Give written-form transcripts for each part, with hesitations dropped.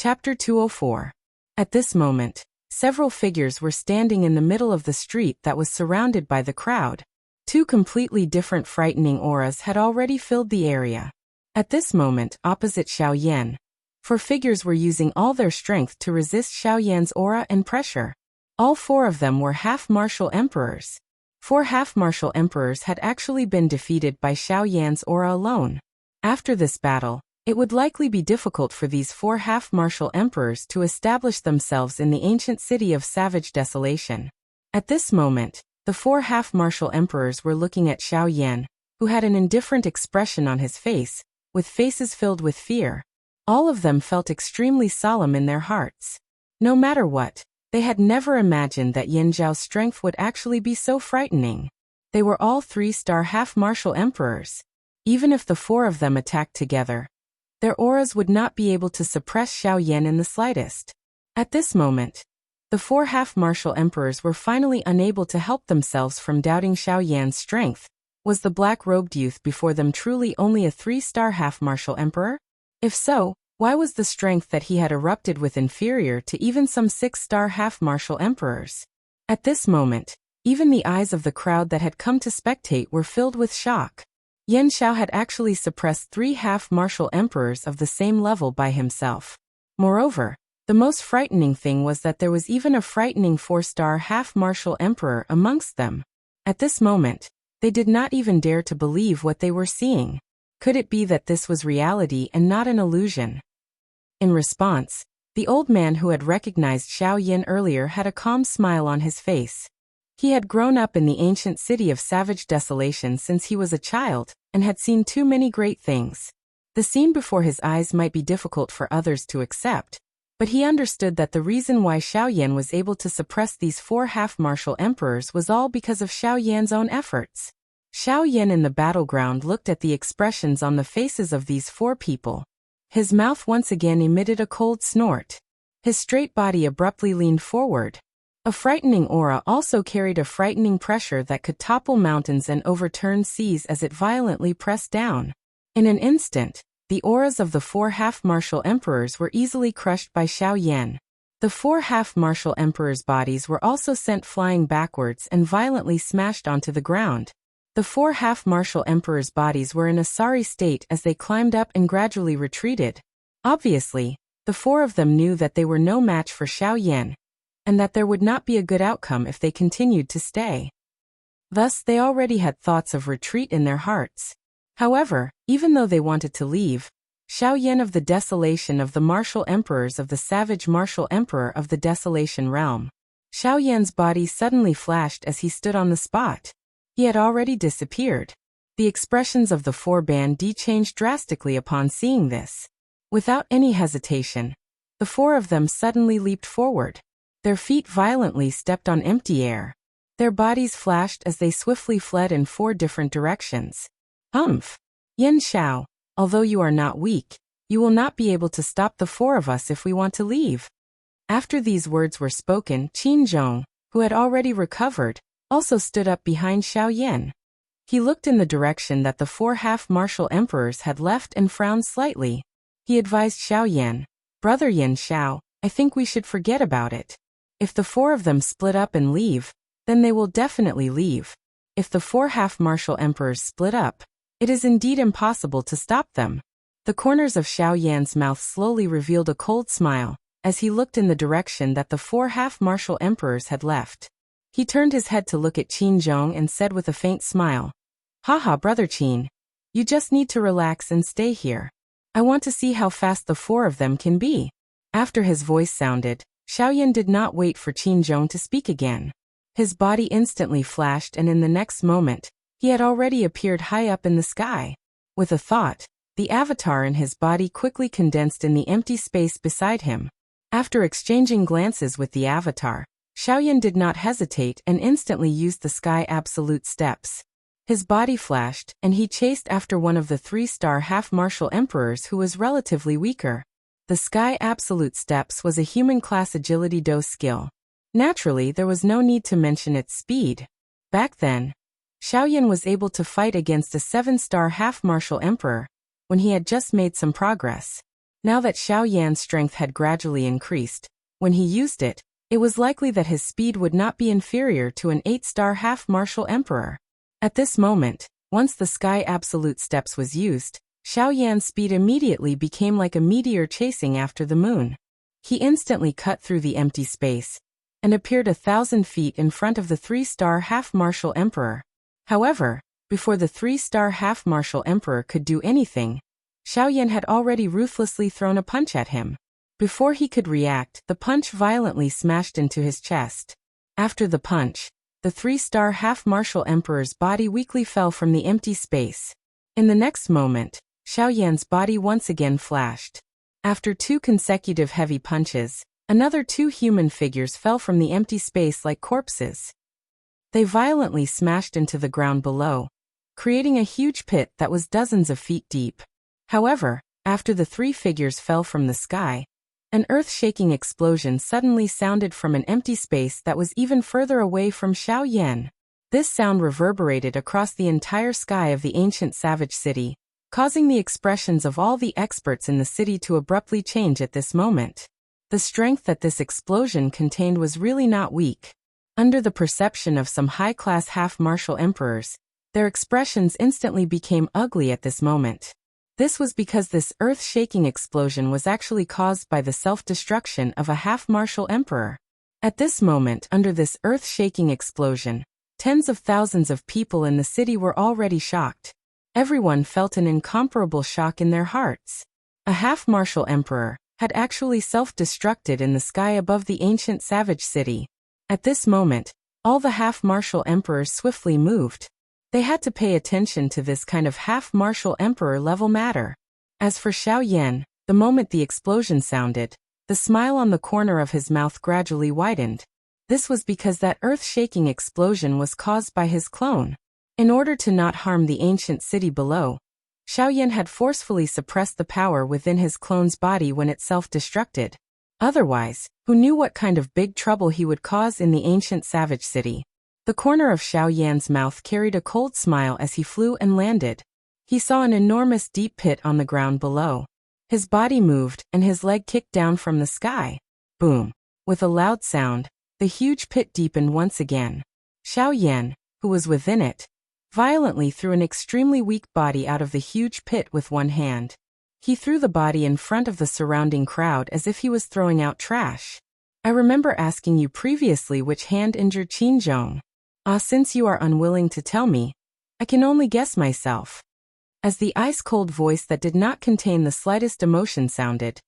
Chapter 204. At this moment, several figures were standing in the middle of the street that was surrounded by the crowd. Two completely different frightening auras had already filled the area. At this moment, opposite Xiao Yan, four figures were using all their strength to resist Xiao Yan's aura and pressure. All four of them were half-martial emperors. Four half-martial emperors had actually been defeated by Xiao Yan's aura alone. After this battle, it would likely be difficult for these four half-martial emperors to establish themselves in the ancient city of Savage Desolation. At this moment, the four half-martial emperors were looking at Xiao Yan, who had an indifferent expression on his face, with faces filled with fear. All of them felt extremely solemn in their hearts. No matter what, they had never imagined that Yan Zhao's strength would actually be so frightening. They were all three-star half-martial emperors. Even if the four of them attacked together, their auras would not be able to suppress Xiao Yan in the slightest. At this moment, the four half-martial emperors were finally unable to help themselves from doubting Xiao Yan's strength. Was the black-robed youth before them truly only a three-star half-martial emperor? If so, why was the strength that he had erupted with inferior to even some six-star half-martial emperors? At this moment, even the eyes of the crowd that had come to spectate were filled with shock. Yan Zhao had actually suppressed three half-martial emperors of the same level by himself. Moreover, the most frightening thing was that there was even a frightening four-star half-martial emperor amongst them. At this moment, they did not even dare to believe what they were seeing. Could it be that this was reality and not an illusion? In response, the old man who had recognized Xiao Yan earlier had a calm smile on his face. He had grown up in the ancient city of Savage Desolation since he was a child, and had seen too many great things. The scene before his eyes might be difficult for others to accept, but he understood that the reason why Xiao Yan was able to suppress these four half-martial emperors was all because of Xiao Yan's own efforts. Xiao Yan in the battleground looked at the expressions on the faces of these four people. His mouth once again emitted a cold snort. His straight body abruptly leaned forward. A frightening aura also carried a frightening pressure that could topple mountains and overturn seas as it violently pressed down. In an instant, the auras of the four half-martial emperors were easily crushed by Xiao Yan. The four half-martial emperors' bodies were also sent flying backwards and violently smashed onto the ground. The four half-martial emperors' bodies were in a sorry state as they climbed up and gradually retreated. Obviously, the four of them knew that they were no match for Xiao Yan, and that there would not be a good outcome if they continued to stay. Thus, they already had thoughts of retreat in their hearts. However, even though they wanted to leave, Xiao Yan of the Desolation of the Martial Emperors of the Savage Martial Emperor of the Desolation Realm. Xiao Yan's body suddenly flashed as he stood on the spot. He had already disappeared. The expressions of the four bandits changed drastically upon seeing this. Without any hesitation, the four of them suddenly leaped forward. Their feet violently stepped on empty air. Their bodies flashed as they swiftly fled in four different directions. Humph! Yan Zhao, although you are not weak, you will not be able to stop the four of us if we want to leave. After these words were spoken, Qin Zhong, who had already recovered, also stood up behind Xiao Yan. He looked in the direction that the four half-martial emperors had left and frowned slightly. He advised Xiao Yan, "Brother Yan Zhao, I think we should forget about it. If the four of them split up and leave, then they will definitely leave. If the four half-martial emperors split up, it is indeed impossible to stop them." The corners of Xiao Yan's mouth slowly revealed a cold smile, as he looked in the direction that the four half-martial emperors had left. He turned his head to look at Qin Zhong and said with a faint smile, "Haha, Brother Qin. You just need to relax and stay here. I want to see how fast the four of them can be." After his voice sounded, Xiao Yan did not wait for Qin Zhong to speak again. His body instantly flashed, and in the next moment, he had already appeared high up in the sky. With a thought, the avatar in his body quickly condensed in the empty space beside him. After exchanging glances with the avatar, Xiao Yan did not hesitate and instantly used the Sky Absolute Steps. His body flashed, and he chased after one of the three-star half-martial emperors who was relatively weaker. The Sky Absolute Steps was a human-class agility dose skill. Naturally, there was no need to mention its speed. Back then, Xiao Yan was able to fight against a 7-star half-martial emperor when he had just made some progress. Now that Xiao Yan's strength had gradually increased, when he used it, it was likely that his speed would not be inferior to an 8-star half-martial emperor. At this moment, once the Sky Absolute Steps was used, Xiao Yan's speed immediately became like a meteor chasing after the moon. He instantly cut through the empty space and appeared 1,000 feet in front of the 3-star half-martial emperor. However, before the 3-star half-martial emperor could do anything, Xiao Yan had already ruthlessly thrown a punch at him. Before he could react, the punch violently smashed into his chest. After the punch, the 3-star half-martial emperor's body weakly fell from the empty space. In the next moment, Xiao Yan's body once again flashed. After 2 consecutive heavy punches, another 2 human figures fell from the empty space like corpses. They violently smashed into the ground below, creating a huge pit that was dozens of feet deep. However, after the 3 figures fell from the sky, an earth-shaking explosion suddenly sounded from an empty space that was even further away from Xiao Yan. This sound reverberated across the entire sky of the ancient savage city, causing the expressions of all the experts in the city to abruptly change at this moment. The strength that this explosion contained was really not weak. Under the perception of some high-class half-martial emperors, their expressions instantly became ugly at this moment. This was because this earth-shaking explosion was actually caused by the self-destruction of a half-martial emperor. At this moment, under this earth-shaking explosion, tens of thousands of people in the city were already shocked. Everyone felt an incomparable shock in their hearts. A half-martial emperor had actually self-destructed in the sky above the ancient savage city. At this moment, all the half-martial emperors swiftly moved. They had to pay attention to this kind of half-martial emperor-level matter. As for Xiao Yan, the moment the explosion sounded, the smile on the corner of his mouth gradually widened. This was because that earth-shaking explosion was caused by his clone. In order to not harm the ancient city below, Xiao Yan had forcefully suppressed the power within his clone's body when it self-destructed. Otherwise, who knew what kind of big trouble he would cause in the ancient savage city? The corner of Xiao Yan's mouth carried a cold smile as he flew and landed. He saw an enormous deep pit on the ground below. His body moved, and his leg kicked down from the sky. Boom! With a loud sound, the huge pit deepened once again. Xiao Yan, who was within it, violently threw an extremely weak body out of the huge pit with one hand. He threw the body in front of the surrounding crowd as if he was throwing out trash. I remember asking you previously which hand injured Qin Zhong. Since you are unwilling to tell me, I can only guess myself. As the ice-cold voice that did not contain the slightest emotion sounded,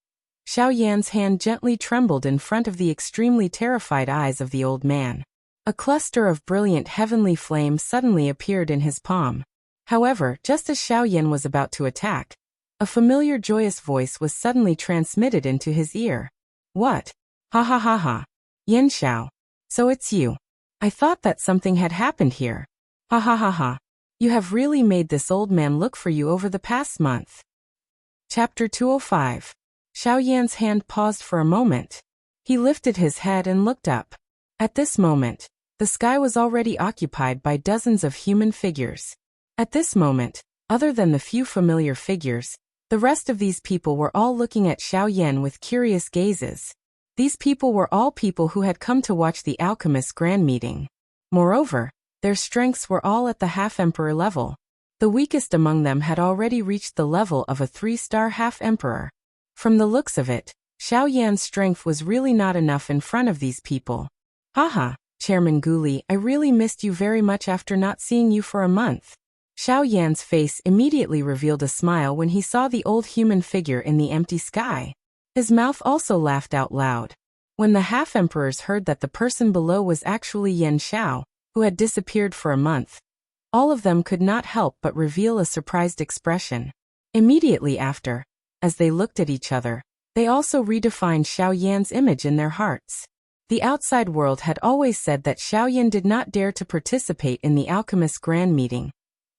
Xiao Yan's hand gently trembled in front of the extremely terrified eyes of the old man. A cluster of brilliant heavenly flame suddenly appeared in his palm. However, just as Xiao Yan was about to attack, a familiar joyous voice was suddenly transmitted into his ear. What? Ha ha ha ha. Yan Xiao. So it's you. I thought that something had happened here. Ha ha ha ha. You have really made this old man look for you over the past month. Chapter 205. Xiao Yan's hand paused for a moment. He lifted his head and looked up. At this moment, the sky was already occupied by dozens of human figures. At this moment, other than the few familiar figures, the rest of these people were all looking at Xiao Yan with curious gazes. These people were all people who had come to watch the alchemist's grand meeting. Moreover, their strengths were all at the half-emperor level. The weakest among them had already reached the level of a 3-star half-emperor. From the looks of it, Xiao Yan's strength was really not enough in front of these people. Haha, Chairman Guli, I really missed you very much after not seeing you for a month. Xiao Yan's face immediately revealed a smile when he saw the old human figure in the empty sky. His mouth also laughed out loud. When the half-emperors heard that the person below was actually Yan Xiao, who had disappeared for a month, all of them could not help but reveal a surprised expression. Immediately after, as they looked at each other, they also redefined Xiao Yan's image in their hearts. The outside world had always said that Xiao Yan did not dare to participate in the alchemist's grand meeting,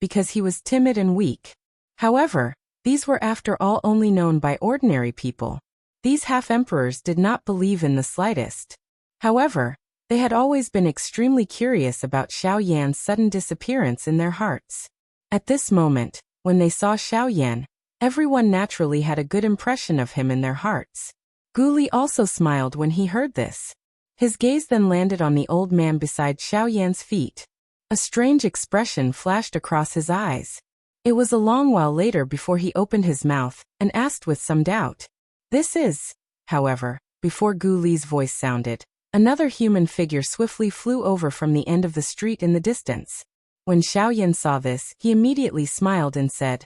because he was timid and weak. However, these were after all only known by ordinary people. These half-emperors did not believe in the slightest. However, they had always been extremely curious about Xiao Yan's sudden disappearance in their hearts. At this moment, when they saw Xiao Yan, Everyone naturally had a good impression of him in their hearts. Gu Li also smiled when he heard this. His gaze then landed on the old man beside Xiao Yan's feet. A strange expression flashed across his eyes. It was a long while later before he opened his mouth and asked with some doubt. This is, however, before Gu Li's voice sounded, another human figure swiftly flew over from the end of the street in the distance. When Xiao Yan saw this, he immediately smiled and said,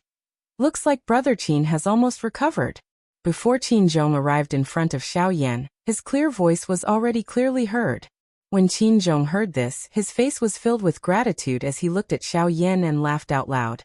"Looks like Brother Qin has almost recovered." Before Qin Zhong arrived in front of Xiao Yan, his clear voice was already clearly heard. When Qin Zhong heard this, his face was filled with gratitude as he looked at Xiao Yan and laughed out loud.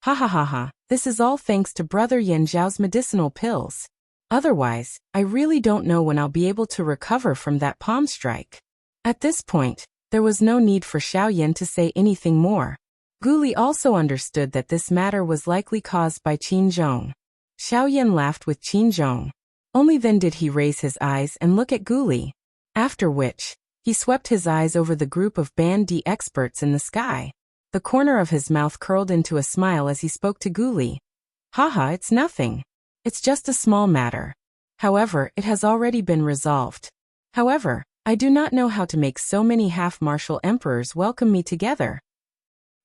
"Ha ha ha ha, this is all thanks to Brother Yan Zhao's medicinal pills. Otherwise, I really don't know when I'll be able to recover from that palm strike." At this point, there was no need for Xiao Yan to say anything more. Gu Li also understood that this matter was likely caused by Qin Zhong. Xiao Yan laughed with Qin Zhong. Only then did he raise his eyes and look at Gu Li. After which, he swept his eyes over the group of Band D experts in the sky. The corner of his mouth curled into a smile as he spoke to Gu Li. "Haha, it's nothing. It's just a small matter. However, it has already been resolved. However, I do not know how to make so many half-martial emperors welcome me together."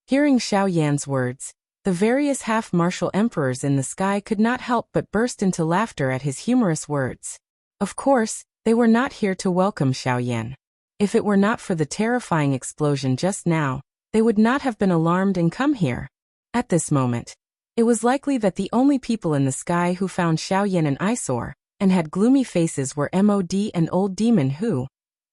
Hearing Xiao Yan's words, the various half-martial emperors in the sky could not help but burst into laughter at his humorous words. Of course, they were not here to welcome Xiao Yan. If it were not for the terrifying explosion just now, they would not have been alarmed and come here. At this moment, it was likely that the only people in the sky who found Xiao Yan an eyesore and had gloomy faces were MOD and Old Demon who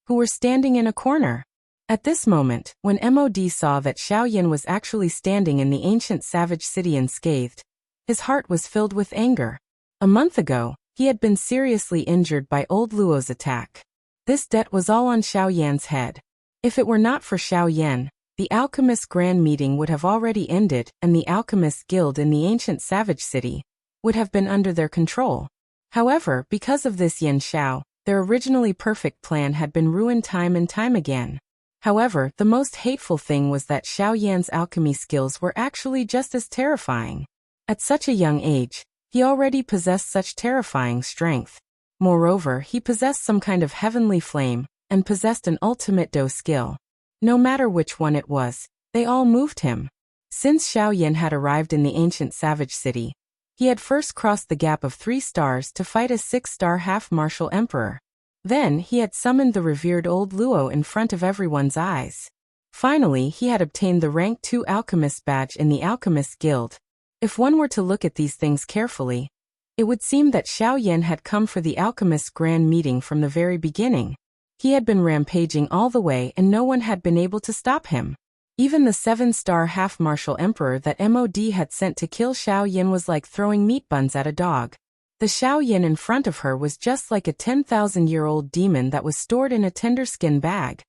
were standing in a corner. At this moment, when MOD saw that Xiao Yan was actually standing in the ancient savage city unscathed, his heart was filled with anger. A month ago, he had been seriously injured by Old Luo's attack. This debt was all on Xiao Yan's head. If it were not for Xiao Yan, the Alchemist Grand Meeting would have already ended and the Alchemist Guild in the ancient savage city would have been under their control. However, because of this Yan Xiao, their originally perfect plan had been ruined time and time again. However, the most hateful thing was that Xiao Yan's alchemy skills were actually just as terrifying. At such a young age, he already possessed such terrifying strength. Moreover, he possessed some kind of heavenly flame, and possessed an ultimate Do skill. No matter which one it was, they all moved him. Since Xiao Yan had arrived in the ancient savage city, he had first crossed the gap of 3 stars to fight a 6-star half-martial emperor. Then he had summoned the revered Old Luo in front of everyone's eyes. Finally, he had obtained the rank 2 alchemist badge in the Alchemist Guild. If one were to look at these things carefully, it would seem that Xiao Yan had come for the Alchemist Grand Meeting from the very beginning. He had been rampaging all the way and no one had been able to stop him. Even the 7-star half-martial emperor that MOD had sent to kill Xiao Yan was like throwing meat buns at a dog. The Xiao Yan in front of her was just like a 10,000-year-old demon that was stored in a tender skin bag.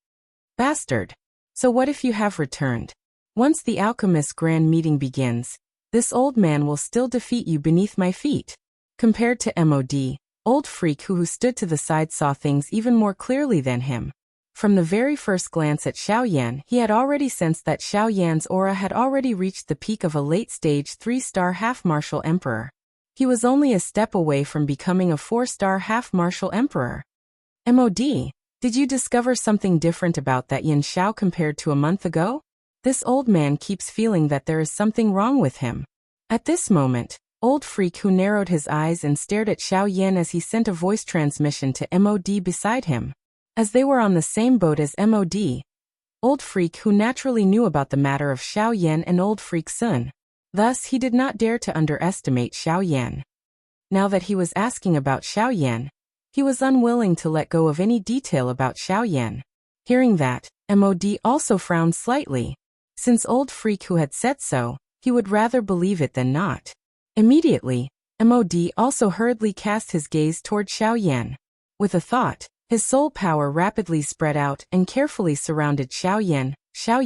Bastard. So what if you have returned? Once the Alchemist Grand Meeting begins, this old man will still defeat you beneath my feet. Compared to MOD, Old Freak who stood to the side saw things even more clearly than him. From the very first glance at Xiao Yan, he had already sensed that Xiao Yan's aura had already reached the peak of a late-stage 3-star half-martial emperor. He was only a step away from becoming a 4-star half-martial emperor. MOD, did you discover something different about that Yan Xiao compared to a month ago? This old man keeps feeling that there is something wrong with him. At this moment, Old Freak who narrowed his eyes and stared at Xiao Yan as he sent a voice transmission to MOD beside him. As they were on the same boat as MOD, Old Freak who naturally knew about the matter of Xiao Yan and Old Freak Sun. Thus, he did not dare to underestimate Xiao Yan. Now that he was asking about Xiao Yan, he was unwilling to let go of any detail about Xiao Yan. Hearing that, MOD also frowned slightly. Since Old Freak who had said so, he would rather believe it than not. Immediately, MOD also hurriedly cast his gaze toward Xiao Yan. With a thought, his soul power rapidly spread out and carefully surrounded Xiao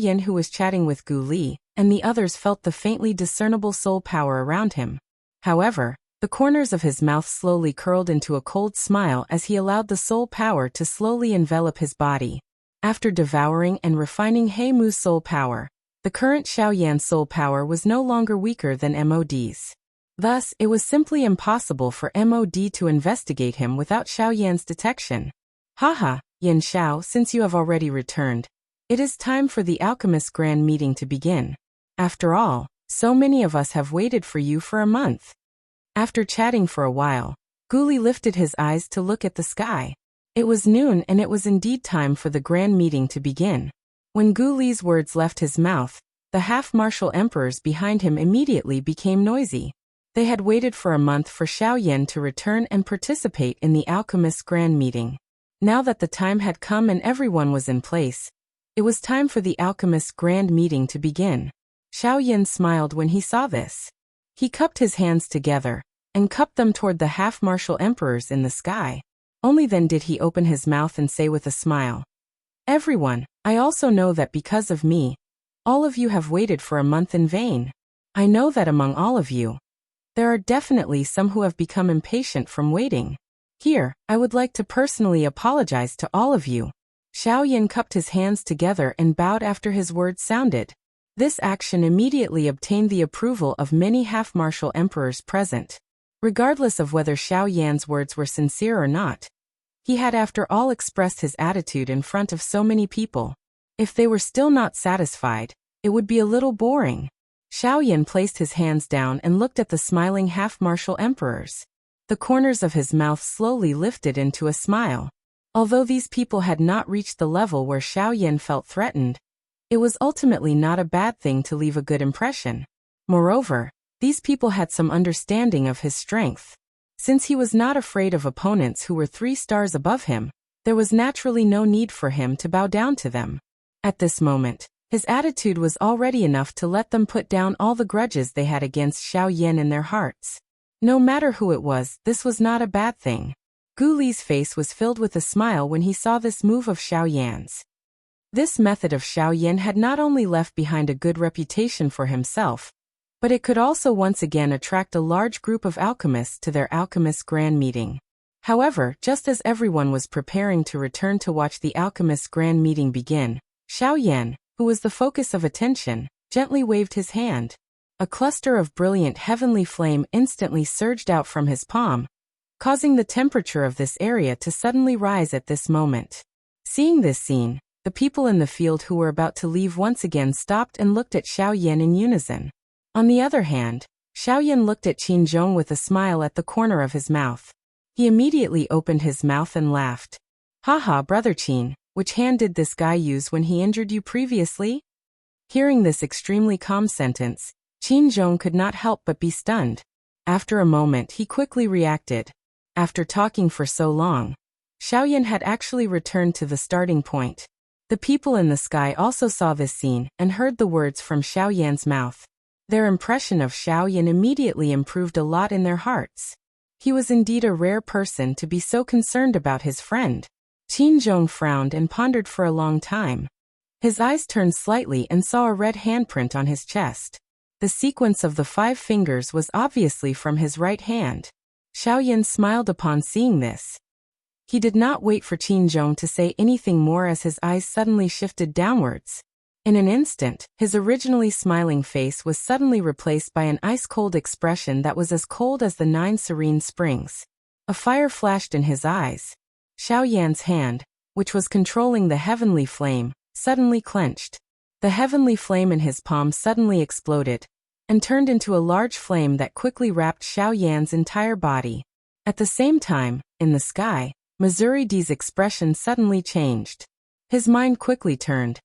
Yan who was chatting with Gu Li, and the others felt the faintly discernible soul power around him. However, the corners of his mouth slowly curled into a cold smile as he allowed the soul power to slowly envelop his body. After devouring and refining He Mu's soul power, the current Xiao Yan soul power was no longer weaker than MOD's. Thus, it was simply impossible for MOD to investigate him without Xiao Yan's detection. Haha, Yin Xiao, since you have already returned, it is time for the alchemist's grand meeting to begin. After all, so many of us have waited for you for a month. After chatting for a while, Guli lifted his eyes to look at the sky. It was noon and it was indeed time for the grand meeting to begin. When Guli's words left his mouth, the half-martial emperors behind him immediately became noisy. They had waited for a month for Xiao Yan to return and participate in the alchemist's grand meeting. Now that the time had come and everyone was in place, it was time for the alchemist's grand meeting to begin. Xiao Yan smiled when he saw this. He cupped his hands together and cupped them toward the half-martial emperors in the sky. Only then did he open his mouth and say with a smile, "Everyone, I also know that because of me, all of you have waited for a month in vain. I know that among all of you, there are definitely some who have become impatient from waiting. Here, I would like to personally apologize to all of you." Xiao Yan cupped his hands together and bowed after his words sounded. This action immediately obtained the approval of many half-martial emperors present. Regardless of whether Xiao Yan's words were sincere or not, he had after all expressed his attitude in front of so many people. If they were still not satisfied, it would be a little boring. Xiao Yan placed his hands down and looked at the smiling half-martial emperors. The corners of his mouth slowly lifted into a smile. Although these people had not reached the level where Xiao Yan felt threatened, it was ultimately not a bad thing to leave a good impression. Moreover, these people had some understanding of his strength. Since he was not afraid of opponents who were 3 stars above him, there was naturally no need for him to bow down to them. At this moment, his attitude was already enough to let them put down all the grudges they had against Xiao Yan in their hearts. No matter who it was, this was not a bad thing. Guli's face was filled with a smile when he saw this move of Xiao Yan's. This method of Xiao Yan had not only left behind a good reputation for himself, but it could also once again attract a large group of alchemists to their alchemist's grand meeting. However, just as everyone was preparing to return to watch the alchemist's grand meeting begin, Xiao Yan, who was the focus of attention, gently waved his hand. A cluster of brilliant heavenly flame instantly surged out from his palm, causing the temperature of this area to suddenly rise at this moment. Seeing this scene, the people in the field who were about to leave once again stopped and looked at Xiao Yan in unison. On the other hand, Xiao Yan looked at Qin Zhong with a smile at the corner of his mouth. He immediately opened his mouth and laughed. "Haha, brother Qin, which hand did this guy use when he injured you previously?" Hearing this extremely calm sentence, Qin Zhong could not help but be stunned. After a moment he quickly reacted. After talking for so long, Xiao Yan had actually returned to the starting point. The people in the sky also saw this scene and heard the words from Xiao Yan's mouth. Their impression of Xiao Yan immediately improved a lot in their hearts. He was indeed a rare person to be so concerned about his friend. Qin Zhong frowned and pondered for a long time. His eyes turned slightly and saw a red handprint on his chest. The sequence of the 5 fingers was obviously from his right hand. Xiao Yan smiled upon seeing this. He did not wait for Qin Zhong to say anything more as his eyes suddenly shifted downwards. In an instant, his originally smiling face was suddenly replaced by an ice-cold expression that was as cold as the 9 serene springs. A fire flashed in his eyes. Xiao Yan's hand, which was controlling the heavenly flame, suddenly clenched. The heavenly flame in his palm suddenly exploded and turned into a large flame that quickly wrapped Xiao Yan's entire body. At the same time, in the sky, Missouri D's expression suddenly changed. His mind quickly turned,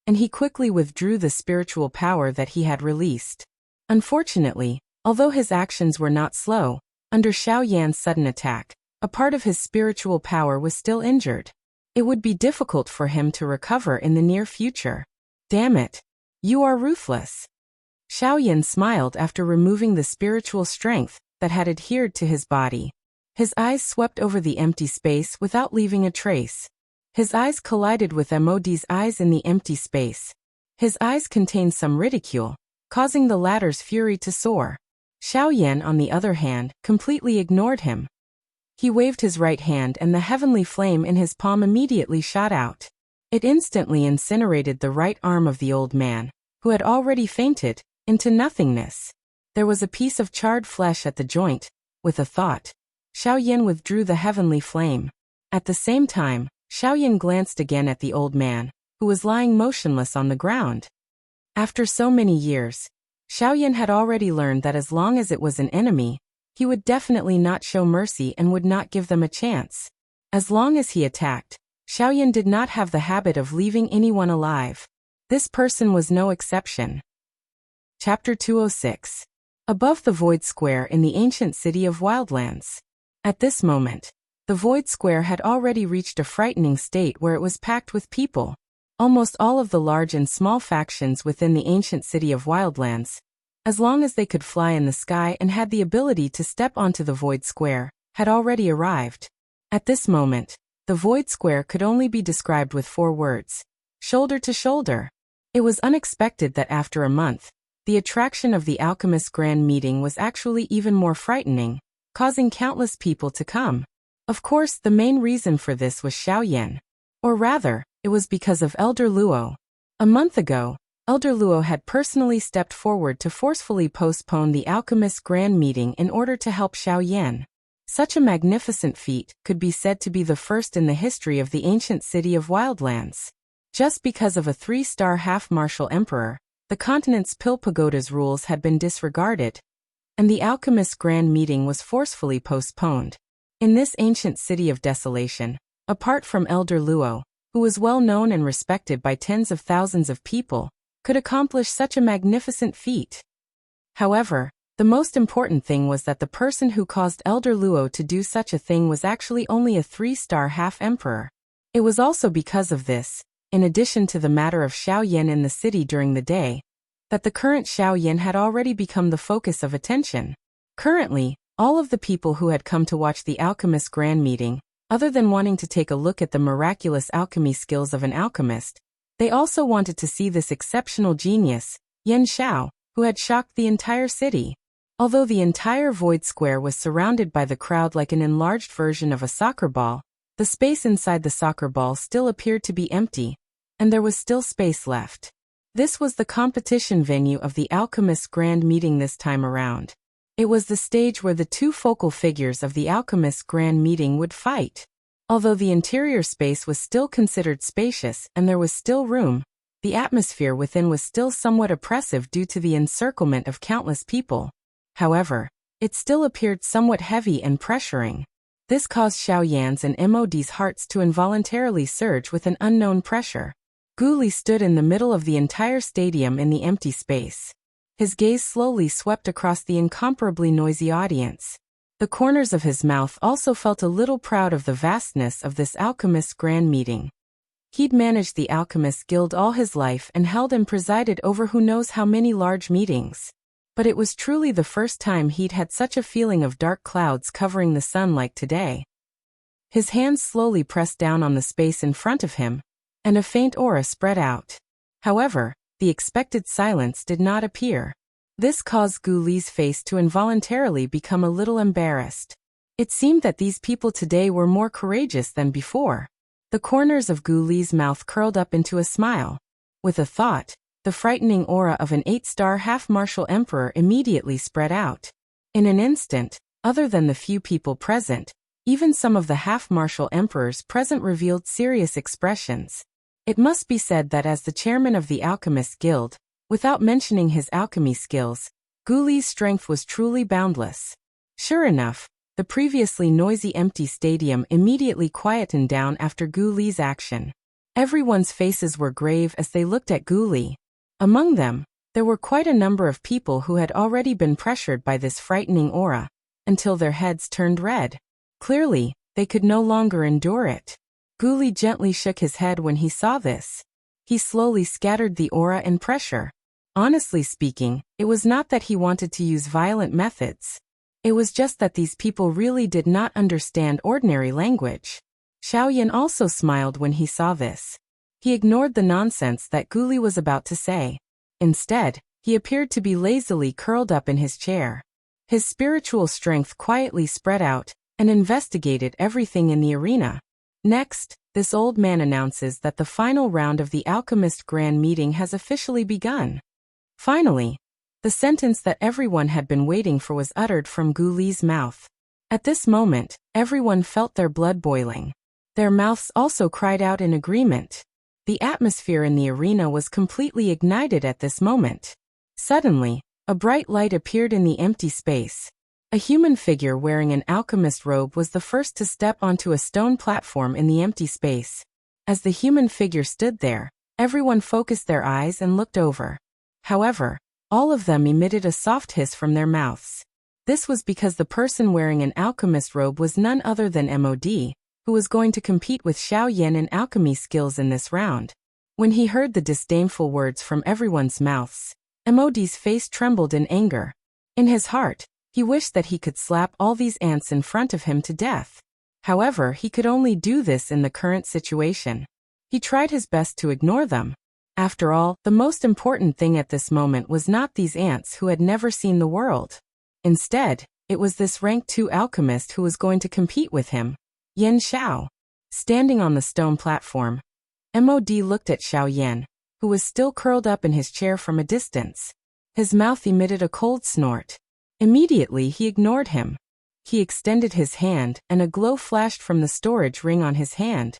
and he quickly withdrew the spiritual power that he had released. Unfortunately, although his actions were not slow, under Xiao Yan's sudden attack, a part of his spiritual power was still injured. It would be difficult for him to recover in the near future. "Damn it! You are ruthless." Xiao Yan smiled after removing the spiritual strength that had adhered to his body. His eyes swept over the empty space without leaving a trace. His eyes collided with MOD's eyes in the empty space. His eyes contained some ridicule, causing the latter's fury to soar. Xiao Yan, on the other hand, completely ignored him. He waved his right hand and the heavenly flame in his palm immediately shot out. It instantly incinerated the right arm of the old man, who had already fainted, into nothingness. There was a piece of charred flesh at the joint. With a thought, Xiaoyan withdrew the heavenly flame. At the same time, Xiaoyan glanced again at the old man, who was lying motionless on the ground. After so many years, Xiaoyan had already learned that as long as it was an enemy, he would definitely not show mercy and would not give them a chance. As long as he attacked, Xiaoyan did not have the habit of leaving anyone alive. This person was no exception. Chapter 206. Above the Void Square in the ancient city of Wildlands. At this moment, the Void Square had already reached a frightening state where it was packed with people. Almost all of the large and small factions within the ancient city of Wildlands, as long as they could fly in the sky and had the ability to step onto the Void Square, had already arrived. At this moment, the Void Square could only be described with 4 words: shoulder to shoulder. It was unexpected that after a month, the attraction of the Alchemist's Grand Meeting was actually even more frightening, causing countless people to come. Of course, the main reason for this was Xiaoyan. Or rather, it was because of Elder Luo. A month ago, Elder Luo had personally stepped forward to forcefully postpone the Alchemist's Grand Meeting in order to help Xiaoyan. Such a magnificent feat could be said to be the first in the history of the ancient city of Wildlands. Just because of a 3-star half-martial emperor, the continent's Pill Pagoda's rules had been disregarded, and the Alchemist's Grand Meeting was forcefully postponed. In this ancient city of desolation, apart from Elder Luo, who was well known and respected by tens of thousands of people, could accomplish such a magnificent feat. However, the most important thing was that the person who caused Elder Luo to do such a thing was actually only a 3-star half-emperor. It was also because of this, in addition to the matter of Xiaoyan in the city during the day, that the current Xiaoyan had already become the focus of attention. Currently, all of the people who had come to watch the Alchemist's Grand Meeting, other than wanting to take a look at the miraculous alchemy skills of an alchemist, they also wanted to see this exceptional genius, Yan Xiao, who had shocked the entire city. Although the entire Void Square was surrounded by the crowd like an enlarged version of a soccer ball, the space inside the soccer ball still appeared to be empty, and there was still space left. This was the competition venue of the Alchemist's Grand Meeting this time around. It was the stage where the 2 focal figures of the Alchemist's Grand Meeting would fight. Although the interior space was still considered spacious and there was still room, the atmosphere within was still somewhat oppressive due to the encirclement of countless people. However, it still appeared somewhat heavy and pressuring. This caused Xiaoyan's and Mod's hearts to involuntarily surge with an unknown pressure. Gu Li stood in the middle of the entire stadium in the empty space. His gaze slowly swept across the incomparably noisy audience. The corners of his mouth also felt a little proud of the vastness of this Alchemist's Grand Meeting. He'd managed the Alchemist Guild all his life and held and presided over who knows how many large meetings. But it was truly the first time he'd had such a feeling of dark clouds covering the sun like today. His hands slowly pressed down on the space in front of him, and a faint aura spread out. However, the expected silence did not appear. This caused Gu Li's face to involuntarily become a little embarrassed. It seemed that these people today were more courageous than before. The corners of Gu Li's mouth curled up into a smile. With a thought, the frightening aura of an 8-star half-martial emperor immediately spread out. In an instant, other than the few people present, even some of the half-martial emperors present revealed serious expressions. It must be said that as the chairman of the Alchemist Guild, without mentioning his alchemy skills, Gu Li's strength was truly boundless. Sure enough, the previously noisy empty stadium immediately quietened down after Gu Li's action. Everyone's faces were grave as they looked at Gu Li. Among them, there were quite a number of people who had already been pressured by this frightening aura, until their heads turned red. Clearly, they could no longer endure it. Gu Li gently shook his head when he saw this. He slowly scattered the aura and pressure. Honestly speaking, it was not that he wanted to use violent methods. It was just that these people really did not understand ordinary language. Xiaoyan also smiled when he saw this. He ignored the nonsense that Gu Li was about to say. Instead, he appeared to be lazily curled up in his chair. His spiritual strength quietly spread out and investigated everything in the arena. Next, this old man announces that the final round of the Alchemist Grand Meeting has officially begun. Finally, The sentence that everyone had been waiting for was uttered from Gu Li's mouth. At this moment, everyone felt their blood boiling. Their mouths also cried out in agreement. The atmosphere in the arena was completely ignited at this moment. Suddenly, a bright light appeared in the empty space. A human figure wearing an alchemist robe was the first to step onto a stone platform in the empty space. As the human figure stood there, everyone focused their eyes and looked over. However, all of them emitted a soft hiss from their mouths. This was because the person wearing an alchemist robe was none other than MOD, who was going to compete with Xiao Yan in alchemy skills in this round. When he heard the disdainful words from everyone's mouths, MOD's face trembled in anger. In his heart, he wished that he could slap all these ants in front of him to death. However, he could only do this in the current situation. He tried his best to ignore them. After all, the most important thing at this moment was not these ants who had never seen the world. Instead, it was this rank 2 alchemist who was going to compete with him, Yan Xiao. Standing on the stone platform, MOD looked at Xiao Yan, who was still curled up in his chair from a distance. His mouth emitted a cold snort. Immediately he ignored him. He extended his hand, and a glow flashed from the storage ring on his hand.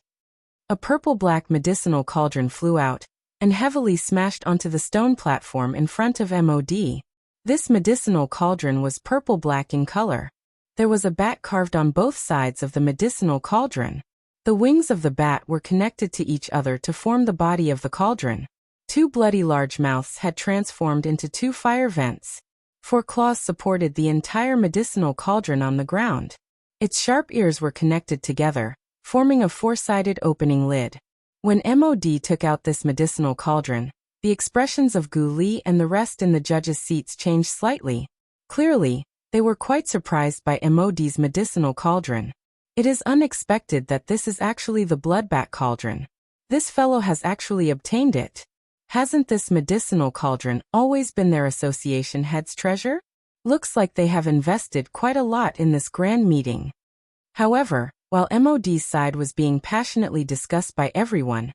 A purple-black medicinal cauldron flew out, and heavily smashed onto the stone platform in front of MOD. This medicinal cauldron was purple-black in color. There was a bat carved on both sides of the medicinal cauldron. The wings of the bat were connected to each other to form the body of the cauldron. 2 bloody large mouths had transformed into 2 fire vents. 4 claws supported the entire medicinal cauldron on the ground. Its sharp ears were connected together, forming a 4-sided opening lid. When MOD took out this medicinal cauldron, the expressions of Gu Li and the rest in the judges' seats changed slightly. Clearly, they were quite surprised by MOD's medicinal cauldron. It is unexpected that this is actually the bloodbat cauldron. This fellow has actually obtained it. Hasn't this medicinal cauldron always been their association head's treasure? Looks like they have invested quite a lot in this grand meeting. However, while MOD's side was being passionately discussed by everyone,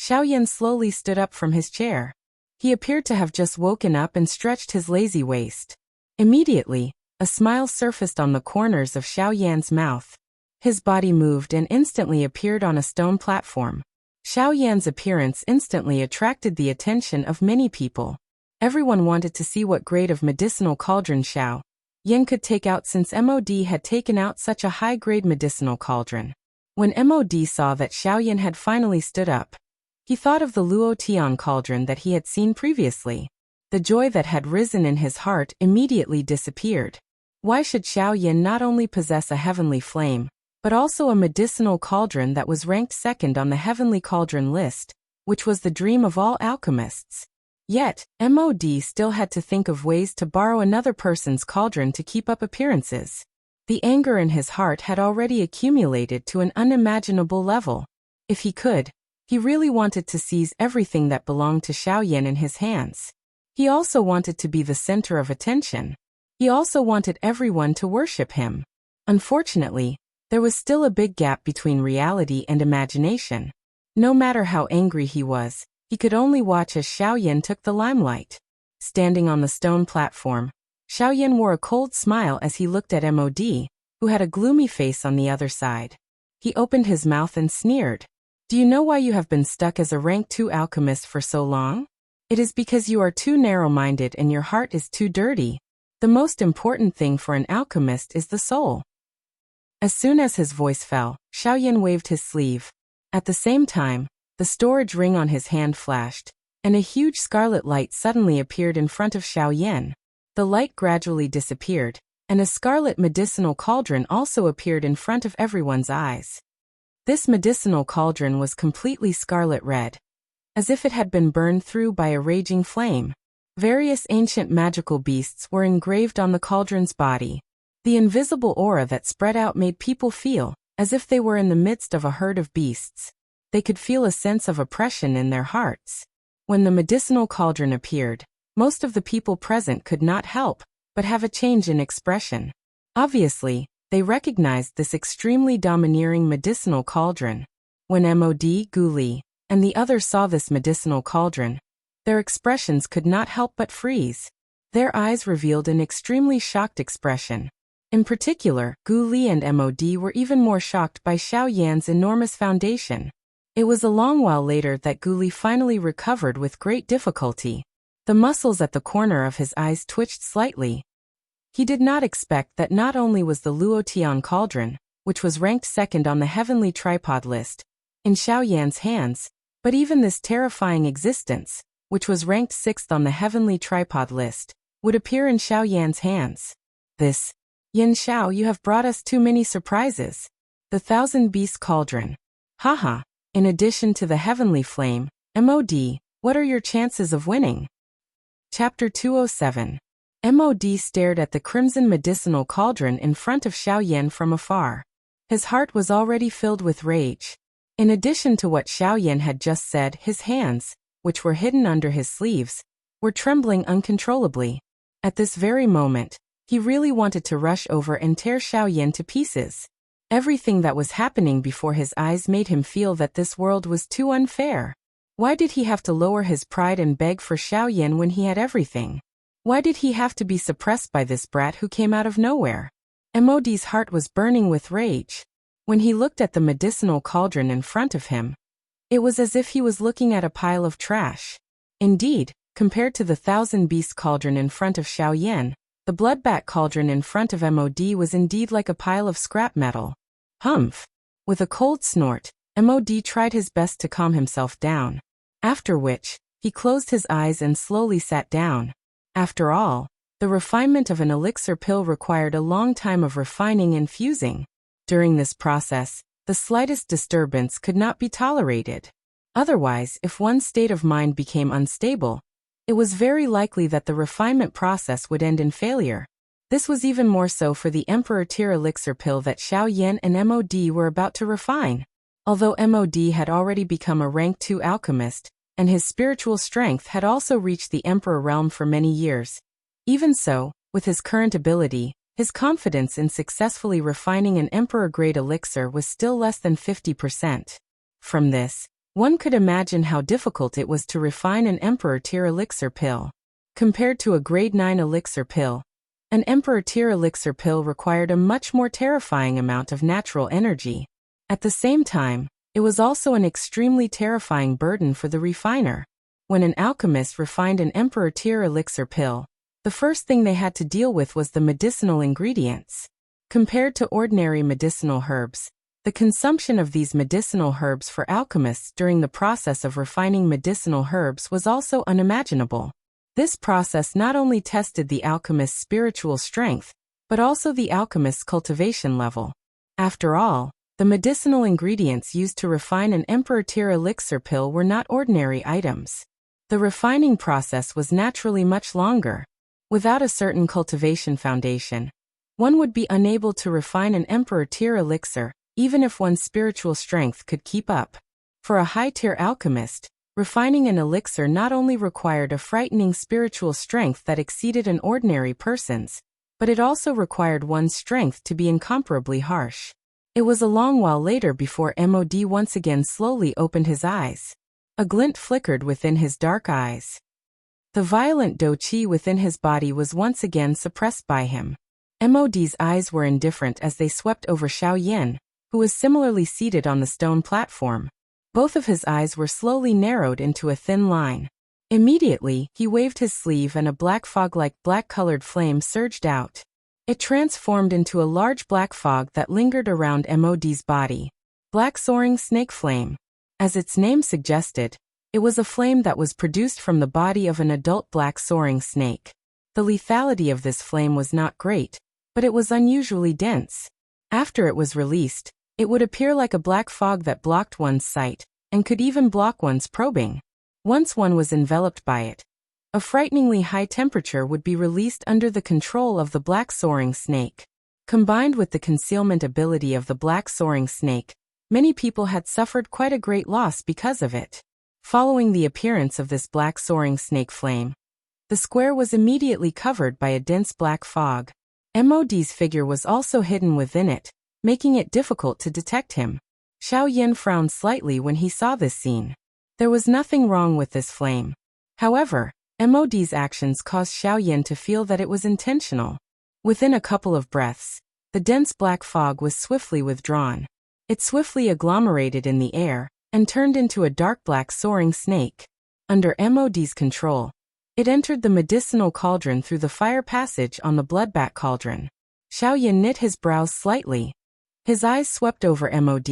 Xiao Yan slowly stood up from his chair. He appeared to have just woken up and stretched his lazy waist. Immediately, a smile surfaced on the corners of Xiao Yan's mouth. His body moved and instantly appeared on a stone platform. Xiao Yan's appearance instantly attracted the attention of many people. Everyone wanted to see what grade of medicinal cauldron Xiao Yan could take out since MOD had taken out such a high-grade medicinal cauldron. When MOD saw that Xiao Yan had finally stood up, he thought of the Luo Tian cauldron that he had seen previously. The joy that had risen in his heart immediately disappeared. Why should Xiao Yan not only possess a heavenly flame, but also a medicinal cauldron that was ranked second on the heavenly cauldron list, which was the dream of all alchemists? Yet, MOD still had to think of ways to borrow another person's cauldron to keep up appearances. The anger in his heart had already accumulated to an unimaginable level. If he could, he really wanted to seize everything that belonged to Xiao Yan in his hands. He also wanted to be the center of attention. He also wanted everyone to worship him. Unfortunately, there was still a big gap between reality and imagination. No matter how angry he was, he could only watch as Xiao Yan took the limelight. Standing on the stone platform, Xiao Yan wore a cold smile as he looked at MOD, who had a gloomy face on the other side. He opened his mouth and sneered. Do you know why you have been stuck as a rank 2 alchemist for so long? It is because you are too narrow-minded and your heart is too dirty. The most important thing for an alchemist is the soul. As soon as his voice fell, Xiao Yan waved his sleeve. At the same time, the storage ring on his hand flashed, and a huge scarlet light suddenly appeared in front of Xiao Yan. The light gradually disappeared, and a scarlet medicinal cauldron also appeared in front of everyone's eyes. This medicinal cauldron was completely scarlet red, as if it had been burned through by a raging flame. Various ancient magical beasts were engraved on the cauldron's body. The invisible aura that spread out made people feel as if they were in the midst of a herd of beasts. They could feel a sense of oppression in their hearts. When the medicinal cauldron appeared, most of the people present could not help but have a change in expression. Obviously, they recognized this extremely domineering medicinal cauldron. When MOD, Gu Li, and the others saw this medicinal cauldron, their expressions could not help but freeze. Their eyes revealed an extremely shocked expression. In particular, Gu Li and Mod were even more shocked by Xiao Yan's enormous foundation. It was a long while later that Gu Li finally recovered with great difficulty. The muscles at the corner of his eyes twitched slightly. He did not expect that not only was the Luotian cauldron, which was ranked second on the heavenly tripod list, in Xiao Yan's hands, but even this terrifying existence, which was ranked sixth on the heavenly tripod list, would appear in Xiao Yan's hands. This, Yin Xiao, you have brought us too many surprises. The Thousand Beast Cauldron. Haha. In addition to the heavenly flame, Mod, what are your chances of winning? Chapter 207. Mod stared at the crimson medicinal cauldron in front of Xiao Yan from afar. His heart was already filled with rage. In addition to what Xiao Yan had just said, his hands, which were hidden under his sleeves, were trembling uncontrollably. At this very moment, he really wanted to rush over and tear Xiao Yan to pieces. Everything that was happening before his eyes made him feel that this world was too unfair. Why did he have to lower his pride and beg for Xiao Yan when he had everything? Why did he have to be suppressed by this brat who came out of nowhere? Mod's heart was burning with rage. When he looked at the medicinal cauldron in front of him, it was as if he was looking at a pile of trash. Indeed, compared to the Thousand Beast cauldron in front of Xiao Yan, the Bloodbat cauldron in front of Mod was indeed like a pile of scrap metal. Humph! With a cold snort, Mod tried his best to calm himself down. After which, he closed his eyes and slowly sat down. After all, the refinement of an elixir pill required a long time of refining and fusing. During this process, the slightest disturbance could not be tolerated. Otherwise, if one's state of mind became unstable, it was very likely that the refinement process would end in failure. This was even more so for the Emperor tier elixir pill that Xiao Yan and Mod were about to refine. Although Mod had already become a rank 2 alchemist, and his spiritual strength had also reached the Emperor realm for many years. Even so, with his current ability, his confidence in successfully refining an Emperor-grade elixir was still less than 50%. From this, one could imagine how difficult it was to refine an Emperor-tier elixir pill. Compared to a grade 9 elixir pill, an Emperor-tier elixir pill required a much more terrifying amount of natural energy. At the same time, it was also an extremely terrifying burden for the refiner. When an alchemist refined an Emperor-tier elixir pill, the first thing they had to deal with was the medicinal ingredients. Compared to ordinary medicinal herbs, the consumption of these medicinal herbs for alchemists during the process of refining medicinal herbs was also unimaginable. This process not only tested the alchemist's spiritual strength, but also the alchemist's cultivation level. After all, the medicinal ingredients used to refine an Emperor-tier elixir pill were not ordinary items. The refining process was naturally much longer. Without a certain cultivation foundation, one would be unable to refine an Emperor-tier elixir, even if one's spiritual strength could keep up. For a high-tier alchemist, refining an elixir not only required a frightening spiritual strength that exceeded an ordinary person's, but it also required one's strength to be incomparably harsh. It was a long while later before Mod once again slowly opened his eyes. A glint flickered within his dark eyes. The violent do-chi within his body was once again suppressed by him. Mod's eyes were indifferent as they swept over Xiao Yan, who was similarly seated on the stone platform. Both of his eyes were slowly narrowed into a thin line. Immediately, he waved his sleeve and a black fog-like black-colored flame surged out. It transformed into a large black fog that lingered around Mod's body. Black soaring snake flame. As its name suggested, it was a flame that was produced from the body of an adult black soaring snake. The lethality of this flame was not great, but it was unusually dense. After it was released, it would appear like a black fog that blocked one's sight, and could even block one's probing. Once one was enveloped by it, a frighteningly high temperature would be released under the control of the black soaring snake. Combined with the concealment ability of the black soaring snake, many people had suffered quite a great loss because of it. Following the appearance of this black soaring snake flame, the square was immediately covered by a dense black fog. Mod's figure was also hidden within it, making it difficult to detect him. Xiao Yan frowned slightly when he saw this scene. There was nothing wrong with this flame. However, Mod's actions caused Xiaoyan to feel that it was intentional. Within a couple of breaths, the dense black fog was swiftly withdrawn. It swiftly agglomerated in the air and turned into a dark black soaring snake. Under Mod's control, it entered the medicinal cauldron through the fire passage on the bloodbath cauldron. Xiaoyan knit his brows slightly. His eyes swept over Mod,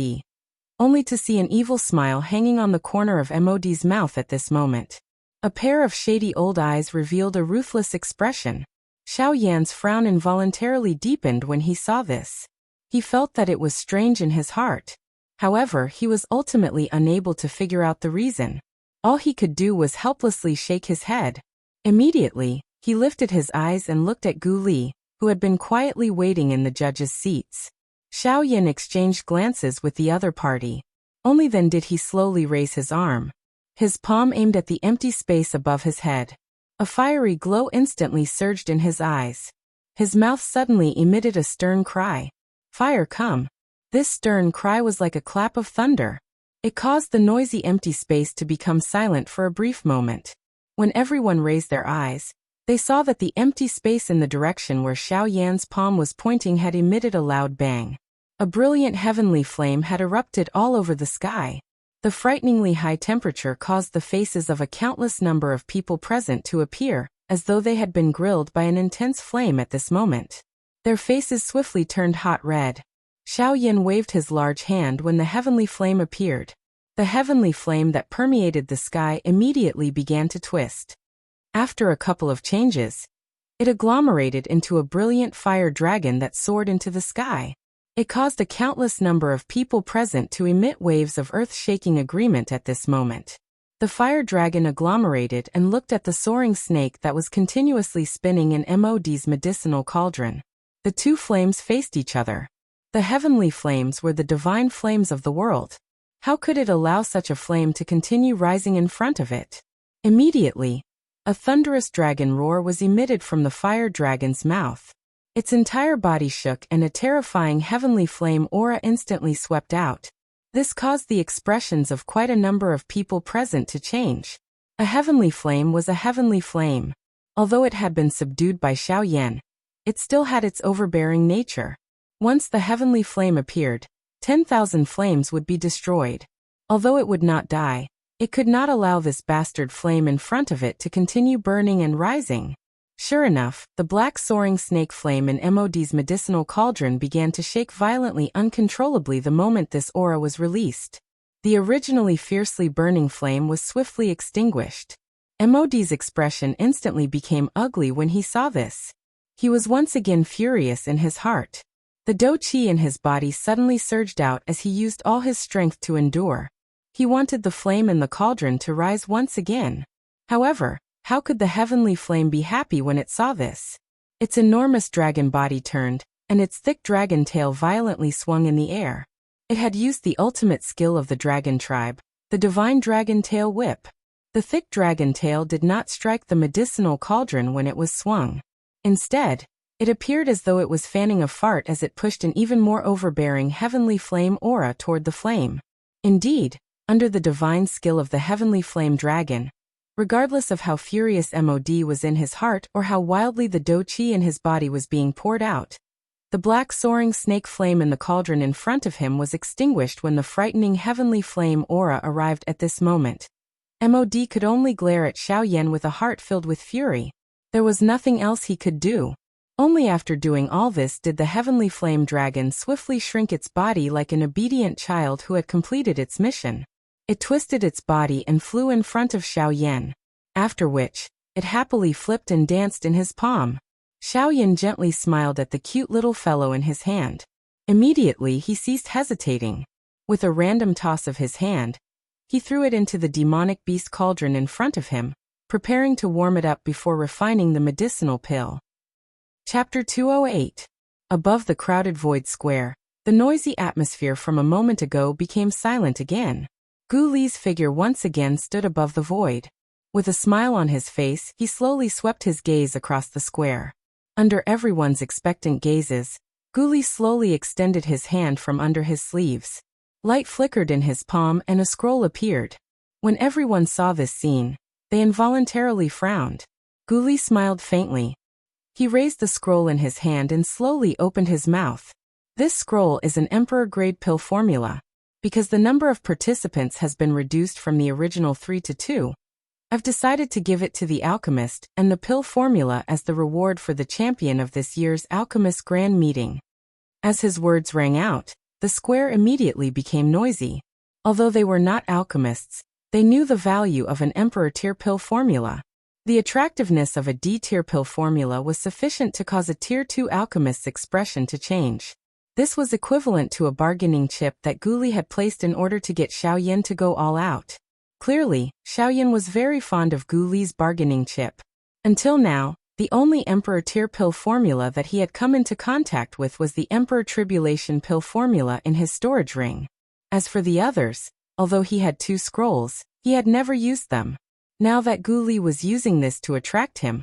only to see an evil smile hanging on the corner of Mod's mouth at this moment. A pair of shady old eyes revealed a ruthless expression. Xiaoyan's frown involuntarily deepened when he saw this. He felt that it was strange in his heart. However, he was ultimately unable to figure out the reason. All he could do was helplessly shake his head. Immediately, he lifted his eyes and looked at Gu Li, who had been quietly waiting in the judges' seats. Xiaoyan exchanged glances with the other party. Only then did he slowly raise his arm. His palm aimed at the empty space above his head. A fiery glow instantly surged in his eyes. His mouth suddenly emitted a stern cry. "Fire come!" This stern cry was like a clap of thunder. It caused the noisy empty space to become silent for a brief moment. When everyone raised their eyes, they saw that the empty space in the direction where Xiaoyan's palm was pointing had emitted a loud bang. A brilliant heavenly flame had erupted all over the sky. The frighteningly high temperature caused the faces of a countless number of people present to appear, as though they had been grilled by an intense flame at this moment. Their faces swiftly turned hot red. Xiaoyan waved his large hand when the heavenly flame appeared. The heavenly flame that permeated the sky immediately began to twist. After a couple of changes, it agglomerated into a brilliant fire dragon that soared into the sky. It caused a countless number of people present to emit waves of earth-shaking agreement at this moment. The fire dragon agglomerated and looked at the soaring snake that was continuously spinning in Mod's medicinal cauldron. The two flames faced each other. The heavenly flames were the divine flames of the world. How could it allow such a flame to continue rising in front of it? Immediately, a thunderous dragon roar was emitted from the fire dragon's mouth. Its entire body shook and a terrifying heavenly flame aura instantly swept out. This caused the expressions of quite a number of people present to change. A heavenly flame was a heavenly flame. Although it had been subdued by Xiaoyan, it still had its overbearing nature. Once the heavenly flame appeared, 10,000 flames would be destroyed. Although it would not die, it could not allow this bastard flame in front of it to continue burning and rising. Sure enough, the black soaring snake flame in Mod's medicinal cauldron began to shake violently uncontrollably the moment this aura was released. The originally fiercely burning flame was swiftly extinguished. Mod's expression instantly became ugly when he saw this. He was once again furious in his heart. The dou qi in his body suddenly surged out as he used all his strength to endure. He wanted the flame in the cauldron to rise once again. However, how could the heavenly flame be happy when it saw this? Its enormous dragon body turned, and its thick dragon tail violently swung in the air. It had used the ultimate skill of the dragon tribe, the divine dragon tail whip. The thick dragon tail did not strike the medicinal cauldron when it was swung. Instead, it appeared as though it was fanning a fart as it pushed an even more overbearing heavenly flame aura toward the flame. Indeed, under the divine skill of the heavenly flame dragon, regardless of how furious Mod was in his heart or how wildly the dou qi in his body was being poured out, the black soaring snake flame in the cauldron in front of him was extinguished when the frightening heavenly flame aura arrived at this moment. Mod could only glare at Xiaoyan with a heart filled with fury. There was nothing else he could do. Only after doing all this did the heavenly flame dragon swiftly shrink its body like an obedient child who had completed its mission. It twisted its body and flew in front of Xiaoyan, after which, it happily flipped and danced in his palm. Xiaoyan gently smiled at the cute little fellow in his hand. Immediately he ceased hesitating. With a random toss of his hand, he threw it into the demonic beast cauldron in front of him, preparing to warm it up before refining the medicinal pill. Chapter 208. Above the crowded void square, the noisy atmosphere from a moment ago became silent again. Gu Li's figure once again stood above the void. With a smile on his face, he slowly swept his gaze across the square. Under everyone's expectant gazes, Gu Li slowly extended his hand from under his sleeves. Light flickered in his palm and a scroll appeared. When everyone saw this scene, they They involuntarily frowned. Guli smiled faintly. He raised the scroll in his hand and slowly opened his mouth. This scroll is an emperor-grade pill formula. Because the number of participants has been reduced from the original 3 to 2, I've decided to give it to the alchemist and the pill formula as the reward for the champion of this year's Alchemist Grand Meeting. As his words rang out, the square immediately became noisy. Although they were not alchemists, they knew the value of an Emperor-tier pill formula. The attractiveness of a D-tier pill formula was sufficient to cause a Tier 2 alchemist's expression to change. This was equivalent to a bargaining chip that Guli had placed in order to get Xiaoyan to go all out. Clearly, Xiaoyan was very fond of Guli's bargaining chip. Until now, the only Emperor-tier pill formula that he had come into contact with was the Emperor Tribulation pill formula in his storage ring. As for the others, although he had 2 scrolls, he had never used them. Now that Guli was using this to attract him,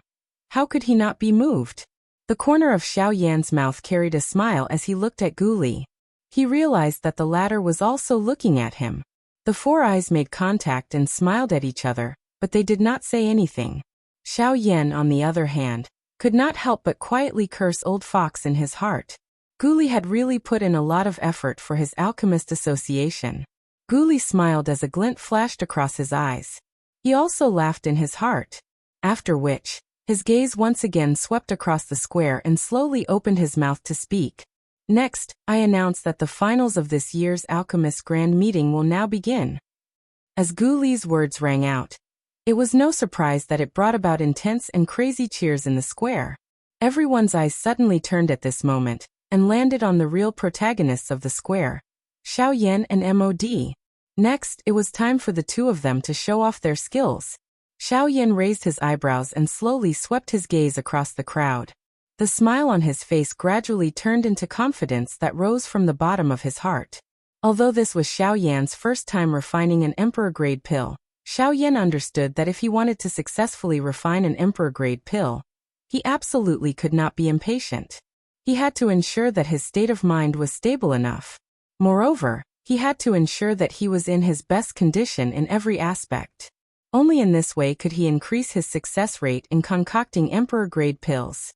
how could he not be moved? The corner of Xiaoyan's mouth carried a smile as he looked at Guli. He realized that the latter was also looking at him. The 4 eyes made contact and smiled at each other, but they did not say anything. Xiaoyan, on the other hand, could not help but quietly curse Old Fox in his heart. Guli had really put in a lot of effort for his alchemist association. Guli smiled as a glint flashed across his eyes. He also laughed in his heart. After which, his gaze once again swept across the square and slowly opened his mouth to speak. Next, I announce that the finals of this year's Alchemist Grand Meeting will now begin. As Guli's words rang out, it was no surprise that it brought about intense and crazy cheers in the square. Everyone's eyes suddenly turned at this moment, and landed on the real protagonists of the square, Xiaoyan and MOD. Next, it was time for the 2 of them to show off their skills. Xiaoyan raised his eyebrows and slowly swept his gaze across the crowd. The smile on his face gradually turned into confidence that rose from the bottom of his heart. Although this was Xiaoyan's first time refining an Emperor-grade pill, Xiaoyan understood that if he wanted to successfully refine an Emperor-grade pill, he absolutely could not be impatient. He had to ensure that his state of mind was stable enough. Moreover, he had to ensure that he was in his best condition in every aspect. Only in this way could he increase his success rate in concocting Emperor-grade pills.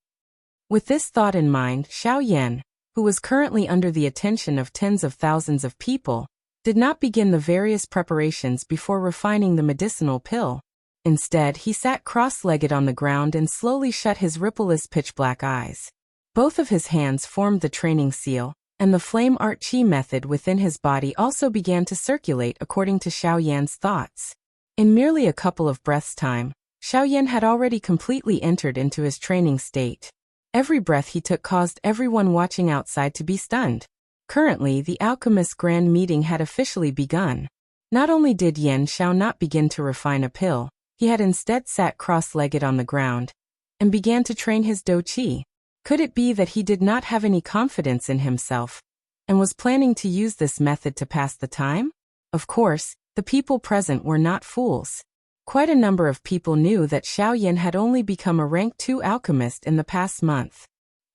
With this thought in mind, Xiaoyan, who was currently under the attention of tens of thousands of people, did not begin the various preparations before refining the medicinal pill. Instead, he sat cross-legged on the ground and slowly shut his rippleless pitch-black eyes. Both of his hands formed the training seal, and the flame art chi method within his body also began to circulate according to Xiaoyan's thoughts. In merely a couple of breaths' time, Xiaoyan had already completely entered into his training state. Every breath he took caused everyone watching outside to be stunned. Currently, the Alchemist Grand Meeting had officially begun. Not only did Yan Xiao not begin to refine a pill, he had instead sat cross-legged on the ground and began to train his Do Qi. Could it be that he did not have any confidence in himself and was planning to use this method to pass the time? Of course, the people present were not fools. Quite a number of people knew that Xiaoyan had only become a rank 2 alchemist in the past month.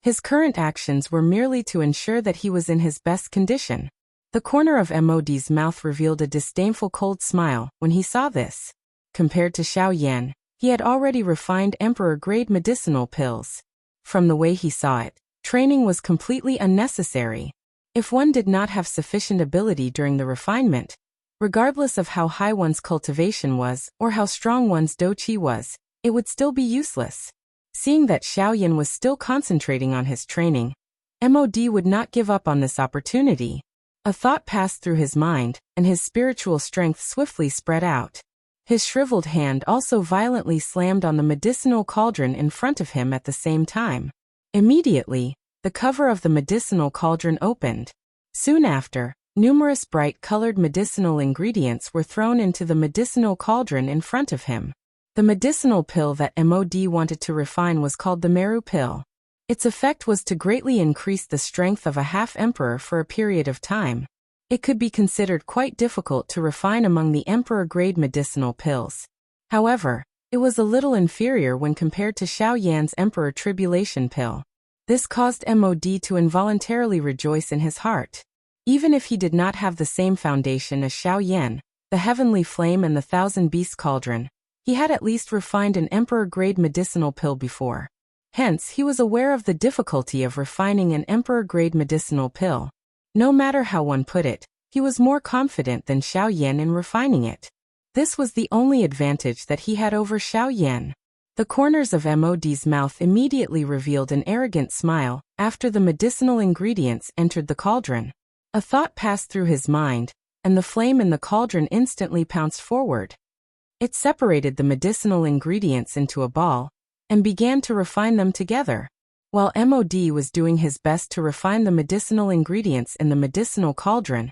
His current actions were merely to ensure that he was in his best condition. The corner of MOD's mouth revealed a disdainful cold smile when he saw this. Compared to Xiaoyan, he had already refined Emperor-grade medicinal pills. From the way he saw it, training was completely unnecessary. If one did not have sufficient ability during the refinement, regardless of how high one's cultivation was or how strong one's Do Qi was, it would still be useless. Seeing that Xiaoyan was still concentrating on his training, MOD would not give up on this opportunity. A thought passed through his mind, and his spiritual strength swiftly spread out. His shriveled hand also violently slammed on the medicinal cauldron in front of him at the same time. Immediately, the cover of the medicinal cauldron opened. Soon after, numerous bright-colored medicinal ingredients were thrown into the medicinal cauldron in front of him. The medicinal pill that MOD wanted to refine was called the Meru pill. Its effect was to greatly increase the strength of a half-emperor for a period of time. It could be considered quite difficult to refine among the emperor-grade medicinal pills. However, it was a little inferior when compared to Xiaoyan's Emperor Tribulation pill. This caused MOD to involuntarily rejoice in his heart. Even if he did not have the same foundation as Xiaoyan, the Heavenly Flame and the Thousand Beasts Cauldron, He had at least refined an emperor-grade medicinal pill before. Hence, he was aware of the difficulty of refining an emperor-grade medicinal pill. No matter how one put it, he was more confident than Xiao Yan in refining it. This was the only advantage that he had over Xiao Yan. The corners of Mod's mouth immediately revealed an arrogant smile after the medicinal ingredients entered the cauldron. A thought passed through his mind, and the flame in the cauldron instantly pounced forward. It separated the medicinal ingredients into a ball and began to refine them together. While Mod was doing his best to refine the medicinal ingredients in the medicinal cauldron,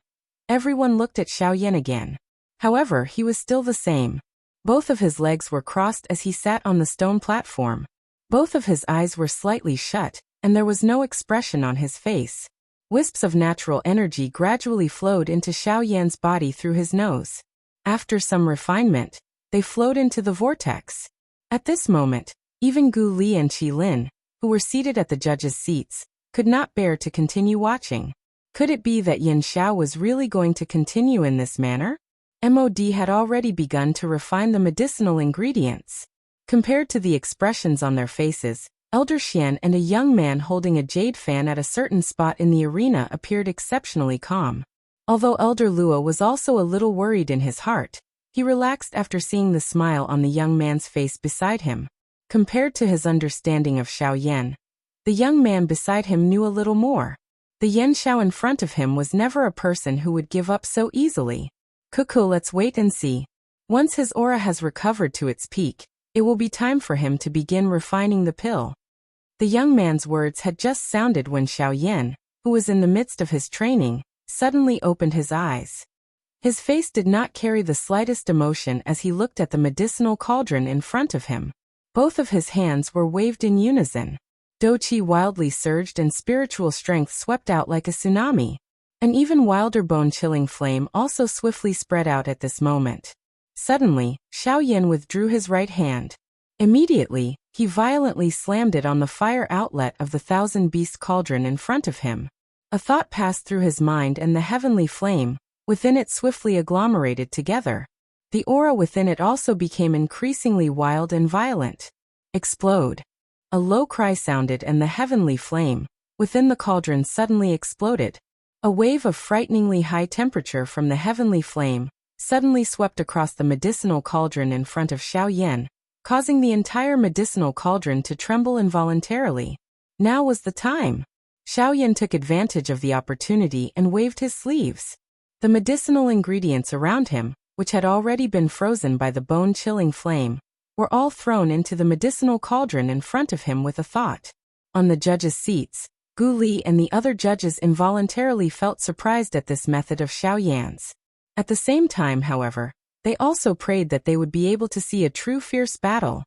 everyone looked at Xiao Yan again. However, he was still the same. Both of his legs were crossed as he sat on the stone platform. Both of his eyes were slightly shut, and there was no expression on his face. Wisps of natural energy gradually flowed into Xiao Yan's body through his nose. After some refinement, they flowed into the vortex. At this moment, even Gu Li and Qi Lin, who were seated at the judges' seats, could not bear to continue watching. Could it be that Yin Xiao was really going to continue in this manner? Mod had already begun to refine the medicinal ingredients. Compared to the expressions on their faces, Elder Xian and a young man holding a jade fan at a certain spot in the arena appeared exceptionally calm. Although Elder Luo was also a little worried in his heart, he relaxed after seeing the smile on the young man's face beside him. Compared to his understanding of Xiao Yan, the young man beside him knew a little more. The Yan Xiao in front of him was never a person who would give up so easily. Cuckoo, let's wait and see. Once his aura has recovered to its peak, it will be time for him to begin refining the pill. The young man's words had just sounded when Xiao Yan, who was in the midst of his training, suddenly opened his eyes. His face did not carry the slightest emotion as he looked at the medicinal cauldron in front of him. Both of his hands were waved in unison. Doqi wildly surged and spiritual strength swept out like a tsunami. An even wilder bone-chilling flame also swiftly spread out at this moment. Suddenly, Xiao Yan withdrew his right hand. Immediately, he violently slammed it on the fire outlet of the thousand-beast cauldron in front of him. A thought passed through his mind and the heavenly flame within it swiftly agglomerated together. The aura within it also became increasingly wild and violent. Explode. A low cry sounded and the heavenly flame within the cauldron suddenly exploded. A wave of frighteningly high temperature from the heavenly flame suddenly swept across the medicinal cauldron in front of Xiao Yan, causing the entire medicinal cauldron to tremble involuntarily. Now was the time. Xiao Yan took advantage of the opportunity and waved his sleeves. The medicinal ingredients around him, which had already been frozen by the bone-chilling flame, were all thrown into the medicinal cauldron in front of him with a thought. On the judges' seats, Gu Li and the other judges involuntarily felt surprised at this method of Xiao Yan's. At the same time, however, they also prayed that they would be able to see a true fierce battle.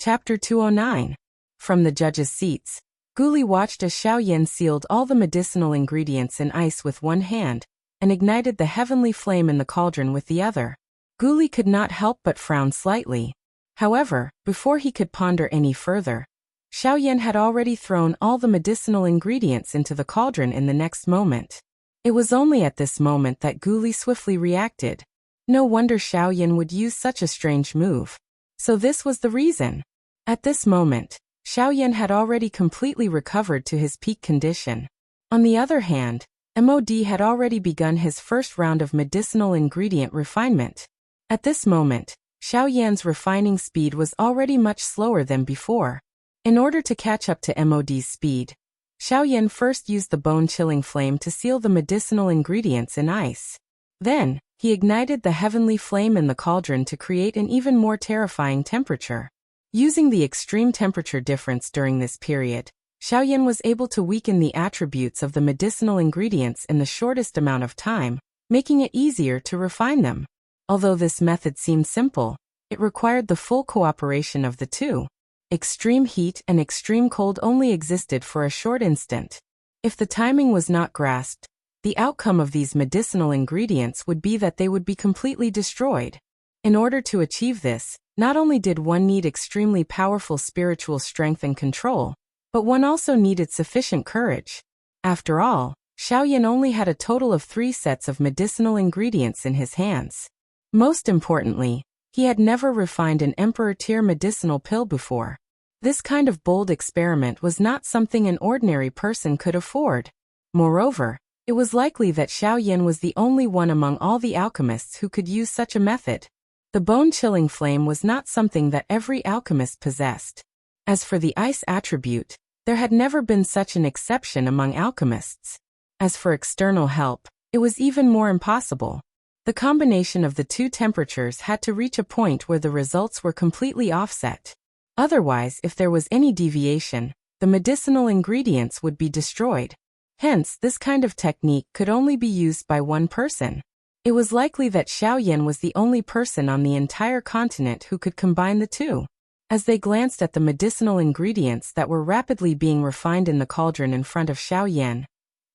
Chapter 209. From the judges' seats, Gu Li watched as Xiao Yan sealed all the medicinal ingredients in ice with one hand, and ignited the heavenly flame in the cauldron with the other. Gu Li could not help but frown slightly. However, before he could ponder any further, Xiao Yan had already thrown all the medicinal ingredients into the cauldron in the next moment. It was only at this moment that Gu Li swiftly reacted. No wonder Xiao Yan would use such a strange move. So this was the reason. At this moment, Xiao Yan had already completely recovered to his peak condition. On the other hand, Mod had already begun his first round of medicinal ingredient refinement. At this moment, Xiao Yan's refining speed was already much slower than before. In order to catch up to Mod's speed, Xiao Yan first used the bone-chilling flame to seal the medicinal ingredients in ice. Then, he ignited the heavenly flame in the cauldron to create an even more terrifying temperature. Using the extreme temperature difference during this period, Xiao Yan was able to weaken the attributes of the medicinal ingredients in the shortest amount of time, making it easier to refine them. Although this method seemed simple, it required the full cooperation of the two. Extreme heat and extreme cold only existed for a short instant. If the timing was not grasped, the outcome of these medicinal ingredients would be that they would be completely destroyed. In order to achieve this, not only did one need extremely powerful spiritual strength and control, but one also needed sufficient courage. After all, Xiao Yan only had a total of 3 sets of medicinal ingredients in his hands. Most importantly, He had never refined an emperor-tier medicinal pill before. This kind of bold experiment was not something an ordinary person could afford. Moreover, it was likely that Xiao Yan was the only one among all the alchemists who could use such a method. The bone-chilling flame was not something that every alchemist possessed. As for the ice attribute, there had never been such an exception among alchemists. As for external help, it was even more impossible. The combination of the two temperatures had to reach a point where the results were completely offset. Otherwise, if there was any deviation, the medicinal ingredients would be destroyed. Hence, this kind of technique could only be used by one person. It was likely that Xiao Yan was the only person on the entire continent who could combine the two. As they glanced at the medicinal ingredients that were rapidly being refined in the cauldron in front of Xiao Yan,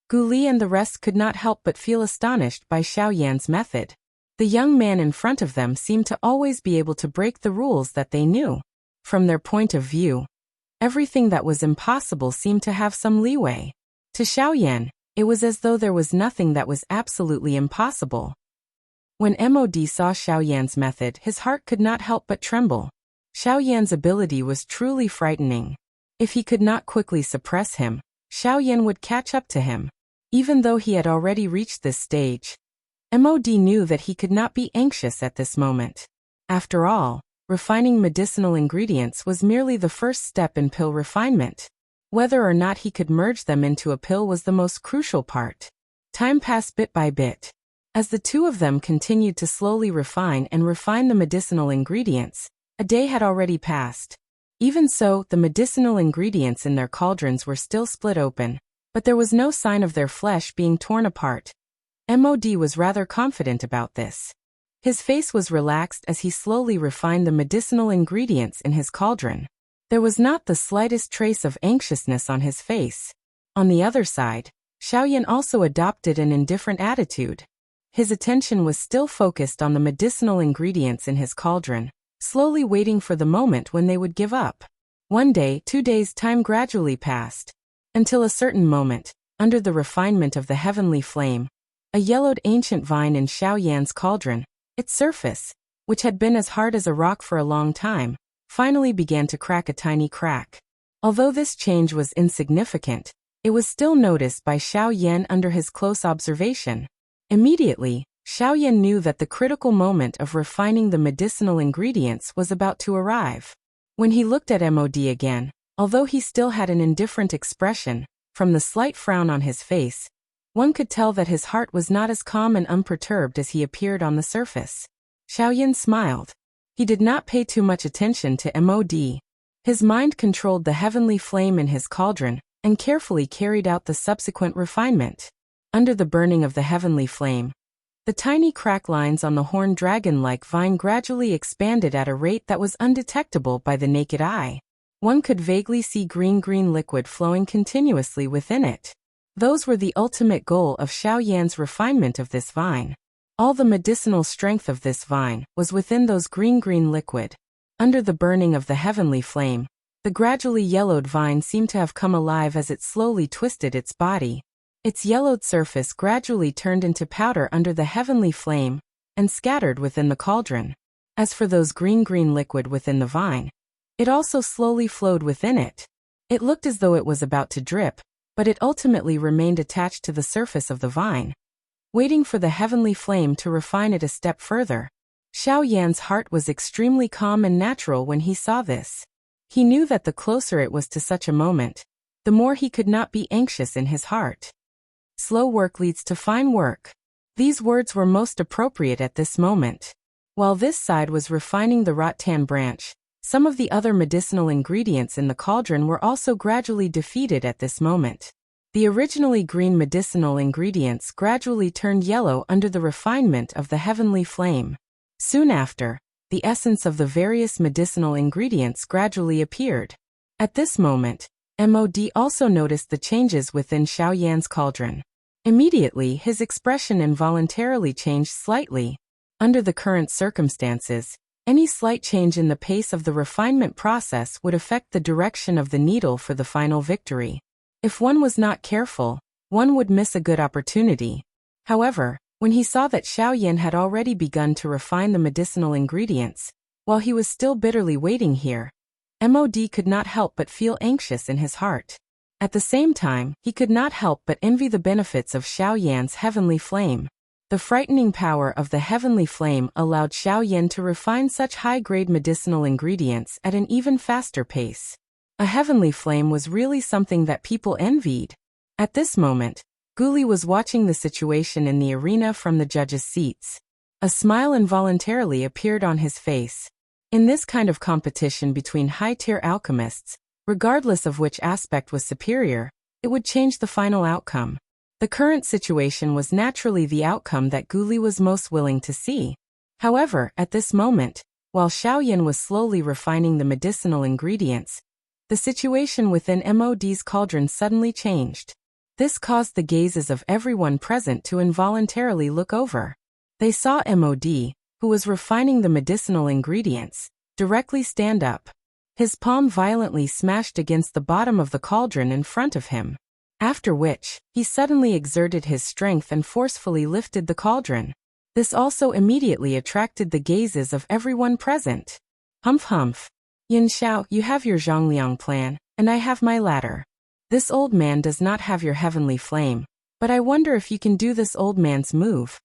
Gu Li and the rest could not help but feel astonished by Xiao Yan's method. The young man in front of them seemed to always be able to break the rules that they knew. From their point of view, everything that was impossible seemed to have some leeway. To Xiao Yan, it was as though there was nothing that was absolutely impossible. When Mod saw Xiao Yan's method, his heart could not help but tremble. Xiao Yan's ability was truly frightening. If he could not quickly suppress him, Xiao Yan would catch up to him. Even though he had already reached this stage, Mod knew that he could not be anxious at this moment. After all, refining medicinal ingredients was merely the first step in pill refinement. Whether or not he could merge them into a pill was the most crucial part. Time passed bit by bit. As the two of them continued to slowly refine the medicinal ingredients, a day had already passed. Even so, the medicinal ingredients in their cauldrons were still split open, but there was no sign of their flesh being torn apart. Mod was rather confident about this. His face was relaxed as he slowly refined the medicinal ingredients in his cauldron. There was not the slightest trace of anxiousness on his face. On the other side, Xiao Yan also adopted an indifferent attitude. His attention was still focused on the medicinal ingredients in his cauldron, slowly waiting for the moment when they would give up. 1 day, 2 days, time gradually passed. Until a certain moment, under the refinement of the heavenly flame, a yellowed ancient vine in Xiao Yan's cauldron, its surface, which had been as hard as a rock for a long time, finally began to crack a tiny crack. Although this change was insignificant, it was still noticed by Xiao Yan under his close observation. Immediately, Xiao Yan knew that the critical moment of refining the medicinal ingredients was about to arrive. When he looked at Mod again, although he still had an indifferent expression, from the slight frown on his face, one could tell that his heart was not as calm and unperturbed as he appeared on the surface. Xiao Yan smiled. He did not pay too much attention to Mod. His mind controlled the heavenly flame in his cauldron, and carefully carried out the subsequent refinement. Under the burning of the heavenly flame, the tiny crack lines on the horned dragon-like vine gradually expanded at a rate that was undetectable by the naked eye. One could vaguely see green liquid flowing continuously within it. Those were the ultimate goal of Xiao Yan's refinement of this vine. All the medicinal strength of this vine was within those green liquid. Under the burning of the heavenly flame, the gradually yellowed vine seemed to have come alive as it slowly twisted its body. Its yellowed surface gradually turned into powder under the heavenly flame, and scattered within the cauldron. As for those green liquid within the vine, it also slowly flowed within it. It looked as though it was about to drip, but it ultimately remained attached to the surface of the vine, waiting for the heavenly flame to refine it a step further. Xiao Yan's heart was extremely calm and natural when he saw this. He knew that the closer it was to such a moment, the more he could not be anxious in his heart. Slow work leads to fine work. These words were most appropriate at this moment. While this side was refining the rattan branch, some of the other medicinal ingredients in the cauldron were also gradually defeated at this moment. The originally green medicinal ingredients gradually turned yellow under the refinement of the heavenly flame. Soon after, the essence of the various medicinal ingredients gradually appeared. At this moment, Mod also noticed the changes within Xiao Yan's cauldron. Immediately, his expression involuntarily changed slightly. Under the current circumstances, any slight change in the pace of the refinement process would affect the direction of the needle for the final victory. If one was not careful, one would miss a good opportunity. However, When he saw that Xiao Yan had already begun to refine the medicinal ingredients, while he was still bitterly waiting here, MOD could not help but feel anxious in his heart. At the same time, he could not help but envy the benefits of Xiao Yan's heavenly flame. The frightening power of the heavenly flame allowed Xiao Yan to refine such high-grade medicinal ingredients at an even faster pace. A heavenly flame was really something that people envied. At this moment, Guli was watching the situation in the arena from the judges' seats. A smile involuntarily appeared on his face. In this kind of competition between high-tier alchemists, regardless of which aspect was superior, it would change the final outcome. The current situation was naturally the outcome that Guli was most willing to see. However, at this moment, while Xiao Yan was slowly refining the medicinal ingredients, the situation within MOD's cauldron suddenly changed. This caused the gazes of everyone present to involuntarily look over. They saw MOD, who was refining the medicinal ingredients, directly stand up. His palm violently smashed against the bottom of the cauldron in front of him. After which, he suddenly exerted his strength and forcefully lifted the cauldron. This also immediately attracted the gazes of everyone present. Humph humph. Yin Xiao, you have your Zhongliang plan, and I have my ladder. This old man does not have your heavenly flame, but I wonder if you can do this old man's move.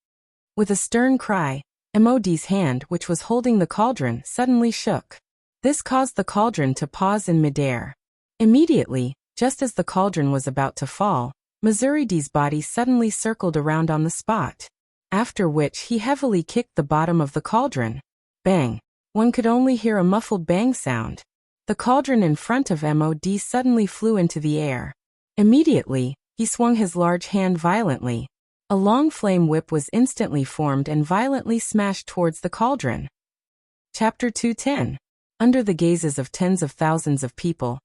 With a stern cry, MOD's hand, which was holding the cauldron, suddenly shook. This caused the cauldron to pause in midair. Immediately, just as the cauldron was about to fall, Missouri's body suddenly circled around on the spot. After which he heavily kicked the bottom of the cauldron. Bang! One could only hear a muffled bang sound. The cauldron in front of MOD suddenly flew into the air. Immediately, he swung his large hand violently. A long flame whip was instantly formed and violently smashed towards the cauldron. Chapter 210. Under the gazes of tens of thousands of people,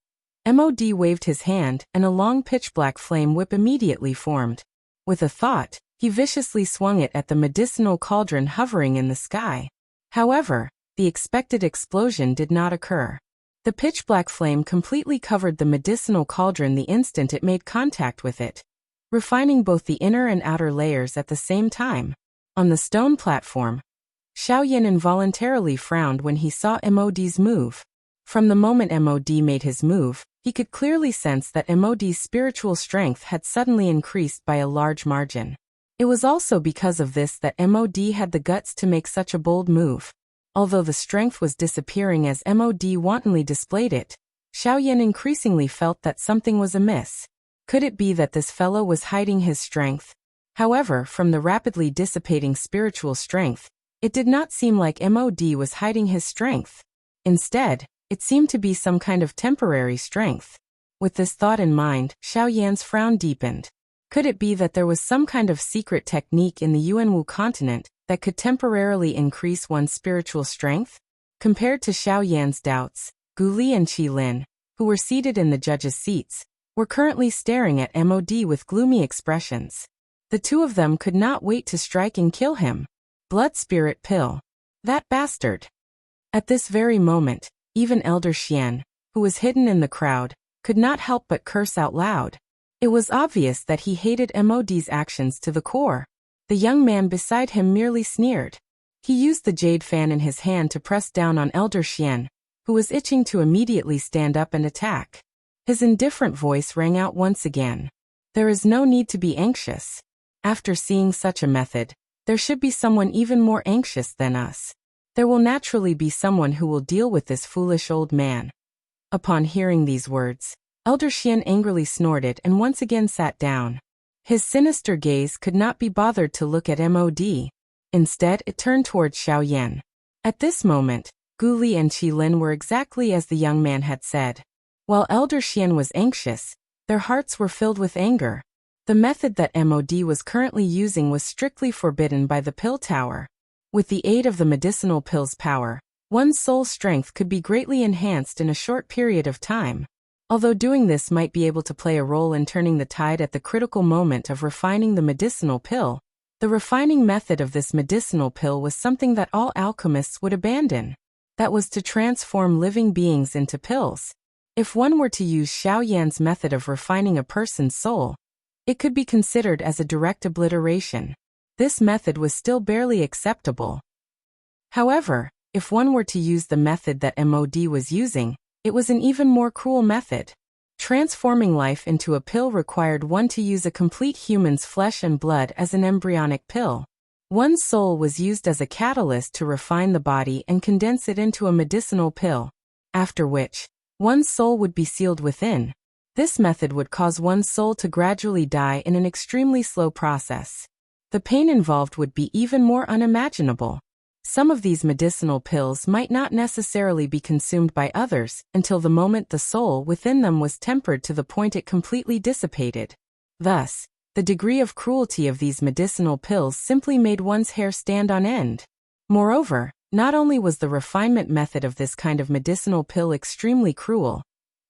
MOD waved his hand and a long pitch-black flame whip immediately formed. With a thought, he viciously swung it at the medicinal cauldron hovering in the sky. However, the expected explosion did not occur. The pitch-black flame completely covered the medicinal cauldron the instant it made contact with it, refining both the inner and outer layers at the same time. On the stone platform, Xiao Yan involuntarily frowned when he saw MOD's move. From the moment MOD made his move, he could clearly sense that MOD's spiritual strength had suddenly increased by a large margin. It was also because of this that MOD had the guts to make such a bold move. Although the strength was disappearing as MOD wantonly displayed it, Xiao Yan increasingly felt that something was amiss. Could it be that this fellow was hiding his strength? However, from the rapidly dissipating spiritual strength, it did not seem like MOD was hiding his strength. Instead, it seemed to be some kind of temporary strength. With this thought in mind, Xiao Yan's frown deepened. Could it be that there was some kind of secret technique in the Yuanwu continent that could temporarily increase one's spiritual strength? Compared to Xiao Yan's doubts, Gu Li and Qi Lin, who were seated in the judges' seats, were currently staring at MOD with gloomy expressions. The two of them could not wait to strike and kill him. Blood spirit pill. That bastard. At this very moment, even Elder Xian, who was hidden in the crowd, could not help but curse out loud. It was obvious that he hated MOD's actions to the core. The young man beside him merely sneered. He used the jade fan in his hand to press down on Elder Xian, who was itching to immediately stand up and attack. His indifferent voice rang out once again. There is no need to be anxious. After seeing such a method, there should be someone even more anxious than us. There will naturally be someone who will deal with this foolish old man. Upon hearing these words, Elder Xian angrily snorted and once again sat down. His sinister gaze could not be bothered to look at MOD. Instead, it turned towards Xiao Yan. At this moment, Gu Li and Qi Lin were exactly as the young man had said. While Elder Xian was anxious, their hearts were filled with anger. The method that MOD was currently using was strictly forbidden by the Pill Tower. With the aid of the medicinal pill's power, one's soul strength could be greatly enhanced in a short period of time. Although doing this might be able to play a role in turning the tide at the critical moment of refining the medicinal pill, the refining method of this medicinal pill was something that all alchemists would abandon. That was to transform living beings into pills. If one were to use Xiao Yan's method of refining a person's soul, it could be considered as a direct obliteration. this method was still barely acceptable. However, if one were to use the method that MOD was using, it was an even more cruel method. Transforming life into a pill required one to use a complete human's flesh and blood as an embryonic pill. One's soul was used as a catalyst to refine the body and condense it into a medicinal pill, after which, one's soul would be sealed within. This method would cause one's soul to gradually die in an extremely slow process. The pain involved would be even more unimaginable. Some of these medicinal pills might not necessarily be consumed by others until the moment the soul within them was tempered to the point it completely dissipated. Thus, the degree of cruelty of these medicinal pills simply made one's hair stand on end. Moreover, not only was the refinement method of this kind of medicinal pill extremely cruel,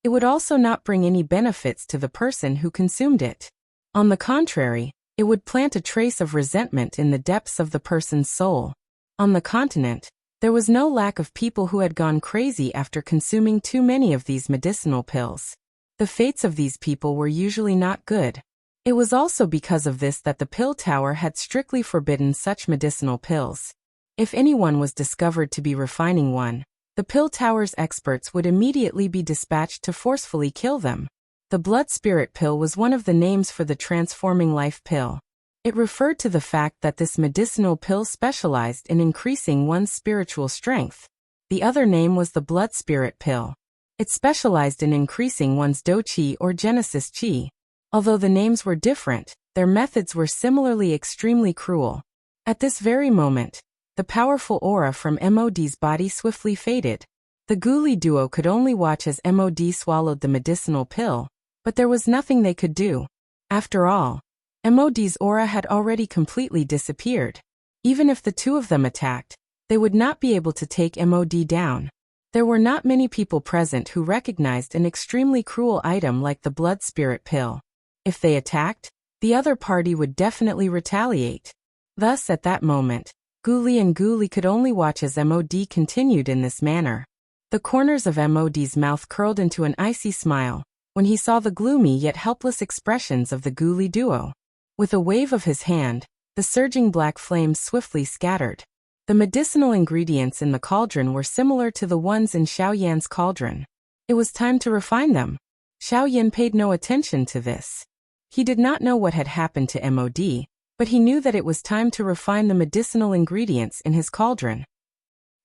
it would also not bring any benefits to the person who consumed it. On the contrary, it would plant a trace of resentment in the depths of the person's soul. On the continent, there was no lack of people who had gone crazy after consuming too many of these medicinal pills. The fates of these people were usually not good. It was also because of this that the pill tower had strictly forbidden such medicinal pills. If anyone was discovered to be refining one, the pill tower's experts would immediately be dispatched to forcefully kill them. The blood spirit pill was one of the names for the transforming life pill. It referred to the fact that this medicinal pill specialized in increasing one's spiritual strength. The other name was the blood spirit pill. It specialized in increasing one's do qi or genesis qi. Although the names were different, their methods were similarly extremely cruel. At this very moment, the powerful aura from MOD's body swiftly faded. The ghoulie duo could only watch as MOD swallowed the medicinal pill, but there was nothing they could do. After all, MOD's aura had already completely disappeared. Even if the two of them attacked, they would not be able to take MOD down. There were not many people present who recognized an extremely cruel item like the blood spirit pill. If they attacked, the other party would definitely retaliate. Thus, at that moment, Ghoulie and Ghoulie could only watch as MOD continued in this manner. The corners of MOD's mouth curled into an icy smile when he saw the gloomy yet helpless expressions of the ghoulie duo. With a wave of his hand, the surging black flames swiftly scattered. The medicinal ingredients in the cauldron were similar to the ones in Xiao Yan's cauldron. It was time to refine them. Xiao Yan paid no attention to this. He did not know what had happened to MOD, but he knew that it was time to refine the medicinal ingredients in his cauldron.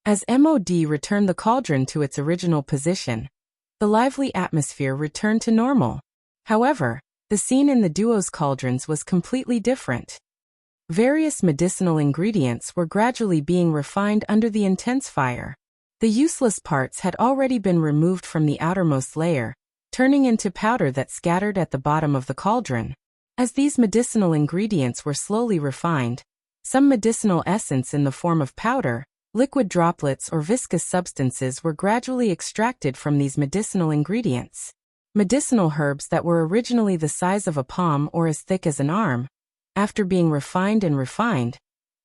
As MOD returned the cauldron to its original position, the lively atmosphere returned to normal. However, the scene in the duo's cauldrons was completely different. Various medicinal ingredients were gradually being refined under the intense fire. The useless parts had already been removed from the outermost layer, turning into powder that scattered at the bottom of the cauldron. As these medicinal ingredients were slowly refined, some medicinal essence in the form of powder, liquid droplets or viscous substances were gradually extracted from these medicinal ingredients. Medicinal herbs that were originally the size of a palm or as thick as an arm, after being refined and refined,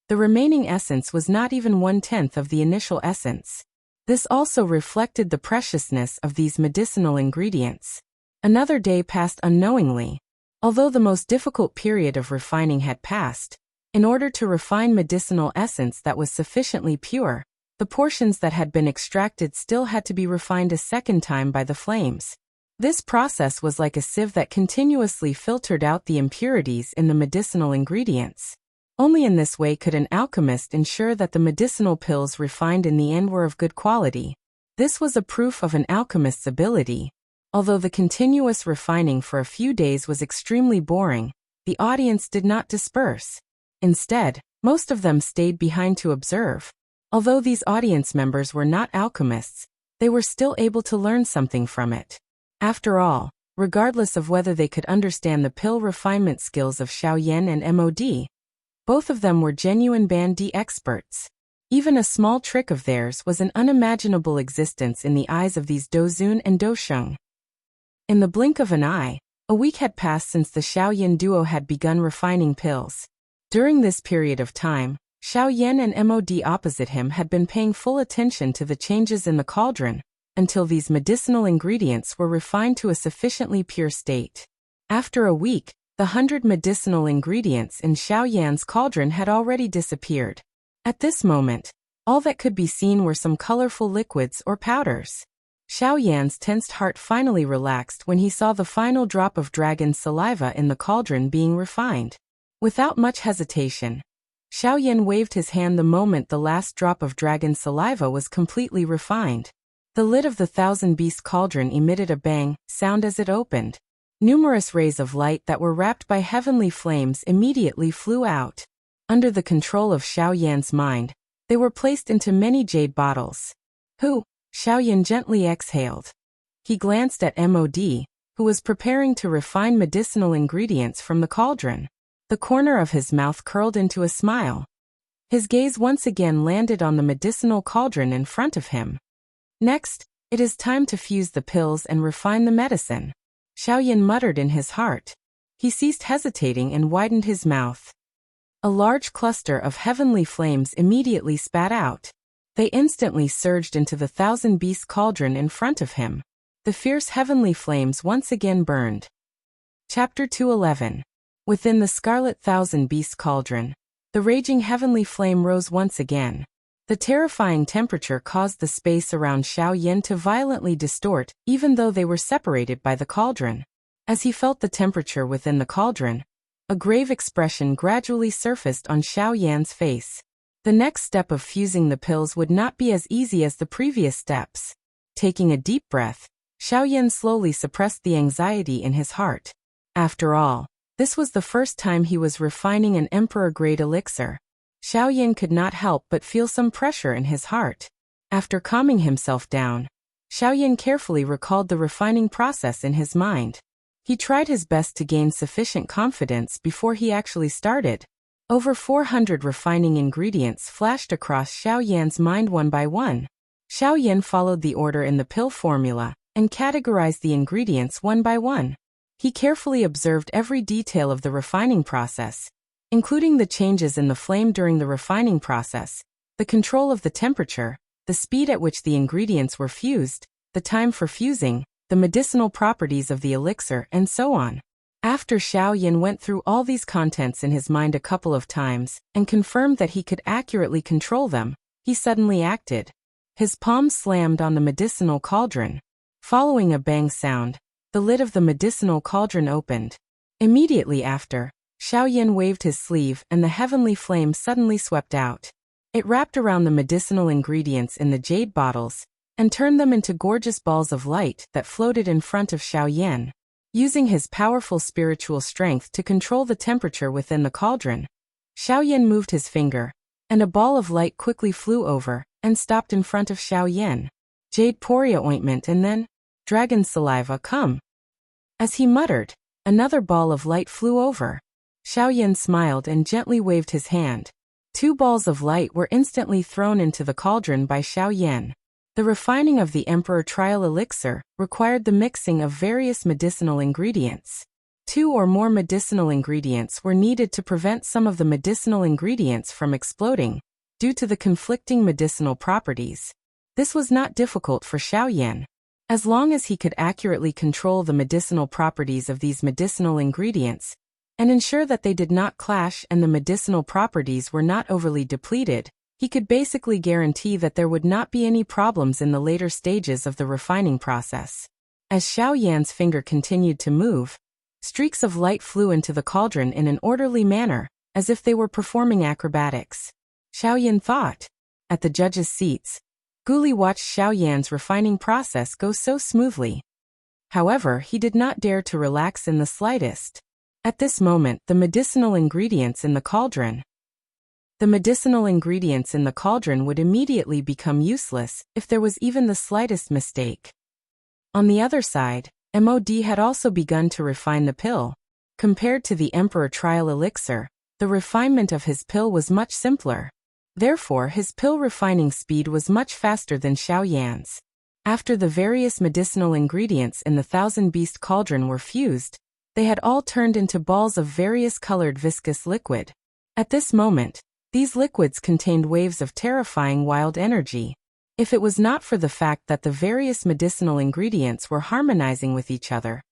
the remaining essence was not even 1/10 of the initial essence. This also reflected the preciousness of these medicinal ingredients. Another day passed unknowingly. Although the most difficult period of refining had passed, in order to refine medicinal essence that was sufficiently pure, the portions that had been extracted still had to be refined a second time by the flames. This process was like a sieve that continuously filtered out the impurities in the medicinal ingredients. Only in this way could an alchemist ensure that the medicinal pills refined in the end were of good quality. This was a proof of an alchemist's ability. Although the continuous refining for a few days was extremely boring, the audience did not disperse. Instead, most of them stayed behind to observe. Although these audience members were not alchemists, they were still able to learn something from it. After all, regardless of whether they could understand the pill refinement skills of Xiao Yan and MOD, both of them were genuine Bandi experts. Even a small trick of theirs was an unimaginable existence in the eyes of these Dozun and Dosheng. In the blink of an eye, a week had passed since the Xiao Yan duo had begun refining pills. During this period of time, Xiao Yan and MOD opposite him had been paying full attention to the changes in the cauldron, until these medicinal ingredients were refined to a sufficiently pure state. After a week, The 100 medicinal ingredients in Xiao Yan's cauldron had already disappeared. At this moment, all that could be seen were some colorful liquids or powders. Xiao Yan's tensed heart finally relaxed when he saw the final drop of dragon saliva in the cauldron being refined. Without much hesitation, Xiao Yan waved his hand the moment the last drop of dragon saliva was completely refined. The lid of the thousand-beast cauldron emitted a bang sound as it opened. Numerous rays of light that were wrapped by heavenly flames immediately flew out. Under the control of Xiao Yan's mind, they were placed into many jade bottles. Xiao Yan gently exhaled. He glanced at Mod, who was preparing to refine medicinal ingredients from the cauldron. The corner of his mouth curled into a smile. His gaze once again landed on the medicinal cauldron in front of him. Next, it is time to fuse the pills and refine the medicine, Xiao Yan muttered in his heart. He ceased hesitating and widened his mouth. A large cluster of heavenly flames immediately spat out. They instantly surged into the thousand-beast cauldron in front of him. The fierce heavenly flames once again burned. Chapter 211. Within the scarlet thousand-beast cauldron, the raging heavenly flame rose once again. The terrifying temperature caused the space around Xiao Yan to violently distort, even though they were separated by the cauldron. As he felt the temperature within the cauldron, a grave expression gradually surfaced on Xiao Yan's face. The next step of fusing the pills would not be as easy as the previous steps. Taking a deep breath, Xiao Yan slowly suppressed the anxiety in his heart. After all, this was the first time he was refining an emperor-grade elixir. Xiao Yan could not help but feel some pressure in his heart. After calming himself down, Xiao Yan carefully recalled the refining process in his mind. He tried his best to gain sufficient confidence before he actually started. Over 400 refining ingredients flashed across Xiao Yan's mind one by one. Xiao Yan followed the order in the pill formula and categorized the ingredients one by one. He carefully observed every detail of the refining process, including the changes in the flame during the refining process, the control of the temperature, the speed at which the ingredients were fused, the time for fusing, the medicinal properties of the elixir, and so on. After Xiao Yan went through all these contents in his mind a couple of times and confirmed that he could accurately control them, he suddenly acted. His palm slammed on the medicinal cauldron. Following a bang sound, the lid of the medicinal cauldron opened. Immediately after, Xiao Yan waved his sleeve and the heavenly flame suddenly swept out. It wrapped around the medicinal ingredients in the jade bottles and turned them into gorgeous balls of light that floated in front of Xiao Yan. Using his powerful spiritual strength to control the temperature within the cauldron, Xiao Yan moved his finger, and a ball of light quickly flew over and stopped in front of Xiao Yan. Jade Poria ointment and then, dragon saliva, come. As he muttered, another ball of light flew over. Xiao Yan smiled and gently waved his hand. 2 balls of light were instantly thrown into the cauldron by Xiao Yan. The refining of the Emperor Trial Elixir required the mixing of various medicinal ingredients. 2 or more medicinal ingredients were needed to prevent some of the medicinal ingredients from exploding, due to the conflicting medicinal properties. This was not difficult for Xiao Yan. As long as he could accurately control the medicinal properties of these medicinal ingredients, and ensure that they did not clash and the medicinal properties were not overly depleted, he could basically guarantee that there would not be any problems in the later stages of the refining process. As Xiao Yan's finger continued to move, streaks of light flew into the cauldron in an orderly manner, as if they were performing acrobatics. Xiao Yan thought. At the judges' seats, Guli watched Xiao Yan's refining process go so smoothly. However, he did not dare to relax in the slightest. At this moment, the medicinal ingredients in the cauldron would immediately become useless if there was even the slightest mistake. On the other side, Mod had also begun to refine the pill. Compared to the Emperor Trial Elixir, the refinement of his pill was much simpler. Therefore, his pill refining speed was much faster than Xiao Yan's. After the various medicinal ingredients in the thousand-beast cauldron were fused, they had all turned into balls of various colored viscous liquid. At this moment, these liquids contained waves of terrifying wild energy. If it was not for the fact that the various medicinal ingredients were harmonizing with each other,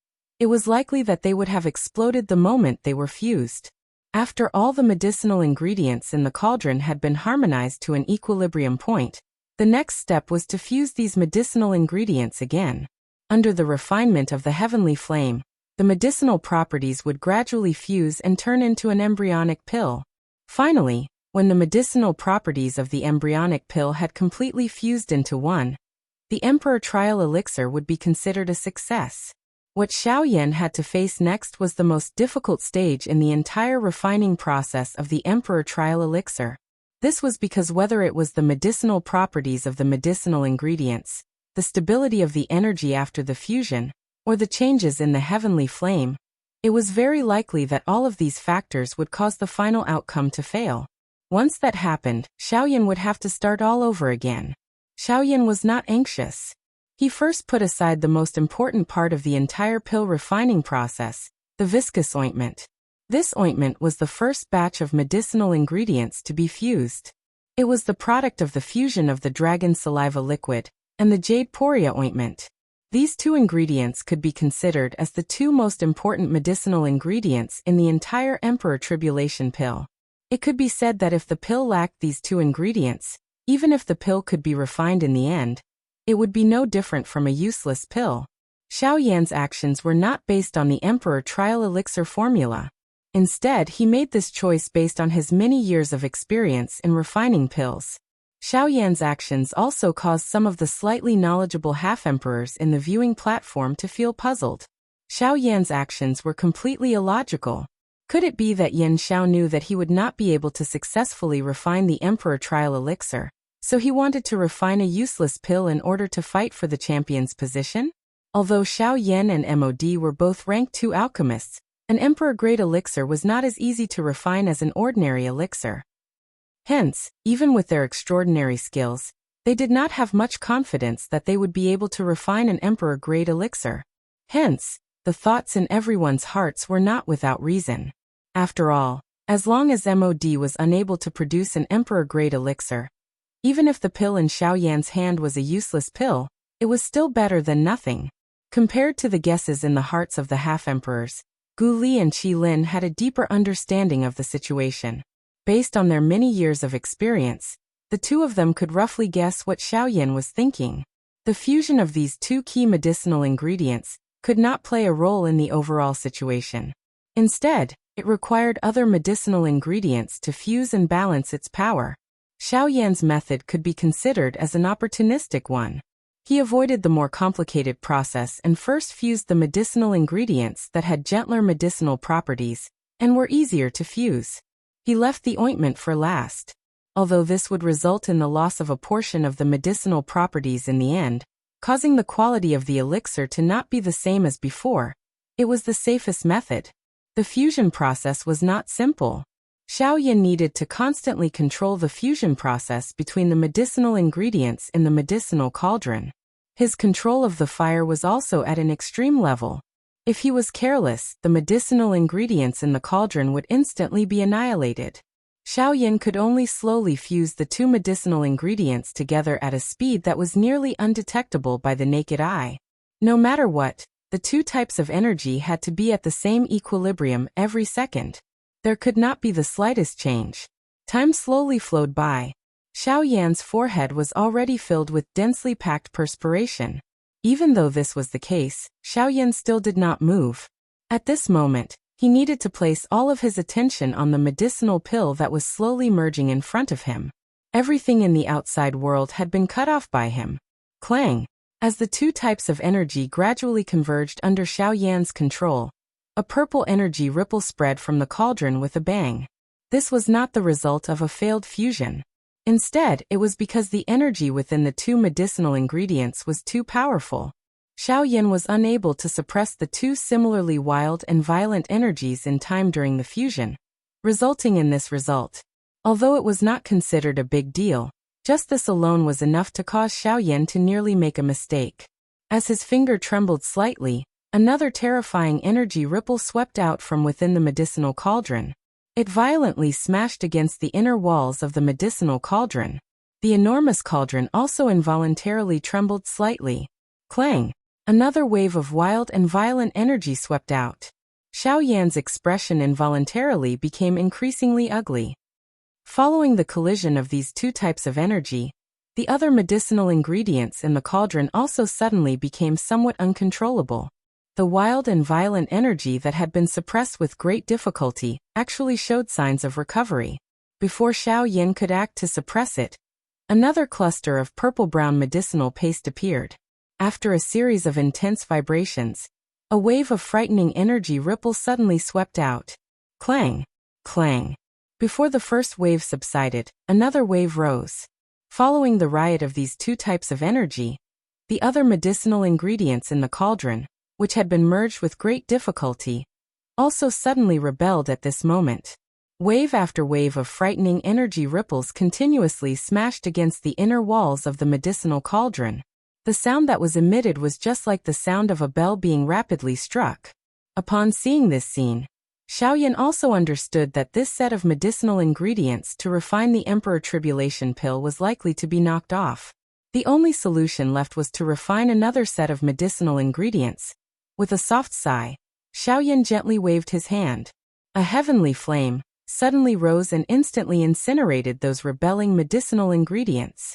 It was likely that they would have exploded the moment they were fused. After all the medicinal ingredients in the cauldron had been harmonized to an equilibrium point, the next step was to fuse these medicinal ingredients again. Under the refinement of the heavenly flame, the medicinal properties would gradually fuse and turn into an embryonic pill. Finally, when the medicinal properties of the embryonic pill had completely fused into one, the Emperor Trial Elixir would be considered a success. What Xiaoyan had to face next was the most difficult stage in the entire refining process of the Emperor Trial Elixir. This was because whether it was the medicinal properties of the medicinal ingredients, the stability of the energy after the fusion, or the changes in the heavenly flame, it was very likely that all of these factors would cause the final outcome to fail. Once that happened, Xiaoyan would have to start all over again. Xiaoyan was not anxious. He first put aside the most important part of the entire pill refining process, the viscous ointment. This ointment was the first batch of medicinal ingredients to be fused. It was the product of the fusion of the dragon saliva liquid and the jade poria ointment. These two ingredients could be considered as the two most important medicinal ingredients in the entire Emperor Tribulation pill. It could be said that if the pill lacked these two ingredients, even if the pill could be refined in the end, it would be no different from a useless pill. Xiaoyan's actions were not based on the Emperor Trial Elixir formula. Instead, he made this choice based on his many years of experience in refining pills. Xiaoyan's actions also caused some of the slightly knowledgeable half-emperors in the viewing platform to feel puzzled. Xiaoyan's actions were completely illogical. Could it be that Yin Xiao knew that he would not be able to successfully refine the Emperor Trial Elixir, so he wanted to refine a useless pill in order to fight for the champion's position? Although Xiao Yan and MOD were both rank 2 alchemists, an Emperor-grade elixir was not as easy to refine as an ordinary elixir. Hence, even with their extraordinary skills, they did not have much confidence that they would be able to refine an Emperor-grade elixir. Hence, the thoughts in everyone's hearts were not without reason. After all, as long as MOD was unable to produce an Emperor-grade elixir, even if the pill in Xiaoyan's hand was a useless pill, it was still better than nothing. Compared to the guesses in the hearts of the half-emperors, Gu Li and Qi Lin had a deeper understanding of the situation. Based on their many years of experience, the two of them could roughly guess what Xiaoyan was thinking. The fusion of these two key medicinal ingredients could not play a role in the overall situation. Instead, it required other medicinal ingredients to fuse and balance its power. Xiaoyan's method could be considered as an opportunistic one. He avoided the more complicated process and first fused the medicinal ingredients that had gentler medicinal properties and were easier to fuse. He left the ointment for last. Although this would result in the loss of a portion of the medicinal properties in the end, causing the quality of the elixir to not be the same as before, it was the safest method. The fusion process was not simple. Xiaoyan needed to constantly control the fusion process between the medicinal ingredients in the medicinal cauldron. His control of the fire was also at an extreme level. If he was careless, the medicinal ingredients in the cauldron would instantly be annihilated. Xiaoyan could only slowly fuse the two medicinal ingredients together at a speed that was nearly undetectable by the naked eye. No matter what, the two types of energy had to be at the same equilibrium every second. There could not be the slightest change. Time slowly flowed by. Xiaoyan's forehead was already filled with densely packed perspiration. Even though this was the case, Xiaoyan still did not move. At this moment, he needed to place all of his attention on the medicinal pill that was slowly merging in front of him. Everything in the outside world had been cut off by him. Clang! As the two types of energy gradually converged under Xiaoyan's control, a purple energy ripple spread from the cauldron with a bang. This was not the result of a failed fusion. Instead, it was because the energy within the two medicinal ingredients was too powerful. Xiaoyan was unable to suppress the two similarly wild and violent energies in time during the fusion, resulting in this result. Although it was not considered a big deal, just this alone was enough to cause Xiaoyan to nearly make a mistake. As his finger trembled slightly, another terrifying energy ripple swept out from within the medicinal cauldron. It violently smashed against the inner walls of the medicinal cauldron. The enormous cauldron also involuntarily trembled slightly. Clang! Another wave of wild and violent energy swept out. Xiao Yan's expression involuntarily became increasingly ugly. Following the collision of these two types of energy, the other medicinal ingredients in the cauldron also suddenly became somewhat uncontrollable. The wild and violent energy that had been suppressed with great difficulty actually showed signs of recovery. Before Xiao Yan could act to suppress it, another cluster of purple-brown medicinal paste appeared. After a series of intense vibrations, a wave of frightening energy ripple suddenly swept out. Clang! Clang! Before the first wave subsided, another wave rose. Following the riot of these two types of energy, the other medicinal ingredients in the cauldron, which had been merged with great difficulty, also suddenly rebelled at this moment. Wave after wave of frightening energy ripples continuously smashed against the inner walls of the medicinal cauldron. The sound that was emitted was just like the sound of a bell being rapidly struck. Upon seeing this scene, Xiao Yan also understood that this set of medicinal ingredients to refine the Emperor Tribulation Pill was likely to be knocked off. The only solution left was to refine another set of medicinal ingredients. With a soft sigh, Xiao Yan gently waved his hand. A heavenly flame suddenly rose and instantly incinerated those rebelling medicinal ingredients.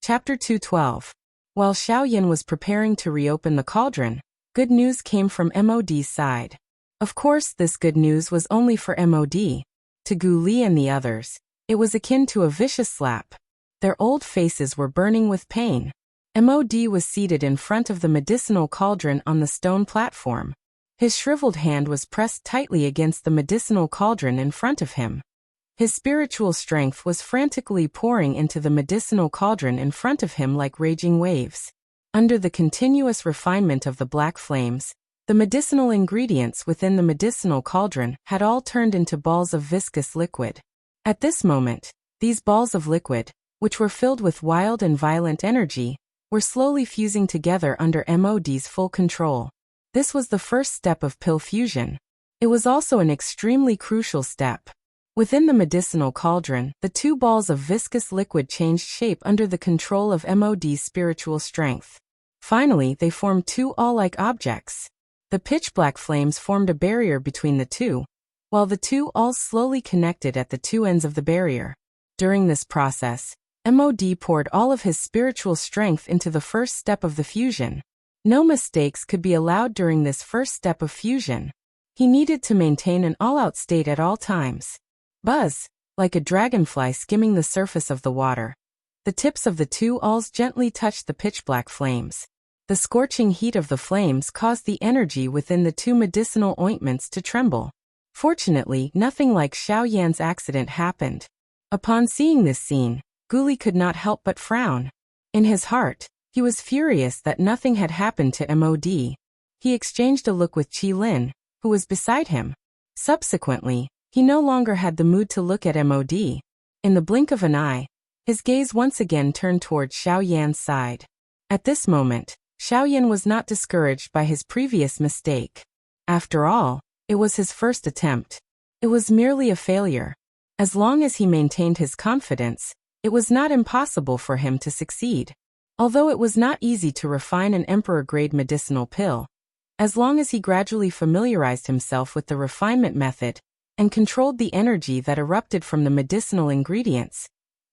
Chapter 212. While Xiao Yan was preparing to reopen the cauldron, good news came from MOD's side. Of course, this good news was only for MOD. To Gu Li and the others, it was akin to a vicious slap. Their old faces were burning with pain. MOD was seated in front of the medicinal cauldron on the stone platform. His shriveled hand was pressed tightly against the medicinal cauldron in front of him. His spiritual strength was frantically pouring into the medicinal cauldron in front of him like raging waves. Under the continuous refinement of the black flames, the medicinal ingredients within the medicinal cauldron had all turned into balls of viscous liquid. At this moment, these balls of liquid, which were filled with wild and violent energy, were slowly fusing together under MOD's full control. This was the first step of pill fusion. It was also an extremely crucial step. Within the medicinal cauldron, the two balls of viscous liquid changed shape under the control of MOD's spiritual strength. Finally, they formed two all-like objects. The pitch-black flames formed a barrier between the two, while the two alls slowly connected at the two ends of the barrier. During this process, MOD poured all of his spiritual strength into the first step of the fusion. No mistakes could be allowed during this first step of fusion. He needed to maintain an all-out state at all times. Buzz, like a dragonfly skimming the surface of the water. The tips of the two alls gently touched the pitch-black flames. The scorching heat of the flames caused the energy within the two medicinal ointments to tremble. Fortunately, nothing like Xiao Yan's accident happened. Upon seeing this scene, Gu Li could not help but frown. In his heart, he was furious that nothing had happened to MOD. He exchanged a look with Qi Lin, who was beside him. Subsequently, he no longer had the mood to look at MOD. In the blink of an eye, his gaze once again turned toward Xiao Yan's side. At this moment, Xiao Yan was not discouraged by his previous mistake. After all, it was his first attempt. It was merely a failure. As long as he maintained his confidence, it was not impossible for him to succeed. Although it was not easy to refine an emperor-grade medicinal pill, as long as he gradually familiarized himself with the refinement method and controlled the energy that erupted from the medicinal ingredients,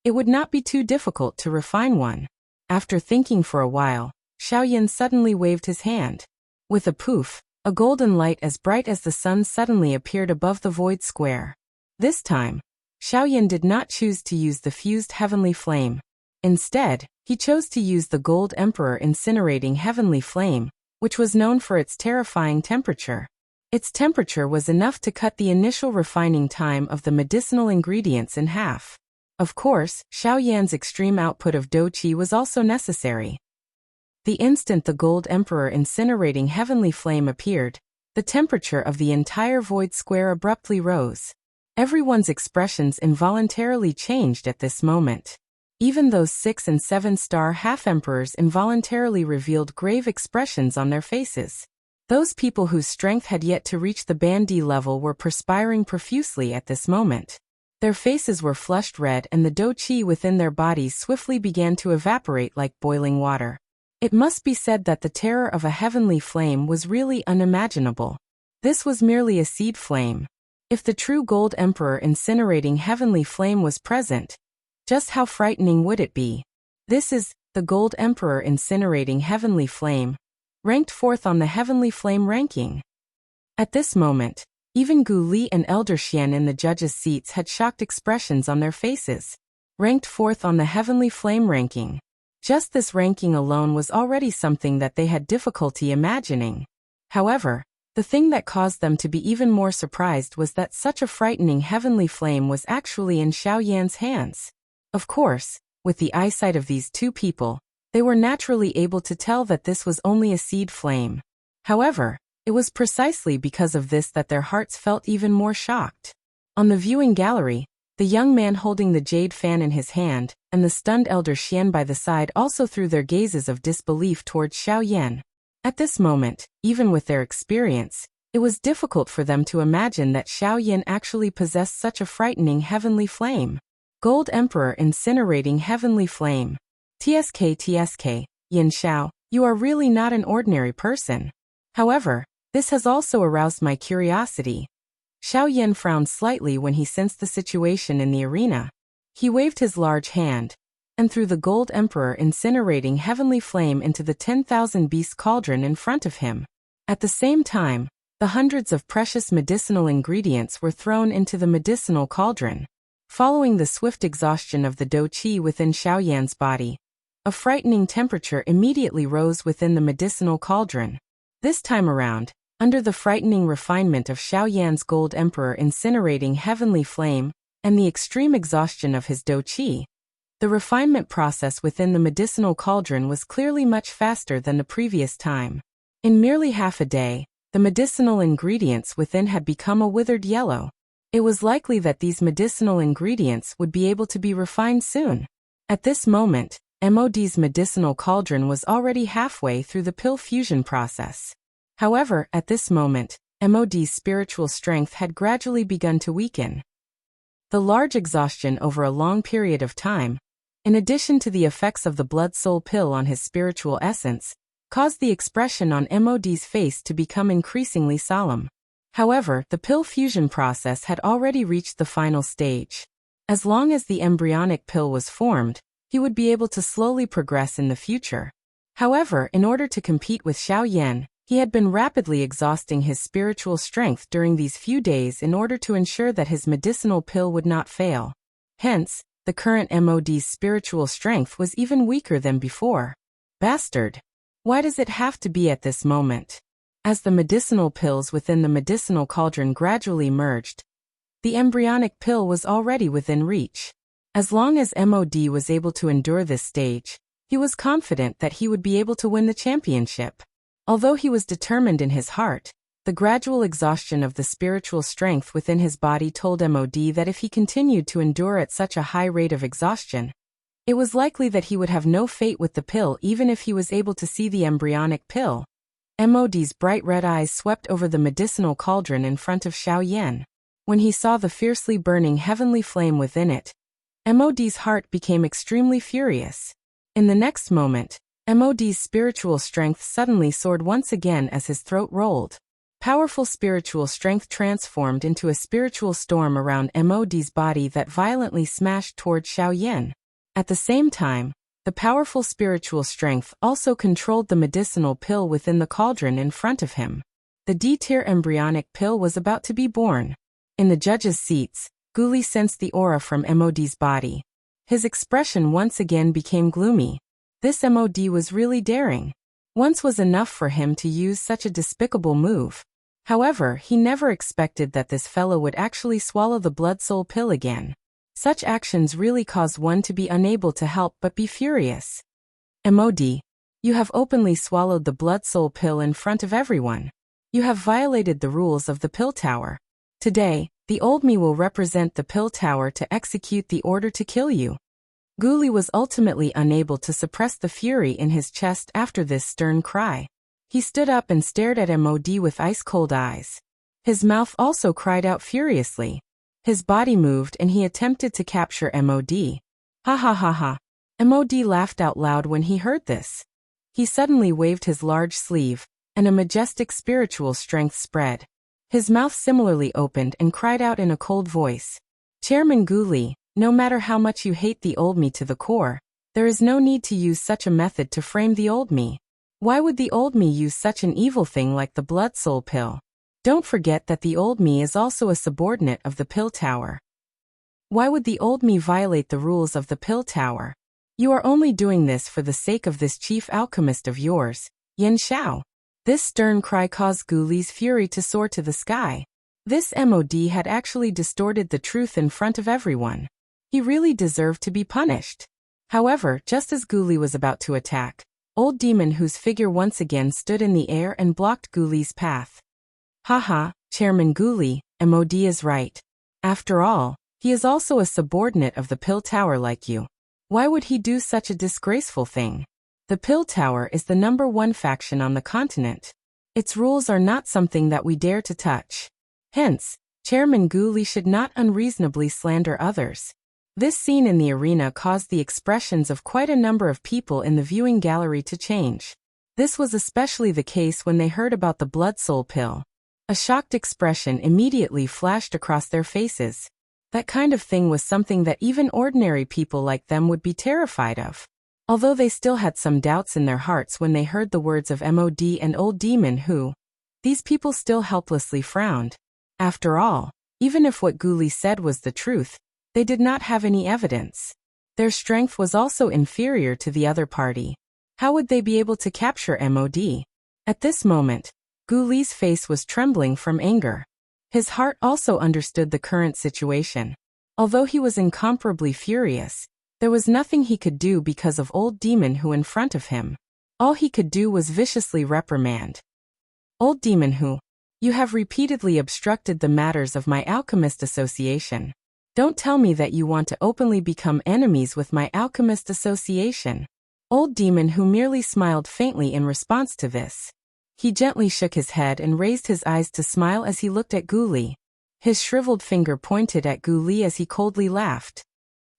it would not be too difficult to refine one. After thinking for a while, Xiao Yan suddenly waved his hand. With a poof, a golden light as bright as the sun suddenly appeared above the void square. This time, Xiao Yan did not choose to use the fused heavenly flame. Instead, he chose to use the Gold Emperor incinerating heavenly flame, which was known for its terrifying temperature. Its temperature was enough to cut the initial refining time of the medicinal ingredients in half. Of course, Xiao Yan's extreme output of dou qi was also necessary. The instant the Gold Emperor incinerating heavenly flame appeared, the temperature of the entire void square abruptly rose. Everyone's expressions involuntarily changed at this moment. Even those 6- and 7-star half-emperors involuntarily revealed grave expressions on their faces. Those people whose strength had yet to reach the Bandi level were perspiring profusely at this moment. Their faces were flushed red and the dou qi within their bodies swiftly began to evaporate like boiling water. It must be said that the terror of a heavenly flame was really unimaginable. This was merely a seed flame. If the true Gold Emperor incinerating heavenly flame was present, just how frightening would it be? This is the Gold Emperor incinerating heavenly flame, ranked 4th on the heavenly flame ranking. At this moment, even Gu Li and Elder Xian in the judges' seats had shocked expressions on their faces. Ranked 4th on the heavenly flame ranking. Just this ranking alone was already something that they had difficulty imagining. However, the thing that caused them to be even more surprised was that such a frightening heavenly flame was actually in Xiao Yan's hands. Of course, with the eyesight of these two people, they were naturally able to tell that this was only a seed flame. However, it was precisely because of this that their hearts felt even more shocked. On the viewing gallery, the young man holding the jade fan in his hand, and the stunned Elder Xian by the side also threw their gazes of disbelief towards Xiao Yan. At this moment, even with their experience, it was difficult for them to imagine that Xiao Yan actually possessed such a frightening heavenly flame. Gold Emperor incinerating heavenly flame. TSK, Yin Xiao, you are really not an ordinary person. However, this has also aroused my curiosity. Xiao Yan frowned slightly when he sensed the situation in the arena. He waved his large hand, and threw the Gold Emperor incinerating heavenly flame into the 10,000 beast cauldron in front of him. At the same time, the hundreds of precious medicinal ingredients were thrown into the medicinal cauldron. Following the swift exhaustion of the dou qi within Xiao Yan's body, a frightening temperature immediately rose within the medicinal cauldron. This time around, under the frightening refinement of Xiao Yan's Gold Emperor incinerating heavenly flame, and the extreme exhaustion of his dou qi, the refinement process within the medicinal cauldron was clearly much faster than the previous time. In merely half a day, the medicinal ingredients within had become a withered yellow. It was likely that these medicinal ingredients would be able to be refined soon. At this moment, MOD's medicinal cauldron was already halfway through the pill fusion process. However, at this moment, MOD's spiritual strength had gradually begun to weaken. The large exhaustion over a long period of time, in addition to the effects of the blood-soul pill on his spiritual essence, caused the expression on MOD's face to become increasingly solemn. However, the pill fusion process had already reached the final stage. As long as the embryonic pill was formed, he would be able to slowly progress in the future. However, in order to compete with Xiao Yan, he had been rapidly exhausting his spiritual strength during these few days in order to ensure that his medicinal pill would not fail. Hence, the current MOD's spiritual strength was even weaker than before. Bastard! Why does it have to be at this moment? As the medicinal pills within the medicinal cauldron gradually merged, the embryonic pill was already within reach. As long as MOD was able to endure this stage, he was confident that he would be able to win the championship. Although he was determined in his heart, the gradual exhaustion of the spiritual strength within his body told MOD that if he continued to endure at such a high rate of exhaustion, it was likely that he would have no fate with the pill even if he was able to see the embryonic pill. MOD's bright red eyes swept over the medicinal cauldron in front of Xiao Yan. When he saw the fiercely burning heavenly flame within it, MOD's heart became extremely furious. In the next moment, MOD's spiritual strength suddenly soared once again as his throat rolled. Powerful spiritual strength transformed into a spiritual storm around MOD's body that violently smashed toward Xiao Yan. At the same time, the powerful spiritual strength also controlled the medicinal pill within the cauldron in front of him. The D-tier embryonic pill was about to be born. In the judges' seats, Guli sensed the aura from MOD's body. His expression once again became gloomy. This MOD was really daring. Once was enough for him to use such a despicable move. However, he never expected that this fellow would actually swallow the blood-soul pill again. Such actions really cause one to be unable to help but be furious. MOD, you have openly swallowed the blood-soul pill in front of everyone. You have violated the rules of the pill tower. Today, the old me will represent the pill tower to execute the order to kill you. Guli was ultimately unable to suppress the fury in his chest after this stern cry. He stood up and stared at MOD with ice-cold eyes. His mouth also cried out furiously. His body moved and he attempted to capture MOD. Ha ha ha ha. MOD laughed out loud when he heard this. He suddenly waved his large sleeve, and a majestic spiritual strength spread. His mouth similarly opened and cried out in a cold voice. Chairman Guli, no matter how much you hate the old me to the core, there is no need to use such a method to frame the old me. Why would the old me use such an evil thing like the blood soul pill? Don't forget that the old me is also a subordinate of the pill tower. Why would the old me violate the rules of the pill tower? You are only doing this for the sake of this chief alchemist of yours, Yin Xiao. This stern cry caused Guli's fury to soar to the sky. This MOD had actually distorted the truth in front of everyone. He really deserved to be punished. However, just as Guli was about to attack, Old Demon whose figure once again stood in the air and blocked Guli's path. Haha, Chairman Guli, MOD is right. After all, he is also a subordinate of the pill tower like you. Why would he do such a disgraceful thing? The pill tower is the #1 faction on the continent. Its rules are not something that we dare to touch. Hence, Chairman Guli should not unreasonably slander others. This scene in the arena caused the expressions of quite a number of people in the viewing gallery to change. This was especially the case when they heard about the blood soul pill. A shocked expression immediately flashed across their faces. That kind of thing was something that even ordinary people like them would be terrified of. Although they still had some doubts in their hearts when they heard the words of MOD and Old Demon who, these people still helplessly frowned. After all, even if what Guli said was the truth, they did not have any evidence. Their strength was also inferior to the other party. How would they be able to capture MOD? At this moment, Guli's face was trembling from anger. His heart also understood the current situation. Although he was incomparably furious, there was nothing he could do because of Old Demon who in front of him. All he could do was viciously reprimand. Old Demon who, you have repeatedly obstructed the matters of my alchemist association. Don't tell me that you want to openly become enemies with my alchemist association. Old Demon who merely smiled faintly in response to this. He gently shook his head and raised his eyes to smile as he looked at Guli. His shriveled finger pointed at Guli as he coldly laughed.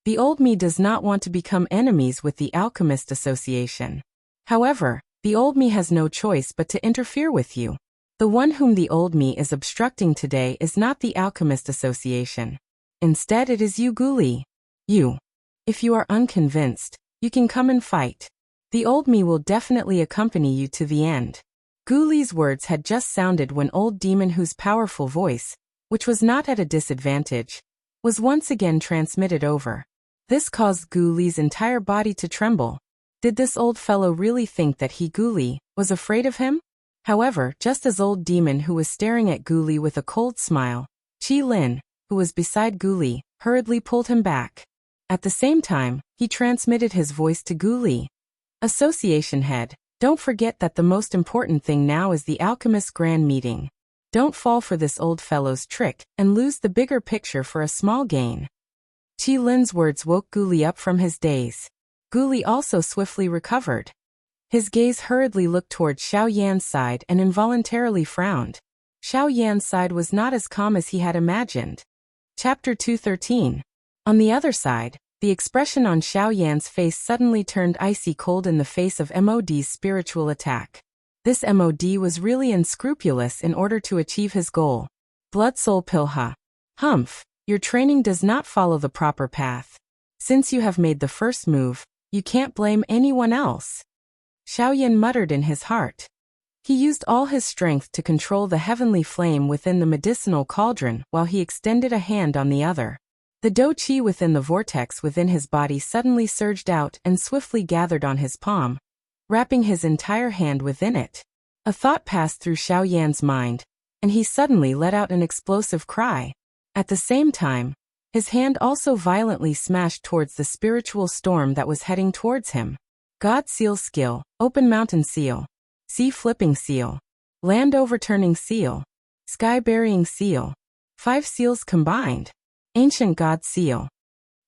The old me does not want to become enemies with the Alchemist Association. However, the old me has no choice but to interfere with you. The one whom the old me is obstructing today is not the Alchemist Association. Instead it is you, Guli. You. If you are unconvinced, you can come and fight. The old me will definitely accompany you to the end. Guli's words had just sounded when Old Demon whose powerful voice, which was not at a disadvantage, was once again transmitted over. This caused Guli's entire body to tremble. Did this old fellow really think that he, Guli, was afraid of him? However, just as Old Demon who was staring at Guli with a cold smile, Qi Lin, who was beside Guli, hurriedly pulled him back. At the same time, he transmitted his voice to Guli. Association head, don't forget that the most important thing now is the Alchemist Grand Meeting. Don't fall for this old fellow's trick and lose the bigger picture for a small gain. Qi Lin's words woke Guli up from his daze. Guli also swiftly recovered. His gaze hurriedly looked toward Xiao Yan's side and involuntarily frowned. Xiao Yan's side was not as calm as he had imagined. Chapter 213. On the other side, the expression on Xiao Yan's face suddenly turned icy cold in the face of MOD's spiritual attack. This MOD was really unscrupulous in order to achieve his goal. Blood Soul Pilha. Humph, your training does not follow the proper path. Since you have made the first move, you can't blame anyone else. Xiao Yan muttered in his heart. He used all his strength to control the heavenly flame within the medicinal cauldron while he extended a hand on the other. The Do Qi within the vortex within his body suddenly surged out and swiftly gathered on his palm, wrapping his entire hand within it. A thought passed through Xiao Yan's mind, and he suddenly let out an explosive cry. At the same time, his hand also violently smashed towards the spiritual storm that was heading towards him. God Seal Skill, Open Mountain Seal, Sea Flipping Seal, Land Overturning Seal, Sky Burying Seal. 5 seals combined. Ancient God Seal.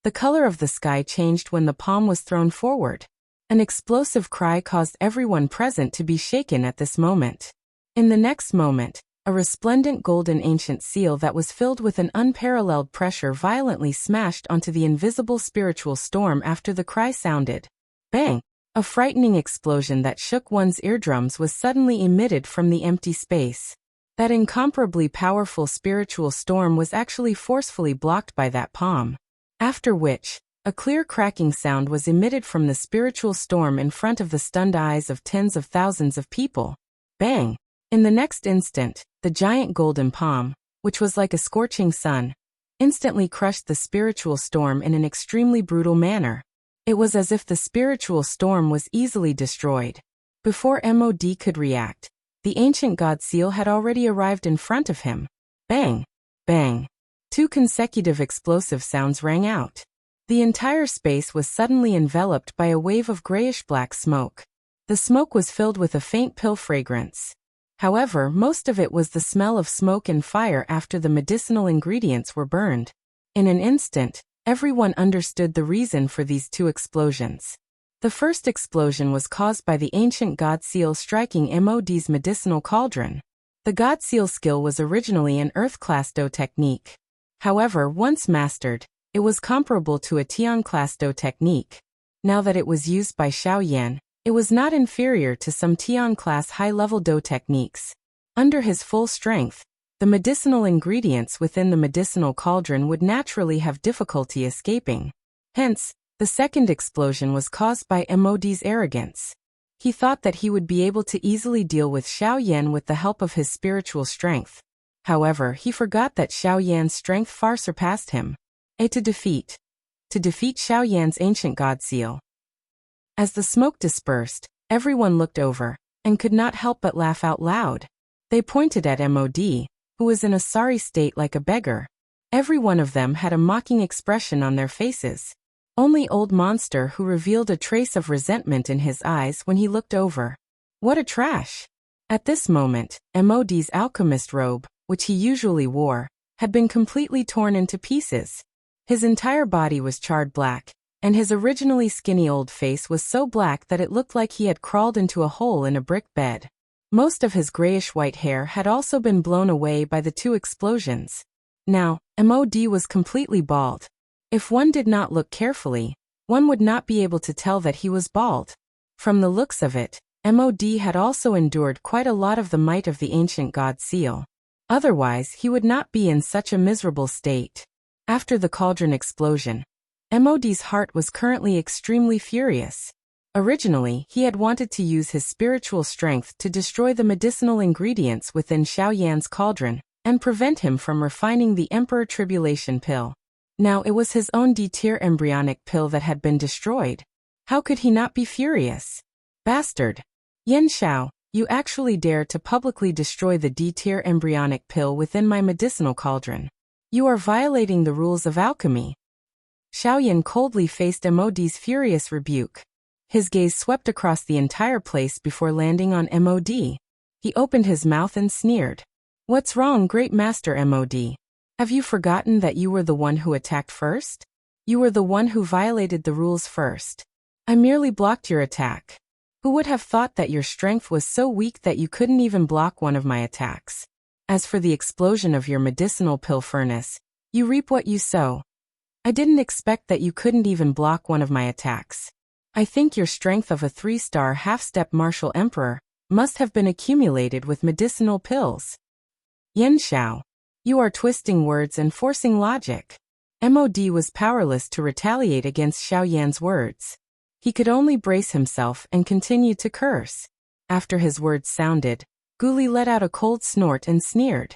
The color of the sky changed when the palm was thrown forward. An explosive cry caused everyone present to be shaken at this moment. In the next moment, a resplendent golden ancient seal that was filled with an unparalleled pressure violently smashed onto the invisible spiritual storm after the cry sounded. Bang! A frightening explosion that shook one's eardrums was suddenly emitted from the empty space. That incomparably powerful spiritual storm was actually forcefully blocked by that palm. After which, a clear cracking sound was emitted from the spiritual storm in front of the stunned eyes of tens of thousands of people. Bang! In the next instant, the giant golden palm, which was like a scorching sun, instantly crushed the spiritual storm in an extremely brutal manner. It was as if the spiritual storm was easily destroyed. Before MOD could react, the ancient god seal had already arrived in front of him. Bang! Bang! 2 consecutive explosive sounds rang out. The entire space was suddenly enveloped by a wave of grayish-black smoke. The smoke was filled with a faint pill fragrance. However, most of it was the smell of smoke and fire after the medicinal ingredients were burned. In an instant, everyone understood the reason for these 2 explosions. The first explosion was caused by the ancient god seal striking MOD's medicinal cauldron. The god seal skill was originally an earth-class Do technique. However, once mastered, it was comparable to a Tian-class Do technique. Now that it was used by Xiao Yan, it was not inferior to some Tian-class high-level Do techniques. Under his full strength, the medicinal ingredients within the medicinal cauldron would naturally have difficulty escaping. Hence, the second explosion was caused by MOD's arrogance. He thought that he would be able to easily deal with Xiao Yan with the help of his spiritual strength. However, he forgot that Xiao Yan's strength far surpassed him. To defeat Xiao Yan's ancient god seal. As the smoke dispersed, everyone looked over, and could not help but laugh out loud. They pointed at MOD, who was in a sorry state like a beggar. Every one of them had a mocking expression on their faces. Only Old Monster who revealed a trace of resentment in his eyes when he looked over. What a trash! At this moment, MOD's alchemist robe, which he usually wore, had been completely torn into pieces. His entire body was charred black, and his originally skinny old face was so black that it looked like he had crawled into a hole in a brick bed. Most of his grayish-white hair had also been blown away by the 2 explosions. Now, MOD was completely bald. If one did not look carefully, one would not be able to tell that he was bald. From the looks of it, MOD had also endured quite a lot of the might of the ancient god seal. Otherwise, he would not be in such a miserable state. After the cauldron explosion, MOD's heart was currently extremely furious. Originally, he had wanted to use his spiritual strength to destroy the medicinal ingredients within Xiao Yan's cauldron, and prevent him from refining the Emperor Tribulation pill. Now it was his own D-tier embryonic pill that had been destroyed. How could he not be furious? Bastard! Yan Xiao, you actually dare to publicly destroy the D-tier embryonic pill within my medicinal cauldron. You are violating the rules of alchemy. Xiao Yan coldly faced MOD's furious rebuke. His gaze swept across the entire place before landing on MOD. He opened his mouth and sneered. What's wrong, great master MOD? Have you forgotten that you were the one who attacked first? You were the one who violated the rules first. I merely blocked your attack. Who would have thought that your strength was so weak that you couldn't even block one of my attacks? As for the explosion of your medicinal pill furnace, you reap what you sow. I didn't expect that you couldn't even block one of my attacks. I think your strength of a 3-star half-step martial emperor must have been accumulated with medicinal pills. Yan Xiao, you are twisting words and forcing logic. MOD was powerless to retaliate against Xiao Yan's words. He could only brace himself and continue to curse. After his words sounded, Guli let out a cold snort and sneered.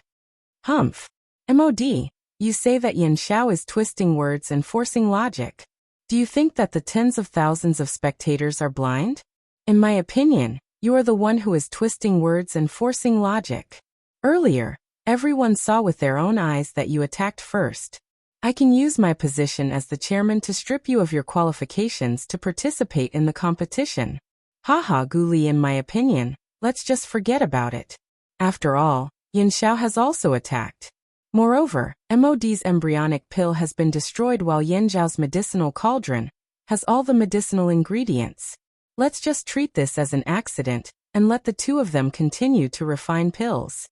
Humph! MOD, you say that Yan Xiao is twisting words and forcing logic. Do you think that the tens of thousands of spectators are blind? In my opinion, you are the one who is twisting words and forcing logic. Earlier, everyone saw with their own eyes that you attacked first. I can use my position as the chairman to strip you of your qualifications to participate in the competition. Haha, Guli, in my opinion, let's just forget about it. After all, Yan Xiao has also attacked. Moreover, MOD's embryonic pill has been destroyed while Yan Zhao's medicinal cauldron has all the medicinal ingredients. Let's just treat this as an accident and let the 2 of them continue to refine pills.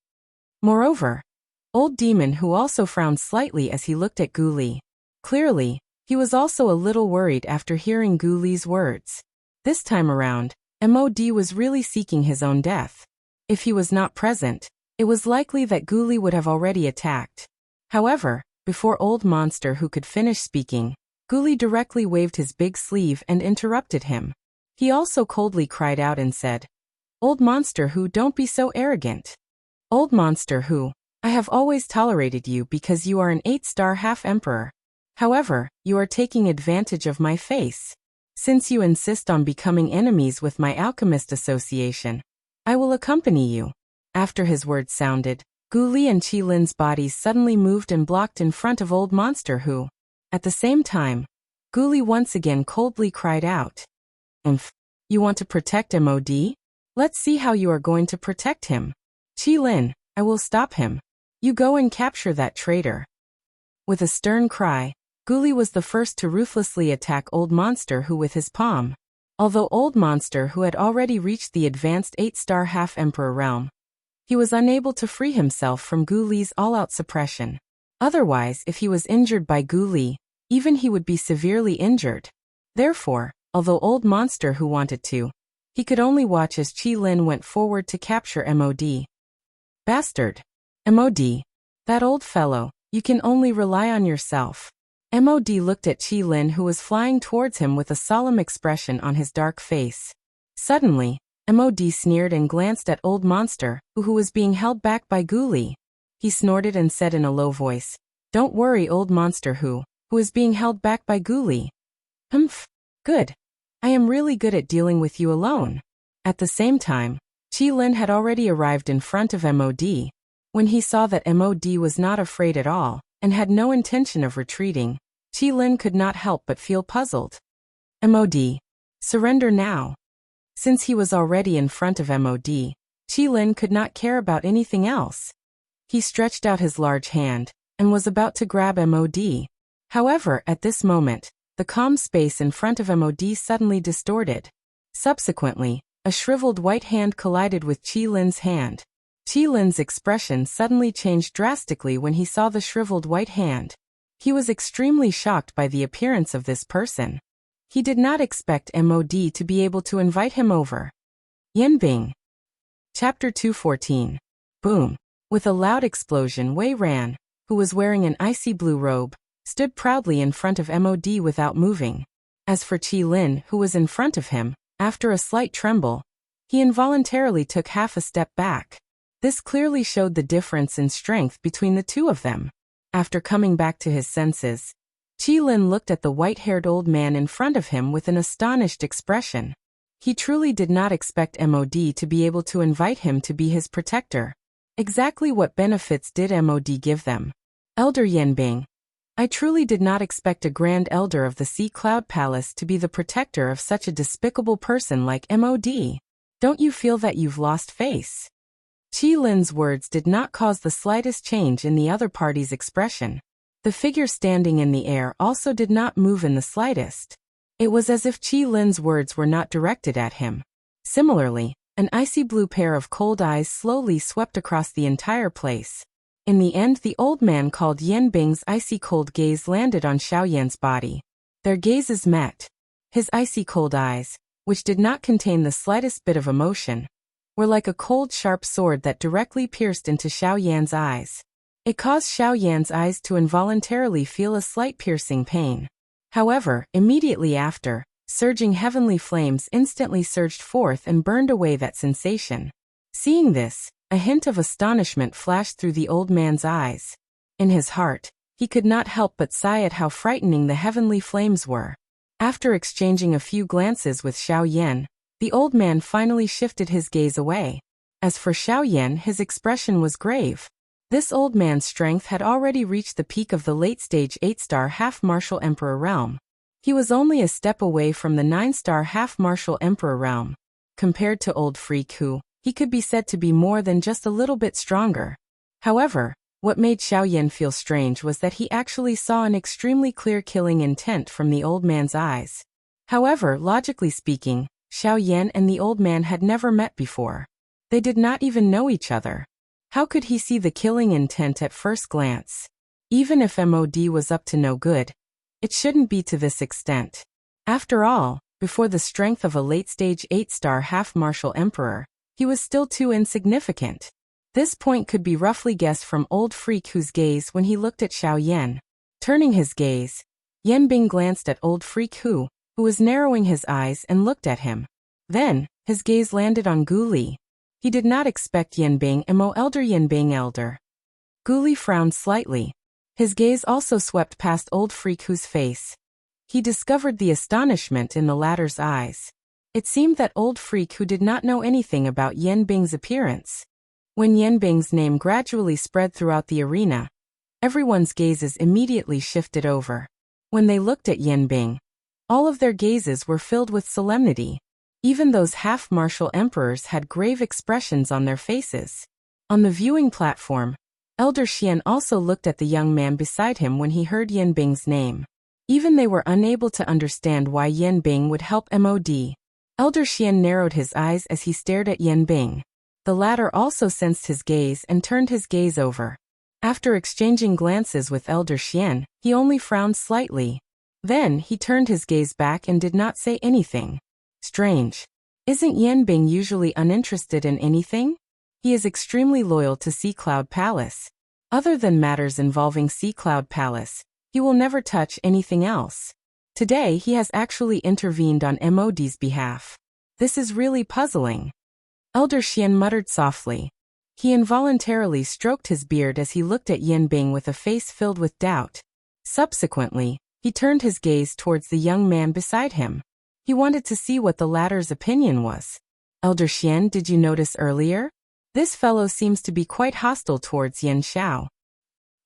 Moreover, Old Demon who also frowned slightly as he looked at Guli. Clearly, he was also a little worried after hearing Guli's words. This time around, MOD was really seeking his own death. If he was not present, it was likely that Ghoulie would have already attacked. However, before Old Monster who could finish speaking, Ghoulie directly waved his big sleeve and interrupted him. He also coldly cried out and said, "Old Monster who, don't be so arrogant. Old Monster who, I have always tolerated you because you are an 8-star half-emperor. However, you are taking advantage of my face. Since you insist on becoming enemies with my alchemist association, I will accompany you." After his words sounded, Ghoulie and Qilin's bodies suddenly moved and blocked in front of Old Monster who. At the same time, Ghoulie once again coldly cried out, You want to protect MOD? Let's see how you are going to protect him. Qilin, I will stop him. You go and capture that traitor." With a stern cry, Ghoulie was the first to ruthlessly attack Old Monster who with his palm. Although Old Monster who had already reached the advanced 8-star half-emperor realm, he was unable to free himself from Ghoulie's all-out suppression. Otherwise, if he was injured by Ghoulie, even he would be severely injured. Therefore, although Old Monster who wanted to, he could only watch as Qilin went forward to capture MOD. Bastard. MOD. That old fellow, you can only rely on yourself. MOD looked at Qilin who was flying towards him with a solemn expression on his dark face. Suddenly, MOD sneered and glanced at Old Monster who was being held back by Ghoulie. He snorted and said in a low voice, "Don't worry, Old Monster who is being held back by Ghoulie. Good. I am really good at dealing with you alone." At the same time, Qilin had already arrived in front of MOD. When he saw that MOD was not afraid at all, and had no intention of retreating, Qilin could not help but feel puzzled. MOD. Surrender now. Since he was already in front of MOD, Qilin could not care about anything else. He stretched out his large hand, and was about to grab MOD. However, at this moment, the calm space in front of MOD suddenly distorted. Subsequently, a shriveled white hand collided with Qilin's hand. Qilin's expression suddenly changed drastically when he saw the shriveled white hand. He was extremely shocked by the appearance of this person. He did not expect MOD to be able to invite him over. Yanbing. Chapter 214. Boom. With a loud explosion, Wei Ran, who was wearing an icy blue robe, stood proudly in front of MOD without moving. As for Qilin, who was in front of him, after a slight tremble, he involuntarily took half a step back. This clearly showed the difference in strength between the two of them. After coming back to his senses, Qilin looked at the white-haired old man in front of him with an astonished expression. He truly did not expect MOD to be able to invite him to be his protector. Exactly what benefits did MOD give them? Elder Yanbing. I truly did not expect a Grand Elder of the Sea Cloud Palace to be the protector of such a despicable person like MOD. Don't you feel that you've lost face? Qilin's words did not cause the slightest change in the other party's expression. The figure standing in the air also did not move in the slightest. It was as if Qilin's words were not directed at him. Similarly, an icy blue pair of cold eyes slowly swept across the entire place. In the end, the old man called Yanbing's icy cold gaze landed on Xiaoyan's body. Their gazes met. His icy cold eyes, which did not contain the slightest bit of emotion, were like a cold sharp sword that directly pierced into Xiaoyan's eyes. It caused Xiaoyan's eyes to involuntarily feel a slight piercing pain. However, immediately after, surging heavenly flames instantly surged forth and burned away that sensation. Seeing this, a hint of astonishment flashed through the old man's eyes. In his heart, he could not help but sigh at how frightening the heavenly flames were. After exchanging a few glances with Xiaoyan, the old man finally shifted his gaze away. As for Xiaoyan, his expression was grave. This old man's strength had already reached the peak of the late-stage 8-star half-martial emperor realm. He was only a step away from the 9-star half-martial emperor realm. Compared to old freak who, he could be said to be more than just a little bit stronger. However, what made Xiaoyan feel strange was that he actually saw an extremely clear killing intent from the old man's eyes. However, logically speaking, Xiaoyan and the old man had never met before. They did not even know each other. How could he see the killing intent at first glance? Even if MOD was up to no good, it shouldn't be to this extent. After all, Before the strength of a late-stage 8-star half-martial emperor, he was still too insignificant. This point could be roughly guessed from Old Freak Hu's gaze when he looked at Xiao Yan. Turning his gaze, Yan Bing glanced at Old Freak Hu, who was narrowing his eyes and looked at him. Then, his gaze landed on Gu Li. He did not expect Yan Bing mo elder Yan Bing elder. Gu Li frowned slightly. His gaze also swept past Old Freak Hu's face. He discovered the astonishment in the latter's eyes. It seemed that Old Freak Hu did not know anything about Yan Bing's appearance. When Yan Bing's name gradually spread throughout the arena, everyone's gazes immediately shifted over. When they looked at Yan Bing, all of their gazes were filled with solemnity. Even those half-martial emperors had grave expressions on their faces. On the viewing platform, Elder Xian also looked at the young man beside him when he heard Yan Bing's name. Even they were unable to understand why Yan Bing would help MOD. Elder Xian narrowed his eyes as he stared at Yan Bing. The latter also sensed his gaze and turned his gaze over. After exchanging glances with Elder Xian, he only frowned slightly. Then he turned his gaze back and did not say anything. Strange. Isn't Yan Bing usually uninterested in anything? He is extremely loyal to Sea Cloud Palace. Other than matters involving Sea Cloud Palace, he will never touch anything else. Today he has actually intervened on MOD's behalf. This is really puzzling. Elder Xian muttered softly. He involuntarily stroked his beard as he looked at Yan Bing with a face filled with doubt. Subsequently, he turned his gaze towards the young man beside him. He wanted to see what the latter's opinion was. Elder Xian, did you notice earlier? This fellow seems to be quite hostile towards Yan Xiao.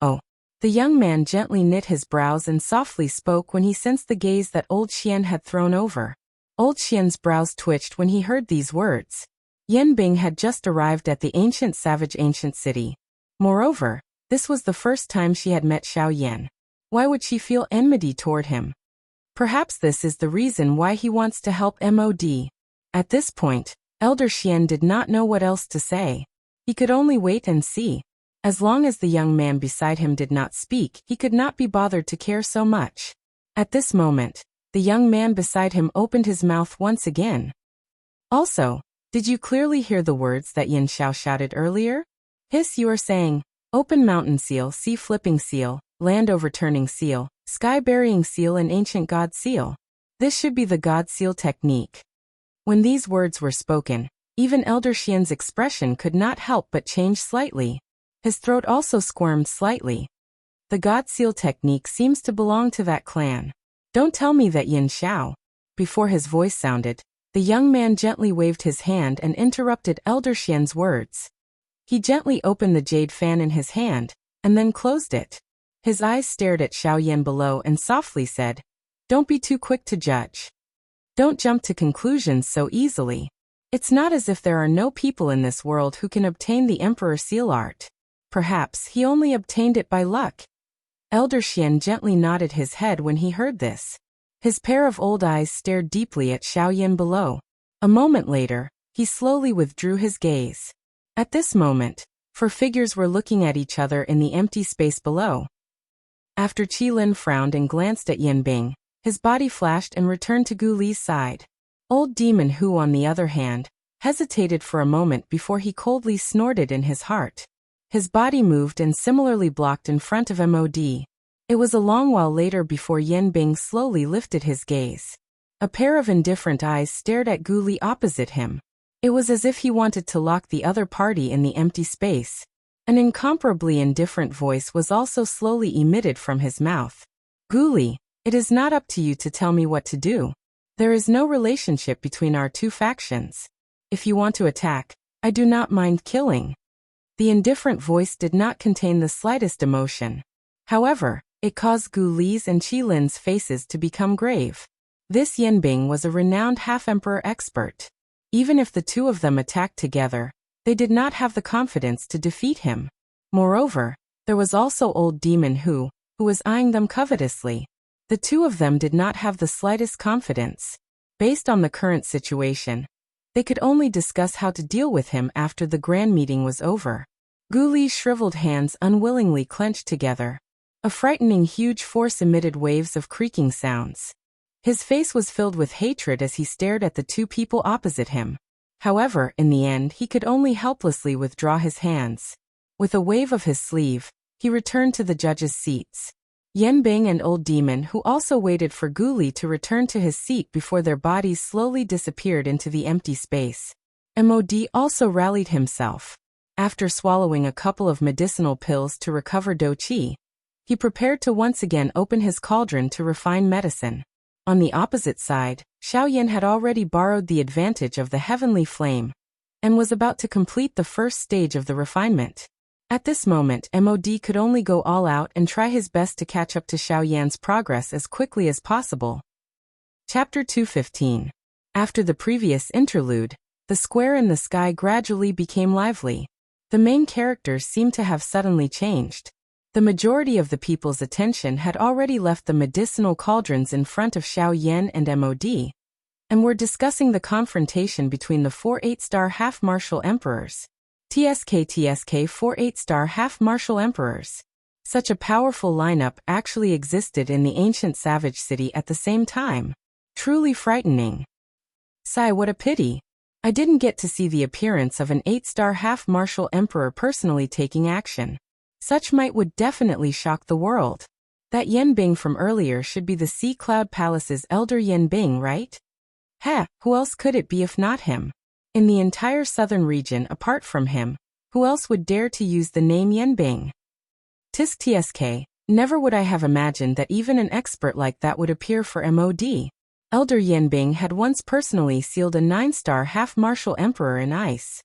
Oh. The young man gently knit his brows and softly spoke when he sensed the gaze that Old Xian had thrown over. Old Xian's brows twitched when he heard these words. Yan Bing had just arrived at the ancient city. Moreover, this was the first time she had met Xiao Yan. Why would she feel enmity toward him? Perhaps this is the reason why he wants to help MOD. At this point, Elder Xian did not know what else to say. He could only wait and see. As long as the young man beside him did not speak, he could not be bothered to care so much. At this moment, the young man beside him opened his mouth once again. Also, did you clearly hear the words that Yan Xiao shouted earlier? Hiss, you are saying, open mountain seal, sea flipping seal, land overturning seal, sky burying seal and ancient god seal. This should be the god seal technique. When these words were spoken, even Elder Xian's expression could not help but change slightly. His throat also squirmed slightly. The god seal technique seems to belong to that clan. Don't tell me that Yan Xiao. Before his voice sounded, the young man gently waved his hand and interrupted Elder Xian's words. He gently opened the jade fan in his hand, and then closed it. His eyes stared at Xiao Yan below and softly said, "Don't be too quick to judge. Don't jump to conclusions so easily. It's not as if there are no people in this world who can obtain the Emperor Seal art. Perhaps he only obtained it by luck." Elder Xian gently nodded his head when he heard this. His pair of old eyes stared deeply at Xiao Yan below. A moment later, he slowly withdrew his gaze. At this moment, 4 figures were looking at each other in the empty space below. After Qilin frowned and glanced at Yan Bing, his body flashed and returned to Gu Li's side. Old Demon Hu, on the other hand, hesitated for a moment before he coldly snorted in his heart. His body moved and similarly blocked in front of MOD. It was a long while later before Yan Bing slowly lifted his gaze. A pair of indifferent eyes stared at Gu Li opposite him. It was as if he wanted to lock the other party in the empty space. An incomparably indifferent voice was also slowly emitted from his mouth. "Gu Li, it is not up to you to tell me what to do. There is no relationship between our two factions. If you want to attack, I do not mind killing." The indifferent voice did not contain the slightest emotion. However, it caused Gu Li's and Qilin's faces to become grave. This Yan Bing was a renowned half-emperor expert. Even if the two of them attacked together, they did not have the confidence to defeat him. Moreover, there was also old Demon Hu was eyeing them covetously. The two of them did not have the slightest confidence. Based on the current situation, they could only discuss how to deal with him after the grand meeting was over. Gu Li's shriveled hands unwillingly clenched together. A frightening huge force emitted waves of creaking sounds. His face was filled with hatred as he stared at the two people opposite him. However, in the end he could only helplessly withdraw his hands. With a wave of his sleeve, he returned to the judges' seats. Yanbing and Old Demon, who also waited for Guli to return to his seat before their bodies slowly disappeared into the empty space. Mod also rallied himself. After swallowing a couple of medicinal pills to recover Do Qi, he prepared to once again open his cauldron to refine medicine. On the opposite side, Xiaoyan had already borrowed the advantage of the heavenly flame and was about to complete the first stage of the refinement. At this moment, Mod could only go all out and try his best to catch up to Xiaoyan's progress as quickly as possible. Chapter 215. After the previous interlude, the square in the sky gradually became lively. The main characters seemed to have suddenly changed. The majority of the people's attention had already left the medicinal cauldrons in front of Xiaoyan and Mod, and were discussing the confrontation between the 4 8-star half-martial emperors. TSK 4 8-star half-martial emperors. Such a powerful lineup actually existed in the ancient savage city at the same time. Truly frightening. Sigh, what a pity. I didn't get to see the appearance of an 8-star half-martial emperor personally taking action. Such might would definitely shock the world. That Yanbing from earlier should be the Sea Cloud Palace's elder Yanbing, right? Heh, who else could it be if not him? In the entire southern region apart from him, who else would dare to use the name Yanbing? Tisk TSK, never would I have imagined that even an expert like that would appear for Mod. Elder Yanbing had once personally sealed a 9-star half-martial emperor in ice.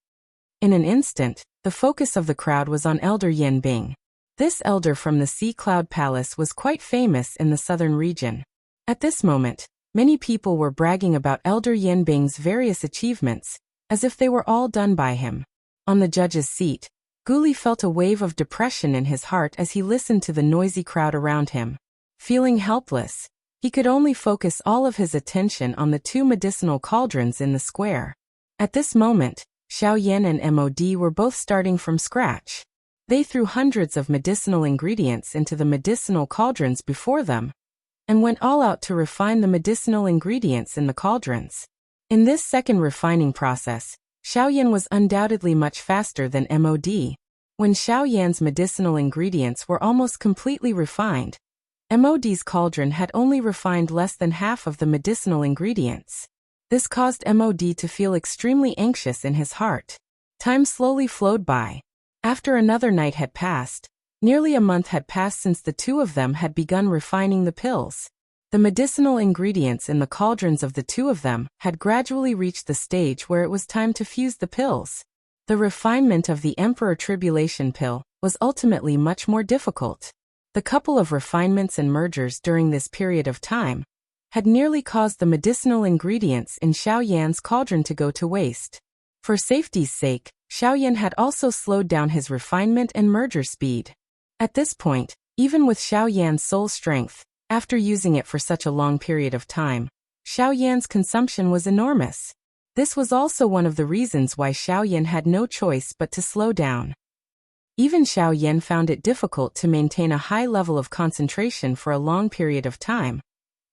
In an instant, the focus of the crowd was on Elder Yanbing. This elder from the Sea Cloud Palace was quite famous in the southern region. At this moment, many people were bragging about Elder Yanbing's various achievements, as if they were all done by him. On the judge's seat, Guli felt a wave of depression in his heart as he listened to the noisy crowd around him. Feeling helpless, he could only focus all of his attention on the 2 medicinal cauldrons in the square. At this moment, Xiaoyan and Mod were both starting from scratch. They threw hundreds of medicinal ingredients into the medicinal cauldrons before them, and went all out to refine the medicinal ingredients in the cauldrons. In this second refining process, Xiaoyan was undoubtedly much faster than Mod. When Xiaoyan's medicinal ingredients were almost completely refined, Mod's cauldron had only refined less than half of the medicinal ingredients. This caused Mod to feel extremely anxious in his heart. Time slowly flowed by. After another night had passed, nearly a month had passed since the two of them had begun refining the pills. The medicinal ingredients in the cauldrons of the two of them had gradually reached the stage where it was time to fuse the pills. The refinement of the Emperor Tribulation pill was ultimately much more difficult. The couple of refinements and mergers during this period of time had nearly caused the medicinal ingredients in Xiaoyan's cauldron to go to waste. For safety's sake, Xiaoyan had also slowed down his refinement and merger speed. At this point, even with Xiaoyan's soul strength, after using it for such a long period of time, Xiaoyan's consumption was enormous. This was also one of the reasons why Xiaoyan had no choice but to slow down. Even Xiaoyan found it difficult to maintain a high level of concentration for a long period of time.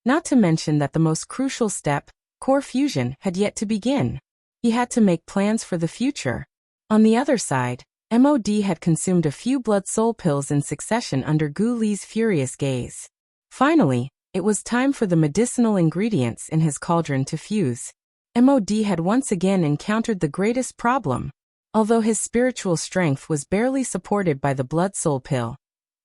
Not to mention that the most crucial step, core fusion, had yet to begin. He had to make plans for the future. On the other side, Mod had consumed a few blood soul pills in succession under Gu Li's furious gaze. Finally, it was time for the medicinal ingredients in his cauldron to fuse. Mod had once again encountered the greatest problem. Although his spiritual strength was barely supported by the blood soul pill,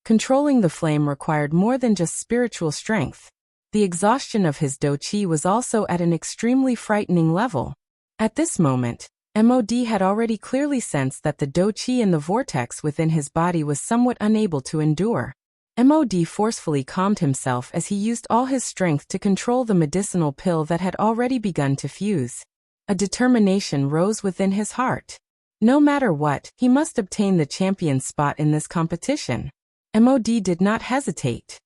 controlling the flame required more than just spiritual strength. The exhaustion of his Do Qi was also at an extremely frightening level. At this moment, Mod had already clearly sensed that the Do Qi in the vortex within his body was somewhat unable to endure. Mod forcefully calmed himself as he used all his strength to control the medicinal pill that had already begun to fuse. A determination rose within his heart. No matter what, he must obtain the champion's spot in this competition. Mod did not hesitate.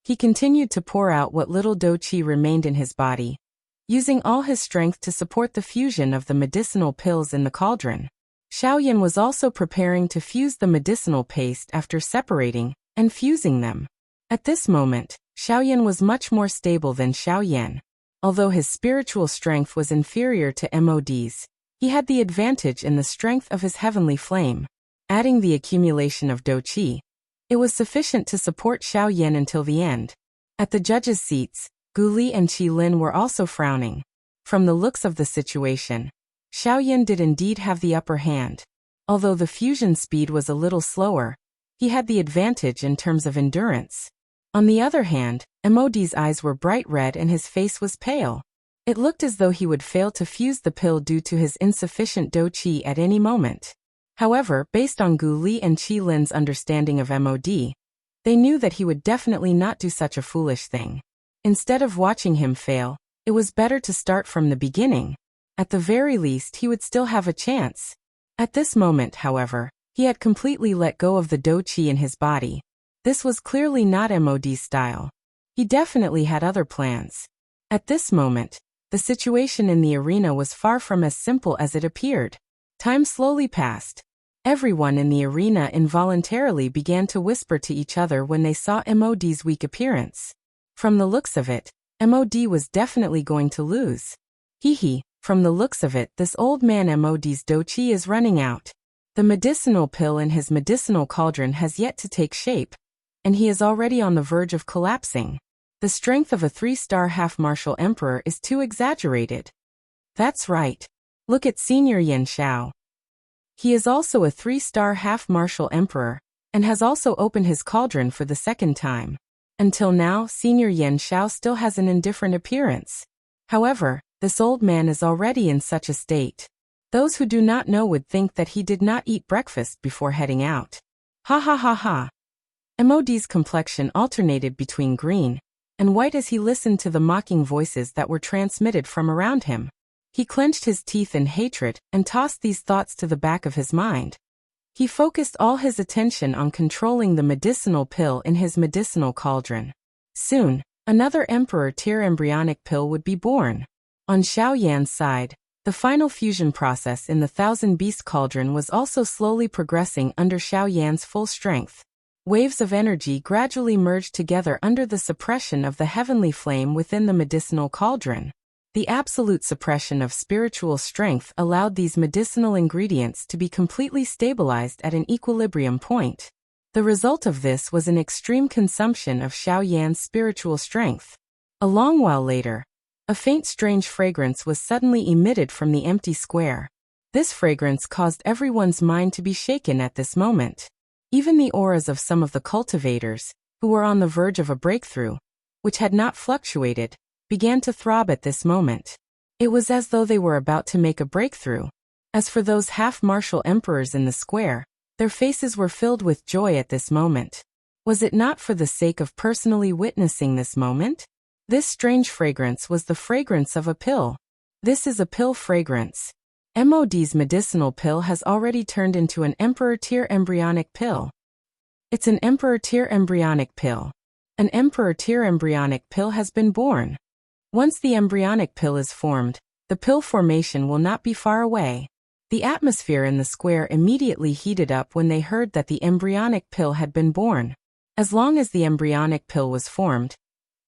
He continued to pour out what little Do Qi remained in his body, using all his strength to support the fusion of the medicinal pills in the cauldron. Xiaoyan was also preparing to fuse the medicinal paste after separating and fusing them. At this moment, Xiaoyan was much more stable than Xiaoyan. Although his spiritual strength was inferior to MOD's, he had the advantage in the strength of his heavenly flame. Adding the accumulation of dou qi, it was sufficient to support Xiaoyan until the end. At the judges' seats, Gu Li and Qi Lin were also frowning. From the looks of the situation, Xiaoyan did indeed have the upper hand. Although the fusion speed was a little slower, he had the advantage in terms of endurance. On the other hand, MOD's eyes were bright red and his face was pale. It looked as though he would fail to fuse the pill due to his insufficient dou qi at any moment. However, based on Gu Li and Qi Lin's understanding of MOD, they knew that he would definitely not do such a foolish thing. Instead of watching him fail, it was better to start from the beginning. At the very least, he would still have a chance. At this moment, however, he had completely let go of the dou qi in his body. This was clearly not MOD's style. He definitely had other plans. At this moment, the situation in the arena was far from as simple as it appeared. Time slowly passed. Everyone in the arena involuntarily began to whisper to each other when they saw MOD's weak appearance. From the looks of it, MOD was definitely going to lose. From the looks of it, this old man MOD's dou qi is running out. The medicinal pill in his medicinal cauldron has yet to take shape, and he is already on the verge of collapsing. The strength of a 3-star half-martial emperor is too exaggerated. That's right. Look at Senior Yan Xiao. He is also a 3-star half-martial emperor, and has also opened his cauldron for the second time. Until now, Senior Yan Xiao still has an indifferent appearance. However, this old man is already in such a state. Those who do not know would think that he did not eat breakfast before heading out. Ha ha ha ha. MOD's complexion alternated between green and white as he listened to the mocking voices that were transmitted from around him. He clenched his teeth in hatred and tossed these thoughts to the back of his mind. He focused all his attention on controlling the medicinal pill in his medicinal cauldron. Soon, another emperor-tier embryonic pill would be born. On Xiaoyan's side, the final fusion process in the Thousand Beast Cauldron was also slowly progressing under Xiaoyan's full strength. Waves of energy gradually merged together under the suppression of the heavenly flame within the medicinal cauldron. The absolute suppression of spiritual strength allowed these medicinal ingredients to be completely stabilized at an equilibrium point. The result of this was an extreme consumption of Xiaoyan's spiritual strength. A long while later, a faint strange fragrance was suddenly emitted from the empty square. This fragrance caused everyone's mind to be shaken at this moment. Even the auras of some of the cultivators, who were on the verge of a breakthrough, which had not fluctuated, began to throb at this moment. It was as though they were about to make a breakthrough. As for those half-martial emperors in the square, their faces were filled with joy at this moment. Was it not for the sake of personally witnessing this moment? This strange fragrance was the fragrance of a pill. This is a pill fragrance. MOD's medicinal pill has already turned into an emperor-tier embryonic pill. It's an emperor-tier embryonic pill. An emperor-tier embryonic pill has been born. Once the embryonic pill is formed, the pill formation will not be far away. The atmosphere in the square immediately heated up when they heard that the embryonic pill had been born. As long as the embryonic pill was formed,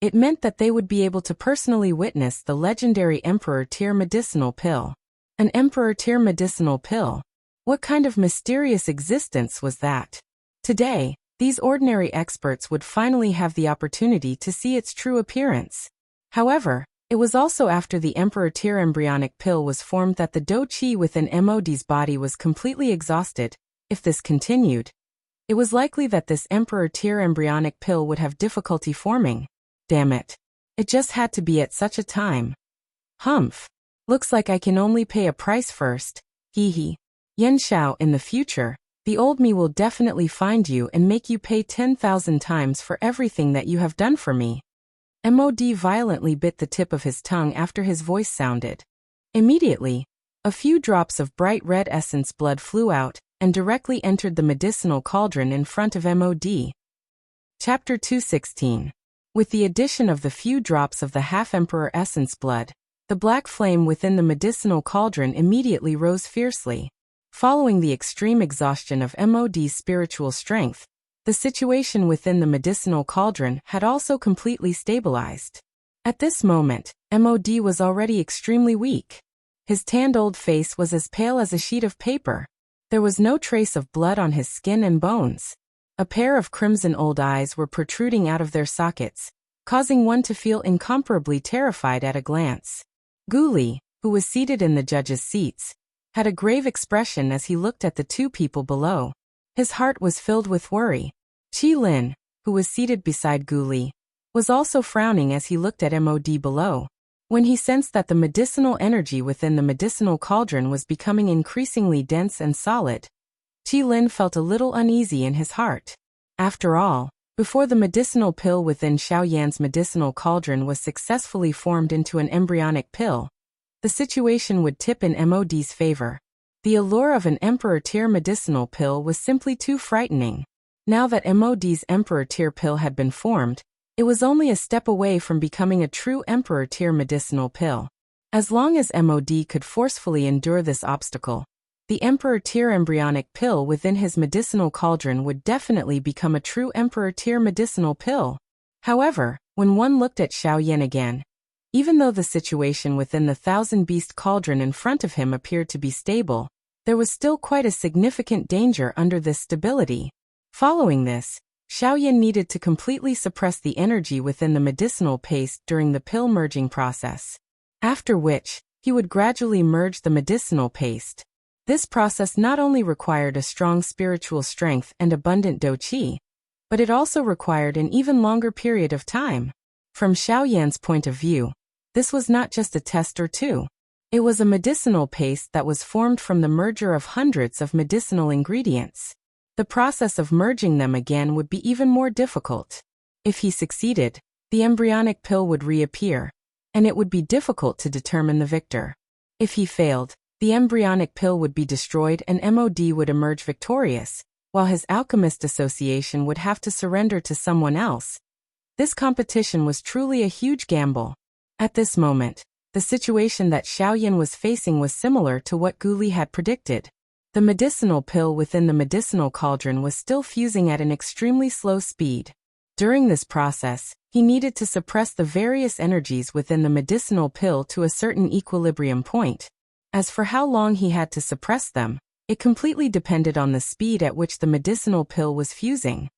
it meant that they would be able to personally witness the legendary emperor-tier medicinal pill. An emperor-tier medicinal pill? What kind of mysterious existence was that? Today, these ordinary experts would finally have the opportunity to see its true appearance. However, it was also after the emperor-tier embryonic pill was formed that the dou qi within MOD's body was completely exhausted. If this continued, it was likely that this emperor-tier embryonic pill would have difficulty forming. Damn it. It just had to be at such a time. Humph. Looks like I can only pay a price first. Yan Xiao, in the future, the old me will definitely find you and make you pay 10,000 times for everything that you have done for me. MOD violently bit the tip of his tongue after his voice sounded. Immediately, a few drops of bright red essence blood flew out and directly entered the medicinal cauldron in front of MOD. Chapter 216. With the addition of the few drops of the half-emperor essence blood, the black flame within the medicinal cauldron immediately rose fiercely. Following the extreme exhaustion of MOD's spiritual strength, The situation within the medicinal cauldron had also completely stabilized. At this moment, MOD was already extremely weak. His tanned old face was as pale as a sheet of paper. There was no trace of blood on his skin and bones. A pair of crimson old eyes were protruding out of their sockets, causing one to feel incomparably terrified at a glance. Guli, who was seated in the judges' seats, had a grave expression as he looked at the two people below. His heart was filled with worry. Qi Lin, who was seated beside Guli, was also frowning as he looked at MOD below. When he sensed that the medicinal energy within the medicinal cauldron was becoming increasingly dense and solid, Qi Lin felt a little uneasy in his heart. After all, before the medicinal pill within Xiao Yan's medicinal cauldron was successfully formed into an embryonic pill, the situation would tip in MOD's favor. The allure of an Emperor Tier medicinal pill was simply too frightening. Now that MOD's Emperor Tier pill had been formed, it was only a step away from becoming a true Emperor Tier medicinal pill. As long as MOD could forcefully endure this obstacle, the Emperor Tier embryonic pill within his medicinal cauldron would definitely become a true Emperor Tier medicinal pill. However, when one looked at Xiao Yan again, even though the situation within the thousand-beast cauldron in front of him appeared to be stable, there was still quite a significant danger under this stability. Following this, Xiao Yan needed to completely suppress the energy within the medicinal paste during the pill merging process, after which, he would gradually merge the medicinal paste. This process not only required a strong spiritual strength and abundant dou qi, but it also required an even longer period of time. From Xiao Yan's point of view, this was not just a test or two. It was a medicinal paste that was formed from the merger of hundreds of medicinal ingredients. The process of merging them again would be even more difficult. If he succeeded, the embryonic pill would reappear, and it would be difficult to determine the victor. If he failed, the embryonic pill would be destroyed and MOD would emerge victorious, while his alchemist association would have to surrender to someone else. This competition was truly a huge gamble. At this moment, the situation that Xiao Yan was facing was similar to what Guli had predicted. The medicinal pill within the medicinal cauldron was still fusing at an extremely slow speed. During this process, he needed to suppress the various energies within the medicinal pill to a certain equilibrium point. As for how long he had to suppress them, it completely depended on the speed at which the medicinal pill was fusing.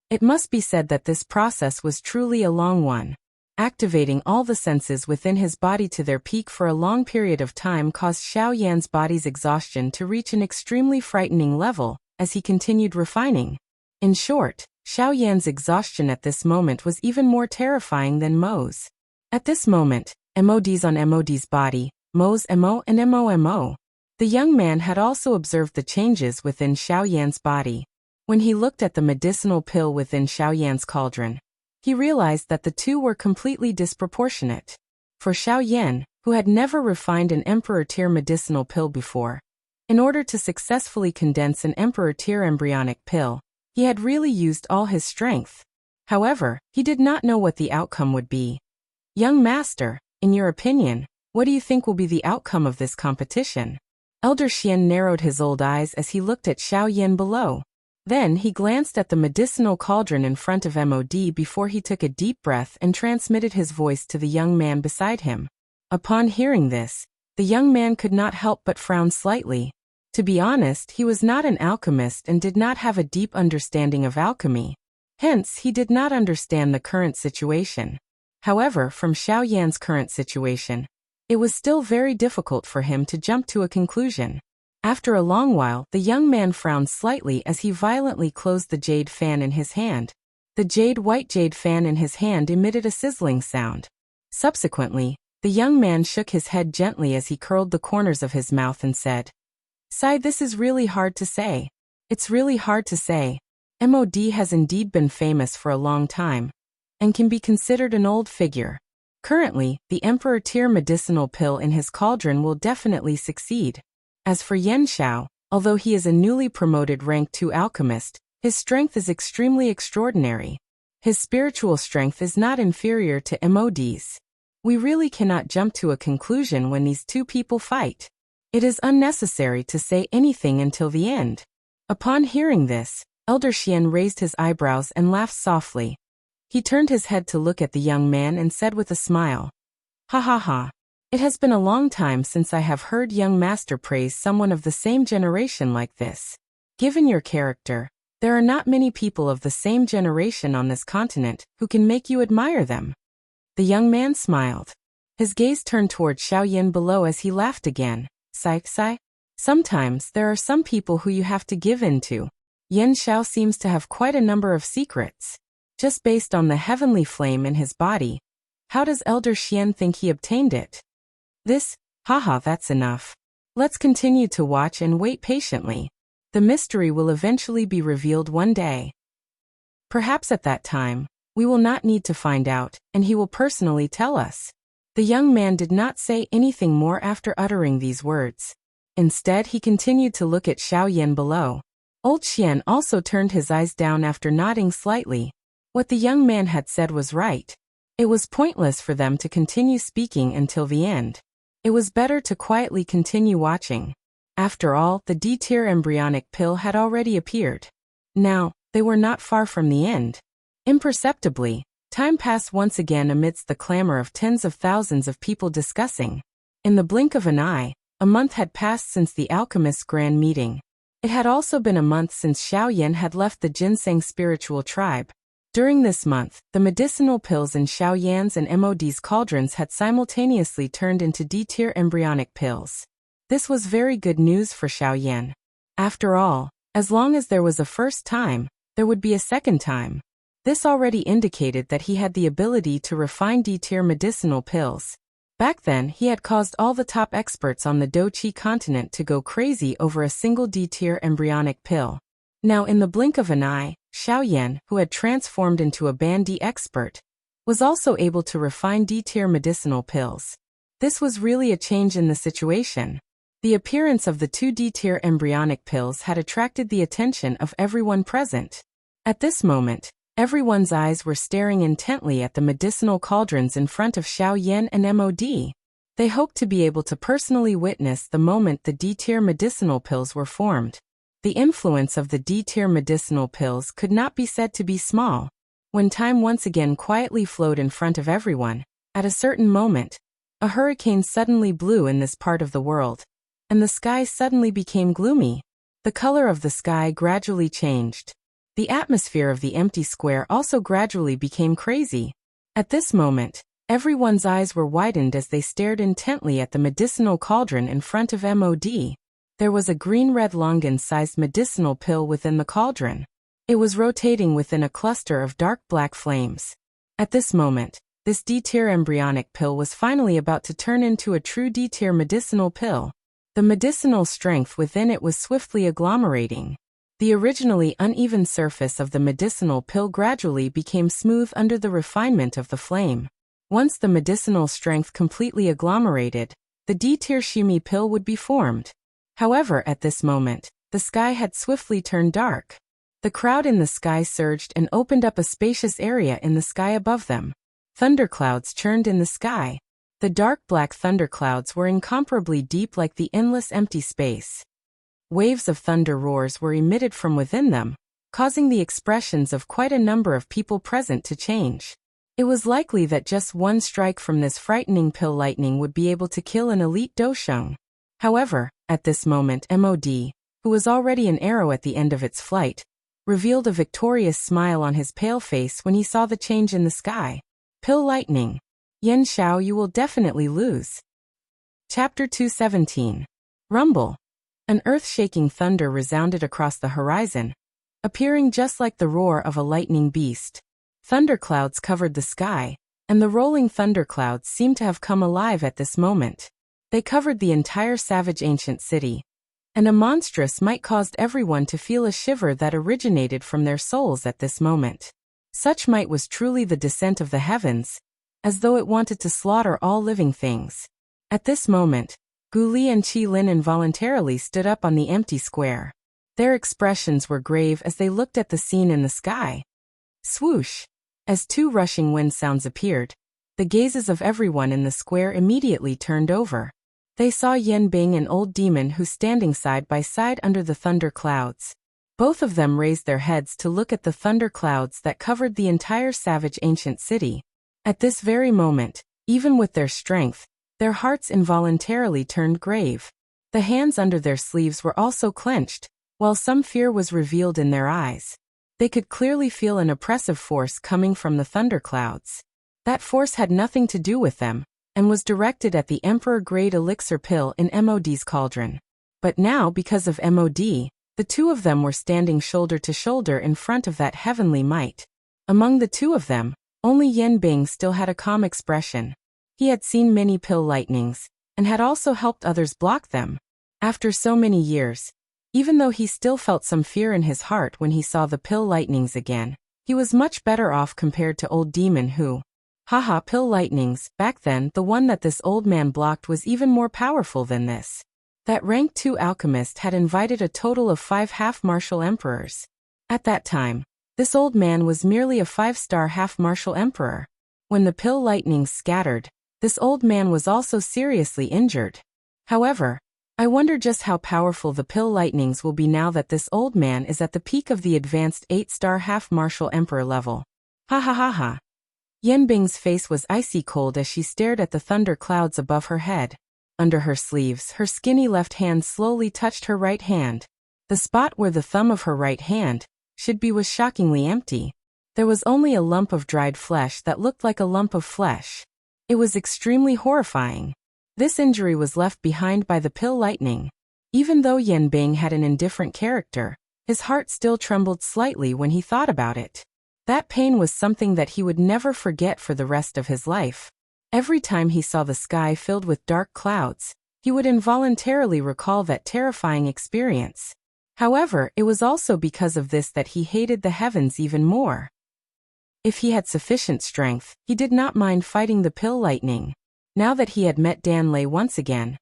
It must be said that this process was truly a long one. Activating all the senses within his body to their peak for a long period of time caused Xiao Yan's body's exhaustion to reach an extremely frightening level, as he continued refining. In short, Xiao Yan's exhaustion at this moment was even more terrifying than Mo's. At this moment, MOD's on MOD's body, Mo's MO and MO. The young man had also observed the changes within Xiao Yan's body. When he looked at the medicinal pill within Xiao Yan's cauldron, he realized that the two were completely disproportionate. For Xiao Yan, who had never refined an Emperor Tier medicinal pill before, in order to successfully condense an Emperor Tier embryonic pill, he had really used all his strength. However, he did not know what the outcome would be. Young master, in your opinion, what do you think will be the outcome of this competition? Elder Xian narrowed his old eyes as he looked at Xiao Yan below. Then he glanced at the medicinal cauldron in front of MOD before he took a deep breath and transmitted his voice to the young man beside him. Upon hearing this, the young man could not help but frown slightly. To be honest, he was not an alchemist and did not have a deep understanding of alchemy. Hence, he did not understand the current situation. However, from Xiao Yan's current situation, it was still very difficult for him to jump to a conclusion. After a long while, the young man frowned slightly as he violently closed the jade fan in his hand. The white jade fan in his hand emitted a sizzling sound. Subsequently, the young man shook his head gently as he curled the corners of his mouth and said, "Sai, this is really hard to say. It's really hard to say. MOD has indeed been famous for a long time, and can be considered an old figure. Currently, the Emperor Tier medicinal pill in his cauldron will definitely succeed. As for Yan Xiao, although he is a newly promoted rank 2 alchemist, his strength is extremely extraordinary. His spiritual strength is not inferior to MOD's. We really cannot jump to a conclusion when these two people fight. It is unnecessary to say anything until the end." Upon hearing this, Elder Xian raised his eyebrows and laughed softly. He turned his head to look at the young man and said with a smile, "Ha ha ha. It has been a long time since I have heard young master praise someone of the same generation like this. Given your character, there are not many people of the same generation on this continent who can make you admire them." The young man smiled. His gaze turned toward Xiaoyan below as he laughed again. Sigh. Sometimes there are some people who you have to give in to. Yan Xiao seems to have quite a number of secrets. Just based on the heavenly flame in his body, how does Elder Xian think he obtained it? That's enough. Let's continue to watch and wait patiently. The mystery will eventually be revealed one day. Perhaps at that time, we will not need to find out, and he will personally tell us. The young man did not say anything more after uttering these words. Instead, he continued to look at Xiaoyan below. Old Xian also turned his eyes down after nodding slightly. What the young man had said was right. It was pointless for them to continue speaking until the end. It was better to quietly continue watching. After all, the D-tier embryonic pill had already appeared. Now, they were not far from the end. Imperceptibly, time passed once again amidst the clamor of tens of thousands of people discussing. In the blink of an eye, a month had passed since the alchemist's grand meeting. It had also been a month since Xiaoyan had left the Ginseng spiritual tribe. During this month, the medicinal pills in Xiaoyan's and MOD's cauldrons had simultaneously turned into D-tier embryonic pills. This was very good news for Xiaoyan. After all, as long as there was a first time, there would be a second time. This already indicated that he had the ability to refine D-tier medicinal pills. Back then, he had caused all the top experts on the Doqi continent to go crazy over a single D-tier embryonic pill. Now in the blink of an eye, Xiaoyan, who had transformed into a Ban D expert, was also able to refine D-tier medicinal pills. This was really a change in the situation. The appearance of the two D-tier embryonic pills had attracted the attention of everyone present. At this moment, everyone's eyes were staring intently at the medicinal cauldrons in front of Xiaoyan and MOD. They hoped to be able to personally witness the moment the D-tier medicinal pills were formed. The influence of the D-tier medicinal pills could not be said to be small. When time once again quietly flowed in front of everyone, at a certain moment, a hurricane suddenly blew in this part of the world, and the sky suddenly became gloomy. The color of the sky gradually changed. The atmosphere of the empty square also gradually became crazy. At this moment, everyone's eyes were widened as they stared intently at the medicinal cauldron in front of MOD. There was a green-red longan-sized medicinal pill within the cauldron. It was rotating within a cluster of dark black flames. At this moment, this D-tier embryonic pill was finally about to turn into a true D-tier medicinal pill. The medicinal strength within it was swiftly agglomerating. The originally uneven surface of the medicinal pill gradually became smooth under the refinement of the flame. Once the medicinal strength completely agglomerated, the D-tier Shumi pill would be formed. However, at this moment, the sky had swiftly turned dark. The crowd in the sky surged and opened up a spacious area in the sky above them. Thunderclouds churned in the sky. The dark black thunderclouds were incomparably deep like the endless empty space. Waves of thunder roars were emitted from within them, causing the expressions of quite a number of people present to change. It was likely that just one strike from this frightening pill lightning would be able to kill an elite Dosheng. However, at this moment MOD, who was already an arrow at the end of its flight, revealed a victorious smile on his pale face when he saw the change in the sky. Pill lightning. Yan Xiao, you will definitely lose. Chapter 217. Rumble. An earth-shaking thunder resounded across the horizon, appearing just like the roar of a lightning beast. Thunderclouds covered the sky, and the rolling thunderclouds seemed to have come alive at this moment. They covered the entire savage ancient city, and a monstrous might caused everyone to feel a shiver that originated from their souls at this moment. Such might was truly the descent of the heavens, as though it wanted to slaughter all living things. At this moment, Gu Li and Qi Lin involuntarily stood up on the empty square. Their expressions were grave as they looked at the scene in the sky. Swoosh! As two rushing wind sounds appeared, the gazes of everyone in the square immediately turned over. They saw Yan Bing, an old demon who standing side by side under the thunder clouds. Both of them raised their heads to look at the thunderclouds that covered the entire savage ancient city. At this very moment, even with their strength, their hearts involuntarily turned grave. The hands under their sleeves were also clenched, while some fear was revealed in their eyes. They could clearly feel an oppressive force coming from the thunderclouds. That force had nothing to do with them, and was directed at the Emperor-grade elixir pill in MOD's cauldron. But now, because of MOD, the two of them were standing shoulder to shoulder in front of that heavenly might. Among the two of them, only Yanbing still had a calm expression. He had seen many pill lightnings, and had also helped others block them. After so many years, even though he still felt some fear in his heart when he saw the pill lightnings again, he was much better off compared to old demon who, haha, pill lightnings. Back then, the one that this old man blocked was even more powerful than this. That rank 2 alchemist had invited a total of 5 half-martial emperors. At that time, this old man was merely a 5-star half-martial emperor. When the pill lightnings scattered, this old man was also seriously injured. However, I wonder just how powerful the pill lightnings will be now that this old man is at the peak of the advanced 8-star half-martial emperor level. Ha ha ha ha. Yanbing's face was icy cold as she stared at the thunder clouds above her head. Under her sleeves, her skinny left hand slowly touched her right hand. The spot where the thumb of her right hand should be was shockingly empty. There was only a lump of dried flesh that looked like a lump of flesh. It was extremely horrifying. This injury was left behind by the pill lightning. Even though Yanbing had an indifferent character, his heart still trembled slightly when he thought about it. That pain was something that he would never forget for the rest of his life. Every time he saw the sky filled with dark clouds, he would involuntarily recall that terrifying experience. However, it was also because of this that he hated the heavens even more. If he had sufficient strength, he did not mind fighting the pill lightning. Now that he had met Dan Lei once again,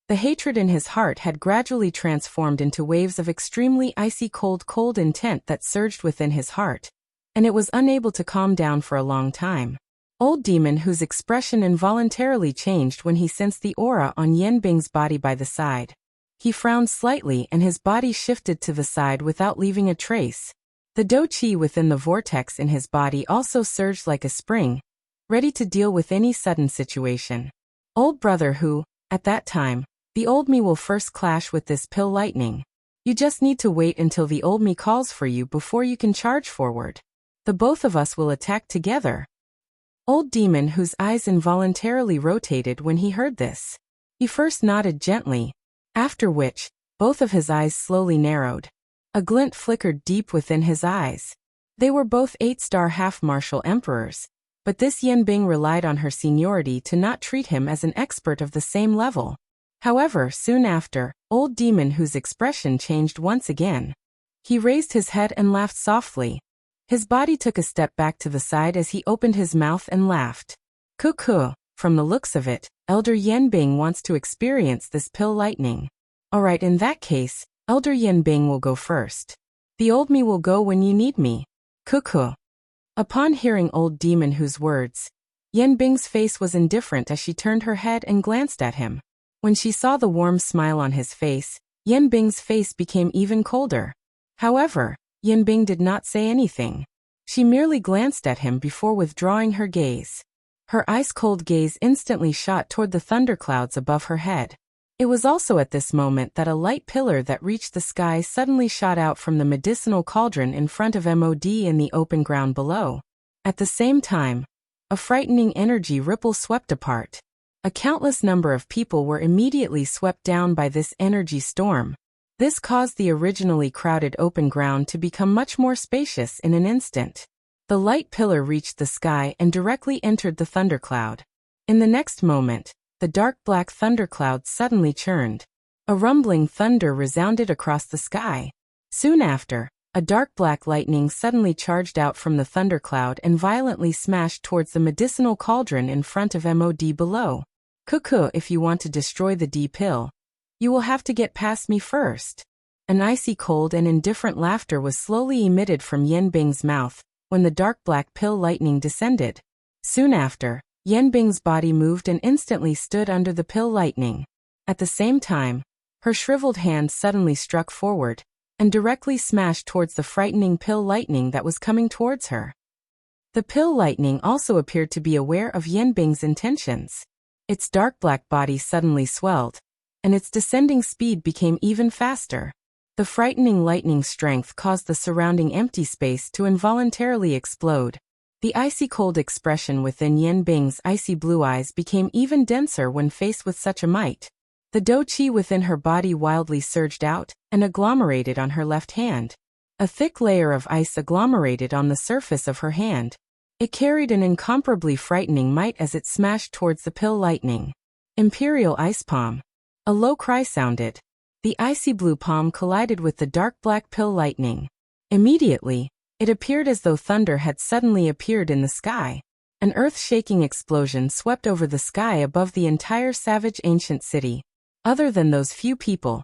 the hatred in his heart had gradually transformed into waves of extremely icy cold intent that surged within his heart, and it was unable to calm down for a long time. Old demon whose expression involuntarily changed when he sensed the aura on Yanbing's body by the side. He frowned slightly and his body shifted to the side without leaving a trace. The do chi within the vortex in his body also surged like a spring, ready to deal with any sudden situation. Old brother who, at that time, the old me will first clash with this pill lightning. You just need to wait until the old me calls for you before you can charge forward. The both of us will attack together. Old demon whose eyes involuntarily rotated when he heard this. He first nodded gently, after which, both of his eyes slowly narrowed. A glint flickered deep within his eyes. They were both 8-star half-martial emperors, but this Yanbing relied on her seniority to not treat him as an expert of the same level. However, soon after, old demon whose expression changed once again. He raised his head and laughed softly. His body took a step back to the side as he opened his mouth and laughed. Cuckoo, from the looks of it, Elder Yanbing wants to experience this pill lightning. Alright, in that case, Elder Yanbing will go first. The old me will go when you need me. Cuckoo. Upon hearing old demon whose words, Yanbing's face was indifferent as she turned her head and glanced at him. When she saw the warm smile on his face, Yanbing's face became even colder. However, Yanbing did not say anything. She merely glanced at him before withdrawing her gaze. Her ice-cold gaze instantly shot toward the thunderclouds above her head. It was also at this moment that a light pillar that reached the sky suddenly shot out from the medicinal cauldron in front of MOD in the open ground below. At the same time, a frightening energy ripple swept apart. A countless number of people were immediately swept down by this energy storm. This caused the originally crowded open ground to become much more spacious in an instant. The light pillar reached the sky and directly entered the thundercloud. In the next moment, the dark black thundercloud suddenly churned. A rumbling thunder resounded across the sky. Soon after, a dark black lightning suddenly charged out from the thundercloud and violently smashed towards the medicinal cauldron in front of MOD below. Cuckoo, if you want to destroy the D-pill, you will have to get past me first. An icy cold and indifferent laughter was slowly emitted from Yanbing's mouth when the dark black pill lightning descended. Soon after, Yanbing's body moved and instantly stood under the pill lightning. At the same time, her shriveled hand suddenly struck forward, and directly smashed towards the frightening pill lightning that was coming towards her. The pill lightning also appeared to be aware of Yanbing's intentions. Its dark black body suddenly swelled, and its descending speed became even faster. The frightening lightning strength caused the surrounding empty space to involuntarily explode. The icy cold expression within Yanbing's icy blue eyes became even denser when faced with such a might. The do-chi within her body wildly surged out and agglomerated on her left hand. A thick layer of ice agglomerated on the surface of her hand. It carried an incomparably frightening might as it smashed towards the pill lightning. Imperial Ice Palm. A low cry sounded. The icy blue palm collided with the dark black pill lightning. Immediately, it appeared as though thunder had suddenly appeared in the sky. An earth-shaking explosion swept over the sky above the entire savage ancient city. Other than those few people,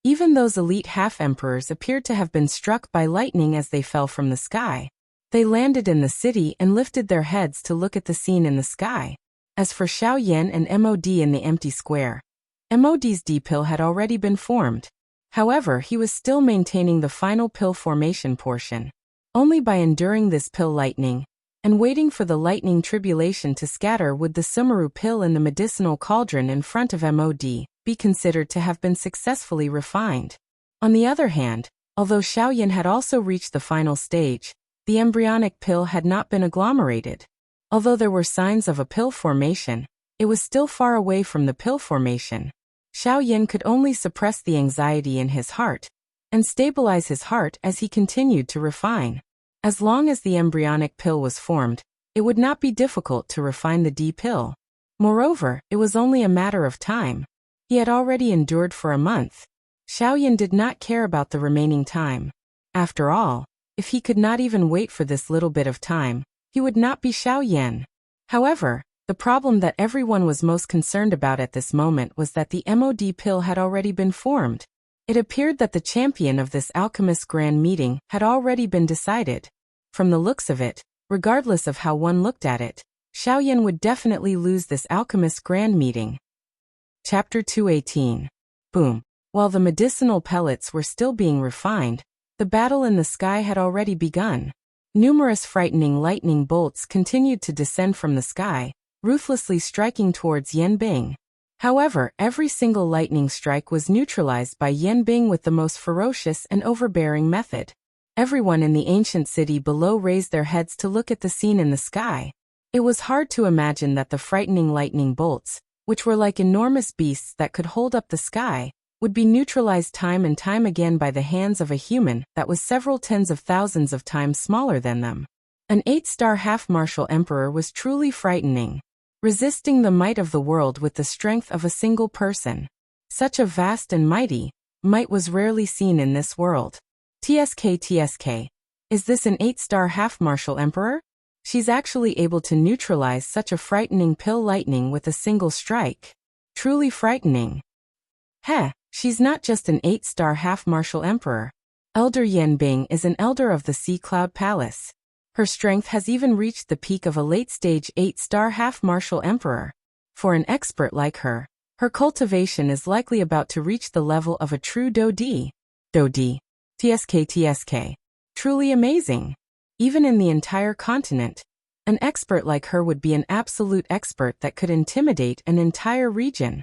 even those elite half-emperors appeared to have been struck by lightning as they fell from the sky. They landed in the city and lifted their heads to look at the scene in the sky. As for Xiao Yan and MOD in the empty square, MOD's D-pill had already been formed. However, he was still maintaining the final pill formation portion. Only by enduring this pill lightning, and waiting for the lightning tribulation to scatter would the Sumeru pill in the medicinal cauldron in front of MOD be considered to have been successfully refined. On the other hand, although Xiao Yan had also reached the final stage, the embryonic pill had not been agglomerated. Although there were signs of a pill formation, it was still far away from the pill formation. Xiao Yan could only suppress the anxiety in his heart and stabilize his heart as he continued to refine. As long as the embryonic pill was formed, it would not be difficult to refine the D pill. Moreover, it was only a matter of time. He had already endured for a month. Xiao Yan did not care about the remaining time. After all, if he could not even wait for this little bit of time, he would not be Xiao Yan. However, the problem that everyone was most concerned about at this moment was that the MOD pill had already been formed. It appeared that the champion of this alchemist grand meeting had already been decided. From the looks of it, regardless of how one looked at it, Xiao Yan would definitely lose this alchemist grand meeting. Chapter 218. Boom. While the medicinal pellets were still being refined, the battle in the sky had already begun. Numerous frightening lightning bolts continued to descend from the sky, ruthlessly striking towards Yanbing. However, every single lightning strike was neutralized by Yanbing with the most ferocious and overbearing method. Everyone in the ancient city below raised their heads to look at the scene in the sky. It was hard to imagine that the frightening lightning bolts, which were like enormous beasts that could hold up the sky, would be neutralized time and time again by the hands of a human that was several tens of thousands of times smaller than them. An 8-star half-martial emperor was truly frightening, resisting the might of the world with the strength of a single person. Such a vast and mighty might was rarely seen in this world. TSK. Is this an 8-star half-martial emperor? She's actually able to neutralize such a frightening pill lightning with a single strike. Truly frightening. Heh, she's not just an 8-star half-martial emperor. Elder Yanbing is an elder of the Sea Cloud Palace. Her strength has even reached the peak of a late-stage 8-star half-martial emperor. For an expert like her, her cultivation is likely about to reach the level of a true Dodi. TSK. Truly amazing. Even in the entire continent, an expert like her would be an absolute expert that could intimidate an entire region.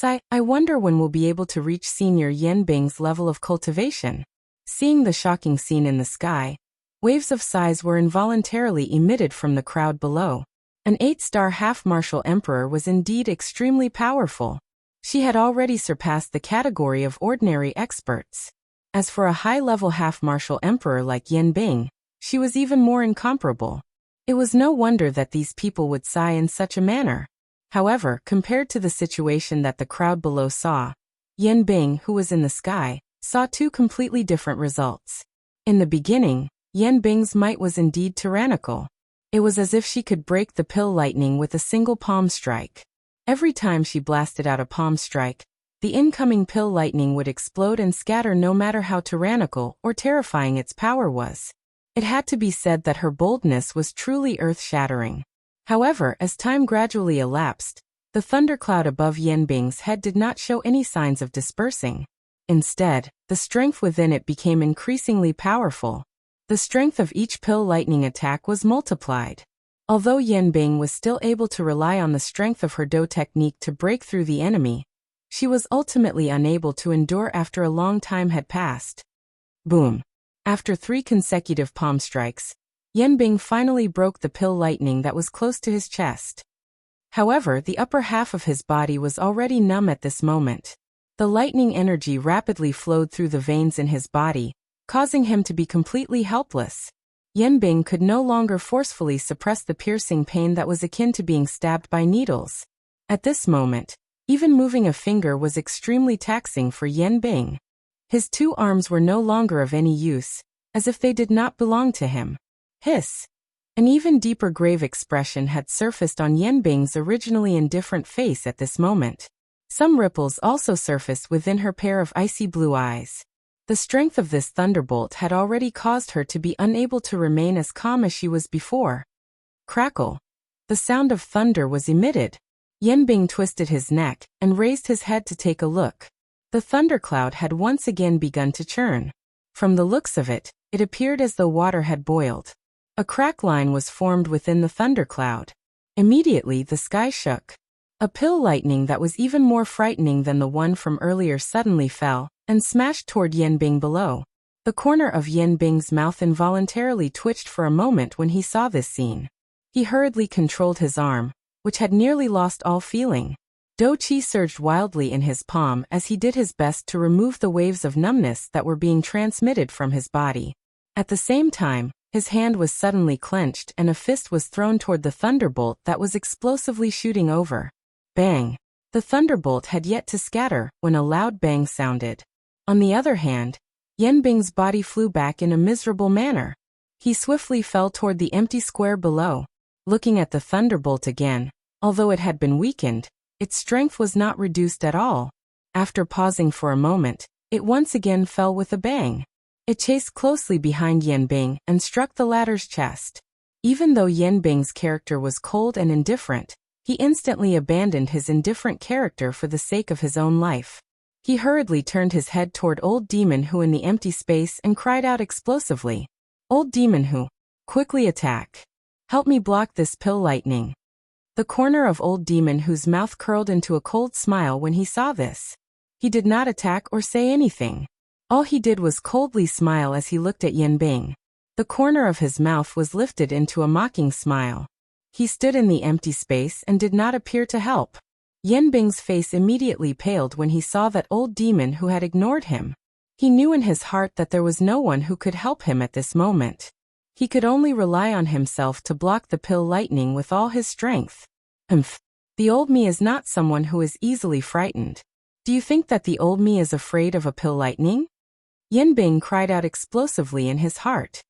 I wonder when we'll be able to reach Senior Yanbing's level of cultivation. Seeing the shocking scene in the sky, waves of sighs were involuntarily emitted from the crowd below. An 8-star half-martial emperor was indeed extremely powerful. She had already surpassed the category of ordinary experts. As for a high-level half-martial emperor like Yanbing, she was even more incomparable. It was no wonder that these people would sigh in such a manner. However, compared to the situation that the crowd below saw, Yanbing, who was in the sky, saw two completely different results. In the beginning, Yanbing's might was indeed tyrannical. It was as if she could break the pill lightning with a single palm strike. Every time she blasted out a palm strike, the incoming pill lightning would explode and scatter no matter how tyrannical or terrifying its power was. It had to be said that her boldness was truly earth-shattering. However, as time gradually elapsed, the thundercloud above Yanbing's head did not show any signs of dispersing. Instead, the strength within it became increasingly powerful. The strength of each pill lightning attack was multiplied. Although Yanbing was still able to rely on the strength of her Do technique to break through the enemy, she was ultimately unable to endure after a long time had passed. Boom! After 3 consecutive palm strikes, Yanbing finally broke the pill lightning that was close to his chest. However, the upper half of his body was already numb at this moment. The lightning energy rapidly flowed through the veins in his body, causing him to be completely helpless. Yanbing could no longer forcefully suppress the piercing pain that was akin to being stabbed by needles. At this moment, even moving a finger was extremely taxing for Yanbing. His 2 arms were no longer of any use, as if they did not belong to him. Hiss! An even deeper grave expression had surfaced on Yanbing's originally indifferent face at this moment. Some ripples also surfaced within her pair of icy blue eyes. The strength of this thunderbolt had already caused her to be unable to remain as calm as she was before. Crackle! The sound of thunder was emitted. Yanbing twisted his neck and raised his head to take a look. The thundercloud had once again begun to churn. From the looks of it, it appeared as though water had boiled. A crack line was formed within the thundercloud. Immediately the sky shook. A pill lightning that was even more frightening than the one from earlier suddenly fell and smashed toward Yanbing below. The corner of Yanbing's mouth involuntarily twitched for a moment when he saw this scene. He hurriedly controlled his arm, which had nearly lost all feeling. Do Qi surged wildly in his palm as he did his best to remove the waves of numbness that were being transmitted from his body. At the same time, his hand was suddenly clenched and a fist was thrown toward the thunderbolt that was explosively shooting over. Bang! The thunderbolt had yet to scatter when a loud bang sounded. On the other hand, Yanbing's body flew back in a miserable manner. He swiftly fell toward the empty square below. Looking at the thunderbolt again, although it had been weakened, its strength was not reduced at all. After pausing for a moment, it once again fell with a bang. It chased closely behind Yanbing and struck the latter's chest. Even though Yanbing's character was cold and indifferent, he instantly abandoned his indifferent character for the sake of his own life. He hurriedly turned his head toward Old Demon Who in the empty space and cried out explosively, "Old Demon Who, quickly attack! Help me block this pill lightning." The corner of Old Demon Who's mouth curled into a cold smile when he saw this. He did not attack or say anything. All he did was coldly smile as he looked at Yanbing. The corner of his mouth was lifted into a mocking smile. He stood in the empty space and did not appear to help. Yanbing's face immediately paled when he saw that Old Demon Who had ignored him. He knew in his heart that there was no one who could help him at this moment. He could only rely on himself to block the pill lightning with all his strength. The old me is not someone who is easily frightened. Do you think that the old me is afraid of a pill lightning? Yanbing cried out explosively in his heart.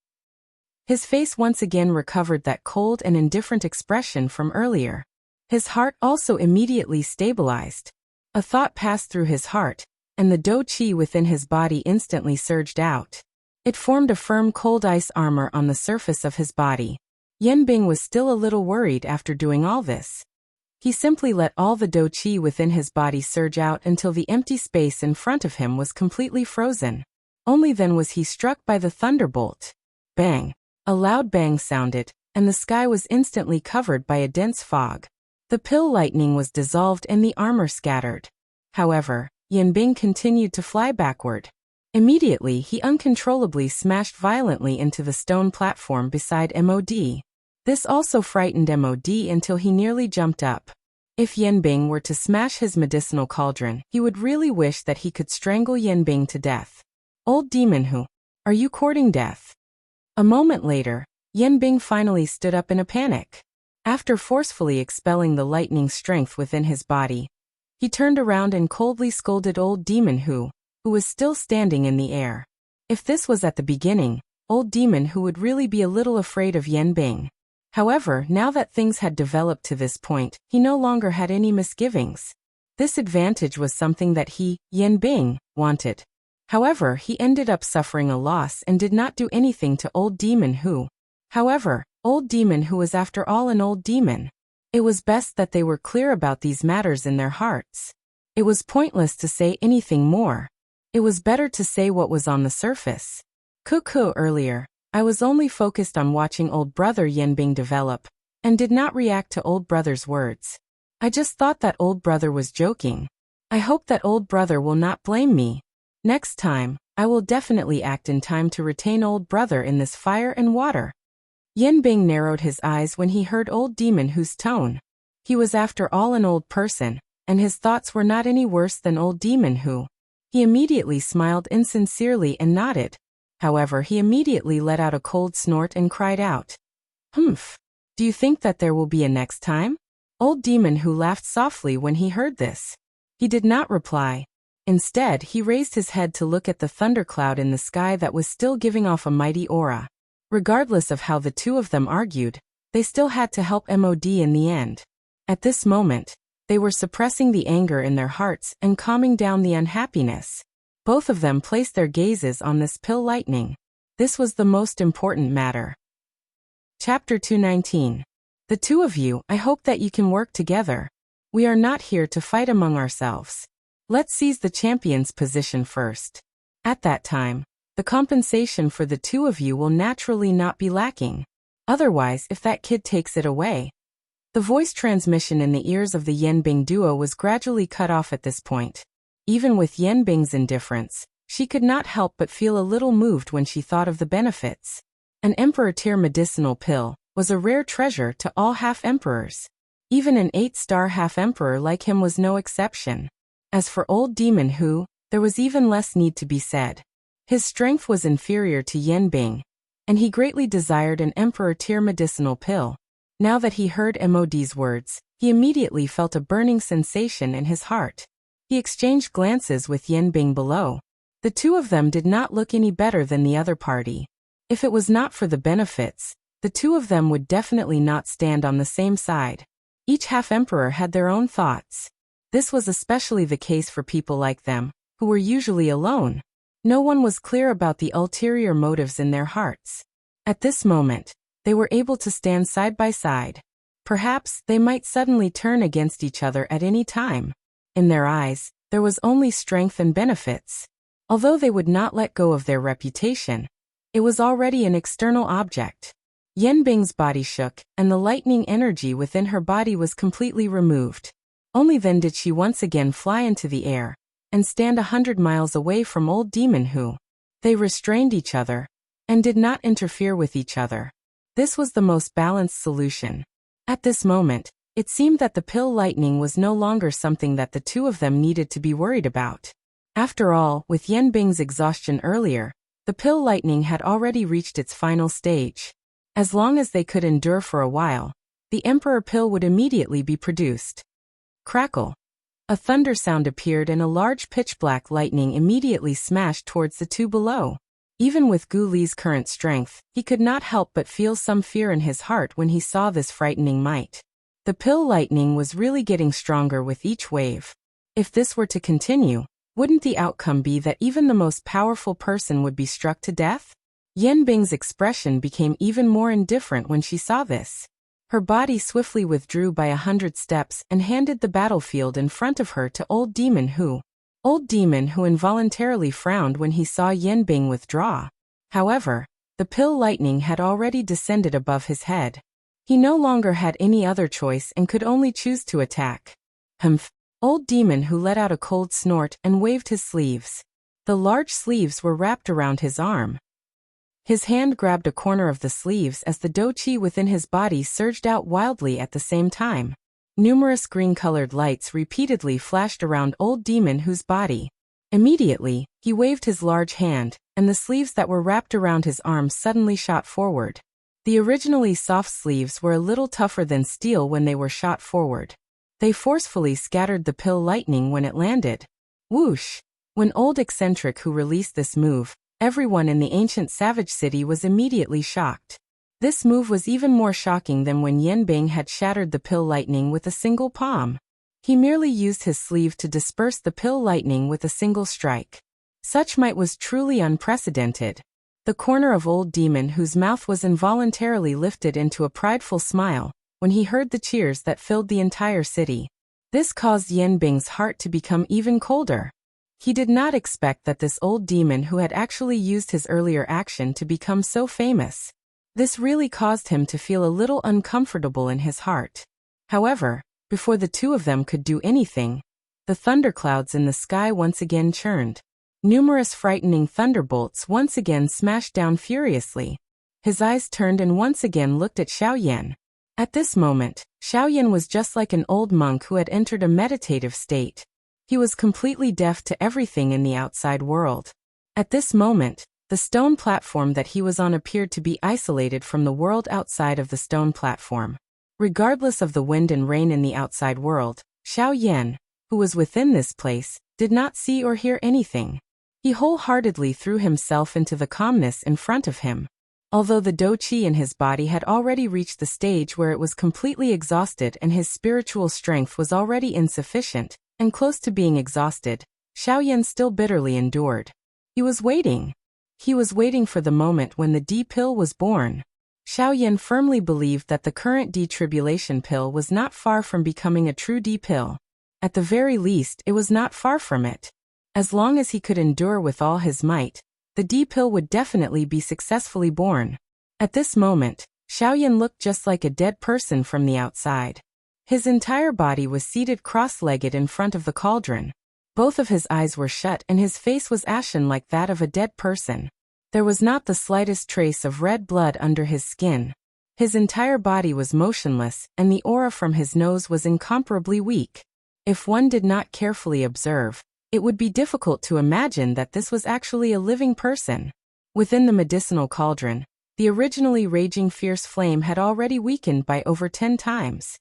His face once again recovered that cold and indifferent expression from earlier. His heart also immediately stabilized. A thought passed through his heart, and the Do Qi within his body instantly surged out. It formed a firm cold ice armor on the surface of his body. Yanbing was still a little worried after doing all this. He simply let all the Do Qi within his body surge out until the empty space in front of him was completely frozen. Only then was he struck by the thunderbolt. Bang! A loud bang sounded, and the sky was instantly covered by a dense fog. The pill lightning was dissolved and the armor scattered. However, Yanbing continued to fly backward. Immediately he uncontrollably smashed violently into the stone platform beside MOD. This also frightened MOD until he nearly jumped up. If Yanbing were to smash his medicinal cauldron, he would really wish that he could strangle Yanbing to death. Old Demon Who, are you courting death? A moment later, Yanbing finally stood up in a panic. After forcefully expelling the lightning strength within his body, he turned around and coldly scolded Old Demon Who was still standing in the air. If this was at the beginning, Old Demon Who would really be a little afraid of Yanbing. However, now that things had developed to this point, he no longer had any misgivings. This advantage was something that he, Yanbing, wanted. However, he ended up suffering a loss and did not do anything to Old Demon Who. However, Old Demon Who was after all an old demon. It was best that they were clear about these matters in their hearts. It was pointless to say anything more. It was better to say what was on the surface. Cuckoo earlier, I was only focused on watching old brother Yanbing develop, and did not react to old brother's words. I just thought that old brother was joking. I hope that old brother will not blame me. Next time, I will definitely act in time to retain old brother in this fire and water. Yanbing narrowed his eyes when he heard old demon Hu's tone. He was after all an old person, and his thoughts were not any worse than old demon Hu. He immediately smiled insincerely and nodded. However, he immediately let out a cold snort and cried out, "Humph! Do you think that there will be a next time?" Old demon Hu laughed softly when he heard this. He did not reply. Instead, he raised his head to look at the thundercloud in the sky that was still giving off a mighty aura. Regardless of how the two of them argued, they still had to help MOD in the end. At this moment, they were suppressing the anger in their hearts and calming down the unhappiness. Both of them placed their gazes on this pill lightning. This was the most important matter. Chapter 219. The two of you, I hope that you can work together. We are not here to fight among ourselves. Let's seize the champion's position first. At that time, the compensation for the two of you will naturally not be lacking. Otherwise, if that kid takes it away. The voice transmission in the ears of the Yanbing duo was gradually cut off at this point. Even with Yanbing's indifference, she could not help but feel a little moved when she thought of the benefits. An Emperor-tier medicinal pill was a rare treasure to all half-emperors. Even an 8-star half-emperor like him was no exception. As for old demon Hu, there was even less need to be said. His strength was inferior to Yanbing, and he greatly desired an Emperor-tier medicinal pill. Now that he heard MOD's words, he immediately felt a burning sensation in his heart. He exchanged glances with Yanbing below. The two of them did not look any better than the other party. If it was not for the benefits, the two of them would definitely not stand on the same side. Each half-emperor had their own thoughts. This was especially the case for people like them, who were usually alone. No one was clear about the ulterior motives in their hearts. At this moment, they were able to stand side by side. Perhaps they might suddenly turn against each other at any time. In their eyes, there was only strength and benefits. Although they would not let go of their reputation, it was already an external object. Yanbing's body shook, and the lightning energy within her body was completely removed. Only then did she once again fly into the air, and stand 100 miles away from old demon Hu. They restrained each other, and did not interfere with each other. This was the most balanced solution. At this moment, it seemed that the pill lightning was no longer something that the two of them needed to be worried about. After all, with Yanbing's exhaustion earlier, the pill lightning had already reached its final stage. As long as they could endure for a while, the Emperor pill would immediately be produced. Crackle. A thunder sound appeared and a large pitch-black lightning immediately smashed towards the two below. Even with Gu Li's current strength, he could not help but feel some fear in his heart when he saw this frightening might. The pill lightning was really getting stronger with each wave. If this were to continue, wouldn't the outcome be that even the most powerful person would be struck to death? Yanbing's expression became even more indifferent when she saw this. Her body swiftly withdrew by 100 steps and handed the battlefield in front of her to old demon Hu. Old demon Hu involuntarily frowned when he saw Yanbing withdraw. However, the pill lightning had already descended above his head. He no longer had any other choice and could only choose to attack. Humph! Old demon Hu let out a cold snort and waved his sleeves. The large sleeves were wrapped around his arm. His hand grabbed a corner of the sleeves as the do-chi within his body surged out wildly at the same time. Numerous green-colored lights repeatedly flashed around old demon Hu's body. Immediately, he waved his large hand, and the sleeves that were wrapped around his arm suddenly shot forward. The originally soft sleeves were a little tougher than steel when they were shot forward. They forcefully scattered the pill lightning when it landed. Whoosh! When old eccentric Hu released this move, everyone in the ancient savage city was immediately shocked. This move was even more shocking than when Yanbing had shattered the pill lightning with a single palm. He merely used his sleeve to disperse the pill lightning with a single strike. Such might was truly unprecedented. The corner of old demon Hu's mouth was involuntarily lifted into a prideful smile when he heard the cheers that filled the entire city. This caused Yanbing's heart to become even colder. He did not expect that this old demon who had actually used his earlier action to become so famous. This really caused him to feel a little uncomfortable in his heart. However, before the two of them could do anything, the thunderclouds in the sky once again churned. Numerous frightening thunderbolts once again smashed down furiously. His eyes turned and once again looked at Xiaoyan. At this moment, Xiaoyan was just like an old monk who had entered a meditative state. He was completely deaf to everything in the outside world. At this moment, the stone platform that he was on appeared to be isolated from the world outside of the stone platform. Regardless of the wind and rain in the outside world, Xiaoyan, who was within this place, did not see or hear anything. He wholeheartedly threw himself into the calmness in front of him. Although the dou qi in his body had already reached the stage where it was completely exhausted and his spiritual strength was already insufficient, and close to being exhausted, Xiaoyan still bitterly endured. He was waiting. He was waiting for the moment when the D-pill was born. Xiaoyan firmly believed that the current D-tribulation pill was not far from becoming a true D-pill. At the very least, it was not far from it. As long as he could endure with all his might, the D-pill would definitely be successfully born. At this moment, Xiaoyan looked just like a dead person from the outside. His entire body was seated cross-legged in front of the cauldron. Both of his eyes were shut and his face was ashen like that of a dead person. There was not the slightest trace of red blood under his skin. His entire body was motionless and the aura from his nose was incomparably weak. If one did not carefully observe, it would be difficult to imagine that this was actually a living person. Within the medicinal cauldron, the originally raging fierce flame had already weakened by over 10 times.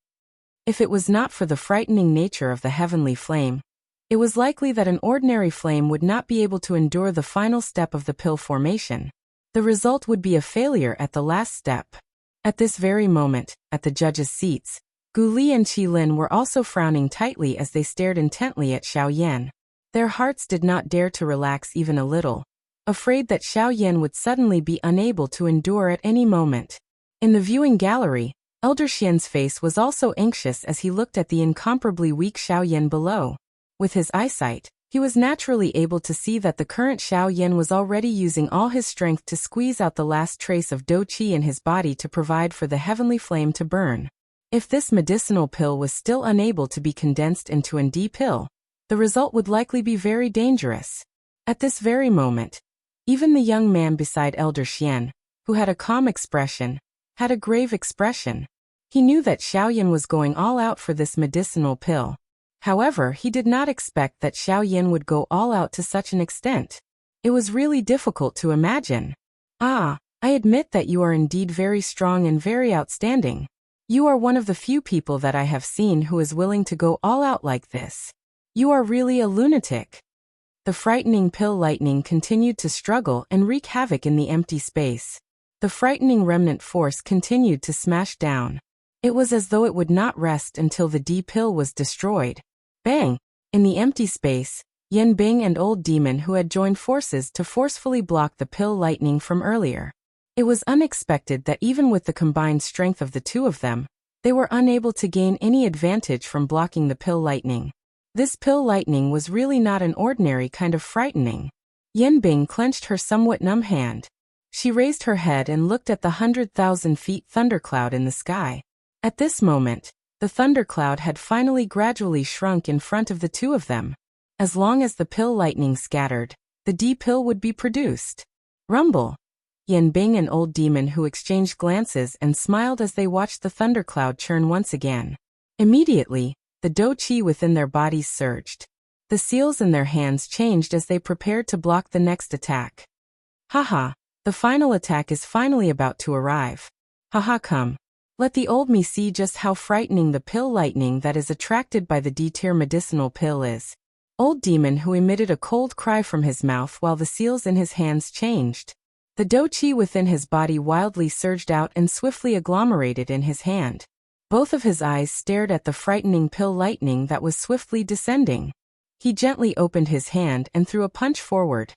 If it was not for the frightening nature of the heavenly flame, it was likely that an ordinary flame would not be able to endure the final step of the pill formation. The result would be a failure at the last step. At this very moment, at the judges' seats, Gu Li and Qi Lin were also frowning tightly as they stared intently at Xiaoyan. Their hearts did not dare to relax even a little, afraid that Xiaoyan would suddenly be unable to endure at any moment. In the viewing gallery, Elder Xian's face was also anxious as he looked at the incomparably weak Xiaoyan below. With his eyesight, he was naturally able to see that the current Xiaoyan was already using all his strength to squeeze out the last trace of dou qi in his body to provide for the heavenly flame to burn. If this medicinal pill was still unable to be condensed into an D pill, the result would likely be very dangerous. At this very moment, even the young man beside Elder Xian, who had a calm expression, had a grave expression. He knew that Xiaoyan was going all out for this medicinal pill. However, he did not expect that Xiaoyan would go all out to such an extent. It was really difficult to imagine. Ah, I admit that you are indeed very strong and very outstanding. You are one of the few people that I have seen who is willing to go all out like this. You are really a lunatic. The frightening pill lightning continued to struggle and wreak havoc in the empty space. The frightening remnant force continued to smash down. It was as though it would not rest until the D pill was destroyed. Bang! In the empty space, Yan Bing and Old Demon who had joined forces to forcefully block the pill lightning from earlier. It was unexpected that even with the combined strength of the two of them, they were unable to gain any advantage from blocking the pill lightning. This pill lightning was really not an ordinary kind of frightening. Yan Bing clenched her somewhat numb hand. She raised her head and looked at the 100,000 feet thundercloud in the sky. At this moment, the thundercloud had finally gradually shrunk in front of the two of them. As long as the pill lightning scattered, the D pill would be produced. Rumble! Yan Bing and Old Demon who exchanged glances and smiled as they watched the thundercloud churn once again. Immediately, the dou qi within their bodies surged. The seals in their hands changed as they prepared to block the next attack. Haha, the final attack is finally about to arrive. Haha, come. Let the old me see just how frightening the pill lightning that is attracted by the D-tier medicinal pill is. Old Demon who emitted a cold cry from his mouth while the seals in his hands changed. The dou qi within his body wildly surged out and swiftly agglomerated in his hand. Both of his eyes stared at the frightening pill lightning that was swiftly descending. He gently opened his hand and threw a punch forward.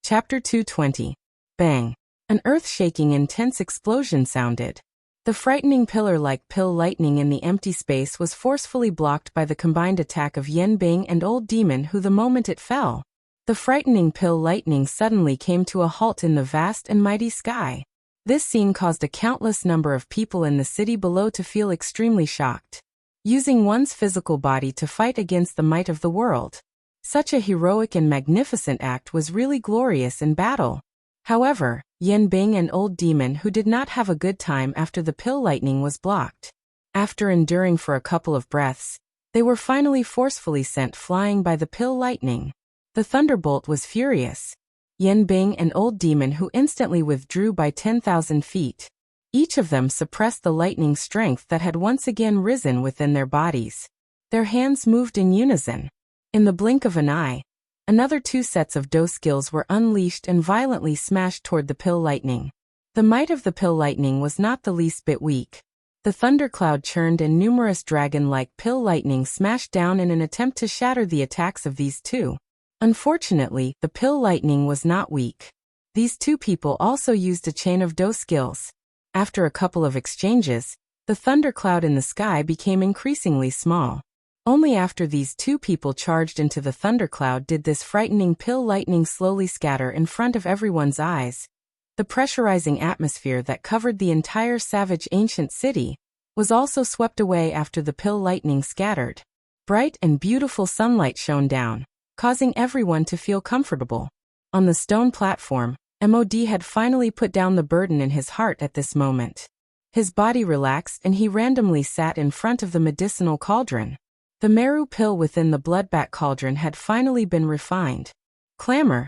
Chapter 220. Bang! An earth-shaking intense explosion sounded. The frightening pillar-like pill lightning in the empty space was forcefully blocked by the combined attack of Yan Bing and Old Demon who the moment it fell. The frightening pill lightning suddenly came to a halt in the vast and mighty sky. This scene caused a countless number of people in the city below to feel extremely shocked. Using one's physical body to fight against the might of the world. Such a heroic and magnificent act was really glorious in battle. However, Yan Bing and Old Demon who did not have a good time after the pill lightning was blocked. After enduring for a couple of breaths, they were finally forcefully sent flying by the pill lightning. The thunderbolt was furious. Yan Bing and Old Demon who instantly withdrew by 10,000 feet. Each of them suppressed the lightning strength that had once again risen within their bodies. Their hands moved in unison. In the blink of an eye, another 2 sets of Do skills were unleashed and violently smashed toward the pill lightning. The might of the pill lightning was not the least bit weak. The thundercloud churned and numerous dragon-like pill lightning smashed down in an attempt to shatter the attacks of these 2. Unfortunately, the pill lightning was not weak. These 2 people also used a chain of Do skills. After a couple of exchanges, the thundercloud in the sky became increasingly small. Only after these 2 people charged into the thundercloud did this frightening pill lightning slowly scatter in front of everyone's eyes. The pressurizing atmosphere that covered the entire savage ancient city was also swept away after the pill lightning scattered. Bright and beautiful sunlight shone down, causing everyone to feel comfortable. On the stone platform, MOD had finally put down the burden in his heart at this moment. His body relaxed and he randomly sat in front of the medicinal cauldron. The Meru pill within the bloodbat cauldron had finally been refined. Clamor.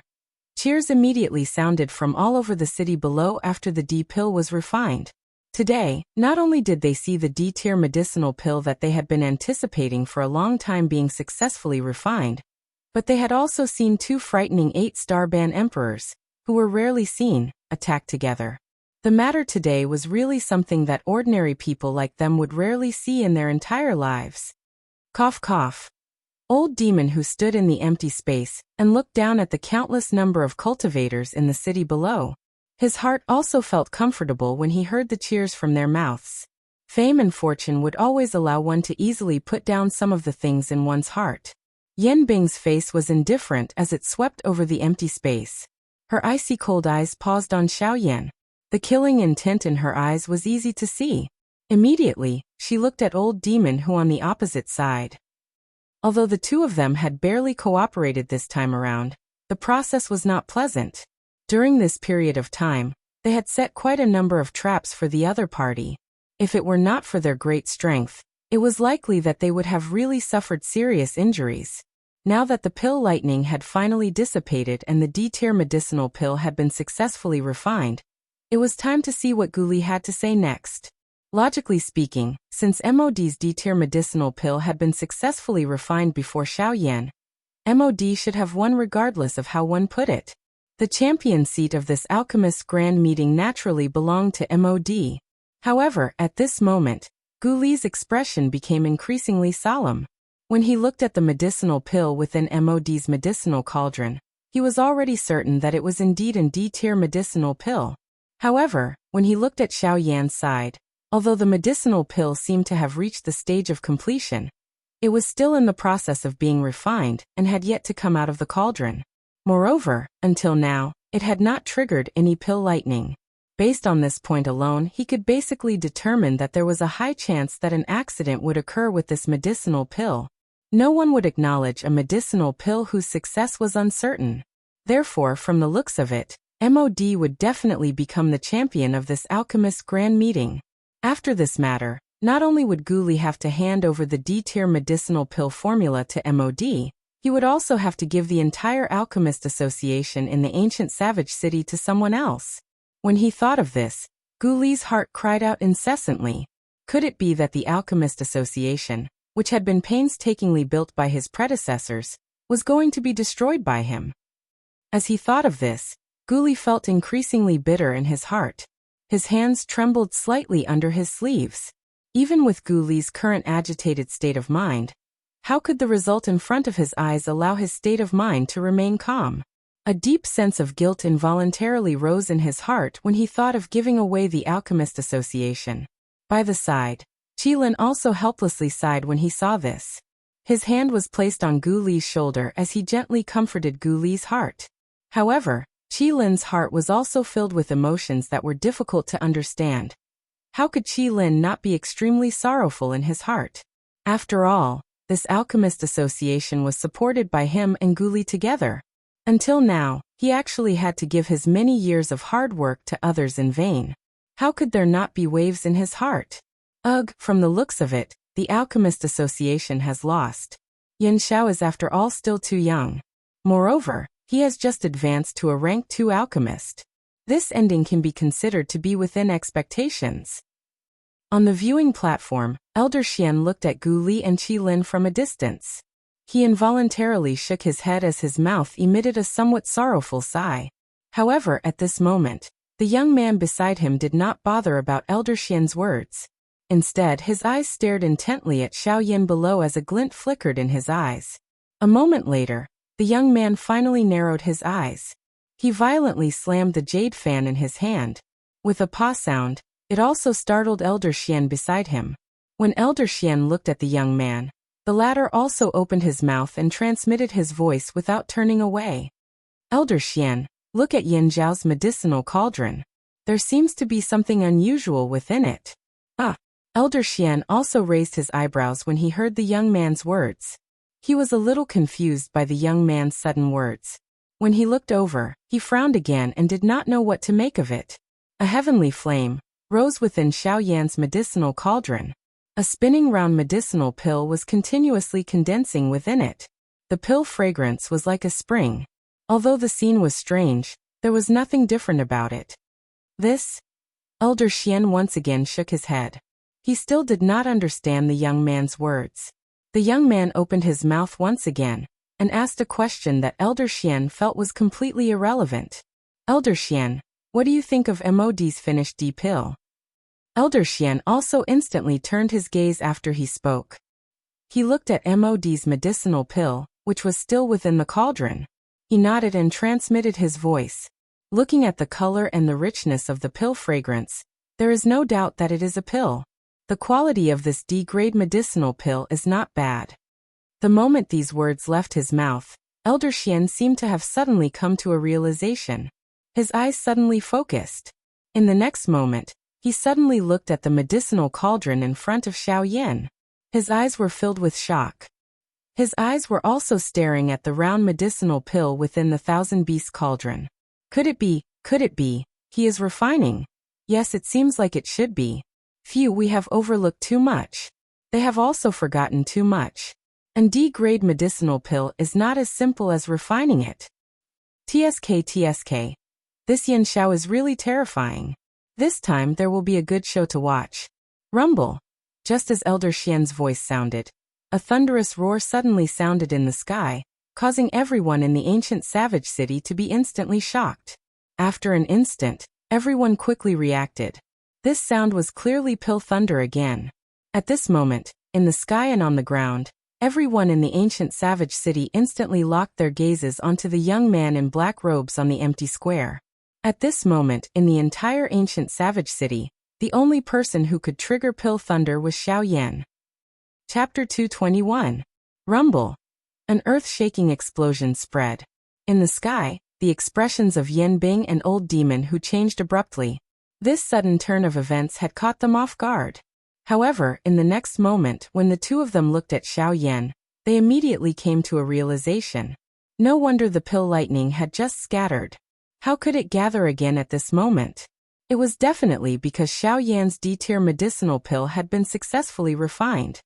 Cheers immediately sounded from all over the city below after the D pill was refined. Today, not only did they see the D-tier medicinal pill that they had been anticipating for a long time being successfully refined, but they had also seen 2 frightening 8-star ban emperors, who were rarely seen, attack together. The matter today was really something that ordinary people like them would rarely see in their entire lives. Cough cough. Old Demon who stood in the empty space and looked down at the countless number of cultivators in the city below. His heart also felt comfortable when he heard the cheers from their mouths. Fame and fortune would always allow one to easily put down some of the things in one's heart. Yan Bing's face was indifferent as it swept over the empty space. Her icy cold eyes paused on Xiao Yan. The killing intent in her eyes was easy to see. Immediately, she looked at Old Demon who on the opposite side. Although the 2 of them had barely cooperated this time around, the process was not pleasant. During this period of time, they had set quite a number of traps for the other party. If it were not for their great strength, it was likely that they would have really suffered serious injuries. Now that the pill lightning had finally dissipated and the D-tier medicinal pill had been successfully refined, it was time to see what Guli had to say next. Logically speaking, since MOD's D-tier medicinal pill had been successfully refined before Xiao Yan, MOD should have won regardless of how one put it. The champion seat of this alchemist's grand meeting naturally belonged to MOD. However, at this moment, Guli's expression became increasingly solemn. When he looked at the medicinal pill within MOD's medicinal cauldron, he was already certain that it was indeed a D-tier medicinal pill. However, when he looked at Xiao Yan's side, although the medicinal pill seemed to have reached the stage of completion, it was still in the process of being refined and had yet to come out of the cauldron. Moreover, until now, it had not triggered any pill lightning. Based on this point alone, he could basically determine that there was a high chance that an accident would occur with this medicinal pill. No one would acknowledge a medicinal pill whose success was uncertain. Therefore, from the looks of it, MOD would definitely become the champion of this alchemist's grand meeting. After this matter, not only would Guli have to hand over the D-tier medicinal pill formula to MOD, he would also have to give the entire Alchemist Association in the ancient savage city to someone else. When he thought of this, Guli's heart cried out incessantly. Could it be that the Alchemist Association, which had been painstakingly built by his predecessors, was going to be destroyed by him? As he thought of this, Guli felt increasingly bitter in his heart. His hands trembled slightly under his sleeves. Even with Guli's current agitated state of mind, how could the result in front of his eyes allow his state of mind to remain calm? A deep sense of guilt involuntarily rose in his heart when he thought of giving away the Alchemist Association. By the side, Qilin also helplessly sighed when he saw this. His hand was placed on Gu Li's shoulder as he gently comforted Gu Li's heart. However, Qi Lin's heart was also filled with emotions that were difficult to understand. How could Qi Lin not be extremely sorrowful in his heart? After all, this alchemist association was supported by him and Gu Li together. Until now, he actually had to give his many years of hard work to others in vain. How could there not be waves in his heart? Ugh, from the looks of it, the alchemist association has lost. Yin Xiao is after all still too young. Moreover, he has just advanced to a rank 2 alchemist. This ending can be considered to be within expectations. On the viewing platform, Elder Xian looked at Gu Li and Qi Lin from a distance. He involuntarily shook his head as his mouth emitted a somewhat sorrowful sigh. However, at this moment, the young man beside him did not bother about Elder Xian's words. Instead, his eyes stared intently at Xiao Yin below as a glint flickered in his eyes. A moment later, the young man finally narrowed his eyes. He violently slammed the jade fan in his hand. With a paw sound, it also startled Elder Xian beside him. When Elder Xian looked at the young man, the latter also opened his mouth and transmitted his voice without turning away. Elder Xian, look at Yin Zhao's medicinal cauldron. There seems to be something unusual within it. Elder Xian also raised his eyebrows when he heard the young man's words. He was a little confused by the young man's sudden words. When he looked over, he frowned again and did not know what to make of it. A heavenly flame rose within Xiao Yan's medicinal cauldron. A spinning round medicinal pill was continuously condensing within it. The pill fragrance was like a spring. Although the scene was strange, there was nothing different about it. This? Elder Xian once again shook his head. He still did not understand the young man's words. The young man opened his mouth once again and asked a question that Elder Xian felt was completely irrelevant. Elder Xian, what do you think of MOD's finished D pill? Elder Xian also instantly turned his gaze after he spoke. He looked at MOD's medicinal pill, which was still within the cauldron. He nodded and transmitted his voice. Looking at the color and the richness of the pill fragrance, there is no doubt that it is a pill. The quality of this D-grade medicinal pill is not bad. The moment these words left his mouth, Elder Xian seemed to have suddenly come to a realization. His eyes suddenly focused. In the next moment, he suddenly looked at the medicinal cauldron in front of Xiao Yin. His eyes were filled with shock. His eyes were also staring at the round medicinal pill within the Thousand Beast cauldron. Could it be, he is refining? Yes, it seems like it should be. Phew, we have overlooked too much. They have also forgotten too much. And D-grade medicinal pill is not as simple as refining it. TSK. This Yin Xiao is really terrifying. This time there will be a good show to watch. Rumble. Just as Elder Xian's voice sounded, a thunderous roar suddenly sounded in the sky, causing everyone in the ancient savage city to be instantly shocked. After an instant, everyone quickly reacted. This sound was clearly pill thunder again. At this moment, in the sky and on the ground, everyone in the ancient savage city instantly locked their gazes onto the young man in black robes on the empty square. At this moment, in the entire ancient savage city, the only person who could trigger pill thunder was Xiao Yan. Chapter 221. Rumble. An earth-shaking explosion spread. In the sky, the expressions of Yen Bing and Old Demon Who changed abruptly. This sudden turn of events had caught them off guard. However, in the next moment, when the two of them looked at Xiao Yan, they immediately came to a realization. No wonder the pill lightning had just scattered. How could it gather again at this moment? It was definitely because Xiao Yan's D-tier medicinal pill had been successfully refined.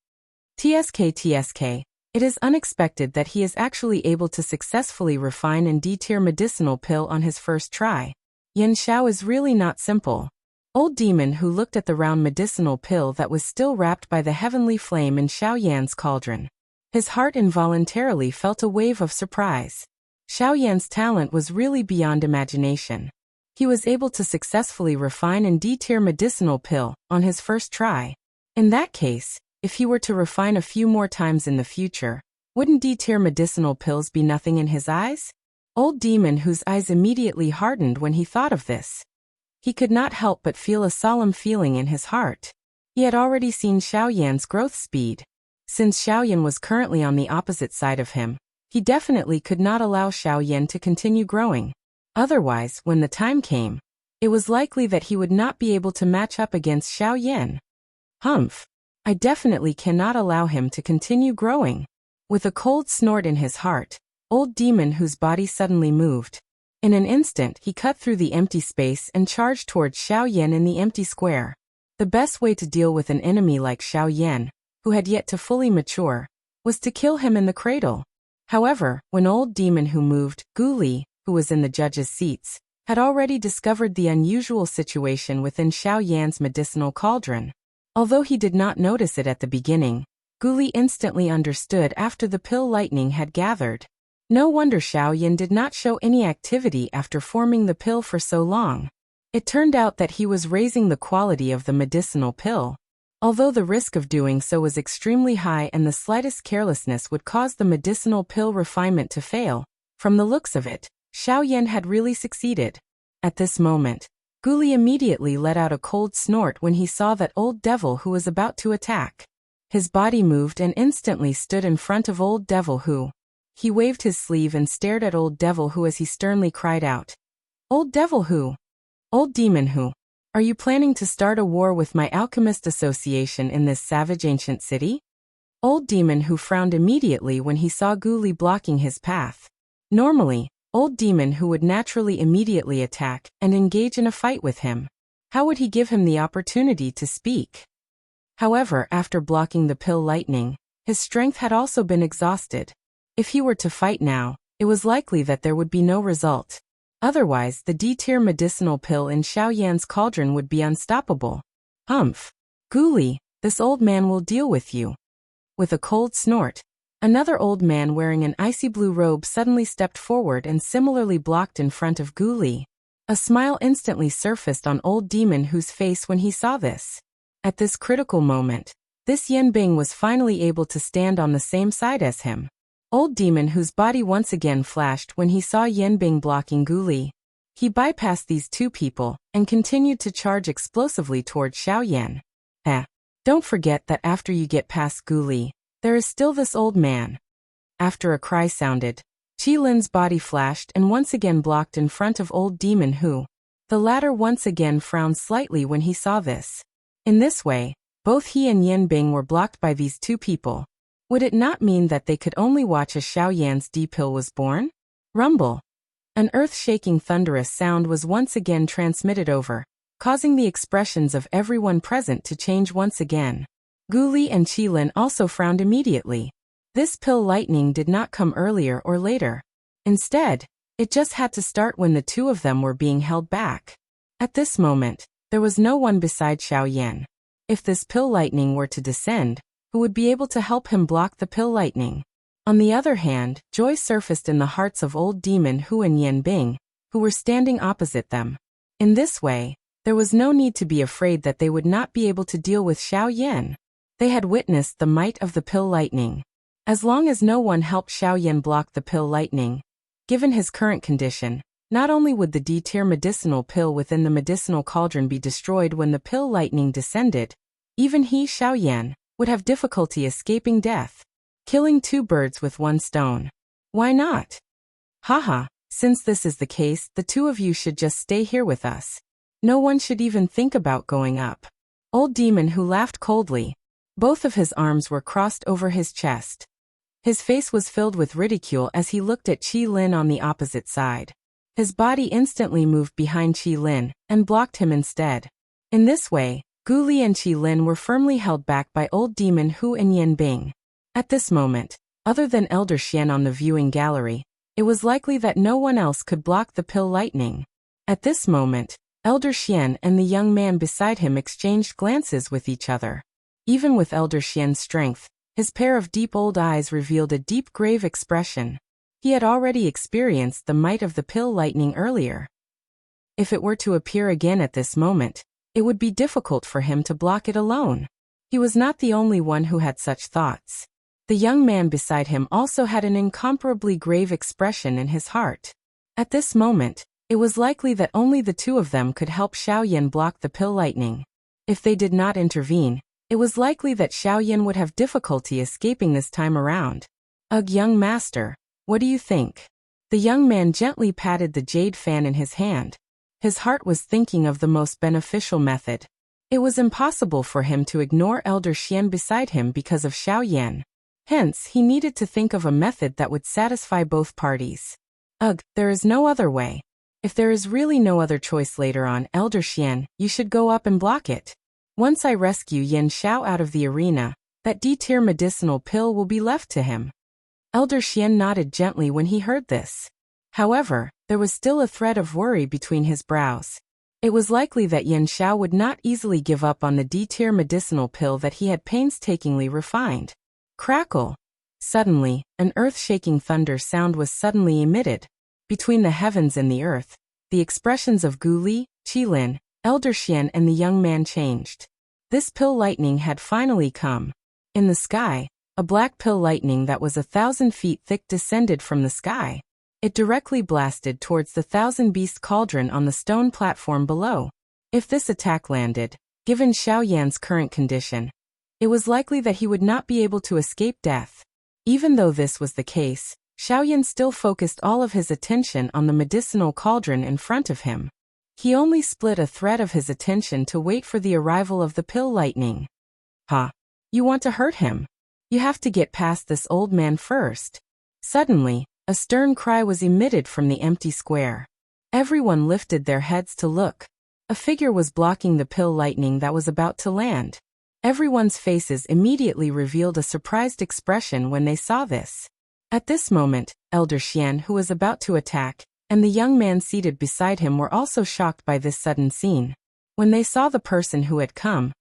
TSK. It is unexpected that he is actually able to successfully refine an D-tier medicinal pill on his first try. Yin Xiao is really not simple. Old Demon Who looked at the round medicinal pill that was still wrapped by the heavenly flame in Xiao Yan's cauldron. His heart involuntarily felt a wave of surprise. Xiao Yan's talent was really beyond imagination. He was able to successfully refine an D-tier medicinal pill on his first try. In that case, if he were to refine a few more times in the future, wouldn't D-tier medicinal pills be nothing in his eyes? Old Demon Whose eyes immediately hardened when he thought of this. He could not help but feel a solemn feeling in his heart. He had already seen Xiao Yan's growth speed. Since Xiaoyan was currently on the opposite side of him, he definitely could not allow Xiaoyan to continue growing. Otherwise, when the time came, it was likely that he would not be able to match up against Xiaoyan. Humph! I definitely cannot allow him to continue growing. With a cold snort in his heart, old demon whose body suddenly moved. In an instant he cut through the empty space and charged towards Xiaoyan in the empty square. The best way to deal with an enemy like Xiaoyan, who had yet to fully mature, was to kill him in the cradle. However, when old demon who moved, Guli, who was in the judges' seats, had already discovered the unusual situation within Xiaoyan's medicinal cauldron. Although he did not notice it at the beginning, Guli instantly understood after the pill lightning had gathered. No wonder Xiaoyan did not show any activity after forming the pill for so long. It turned out that he was raising the quality of the medicinal pill. Although the risk of doing so was extremely high and the slightest carelessness would cause the medicinal pill refinement to fail, from the looks of it, Xiaoyan had really succeeded. At this moment, Guli immediately let out a cold snort when he saw that old devil who was about to attack. His body moved and instantly stood in front of old devil who. He waved his sleeve and stared at old devil who as he sternly cried out, "Old devil who? Old demon who? Are you planning to start a war with my alchemist association in this savage ancient city?" Old demon who frowned immediately when he saw Guli blocking his path. Normally, old demon who would naturally immediately attack and engage in a fight with him. How would he give him the opportunity to speak? However, after blocking the pill lightning, his strength had also been exhausted. If he were to fight now, it was likely that there would be no result. Otherwise, the D-tier medicinal pill in Xiaoyan's cauldron would be unstoppable. Humph! Guli, this old man will deal with you. With a cold snort, another old man wearing an icy blue robe suddenly stepped forward and similarly blocked in front of Guli. A smile instantly surfaced on old demon whose face when he saw this. At this critical moment, this Yanbing was finally able to stand on the same side as him. Old demon whose body once again flashed when he saw Yanbing blocking Guli. He bypassed these two people and continued to charge explosively towards Xiaoyan. Don't forget that after you get past Guli, there is still this old man. After a cry sounded, Qilin's body flashed and once again blocked in front of old demon who. The latter once again frowned slightly when he saw this. In this way, both he and Yanbing were blocked by these two people. Would it not mean that they could only watch as Xiaoyan's D-pill was born? Rumble. An earth-shaking thunderous sound was once again transmitted over, causing the expressions of everyone present to change once again. Guli and Qilin also frowned immediately. This pill lightning did not come earlier or later. Instead, it just had to start when the two of them were being held back. At this moment, there was no one beside Xiaoyan. If this pill lightning were to descend, who would be able to help him block the pill lightning? On the other hand, joy surfaced in the hearts of old demon Hu and Yanbing, who were standing opposite them. In this way, there was no need to be afraid that they would not be able to deal with Xiaoyan. They had witnessed the might of the pill lightning. As long as no one helped Xiaoyan block the pill lightning, given his current condition, not only would the D-tier medicinal pill within the medicinal cauldron be destroyed when the pill lightning descended, even he, Xiaoyan, would have difficulty escaping death. Killing two birds with one stone. Why not? Haha, since this is the case, the two of you should just stay here with us. No one should even think about going up. Old demon who laughed coldly. Both of his arms were crossed over his chest. His face was filled with ridicule as he looked at Qilin on the opposite side. His body instantly moved behind Qilin and blocked him instead. In this way, Guli and Qilin were firmly held back by old demon Hu and Yanbing. At this moment, other than Elder Xian on the viewing gallery, it was likely that no one else could block the pill lightning. At this moment, Elder Xian and the young man beside him exchanged glances with each other. Even with Elder Xian's strength, his pair of deep old eyes revealed a deep grave expression. He had already experienced the might of the pill lightning earlier. If it were to appear again at this moment, it would be difficult for him to block it alone. He was not the only one who had such thoughts. The young man beside him also had an incomparably grave expression in his heart. At this moment, it was likely that only the two of them could help Xiaoyan block the pill lightning. If they did not intervene, It was likely that Xiaoyan would have difficulty escaping this time around. Ugh, young master, what do you think? The young man gently patted the jade fan in his hand. His heart was thinking of the most beneficial method. It was impossible for him to ignore Elder Xian beside him because of Xiaoyan. Hence, he needed to think of a method that would satisfy both parties. Ugh, there is no other way. If there is really no other choice later on, Elder Xian, you should go up and block it. Once I rescue Yin Xiao out of the arena, that D-tier medicinal pill will be left to him. Elder Xian nodded gently when he heard this. However, there was still a thread of worry between his brows. It was likely that Yin Xiao would not easily give up on the D-tier medicinal pill that he had painstakingly refined. Crackle! Suddenly, an earth-shaking thunder sound was suddenly emitted. Between the heavens and the earth, the expressions of Gu Li, Qilin, Elder Xian and the young man changed. This pill lightning had finally come. In the sky, a black pill lightning that was 1,000 feet thick descended from the sky. It directly blasted towards the 1,000-beast cauldron on the stone platform below. If this attack landed, given Xiaoyan's current condition, it was likely that he would not be able to escape death. Even though this was the case, Xiaoyan still focused all of his attention on the medicinal cauldron in front of him. He only split a thread of his attention to wait for the arrival of the pill lightning. Ha! You want to hurt him? You have to get past this old man first. Suddenly, a stern cry was emitted from the empty square. Everyone lifted their heads to look. A figure was blocking the pill lightning that was about to land. Everyone's faces immediately revealed a surprised expression when they saw this. At this moment, Elder Xian, who was about to attack, and the young man seated beside him were also shocked by this sudden scene. When they saw the person who had come,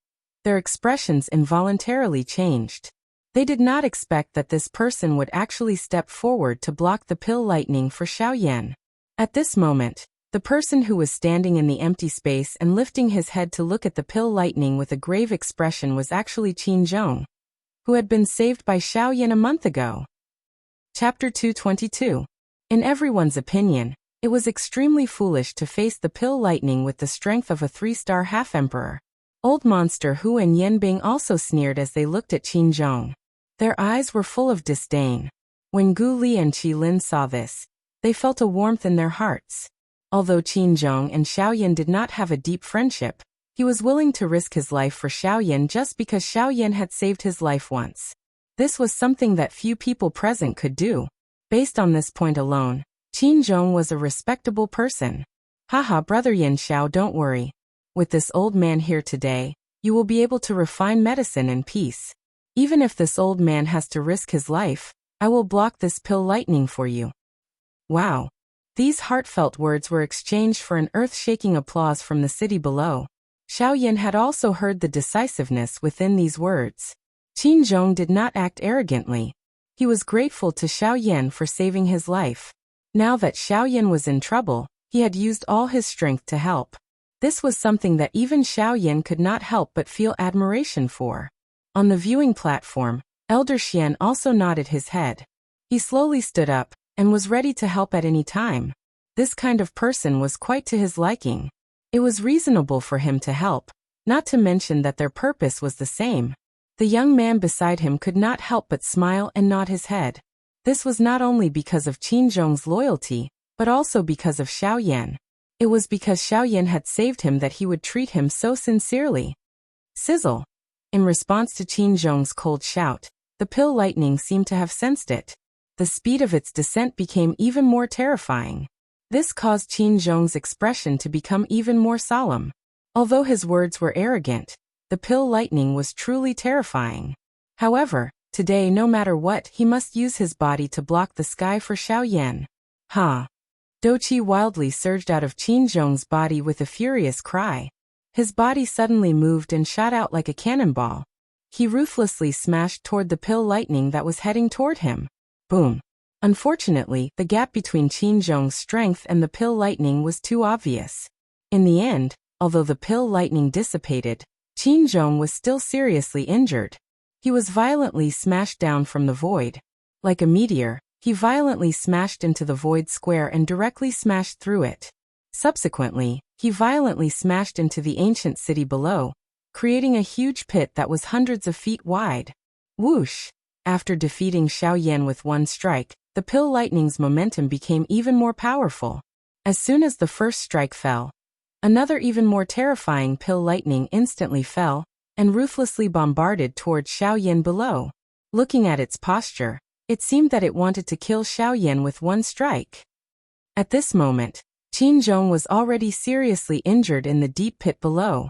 their expressions involuntarily changed. They did not expect that this person would actually step forward to block the pill lightning for Xiaoyan. At this moment, the person who was standing in the empty space and lifting his head to look at the pill lightning with a grave expression was actually Qin Zhong, who had been saved by Xiaoyan a month ago. Chapter 222. In everyone's opinion, it was extremely foolish to face the pill lightning with the strength of a 3-star half-emperor. Old Monster Hu and Yanbing also sneered as they looked at Qin Zhong. Their eyes were full of disdain. When Gu Li and Qilin saw this, they felt a warmth in their hearts. Although Qin Zhong and Xiaoyan did not have a deep friendship, he was willing to risk his life for Xiaoyan just because Xiaoyan had saved his life once. This was something that few people present could do. Based on this point alone, Qin Zhong was a respectable person. Haha, brother Yin Xiao, don't worry. With this old man here today, you will be able to refine medicine in peace. Even if this old man has to risk his life, I will block this pill lightning for you. Wow. These heartfelt words were exchanged for an earth-shaking applause from the city below. Xiaoyan had also heard the decisiveness within these words. Qin Zhong did not act arrogantly. He was grateful to Xiaoyan for saving his life. Now that Xiaoyan was in trouble, he had used all his strength to help. This was something that even Xiaoyan could not help but feel admiration for. On the viewing platform, Elder Xian also nodded his head. He slowly stood up and was ready to help at any time. This kind of person was quite to his liking. It was reasonable for him to help, not to mention that their purpose was the same. The young man beside him could not help but smile and nod his head. This was not only because of Qin Zhong's loyalty, but also because of Xiaoyan. It was because Xiaoyan had saved him that he would treat him so sincerely. Sizzle! In response to Qin Zhong's cold shout, the pill lightning seemed to have sensed it. The speed of its descent became even more terrifying. This caused Qin Zhong's expression to become even more solemn. Although his words were arrogant, the pill lightning was truly terrifying. However, today no matter what, he must use his body to block the sky for Xiaoyan. Ha! Doqi wildly surged out of Qin Zhong's body with a furious cry. His body suddenly moved and shot out like a cannonball. He ruthlessly smashed toward the pill lightning that was heading toward him. Boom! Unfortunately, the gap between Qin Zhong's strength and the pill lightning was too obvious. In the end, although the pill lightning dissipated, Qin Zhong was still seriously injured. He was violently smashed down from the void. Like a meteor, he violently smashed into the void square and directly smashed through it. Subsequently, he violently smashed into the ancient city below, creating a huge pit that was hundreds of feet wide. Whoosh! After defeating Xiao Yan with one strike, the pill lightning's momentum became even more powerful. As soon as the first strike fell, another even more terrifying pill lightning instantly fell and ruthlessly bombarded toward Xiao Yan below. Looking at its posture, it seemed that it wanted to kill Xiao Yan with one strike. At this moment, Qin Zhong was already seriously injured in the deep pit below.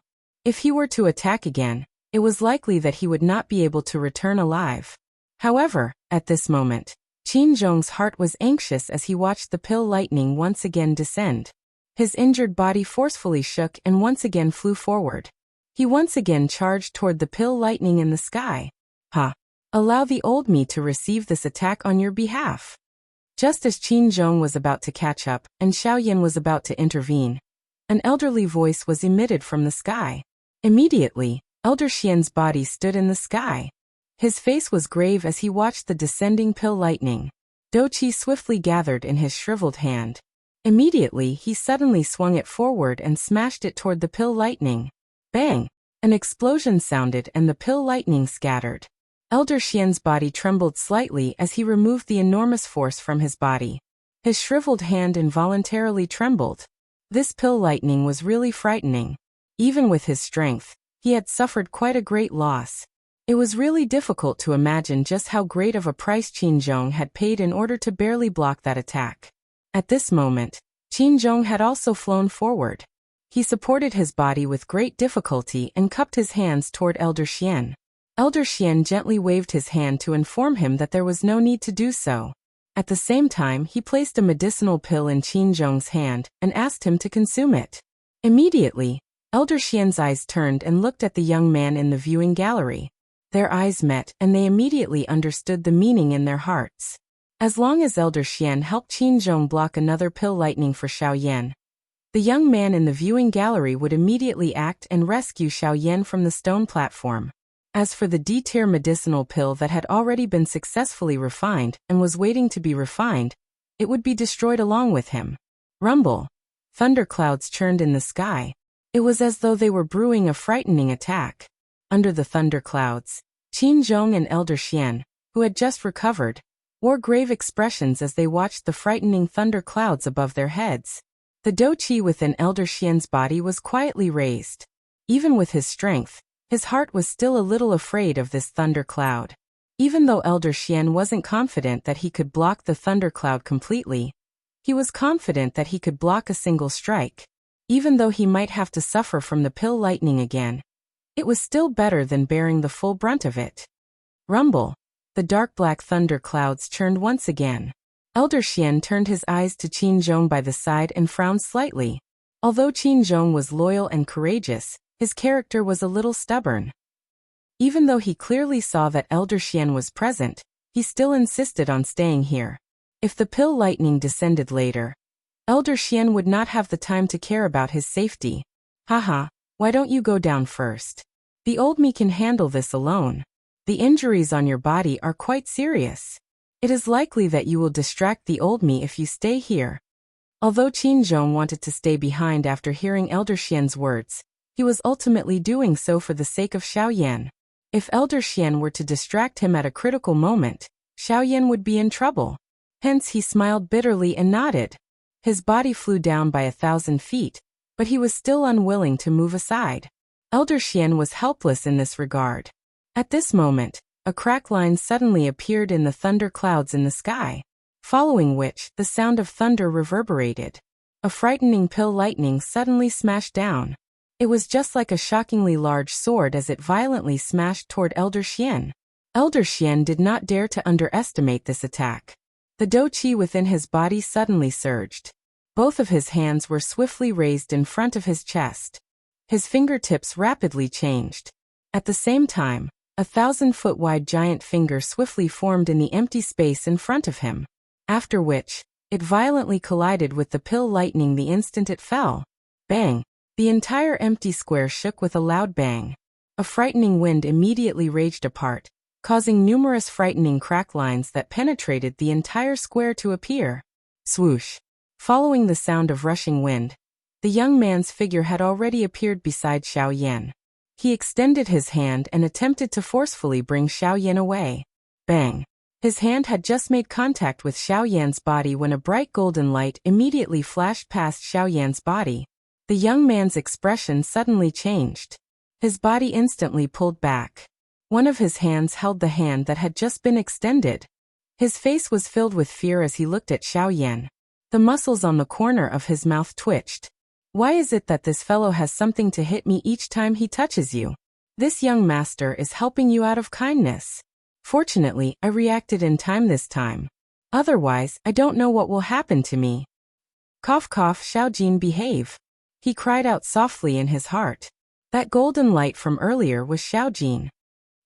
If he were to attack again, it was likely that he would not be able to return alive. However, at this moment, Qin Zhong's heart was anxious as he watched the pill lightning once again descend. His injured body forcefully shook and once again flew forward. He once again charged toward the pill lightning in the sky. Ha! Allow the old me to receive this attack on your behalf. Just as Qin Zhong was about to catch up and Xiao Yan was about to intervene, an elderly voice was emitted from the sky. Immediately, Elder Xian's body stood in the sky. His face was grave as he watched the descending pill lightning. Doqi swiftly gathered in his shriveled hand. Immediately, he suddenly swung it forward and smashed it toward the pill lightning. Bang! An explosion sounded and the pill lightning scattered. Elder Xian's body trembled slightly as he removed the enormous force from his body. His shriveled hand involuntarily trembled. This pill lightning was really frightening. Even with his strength, he had suffered quite a great loss. It was really difficult to imagine just how great of a price Qin Zhong had paid in order to barely block that attack. At this moment, Qin Zhong had also flown forward. He supported his body with great difficulty and cupped his hands toward Elder Xian. Elder Xian gently waved his hand to inform him that there was no need to do so. At the same time, he placed a medicinal pill in Qin Zhong's hand and asked him to consume it. Immediately, Elder Xian's eyes turned and looked at the young man in the viewing gallery. Their eyes met and they immediately understood the meaning in their hearts. As long as Elder Xian helped Qin Zhong block another pill lightning for Xiao Yan, the young man in the viewing gallery would immediately act and rescue Xiao Yan from the stone platform. As for the D-tier medicinal pill that had already been successfully refined and was waiting to be refined, it would be destroyed along with him. Rumble. Thunderclouds churned in the sky. It was as though they were brewing a frightening attack. Under the thunderclouds, Qin Zhong and Elder Xian, who had just recovered, wore grave expressions as they watched the frightening thunderclouds above their heads. The Doqi within Elder Xian's body was quietly raised. Even with his strength, his heart was still a little afraid of this thundercloud. Even though Elder Xian wasn't confident that he could block the thundercloud completely, he was confident that he could block a single strike. Even though he might have to suffer from the pill lightning again, it was still better than bearing the full brunt of it. Rumble. The dark black thunder clouds churned once again. Elder Xian turned his eyes to Qin Zhong by the side and frowned slightly. Although Qin Zhong was loyal and courageous, his character was a little stubborn. Even though he clearly saw that Elder Xian was present, he still insisted on staying here. If the pill lightning descended later, Elder Xian would not have the time to care about his safety. Haha, why don't you go down first? The old me can handle this alone. The injuries on your body are quite serious. It is likely that you will distract the old me if you stay here. Although Qin Zhong wanted to stay behind after hearing Elder Xian's words, he was ultimately doing so for the sake of Xiao Yan. If Elder Xian were to distract him at a critical moment, Xiao Yan would be in trouble. Hence he smiled bitterly and nodded. His body flew down by 1,000 feet, but he was still unwilling to move aside. Elder Xian was helpless in this regard. At this moment, a crack line suddenly appeared in the thunder clouds in the sky, following which the sound of thunder reverberated. A frightening pill lightning suddenly smashed down. It was just like a shockingly large sword as it violently smashed toward Elder Xian. Elder Xian did not dare to underestimate this attack. The Doqi within his body suddenly surged. Both of his hands were swiftly raised in front of his chest. His fingertips rapidly changed. At the same time, a 1,000-foot-wide giant finger swiftly formed in the empty space in front of him. After which, it violently collided with the pill lightning the instant it fell. Bang! The entire empty square shook with a loud bang. A frightening wind immediately raged apart, causing numerous frightening crack lines that penetrated the entire square to appear. Swoosh! Following the sound of rushing wind, the young man's figure had already appeared beside Xiao Yan. He extended his hand and attempted to forcefully bring Xiaoyan away. Bang! His hand had just made contact with Xiaoyan's body when a bright golden light immediately flashed past Xiaoyan's body. The young man's expression suddenly changed. His body instantly pulled back. One of his hands held the hand that had just been extended. His face was filled with fear as he looked at Xiaoyan. The muscles on the corner of his mouth twitched. Why is it that this fellow has something to hit me each time he touches you? This young master is helping you out of kindness. Fortunately, I reacted in time this time. Otherwise, I don't know what will happen to me. Cough cough, Xiaojin, behave. He cried out softly in his heart. That golden light from earlier was Xiaojin.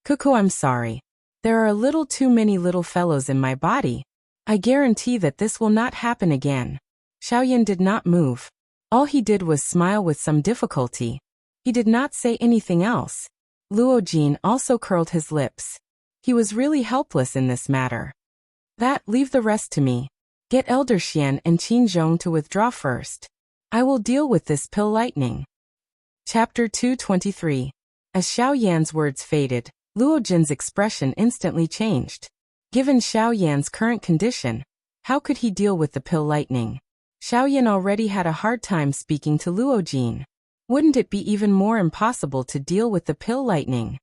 Cuckoo, I'm sorry. There are a little too many little fellows in my body. I guarantee that this will not happen again. Xiaoyan did not move. All he did was smile with some difficulty. He did not say anything else. Luojin also curled his lips. He was really helpless in this matter. Leave the rest to me. Get Elder Xian and Qin Zhong to withdraw first. I will deal with this pill lightning. Chapter 223. As Xiaoyan's words faded, Luojin's expression instantly changed. Given Xiaoyan's current condition, how could he deal with the pill lightning? Xiaoyan already had a hard time speaking to Luojin. Wouldn't it be even more impossible to deal with the pill lightning?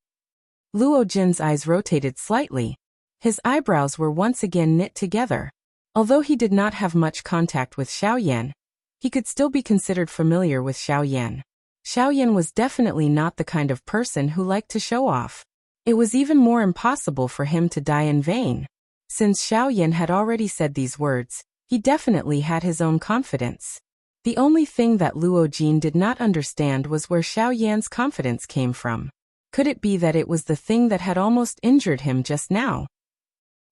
Luojin's eyes rotated slightly. His eyebrows were once again knit together. Although he did not have much contact with Xiaoyan, he could still be considered familiar with Xiaoyan. Xiaoyan was definitely not the kind of person who liked to show off. It was even more impossible for him to die in vain. Since Xiaoyan had already said these words, he definitely had his own confidence. The only thing that Luojin did not understand was where Xiaoyan's confidence came from. Could it be that it was the thing that had almost injured him just now?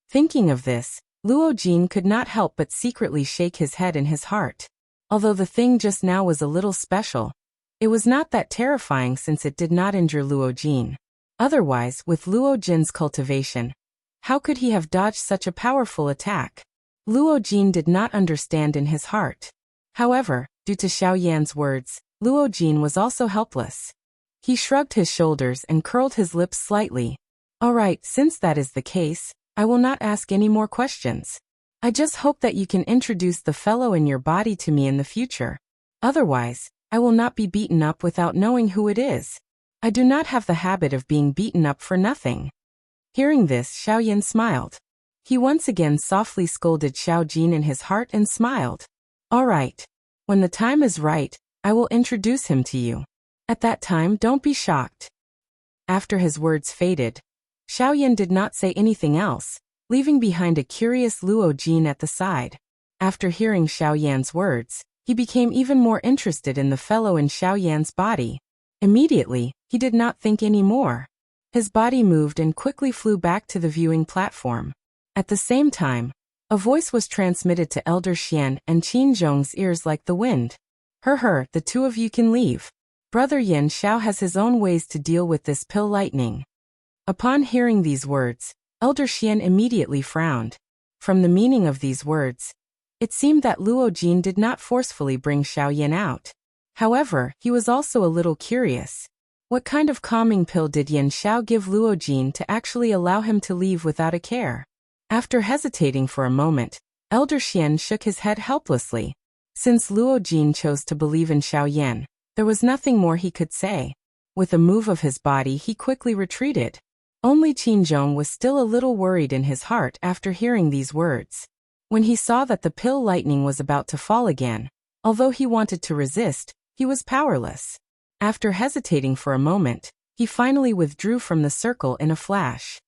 Thinking of this, Luojin could not help but secretly shake his head in his heart. Although the thing just now was a little special, it was not that terrifying since it did not injure Luojin. Otherwise, with Luojin's cultivation, how could he have dodged such a powerful attack? Luojin did not understand in his heart. However, due to Xiaoyan's words, Luojin was also helpless. He shrugged his shoulders and curled his lips slightly. All right, since that is the case, I will not ask any more questions. I just hope that you can introduce the fellow in your body to me in the future. Otherwise, I will not be beaten up without knowing who it is. I do not have the habit of being beaten up for nothing. Hearing this, Xiaoyan smiled. He once again softly scolded Xiaojin in his heart and smiled. All right. When the time is right, I will introduce him to you. At that time, don't be shocked. After his words faded, Xiaoyan did not say anything else, leaving behind a curious Luojin at the side. After hearing Xiaoyan's words, he became even more interested in the fellow in Xiaoyan's body. Immediately, he did not think any more. His body moved and quickly flew back to the viewing platform. At the same time, a voice was transmitted to Elder Xian and Qin Zhong's ears like the wind. The two of you can leave. Brother Yan Xiao has his own ways to deal with this pill lightning. Upon hearing these words, Elder Xian immediately frowned. From the meaning of these words, it seemed that Luojin did not forcefully bring Xiaoyan out. However, he was also a little curious. What kind of calming pill did Yan Xiao give Luojin to actually allow him to leave without a care? After hesitating for a moment, Elder Xian shook his head helplessly. Since Luojin chose to believe in Xiaoyan, there was nothing more he could say. With a move of his body, he quickly retreated. Only Qin Zhong was still a little worried in his heart after hearing these words. When he saw that the pill lightning was about to fall again, although he wanted to resist, he was powerless. After hesitating for a moment, he finally withdrew from the circle in a flash.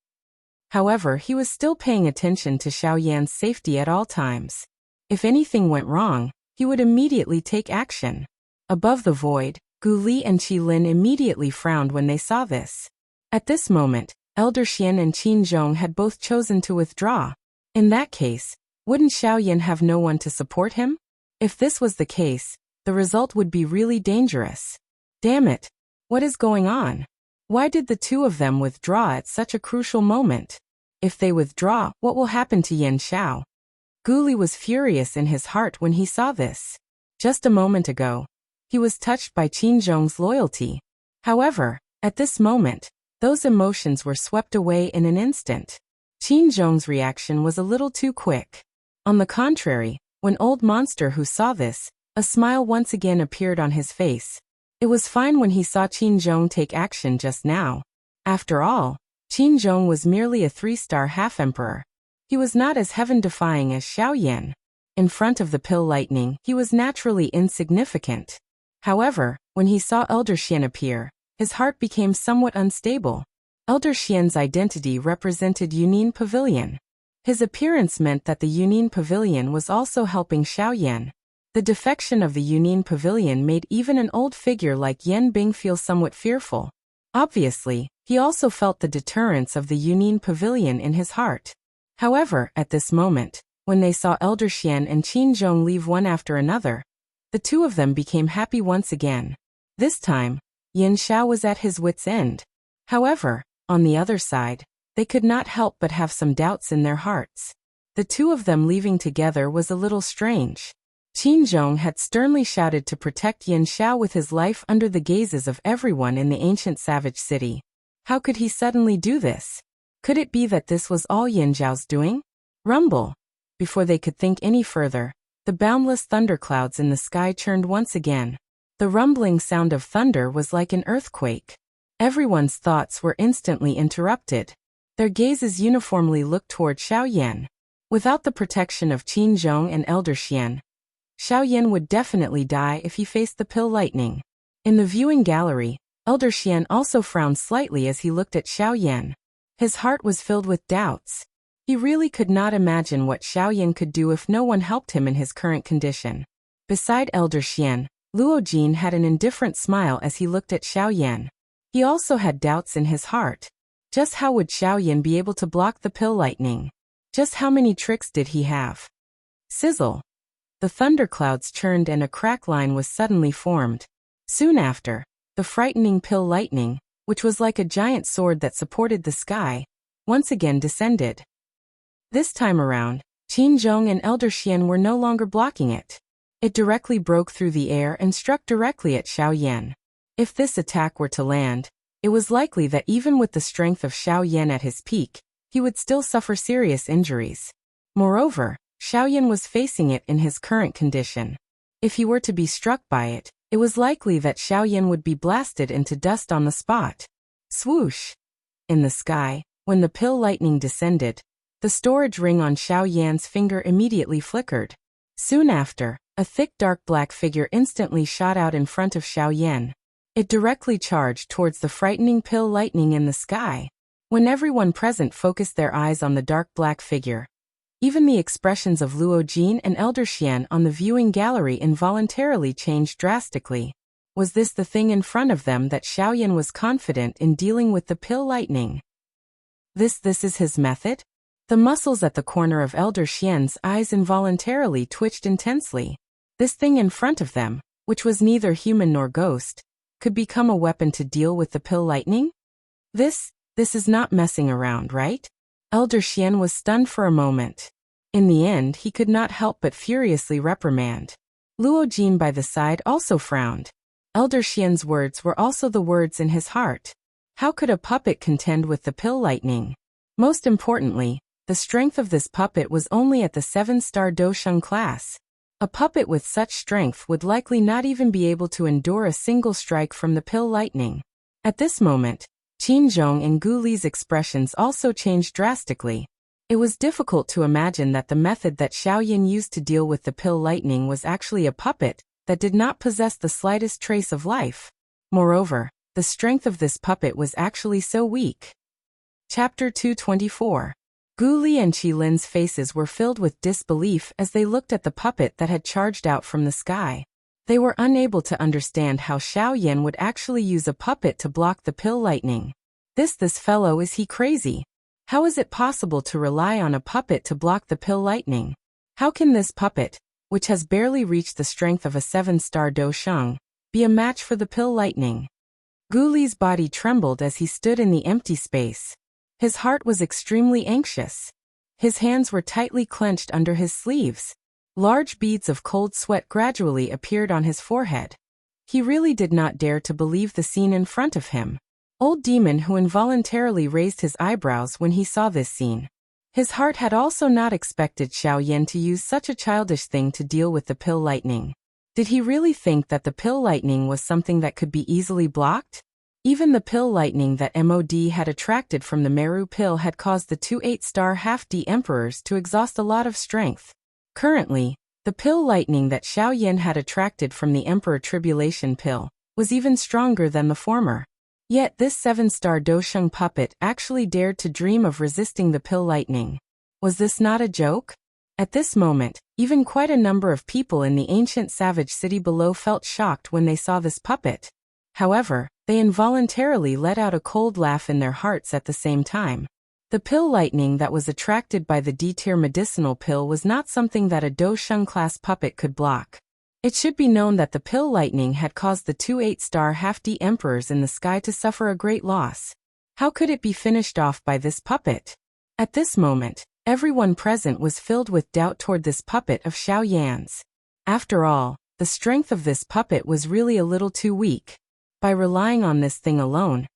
However, he was still paying attention to Xiaoyan's safety at all times. If anything went wrong, he would immediately take action. Above the void, Gu Li and Qi Lin immediately frowned when they saw this. At this moment, Elder Xian and Qin Zhong had both chosen to withdraw. In that case, wouldn't Xiaoyan have no one to support him? If this was the case, the result would be really dangerous. Damn it! What is going on? Why did the two of them withdraw at such a crucial moment? If they withdraw, what will happen to Yan Xiao? Gu Li was furious in his heart when he saw this. Just a moment ago, he was touched by Qin Zhong's loyalty. However, At this moment, those emotions were swept away in an instant. Qin Zhong's reaction was a little too quick. On the contrary, when Old Monster Who saw this, a smile once again appeared on his face. It was fine when he saw Qin Zhong take action just now. After all, Qin Zhong was merely a 3-star half-emperor. He was not as heaven-defying as Xiao Yan. In front of the pill lightning, he was naturally insignificant. However, when he saw Elder Xian appear, his heart became somewhat unstable. Elder Xian's identity represented Yunin Pavilion. His appearance meant that the Yunin Pavilion was also helping Xiao Yan. The defection of the Yunin Pavilion made even an old figure like Yan Bing feel somewhat fearful. Obviously, he also felt the deterrence of the Yunin Pavilion in his heart. However, at this moment, when they saw Elder Xian and Qin Zhong leave one after another, the two of them became happy once again. This time, Yin Xiao was at his wits' end. However, on the other side, they could not help but have some doubts in their hearts. The two of them leaving together was a little strange. Qin Zhong had sternly shouted to protect Yin Xiao with his life under the gazes of everyone in the ancient savage city. How could he suddenly do this? Could it be that this was all Yin Zhao's doing? Rumble! Before they could think any further, the boundless thunderclouds in the sky churned once again. The rumbling sound of thunder was like an earthquake. Everyone's thoughts were instantly interrupted. Their gazes uniformly looked toward Xiao Yan. Without the protection of Qin Zhong and Elder Xian, Xiao Yan would definitely die if he faced the pill lightning. In the viewing gallery, Elder Xian also frowned slightly as he looked at Xiao Yan. His heart was filled with doubts. He really could not imagine what Xiao Yan could do if no one helped him in his current condition. Beside Elder Xian, Luo Jin had an indifferent smile as he looked at Xiao Yan. He also had doubts in his heart. Just how would Xiao Yan be able to block the pill lightning? Just how many tricks did he have? Sizzle! The thunderclouds churned and a crack line was suddenly formed. Soon after, the frightening pill lightning, which was like a giant sword that supported the sky, once again descended. This time around, Qin Zhong and Elder Xian were no longer blocking it. It directly broke through the air and struck directly at Xiao Yan. If this attack were to land, it was likely that even with the strength of Xiao Yan at his peak, he would still suffer serious injuries. Moreover, Xiao Yan was facing it in his current condition. If he were to be struck by it, it was likely that Xiao Yan would be blasted into dust on the spot. Swoosh! In the sky, when the pill lightning descended, the storage ring on Xiao Yan's finger immediately flickered. Soon after, a thick dark black figure instantly shot out in front of Xiao Yan. It directly charged towards the frightening pill lightning in the sky. When everyone present focused their eyes on the dark black figure, even the expressions of Luo Jin and Elder Xian on the viewing gallery involuntarily changed drastically. Was this the thing in front of them that Xiao Yan was confident in dealing with the pill lightning? This is his method? The muscles at the corner of Elder Xian's eyes involuntarily twitched intensely. This thing in front of them, which was neither human nor ghost, could become a weapon to deal with the pill lightning? This is not messing around, right? Elder Xian was stunned for a moment. In the end, he could not help but furiously reprimand. Luo Jin by the side also frowned. Elder Xian's words were also the words in his heart. How could a puppet contend with the pill lightning? Most importantly, the strength of this puppet was only at the 7-star Dosheng class. A puppet with such strength would likely not even be able to endure a single strike from the pill lightning. At this moment, Qin Zhong and Gu Li's expressions also changed drastically. It was difficult to imagine that the method that Xiao Yan used to deal with the pill lightning was actually a puppet that did not possess the slightest trace of life. Moreover, the strength of this puppet was actually so weak. Chapter 224. Gu Li and Qi Lin's faces were filled with disbelief as they looked at the puppet that had charged out from the sky. They were unable to understand how Xiao Yan would actually use a puppet to block the pill lightning. This fellow, is he crazy? How is it possible to rely on a puppet to block the pill lightning? How can this puppet, which has barely reached the strength of a 7-star Dosheng, be a match for the pill lightning? Gu Li's body trembled as he stood in the empty space. His heart was extremely anxious. His hands were tightly clenched under his sleeves. Large beads of cold sweat gradually appeared on his forehead. He really did not dare to believe the scene in front of him. old demon who involuntarily raised his eyebrows when he saw this scene. His heart had also not expected Xiao Yan to use such a childish thing to deal with the pill lightning. Did he really think that the pill lightning was something that could be easily blocked? Even the pill lightning that MOD had attracted from the Meru pill had caused the two 8-star half-D emperors to exhaust a lot of strength. Currently, the pill lightning that Xiao Yan had attracted from the Emperor Tribulation pill was even stronger than the former. Yet this 7-star Dosheng puppet actually dared to dream of resisting the pill lightning. Was this not a joke? At this moment, even quite a number of people in the ancient savage city below felt shocked when they saw this puppet. However, they involuntarily let out a cold laugh in their hearts at the same time. The pill lightning that was attracted by the D-tier medicinal pill was not something that a Dosheng class puppet could block. It should be known that the pill lightning had caused the two 8-star half-D emperors in the sky to suffer a great loss. How could it be finished off by this puppet? At this moment, everyone present was filled with doubt toward this puppet of Xiao Yan's. After all, the strength of this puppet was really a little too weak. By relying on this thing alone,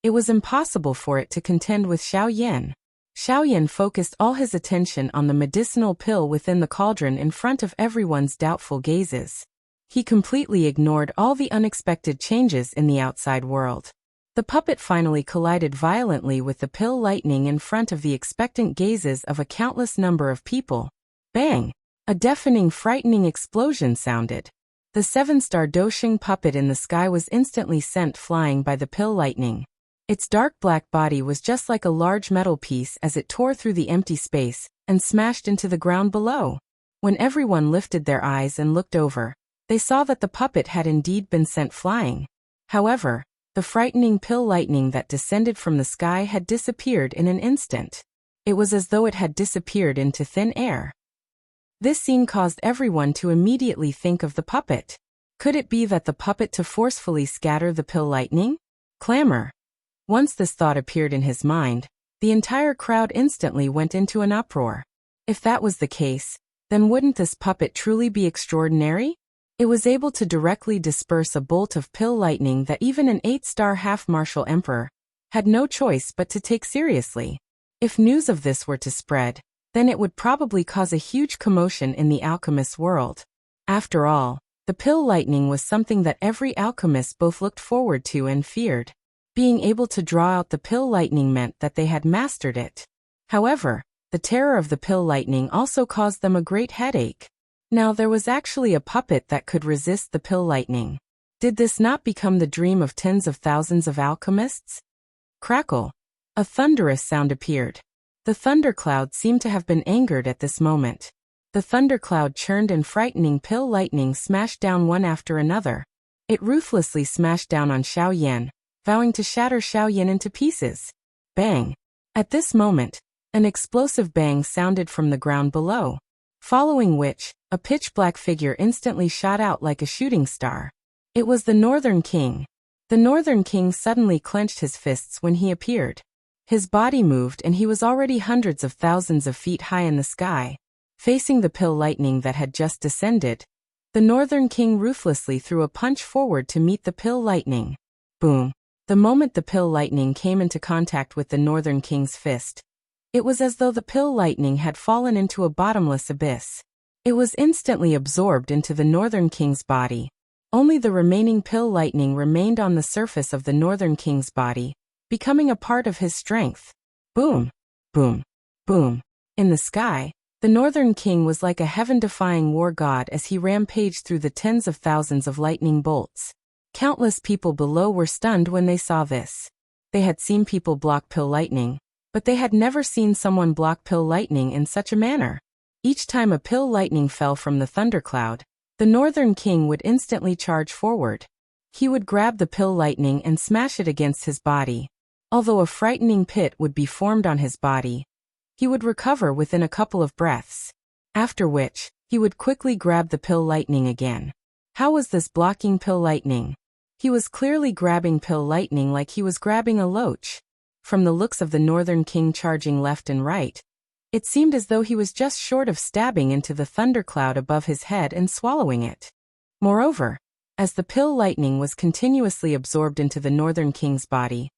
it was impossible for it to contend with Xiao Yan. Xiao Yan focused all his attention on the medicinal pill within the cauldron in front of everyone's doubtful gazes. He completely ignored all the unexpected changes in the outside world. The puppet finally collided violently with the pill lightning in front of the expectant gazes of a countless number of people. Bang! A deafening, frightening explosion sounded. The 7-star Dosheng puppet in the sky was instantly sent flying by the pill lightning. Its dark black body was just like a large metal piece as it tore through the empty space and smashed into the ground below. When everyone lifted their eyes and looked over, they saw that the puppet had indeed been sent flying. However, the frightening pill lightning that descended from the sky had disappeared in an instant. It was as though it had disappeared into thin air. This scene caused everyone to immediately think of the puppet. Could it be that the puppet to forcefully scatter the pill lightning? Clamor. Once this thought appeared in his mind, the entire crowd instantly went into an uproar. If that was the case, then wouldn't this puppet truly be extraordinary? It was able to directly disperse a bolt of pill lightning that even an 8-star half-martial emperor had no choice but to take seriously. If news of this were to spread, then it would probably cause a huge commotion in the alchemist world. After all, the pill lightning was something that every alchemist both looked forward to and feared. Being able to draw out the pill lightning meant that they had mastered it. However, the terror of the pill lightning also caused them a great headache. Now there was actually a puppet that could resist the pill lightning. Did this not become the dream of tens of thousands of alchemists? Crackle! A thunderous sound appeared. The thundercloud seemed to have been angered at this moment. The thundercloud churned and frightening pill lightning smashed down one after another. It ruthlessly smashed down on Xiao Yan, vowing to shatter Xiao Yan into pieces. Bang! At this moment, an explosive bang sounded from the ground below, following which, a pitch-black figure instantly shot out like a shooting star. It was the Northern King. The Northern King suddenly clenched his fists when he appeared. His body moved and he was already hundreds of thousands of feet high in the sky. Facing the pill lightning that had just descended, the Northern King ruthlessly threw a punch forward to meet the pill lightning. Boom! The moment the pill lightning came into contact with the Northern King's fist, it was as though the pill lightning had fallen into a bottomless abyss. It was instantly absorbed into the Northern King's body. Only the remaining pill lightning remained on the surface of the Northern King's body, becoming a part of his strength. Boom! Boom! Boom! In the sky, the Northern King was like a heaven-defying war god as he rampaged through the tens of thousands of lightning bolts. Countless people below were stunned when they saw this. They had seen people block pill lightning, but they had never seen someone block pill lightning in such a manner. Each time a pill lightning fell from the thundercloud, the Northern King would instantly charge forward. He would grab the pill lightning and smash it against his body. Although a frightening pit would be formed on his body, he would recover within a couple of breaths. After which, he would quickly grab the pill lightning again. How was this blocking pill lightning? He was clearly grabbing pill lightning like he was grabbing a loach. From the looks of the Northern King charging left and right, it seemed as though he was just short of stabbing into the thundercloud above his head and swallowing it. Moreover, as the pill lightning was continuously absorbed into the Northern King's body,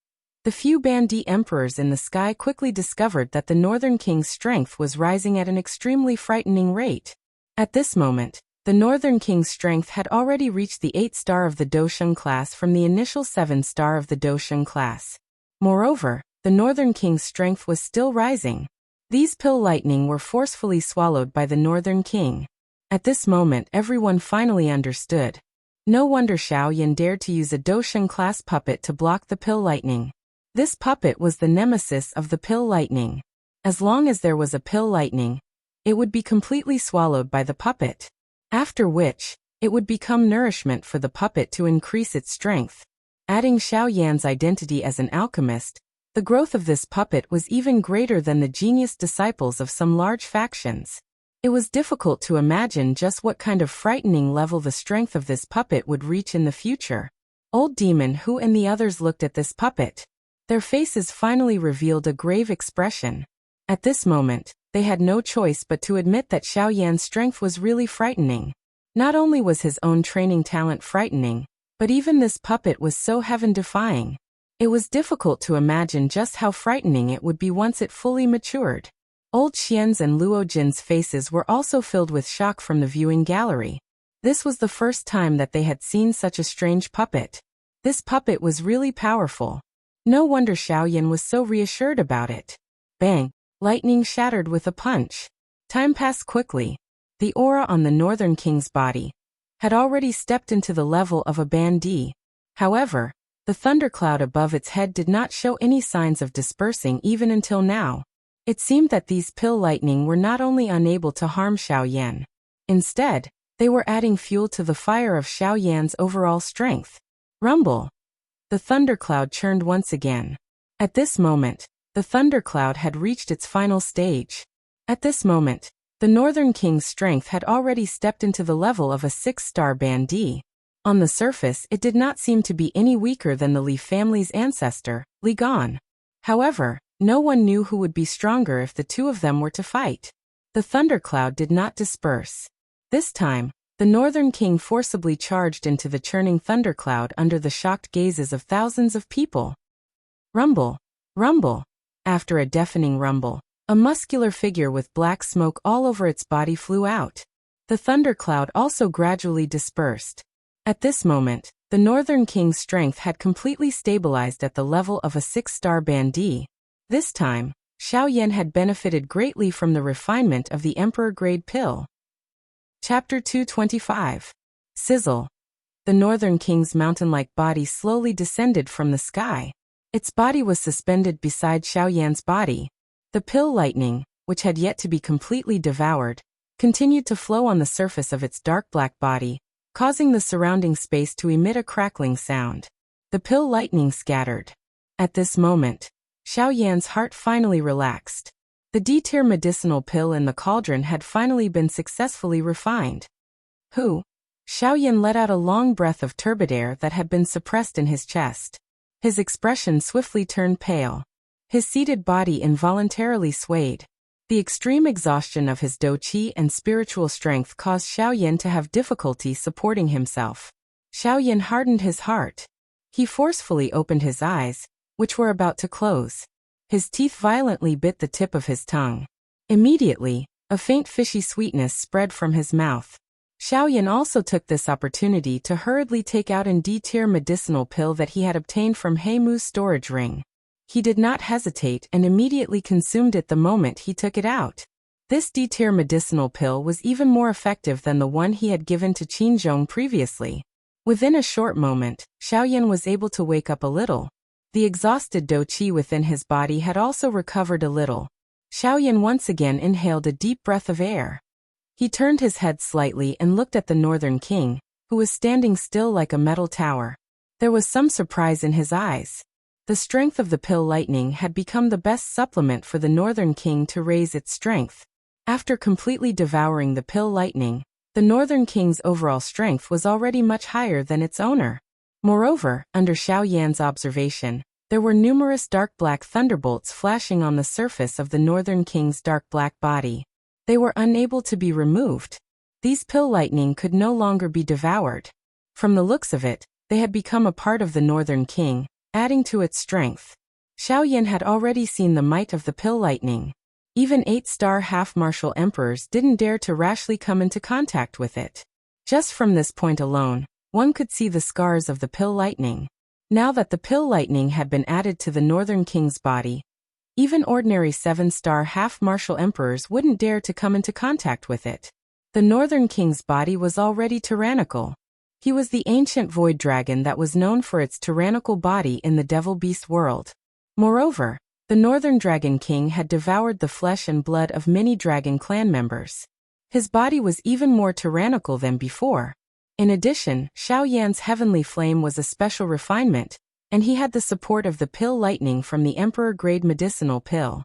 The few Bandit emperors in the sky quickly discovered that the Northern King's strength was rising at an extremely frightening rate. At this moment, the Northern King's strength had already reached the 8-star of the Dosheng class from the initial 7-star of the Dosheng class. Moreover, the Northern King's strength was still rising. These pill lightning were forcefully swallowed by the Northern King. At this moment everyone finally understood. No wonder Xiaoyan dared to use a Dosheng class puppet to block the pill lightning. This puppet was the nemesis of the pill lightning. As long as there was a pill lightning, it would be completely swallowed by the puppet. After which, it would become nourishment for the puppet to increase its strength. Adding Xiaoyan's identity as an alchemist, the growth of this puppet was even greater than the genius disciples of some large factions. It was difficult to imagine just what kind of frightening level the strength of this puppet would reach in the future. Old Demon Hu and the others looked at this puppet. Their faces finally revealed a grave expression. At this moment, they had no choice but to admit that Xiaoyan's strength was really frightening. Not only was his own training talent frightening, but even this puppet was so heaven-defying. It was difficult to imagine just how frightening it would be once it fully matured. Old Xian's and Luo Jin's faces were also filled with shock from the viewing gallery. This was the first time that they had seen such a strange puppet. This puppet was really powerful. No wonder Xiaoyan was so reassured about it. Bang! Lightning shattered with a punch. Time passed quickly. The aura on the Northern King's body had already stepped into the level of a Bandit. However, the thundercloud above its head did not show any signs of dispersing even until now. It seemed that these pill lightning were not only unable to harm Xiaoyan. Instead, they were adding fuel to the fire of Xiaoyan's overall strength. Rumble! The thundercloud churned once again. At this moment, the thundercloud had reached its final stage. At this moment, the Northern King's strength had already stepped into the level of a 6-star Bandit. On the surface, it did not seem to be any weaker than the Li family's ancestor, Li Gan. However, no one knew who would be stronger if the two of them were to fight. The thundercloud did not disperse. This time, the Northern King forcibly charged into the churning thundercloud under the shocked gazes of thousands of people. Rumble! Rumble! After a deafening rumble, a muscular figure with black smoke all over its body flew out. The thundercloud also gradually dispersed. At this moment, the Northern King's strength had completely stabilized at the level of a 6-star Bandit. This time, Xiaoyan had benefited greatly from the refinement of the Emperor-grade pill. Chapter 225. Sizzle. The Northern King's mountain-like body slowly descended from the sky. Its body was suspended beside Xiaoyan's body. The pill lightning, which had yet to be completely devoured, continued to flow on the surface of its dark black body, causing the surrounding space to emit a crackling sound. The pill lightning scattered. At this moment, Xiaoyan's heart finally relaxed. The D-tier medicinal pill in the cauldron had finally been successfully refined. Hu! Xiaoyan let out a long breath of turbid air that had been suppressed in his chest. His expression swiftly turned pale. His seated body involuntarily swayed. The extreme exhaustion of his do-qi and spiritual strength caused Xiaoyan to have difficulty supporting himself. Xiaoyan hardened his heart. He forcefully opened his eyes, which were about to close. His teeth violently bit the tip of his tongue. Immediately, a faint fishy sweetness spread from his mouth. Xiaoyan also took this opportunity to hurriedly take out an D-tier medicinal pill that he had obtained from Heimu's storage ring. He did not hesitate and immediately consumed it the moment he took it out. This D-tier medicinal pill was even more effective than the one he had given to Qinzhong previously. Within a short moment, Xiaoyan was able to wake up a little. The exhausted do-qi within his body had also recovered a little. Xiaoyan once again inhaled a deep breath of air. He turned his head slightly and looked at the Northern King, who was standing still like a metal tower. There was some surprise in his eyes. The strength of the pill lightning had become the best supplement for the Northern King to raise its strength. After completely devouring the pill lightning, the Northern King's overall strength was already much higher than its owner. Moreover, under Xiaoyan's observation, there were numerous dark black thunderbolts flashing on the surface of the Northern King's dark black body. They were unable to be removed. These pill lightning could no longer be devoured. From the looks of it, they had become a part of the Northern King, adding to its strength. Xiaoyan had already seen the might of the pill lightning. Even 8-star half-martial emperors didn't dare to rashly come into contact with it. Just from this point alone, one could see the scars of the pill lightning. Now that the pill lightning had been added to the Northern King's body, even ordinary 7-star half-martial emperors wouldn't dare to come into contact with it. The Northern King's body was already tyrannical. He was the ancient void dragon that was known for its tyrannical body in the Devil Beast world. Moreover, the Northern Dragon King had devoured the flesh and blood of many dragon clan members. His body was even more tyrannical than before. In addition, Xiaoyan's heavenly flame was a special refinement, and he had the support of the pill lightning from the emperor-grade medicinal pill.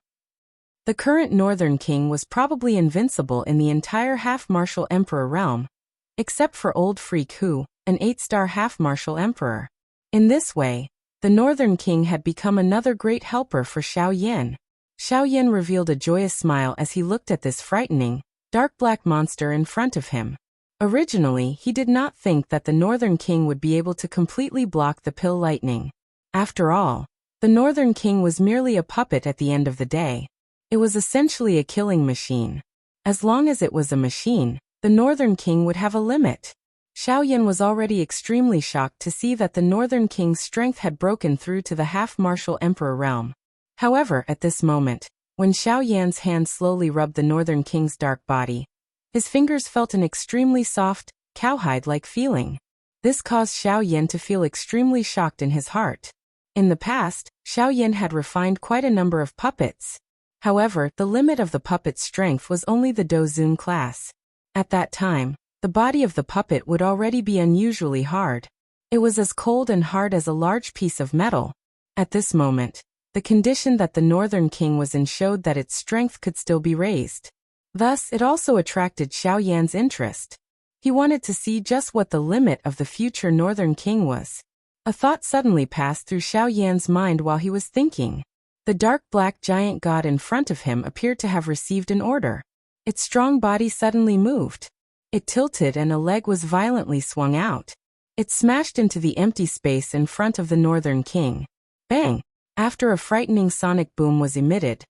The current Northern King was probably invincible in the entire half-martial emperor realm, except for Old Freak Hu, an 8-star half-martial emperor. In this way, the Northern King had become another great helper for Xiaoyan. Xiaoyan revealed a joyous smile as he looked at this frightening, dark black monster in front of him. Originally, he did not think that the Northern King would be able to completely block the pill lightning. After all, the Northern King was merely a puppet at the end of the day. It was essentially a killing machine. As long as it was a machine, the Northern King would have a limit. Xiaoyan was already extremely shocked to see that the Northern King's strength had broken through to the half-martial emperor realm. However, at this moment, when Xiaoyan's hand slowly rubbed the Northern King's dark body, his fingers felt an extremely soft, cowhide-like feeling. This caused Xiaoyan to feel extremely shocked in his heart. In the past, Xiaoyan had refined quite a number of puppets. However, the limit of the puppet's strength was only the Dozun class. At that time, the body of the puppet would already be unusually hard. It was as cold and hard as a large piece of metal. At this moment, the condition that the Northern King was in showed that its strength could still be raised. Thus, it also attracted Xiaoyan's interest. He wanted to see just what the limit of the future Northern King was. A thought suddenly passed through Xiaoyan's mind while he was thinking. The dark black giant god in front of him appeared to have received an order. Its strong body suddenly moved. It tilted and a leg was violently swung out. It smashed into the empty space in front of the Northern King. Bang! After a frightening sonic boom was emitted,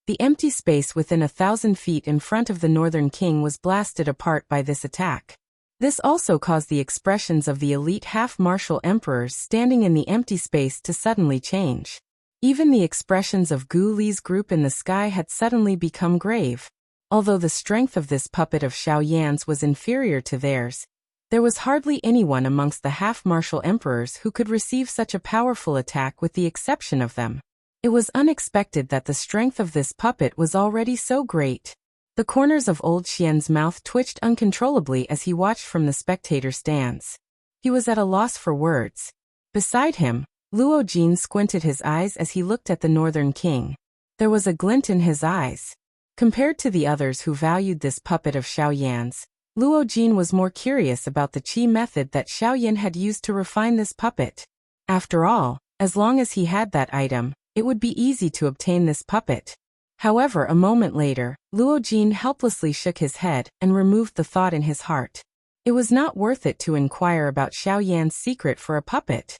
the empty space within 1,000 feet in front of the Northern King was blasted apart by this attack. This also caused the expressions of the elite half-martial emperors standing in the empty space to suddenly change. Even the expressions of Gu Li's group in the sky had suddenly become grave. Although the strength of this puppet of Xiaoyan's was inferior to theirs, there was hardly anyone amongst the half-martial emperors who could receive such a powerful attack with the exception of them. It was unexpected that the strength of this puppet was already so great. The corners of Old Xian's mouth twitched uncontrollably as he watched from the spectator stands. He was at a loss for words. Beside him, Luo Jin squinted his eyes as he looked at the Northern King. There was a glint in his eyes. Compared to the others who valued this puppet of Xiaoyan's, Luo Jin was more curious about the qi method that Xiaoyan had used to refine this puppet. After all, as long as he had that item, it would be easy to obtain this puppet. However, a moment later, Luo Jin helplessly shook his head and removed the thought in his heart. It was not worth it to inquire about Xiaoyan's secret for a puppet.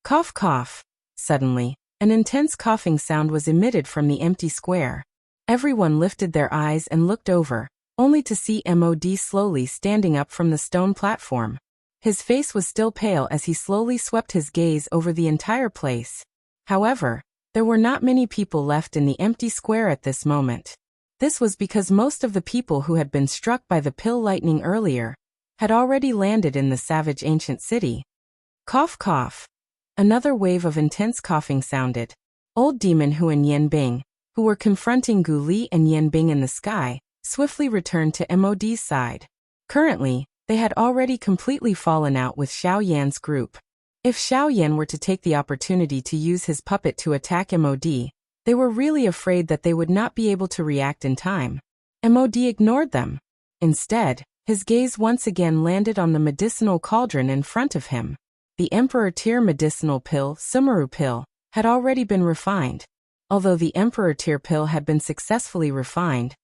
Cough cough. Suddenly, an intense coughing sound was emitted from the empty square. Everyone lifted their eyes and looked over, only to see Mod slowly standing up from the stone platform. His face was still pale as he slowly swept his gaze over the entire place. However, there were not many people left in the empty square at this moment. This was because most of the people who had been struck by the pill lightning earlier had already landed in the savage ancient city. Cough cough. Another wave of intense coughing sounded. Old Demon Hu and Yan Bing, who were confronting Gu Li and Yan Bing in the sky, swiftly returned to Mod's side. Currently, they had already completely fallen out with Xiaoyan's group. If Xiaoyan were to take the opportunity to use his puppet to attack Mod, they were really afraid that they would not be able to react in time. Mod ignored them. Instead, his gaze once again landed on the medicinal cauldron in front of him. The Emperor Tier medicinal pill, Sumeru pill, had already been refined. Although the Emperor Tier pill had been successfully refined,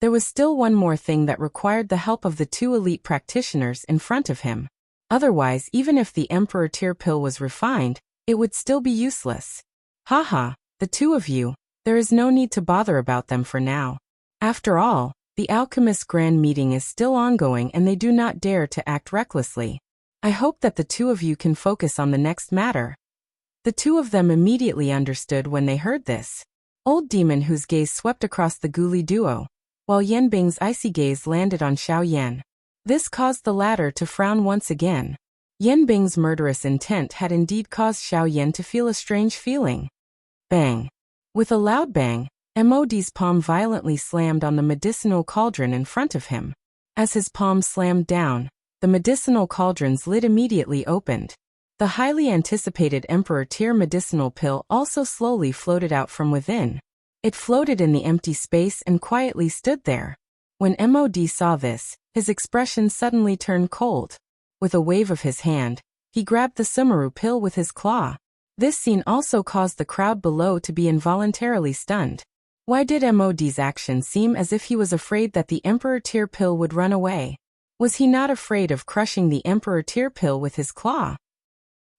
there was still one more thing that required the help of the two elite practitioners in front of him. Otherwise, even if the Emperor Tier pill was refined, it would still be useless. Haha, The two of you, there is no need to bother about them for now. After all, the alchemist's grand meeting is still ongoing and they do not dare to act recklessly. I hope that the two of you can focus on the next matter. The two of them immediately understood when they heard this. Old Demon, whose gaze swept across the ghouly duo, while Yan Bing's icy gaze landed on Xiao Yan. This caused the latter to frown once again. Yan Bing's murderous intent had indeed caused Xiao Yan to feel a strange feeling. Bang! With a loud bang, MOD's palm violently slammed on the medicinal cauldron in front of him. As his palm slammed down, the medicinal cauldron's lid immediately opened. The highly anticipated Emperor Tier medicinal pill also slowly floated out from within. It floated in the empty space and quietly stood there. When MOD saw this, his expression suddenly turned cold. With a wave of his hand, he grabbed the Sumeru pill with his claw. This scene also caused the crowd below to be involuntarily stunned. Why did MOD's action seem as if he was afraid that the Emperor Tier pill would run away? Was he not afraid of crushing the Emperor Tier pill with his claw?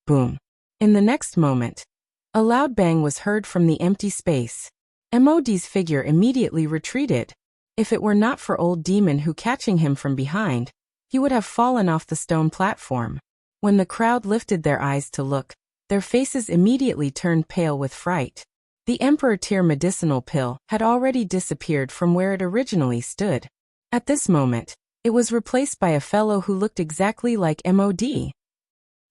Boom. In the next moment, a loud bang was heard from the empty space. MOD's figure immediately retreated. If it were not for Old Demon who catching him from behind, he would have fallen off the stone platform. When the crowd lifted their eyes to look, their faces immediately turned pale with fright. The Emperor Tier medicinal pill had already disappeared from where it originally stood. At this moment, it was replaced by a fellow who looked exactly like MOD.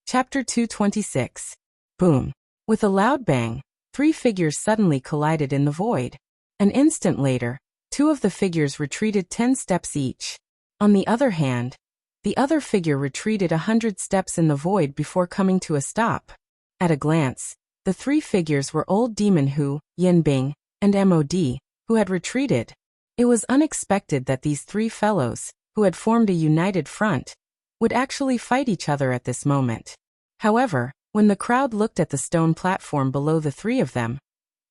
Chapter 226. Boom. With a loud bang, three figures suddenly collided in the void. An instant later, two of the figures retreated 10 steps each. On the other hand, the other figure retreated 100 steps in the void before coming to a stop. At a glance, the three figures were Old Demon Hu, Yan Bing, and MOD, who had retreated. It was unexpected that these three fellows, who had formed a united front, would actually fight each other at this moment. However, when the crowd looked at the stone platform below the three of them,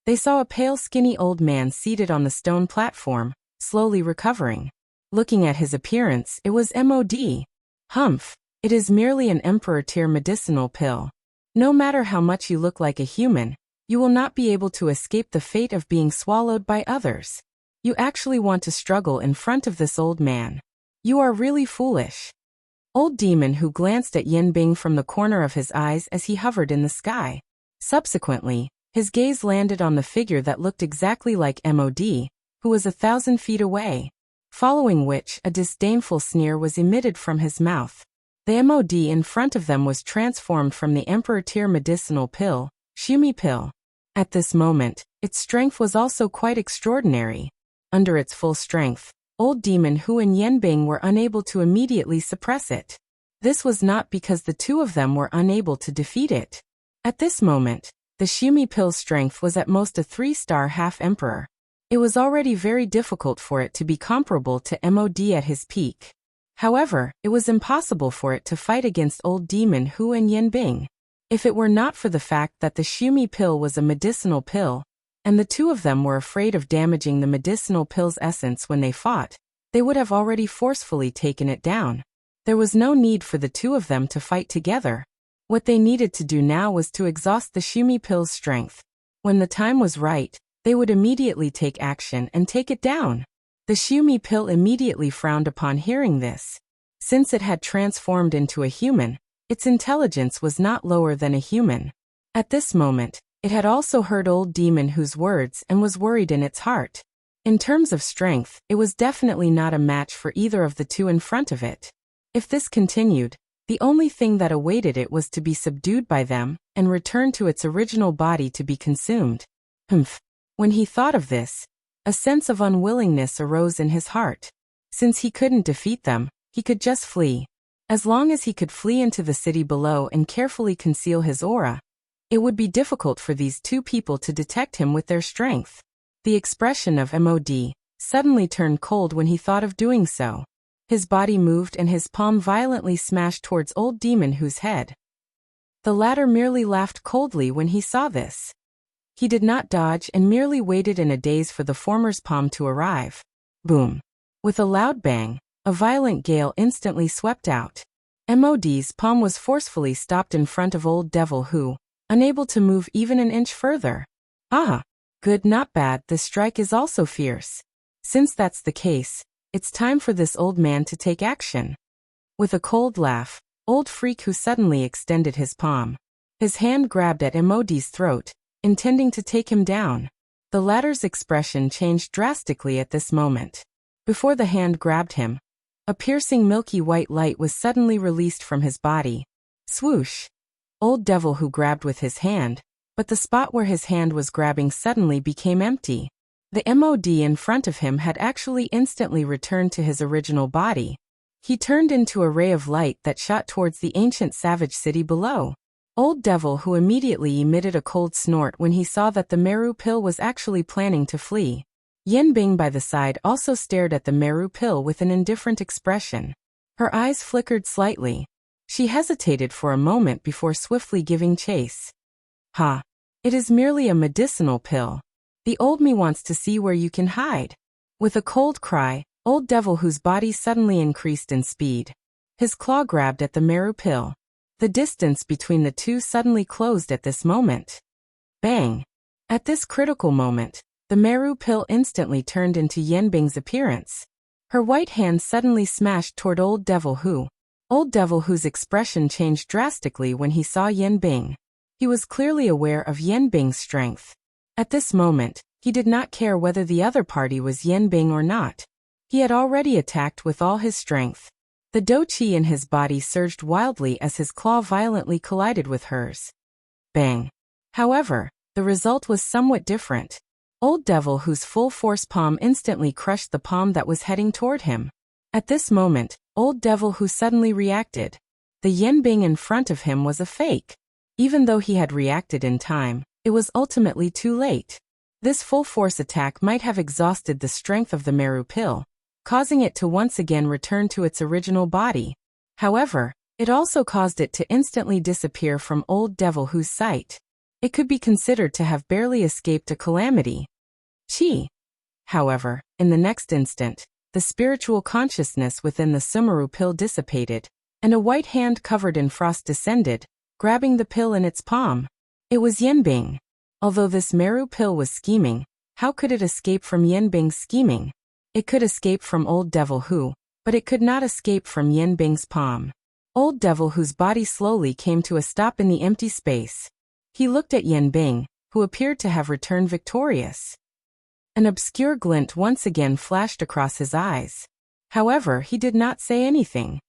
they saw a pale skinny old man seated on the stone platform, slowly recovering. Looking at his appearance, it was MOD. Humph, it is merely an Emperor Tier medicinal pill. No matter how much you look like a human, you will not be able to escape the fate of being swallowed by others. You actually want to struggle in front of this old man. You are really foolish. Old Demon Hu glanced at Yan Bing from the corner of his eyes as he hovered in the sky. Subsequently, his gaze landed on the figure that looked exactly like MOD, who was 1,000 feet away. Following which, a disdainful sneer was emitted from his mouth. The MOD in front of them was transformed from the Emperor Tier medicinal pill, Shumi pill. At this moment, its strength was also quite extraordinary. Under its full strength, Old Demon Hu and Yan Bing were unable to immediately suppress it. This was not because the two of them were unable to defeat it. At this moment, the Shumi pill's strength was at most a 3-star half-emperor. It was already very difficult for it to be comparable to MOD at his peak. However, it was impossible for it to fight against Old Demon Hu and Yan Bing. If it were not for the fact that the Shumi pill was a medicinal pill, and the two of them were afraid of damaging the medicinal pill's essence when they fought, they would have already forcefully taken it down. There was no need for the two of them to fight together. What they needed to do now was to exhaust the Shumi pill's strength. When the time was right, they would immediately take action and take it down. The Shumi pill immediately frowned upon hearing this. Since it had transformed into a human, its intelligence was not lower than a human. At this moment, it had also heard Old Demon Hu's words and was worried in its heart. In terms of strength, it was definitely not a match for either of the two in front of it. If this continued, the only thing that awaited it was to be subdued by them and return to its original body to be consumed. Humph. When he thought of this, a sense of unwillingness arose in his heart. Since he couldn't defeat them, he could just flee. As long as he could flee into the city below and carefully conceal his aura, it would be difficult for these two people to detect him with their strength. The expression of MOD suddenly turned cold when he thought of doing so. His body moved and his palm violently smashed towards Old Demon Hu's head. The latter merely laughed coldly when he saw this. He did not dodge and merely waited in a daze for the former's palm to arrive. Boom. With a loud bang, a violent gale instantly swept out. MOD's palm was forcefully stopped in front of Old Devil Hu, unable to move even an inch further. Ah, good, not bad, this strike is also fierce. Since that's the case, it's time for this old man to take action. With a cold laugh, old freak who suddenly extended his palm. His hand grabbed at Emodi's throat, intending to take him down. The latter's expression changed drastically at this moment. Before the hand grabbed him, a piercing milky white light was suddenly released from his body. Swoosh! Old devil who grabbed with his hand, but the spot where his hand was grabbing suddenly became empty. The MOD in front of him had actually instantly returned to his original body. He turned into a ray of light that shot towards the ancient savage city below. Old devil who immediately emitted a cold snort when he saw that the Meru pill was actually planning to flee. Yen Bing by the side also stared at the Meru pill with an indifferent expression. Her eyes flickered slightly. She hesitated for a moment before swiftly giving chase. Ha! It is merely a medicinal pill. The old me wants to see where you can hide. With a cold cry, old devil whose body suddenly increased in speed. His claw grabbed at the Meru pill. The distance between the two suddenly closed at this moment. Bang! At this critical moment, the Meru pill instantly turned into Yen Bing's appearance. Her white hand suddenly smashed toward Old Devil whose expression changed drastically when he saw Yen Bing. He was clearly aware of Yen Bing's strength. At this moment, he did not care whether the other party was Yen Bing or not. He had already attacked with all his strength. The do-chi in his body surged wildly as his claw violently collided with hers. Bang! However, the result was somewhat different. Old Devil whose full-force palm instantly crushed the palm that was heading toward him. At this moment, Old Devil who suddenly reacted. The Yen Bing in front of him was a fake. Even though he had reacted in time, it was ultimately too late. This full-force attack might have exhausted the strength of the Meru pill, causing it to once again return to its original body. However, it also caused it to instantly disappear from Old Devil whose sight. It could be considered to have barely escaped a calamity. Chi. However, in the next instant, the spiritual consciousness within the Sumeru pill dissipated, and a white hand covered in frost descended, grabbing the pill in its palm. It was Yen Bing. Although this Meru pill was scheming, how could it escape from Yen Bing's scheming? It could escape from Old Devil who, but it could not escape from Yen Bing's palm. Old Devil whose body slowly came to a stop in the empty space. He looked at Yen Bing, who appeared to have returned victorious. An obscure glint once again flashed across his eyes. However, he did not say anything.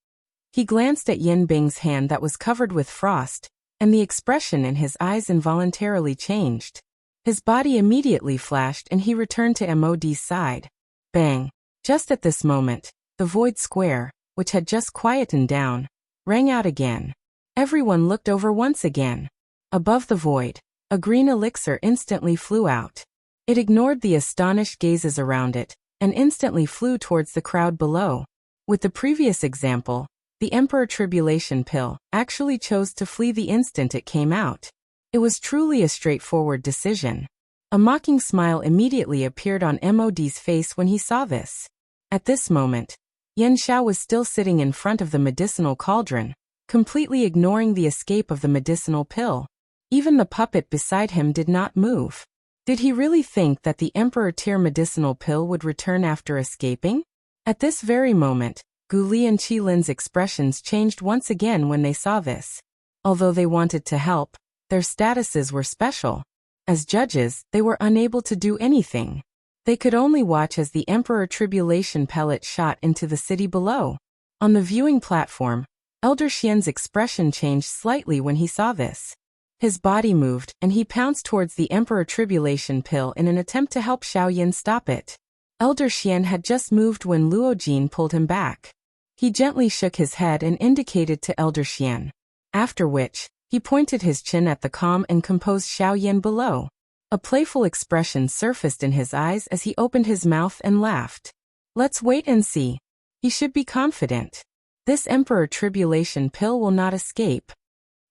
He glanced at Yen Bing's hand that was covered with frost, and the expression in his eyes involuntarily changed. His body immediately flashed and he returned to MOD's side. Bang! Just at this moment, the void square, which had just quietened down, rang out again. Everyone looked over once again. Above the void, a green elixir instantly flew out. It ignored the astonished gazes around it, and instantly flew towards the crowd below. With the previous example, the Emperor Tribulation pill actually chose to flee the instant it came out. It was truly a straightforward decision. A mocking smile immediately appeared on MOD's face when he saw this. At this moment, Yen Xiao was still sitting in front of the medicinal cauldron, completely ignoring the escape of the medicinal pill. Even the puppet beside him did not move. Did he really think that the Emperor Tier medicinal pill would return after escaping? At this very moment, Gu Li and Qi Lin's expressions changed once again when they saw this. Although they wanted to help, their statuses were special. As judges, they were unable to do anything. They could only watch as the Emperor Tribulation pellet shot into the city below. On the viewing platform, Elder Xian's expression changed slightly when he saw this. His body moved, and he pounced towards the Emperor Tribulation pill in an attempt to help Xiao Yin stop it. Elder Xian had just moved when Luo Jin pulled him back. He gently shook his head and indicated to Elder Xian. After which, he pointed his chin at the calm and composed Xiao Yin below. A playful expression surfaced in his eyes as he opened his mouth and laughed. Let's wait and see. He should be confident. This Emperor Tribulation pill will not escape.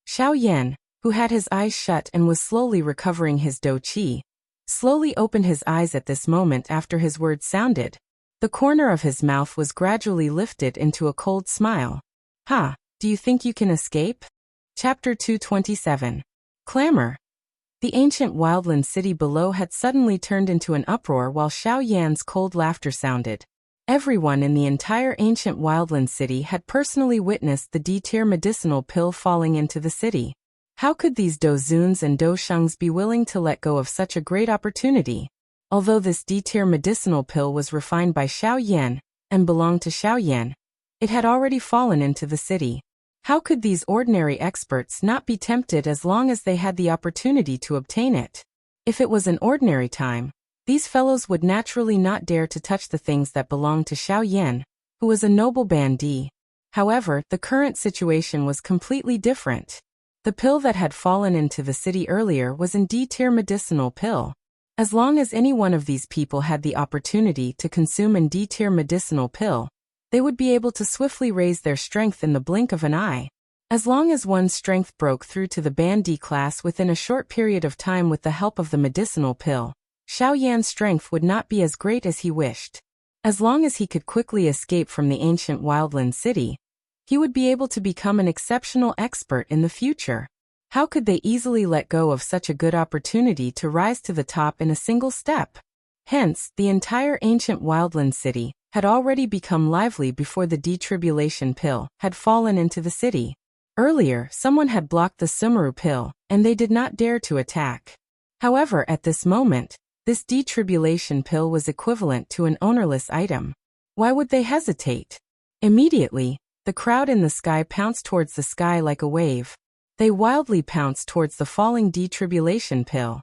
Xiao Yin, who had his eyes shut and was slowly recovering his do-chi, slowly opened his eyes at this moment after his words sounded. The corner of his mouth was gradually lifted into a cold smile. Ha, do you think you can escape? Chapter 227. Clamor. The ancient wildland city below had suddenly turned into an uproar while Xiao Yan's cold laughter sounded. Everyone in the entire ancient wildland city had personally witnessed the D-tier medicinal pill falling into the city. How could these Dozuns and Doshungs be willing to let go of such a great opportunity? Although this D-tier medicinal pill was refined by Xiao Yan and belonged to Xiao Yan, it had already fallen into the city. How could these ordinary experts not be tempted as long as they had the opportunity to obtain it? If it was an ordinary time, these fellows would naturally not dare to touch the things that belonged to Xiao Yan, who was a noble bandit. However, the current situation was completely different. The pill that had fallen into the city earlier was an D-tier medicinal pill. As long as any one of these people had the opportunity to consume an D-tier medicinal pill, they would be able to swiftly raise their strength in the blink of an eye. As long as one's strength broke through to the Band D class within a short period of time with the help of the medicinal pill, Xiao Yan's strength would not be as great as he wished. As long as he could quickly escape from the ancient wildland city, he would be able to become an exceptional expert in the future. How could they easily let go of such a good opportunity to rise to the top in a single step? Hence, the entire ancient wildland city had already become lively before the detribulation pill had fallen into the city. Earlier, someone had blocked the Sumeru pill, and they did not dare to attack. However, at this moment, this detribulation pill was equivalent to an ownerless item. Why would they hesitate? Immediately, the crowd in the sky pounced towards the sky like a wave. They wildly pounced towards the falling detribulation pill.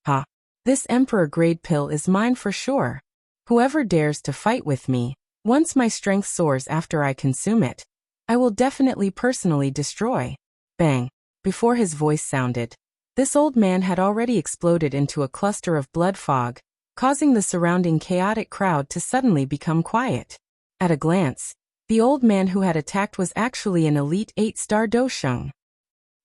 Ha! This emperor-grade pill is mine for sure. Whoever dares to fight with me, once my strength soars after I consume it, I will definitely personally destroy. Bang! Before his voice sounded, this old man had already exploded into a cluster of blood fog, causing the surrounding chaotic crowd to suddenly become quiet. At a glance, the old man who had attacked was actually an elite 8-star Dosheng.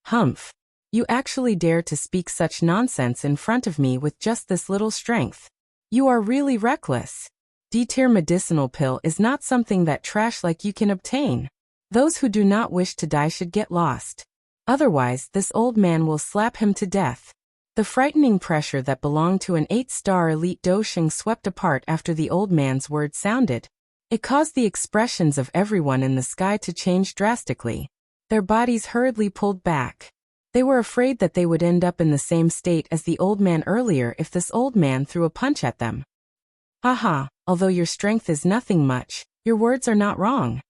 Humph! You actually dare to speak such nonsense in front of me with just this little strength. You are really reckless. D-tier medicinal pill is not something that trash like you can obtain. Those who do not wish to die should get lost. Otherwise, this old man will slap him to death. The frightening pressure that belonged to an 8-star elite Dosheng swept apart after the old man's words sounded. It caused the expressions of everyone in the sky to change drastically. Their bodies hurriedly pulled back. They were afraid that they would end up in the same state as the old man earlier if this old man threw a punch at them. Haha, although your strength is nothing much, your words are not wrong.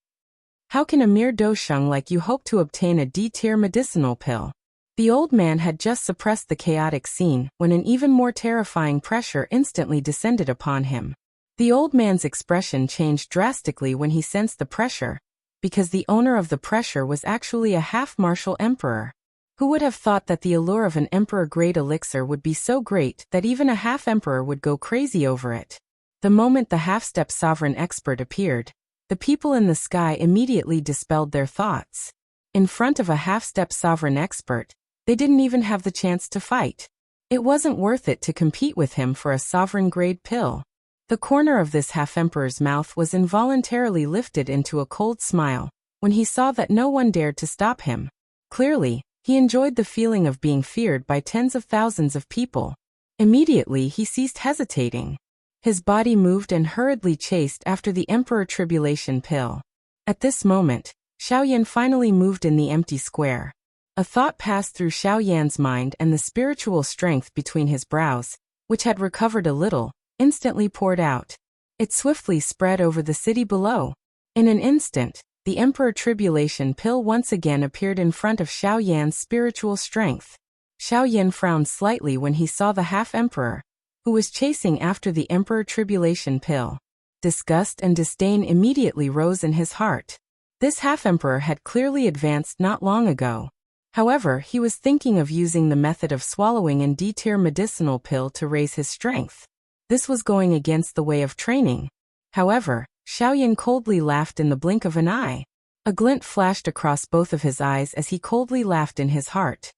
How can a mere Dosheng like you hope to obtain a D-tier medicinal pill? The old man had just suppressed the chaotic scene when an even more terrifying pressure instantly descended upon him. The old man's expression changed drastically when he sensed the pressure, because the owner of the pressure was actually a half-martial emperor. Who would have thought that the allure of an emperor-grade elixir would be so great that even a half-emperor would go crazy over it? The moment the half-step sovereign expert appeared, the people in the sky immediately dispelled their thoughts. In front of a half-step sovereign expert, they didn't even have the chance to fight. It wasn't worth it to compete with him for a sovereign-grade pill. The corner of this half-emperor's mouth was involuntarily lifted into a cold smile when he saw that no one dared to stop him. Clearly, he enjoyed the feeling of being feared by tens of thousands of people. Immediately, he ceased hesitating. His body moved and hurriedly chased after the Emperor Tribulation pill. At this moment, Xiao Yan finally moved in the empty square. A thought passed through Xiao Yan's mind and the spiritual strength between his brows, which had recovered a little, instantly poured out. It swiftly spread over the city below. In an instant, the Emperor Tribulation pill once again appeared in front of Xiao Yan's spiritual strength. Xiao Yan frowned slightly when he saw the half-emperor, who was chasing after the Emperor Tribulation pill. Disgust and disdain immediately rose in his heart. This half-emperor had clearly advanced not long ago. However, he was thinking of using the method of swallowing an D-tier medicinal pill to raise his strength. This was going against the way of training. However, Xiao Yan coldly laughed in the blink of an eye. A glint flashed across both of his eyes as he coldly laughed in his heart.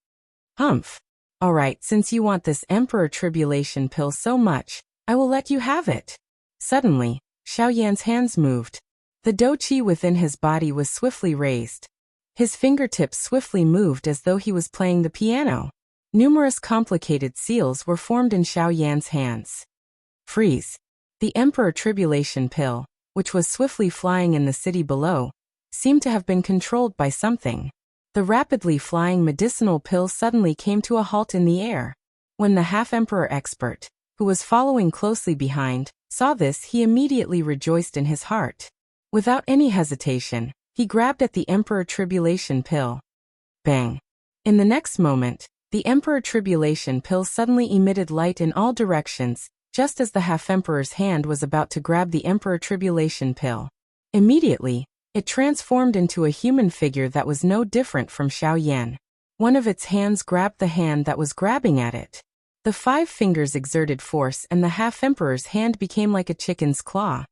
Humph. Alright, since you want this Emperor Tribulation pill so much, I will let you have it. Suddenly, Xiao Yan's hands moved. The do-chi within his body was swiftly raised. His fingertips swiftly moved as though he was playing the piano. Numerous complicated seals were formed in Xiao Yan's hands. Freeze. The Emperor Tribulation Pill, which was swiftly flying in the city below, seemed to have been controlled by something. The rapidly flying medicinal pill suddenly came to a halt in the air. When the half-emperor expert, who was following closely behind, saw this, he immediately rejoiced in his heart. Without any hesitation, he grabbed at the Emperor Tribulation Pill. Bang! In the next moment, the Emperor Tribulation Pill suddenly emitted light in all directions, just as the half-emperor's hand was about to grab the Emperor Tribulation Pill. Immediately, it transformed into a human figure that was no different from Xiao Yan. One of its hands grabbed the hand that was grabbing at it. The 5 fingers exerted force and the half-emperor's hand became like a chicken's claw.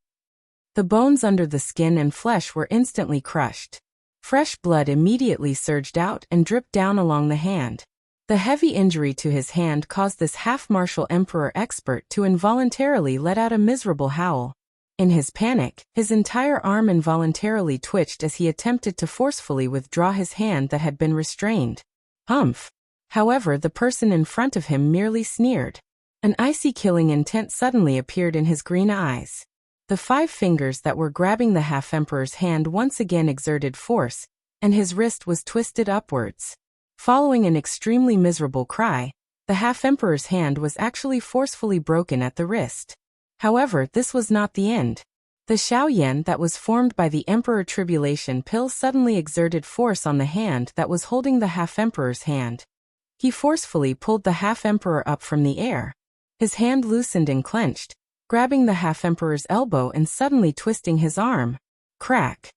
The bones under the skin and flesh were instantly crushed. Fresh blood immediately surged out and dripped down along the hand. The heavy injury to his hand caused this half-martial emperor expert to involuntarily let out a miserable howl. In his panic, his entire arm involuntarily twitched as he attempted to forcefully withdraw his hand that had been restrained. Humph! However, the person in front of him merely sneered. An icy killing intent suddenly appeared in his green eyes. The 5 fingers that were grabbing the half-emperor's hand once again exerted force, and his wrist was twisted upwards. Following an extremely miserable cry, the half-emperor's hand was actually forcefully broken at the wrist. However, this was not the end. The Xiao Yan that was formed by the Emperor Tribulation Pill suddenly exerted force on the hand that was holding the half-emperor's hand. He forcefully pulled the half-emperor up from the air. His hand loosened and clenched, grabbing the half-emperor's elbow and suddenly twisting his arm. Crack!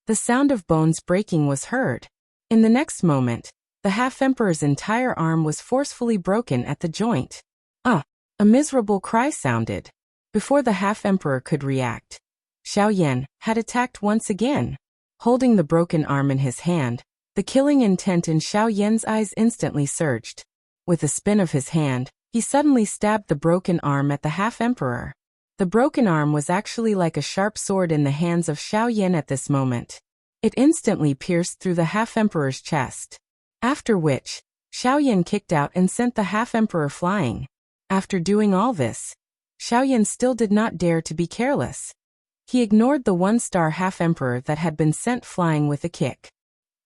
The sound of bones breaking was heard. In the next moment, the half-emperor's entire arm was forcefully broken at the joint. A miserable cry sounded. Before the half-emperor could react, Xiao Yan had attacked once again. Holding the broken arm in his hand, the killing intent in Xiao Yan's eyes instantly surged. With a spin of his hand, he suddenly stabbed the broken arm at the half-emperor. The broken arm was actually like a sharp sword in the hands of Xiao Yan at this moment. It instantly pierced through the half-emperor's chest. After which, Xiao Yan kicked out and sent the half-emperor flying. After doing all this, Xiao Yan still did not dare to be careless. He ignored the 1-star half-emperor that had been sent flying with a kick.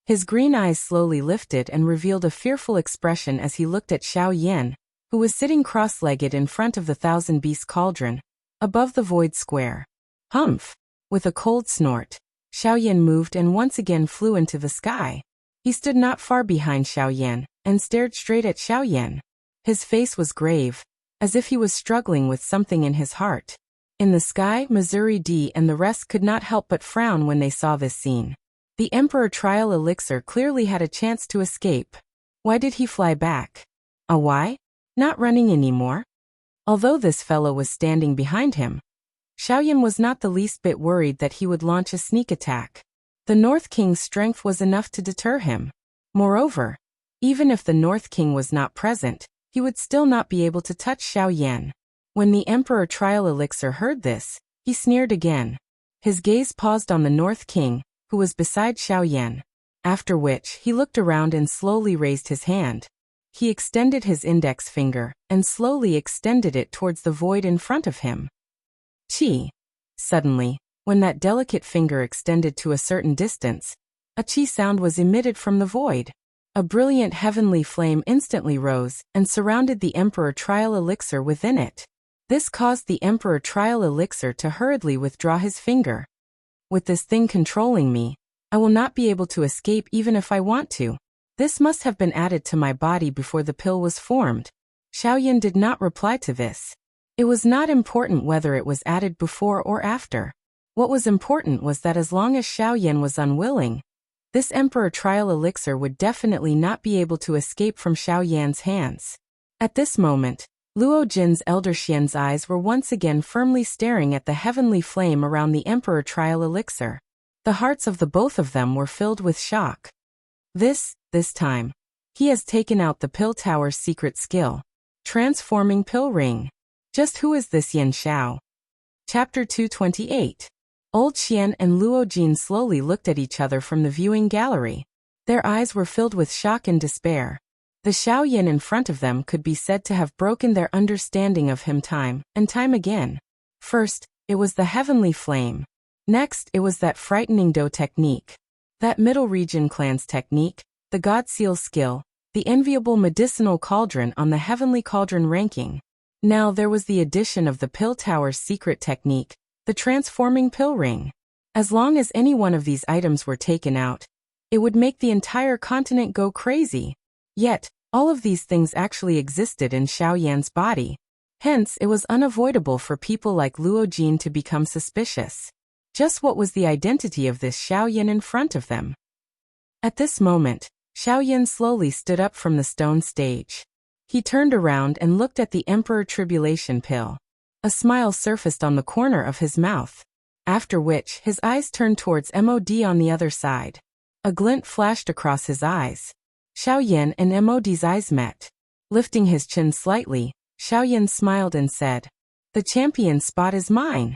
His green eyes slowly lifted and revealed a fearful expression as he looked at Xiao Yan, who was sitting cross-legged in front of the 1,000-beast cauldron, above the void square. Humph! With a cold snort, Xiao Yan moved and once again flew into the sky. He stood not far behind Xiao Yan and stared straight at Xiao Yan. His face was grave, as if he was struggling with something in his heart. In the sky, Missouri D and the rest could not help but frown when they saw this scene. The Emperor Trial Elixir clearly had a chance to escape. Why did he fly back? Why? Not running anymore? Although this fellow was standing behind him, Xiao Yan was not the least bit worried that he would launch a sneak attack. The North King's strength was enough to deter him. Moreover, even if the North King was not present, he would still not be able to touch Xiao Yan. When the Emperor Trial Elixir heard this, he sneered again. His gaze paused on the North King, who was beside Xiao Yan. After which, he looked around and slowly raised his hand. He extended his index finger, and slowly extended it towards the void in front of him. Chi! Suddenly, when that delicate finger extended to a certain distance, a chi sound was emitted from the void. A brilliant heavenly flame instantly rose and surrounded the Emperor Trial Elixir within it. This caused the Emperor Trial Elixir to hurriedly withdraw his finger. With this thing controlling me, I will not be able to escape even if I want to. This must have been added to my body before the pill was formed. Xiao Yan did not reply to this. It was not important whether it was added before or after. What was important was that as long as Xiao Yan was unwilling, this Emperor Trial Elixir would definitely not be able to escape from Xiao Yan's hands. At this moment, Luo Jin's elder Xian's eyes were once again firmly staring at the heavenly flame around the Emperor Trial Elixir. The hearts of the both of them were filled with shock. This time, he has taken out the Pill Tower's secret skill. Transforming Pill Ring. Just who is this Yan Xiao? Chapter 228. Old Xian and Luo Jin slowly looked at each other from the viewing gallery. Their eyes were filled with shock and despair. The Xiaoyan in front of them could be said to have broken their understanding of him time and time again. First, it was the heavenly flame. Next, it was that frightening Do technique. That middle region clan's technique, the God Seal skill, the enviable medicinal cauldron on the heavenly cauldron ranking. Now there was the addition of the pill tower's secret technique, the transforming pill ring. As long as any one of these items were taken out, it would make the entire continent go crazy. Yet, all of these things actually existed in Xiaoyan's body. Hence, it was unavoidable for people like Luo Jin to become suspicious. Just what was the identity of this Xiaoyan in front of them? At this moment, Xiaoyan slowly stood up from the stone stage. He turned around and looked at the Emperor Tribulation pill. A smile surfaced on the corner of his mouth. After which, his eyes turned towards MOD on the other side. A glint flashed across his eyes. Xiaoyan and MOD's eyes met. Lifting his chin slightly, Xiaoyan smiled and said, "The champion spot is mine."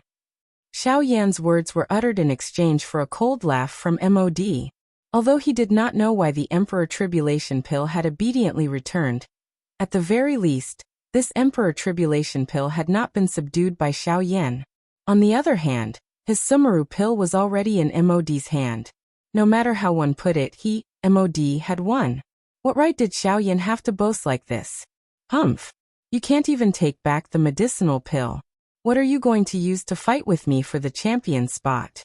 Xiaoyan's words were uttered in exchange for a cold laugh from MOD. Although he did not know why the Emperor Tribulation pill had obediently returned, at the very least, this Emperor Tribulation pill had not been subdued by Xiaoyan. On the other hand, his Sumeru pill was already in MOD's hand. No matter how one put it, he, MOD, had won. What right did Xiaoyan have to boast like this? Humph! You can't even take back the medicinal pill. What are you going to use to fight with me for the champion spot?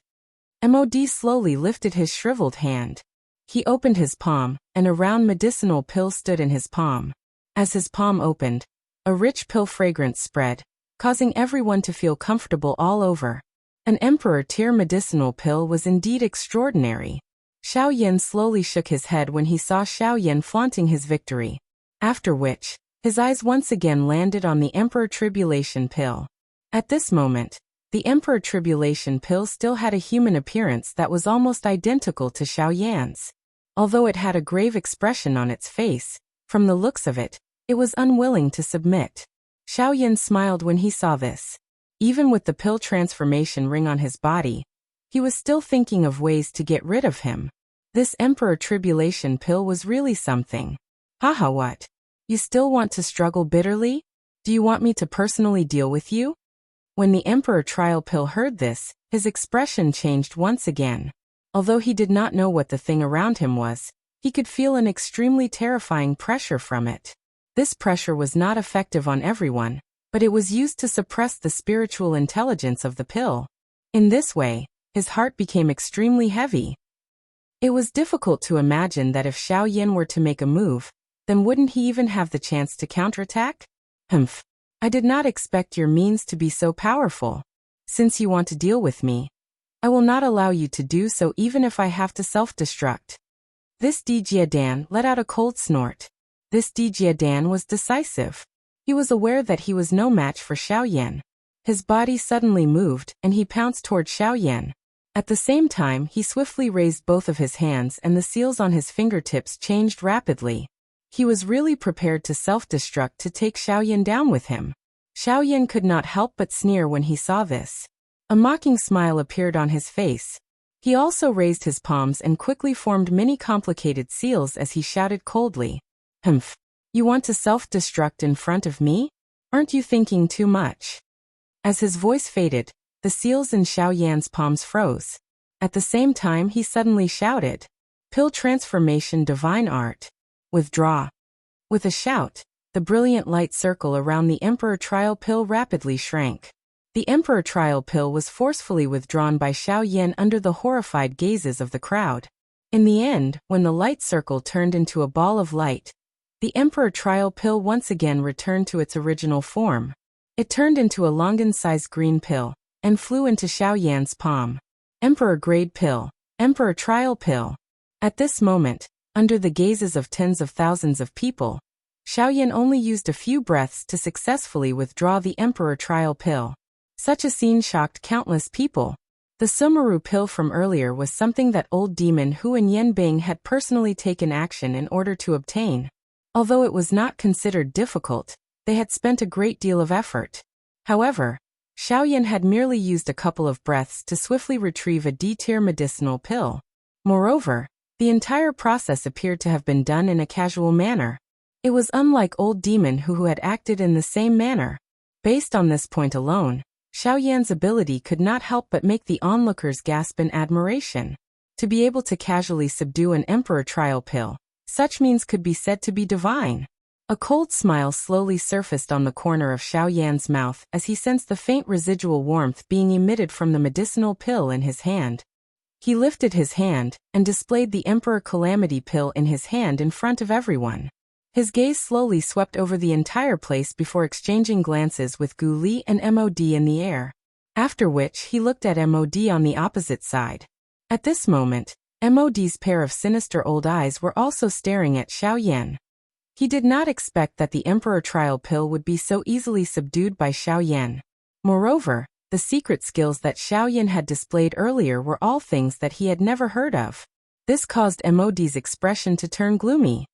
MOD slowly lifted his shriveled hand. He opened his palm, and a round medicinal pill stood in his palm. As his palm opened, a rich pill fragrance spread, causing everyone to feel comfortable all over. An Emperor tier medicinal pill was indeed extraordinary. Xiaoyan slowly shook his head when he saw Xiaoyan flaunting his victory. After which, his eyes once again landed on the Emperor Tribulation pill. At this moment, the Emperor Tribulation pill still had a human appearance that was almost identical to Xiaoyan's. Although it had a grave expression on its face, from the looks of it, it was unwilling to submit. Xiaoyan smiled when he saw this. Even with the pill transformation ring on his body, he was still thinking of ways to get rid of him. This Emperor Tribulation pill was really something. Haha, what? You still want to struggle bitterly? Do you want me to personally deal with you? When the Emperor Trial pill heard this, his expression changed once again. Although he did not know what the thing around him was, he could feel an extremely terrifying pressure from it. This pressure was not effective on everyone, but it was used to suppress the spiritual intelligence of the pill. In this way, his heart became extremely heavy. It was difficult to imagine that if Xiaoyan were to make a move, then wouldn't he even have the chance to counterattack? Humph. I did not expect your means to be so powerful. Since you want to deal with me, I will not allow you to do so even if I have to self-destruct. This Dijiadan let out a cold snort. This Dijiadan was decisive. He was aware that he was no match for Xiaoyan. His body suddenly moved, and he pounced toward Xiaoyan. At the same time, he swiftly raised both of his hands and the seals on his fingertips changed rapidly. He was really prepared to self-destruct to take Xiaoyan down with him. Xiaoyan could not help but sneer when he saw this. A mocking smile appeared on his face. He also raised his palms and quickly formed many complicated seals as he shouted coldly, "Humph! You want to self-destruct in front of me? Aren't you thinking too much?" As his voice faded, the seals in Xiaoyan's palms froze. At the same time, he suddenly shouted, "Pill transformation divine art. Withdraw." With a shout, the brilliant light circle around the Emperor Trial pill rapidly shrank. The Emperor Trial pill was forcefully withdrawn by Xiaoyan under the horrified gazes of the crowd. In the end, when the light circle turned into a ball of light, the Emperor Trial pill once again returned to its original form. It turned into a Longan-sized green pill, and flew into Xiaoyan's palm. Emperor Grade pill, Emperor Trial pill. At this moment, under the gazes of tens of thousands of people, Xiaoyan only used a few breaths to successfully withdraw the Emperor Trial pill. Such a scene shocked countless people. The Sumeru pill from earlier was something that old demon Hu and Yanbing had personally taken action in order to obtain. Although it was not considered difficult, they had spent a great deal of effort. However, Xiaoyan had merely used a couple of breaths to swiftly retrieve a D-tier medicinal pill. Moreover, the entire process appeared to have been done in a casual manner. It was unlike old demon who had acted in the same manner. Based on this point alone, Xiao Yan's ability could not help but make the onlookers gasp in admiration. To be able to casually subdue an emperor trial pill, such means could be said to be divine. A cold smile slowly surfaced on the corner of Xiao Yan's mouth as he sensed the faint residual warmth being emitted from the medicinal pill in his hand. He lifted his hand and displayed the Emperor Calamity pill in his hand in front of everyone. His gaze slowly swept over the entire place before exchanging glances with Gu Li and MOD in the air. After which he looked at MOD on the opposite side. At this moment, MOD's pair of sinister old eyes were also staring at Xiao Yan. He did not expect that the Emperor Trial Pill would be so easily subdued by Xiao Yan. Moreover, the secret skills that Xiao Yan had displayed earlier were all things that he had never heard of. This caused MOD's expression to turn gloomy.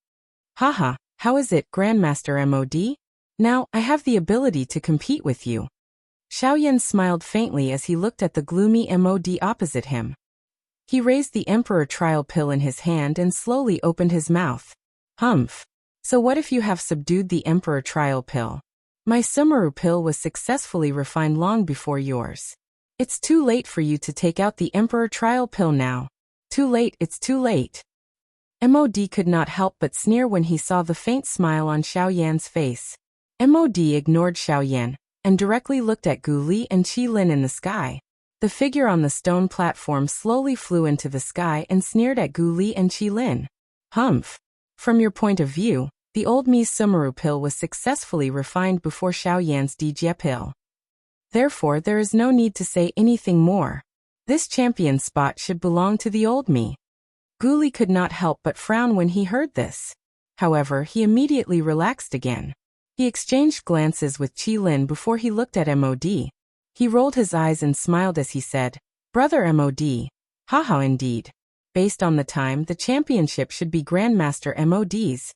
Haha, how is it, Grandmaster MOD? Now, I have the ability to compete with you. Xiao Yan smiled faintly as he looked at the gloomy MOD opposite him. He raised the Emperor Trial Pill in his hand and slowly opened his mouth. Humph. So what if you have subdued the Emperor Trial Pill? My Sumeru pill was successfully refined long before yours. It's too late for you to take out the Emperor Trial Pill now. Too late, it's too late. MOD could not help but sneer when he saw the faint smile on Xiao Yan's face. MOD ignored Xiao Yan and directly looked at Gu Li and Qi Lin in the sky. The figure on the stone platform slowly flew into the sky and sneered at Gu Li and Qi Lin. Humph. From your point of view, the old Mi's Sumeru pill was successfully refined before Xiao Yan's Dijie pill. Therefore, there is no need to say anything more. This champion spot should belong to the old Mi. Gu Li could not help but frown when he heard this. However, he immediately relaxed again. He exchanged glances with Qi Lin before he looked at MOD. He rolled his eyes and smiled as he said, Brother MOD. Haha, indeed. Based on the time, the championship should be Grandmaster MOD's.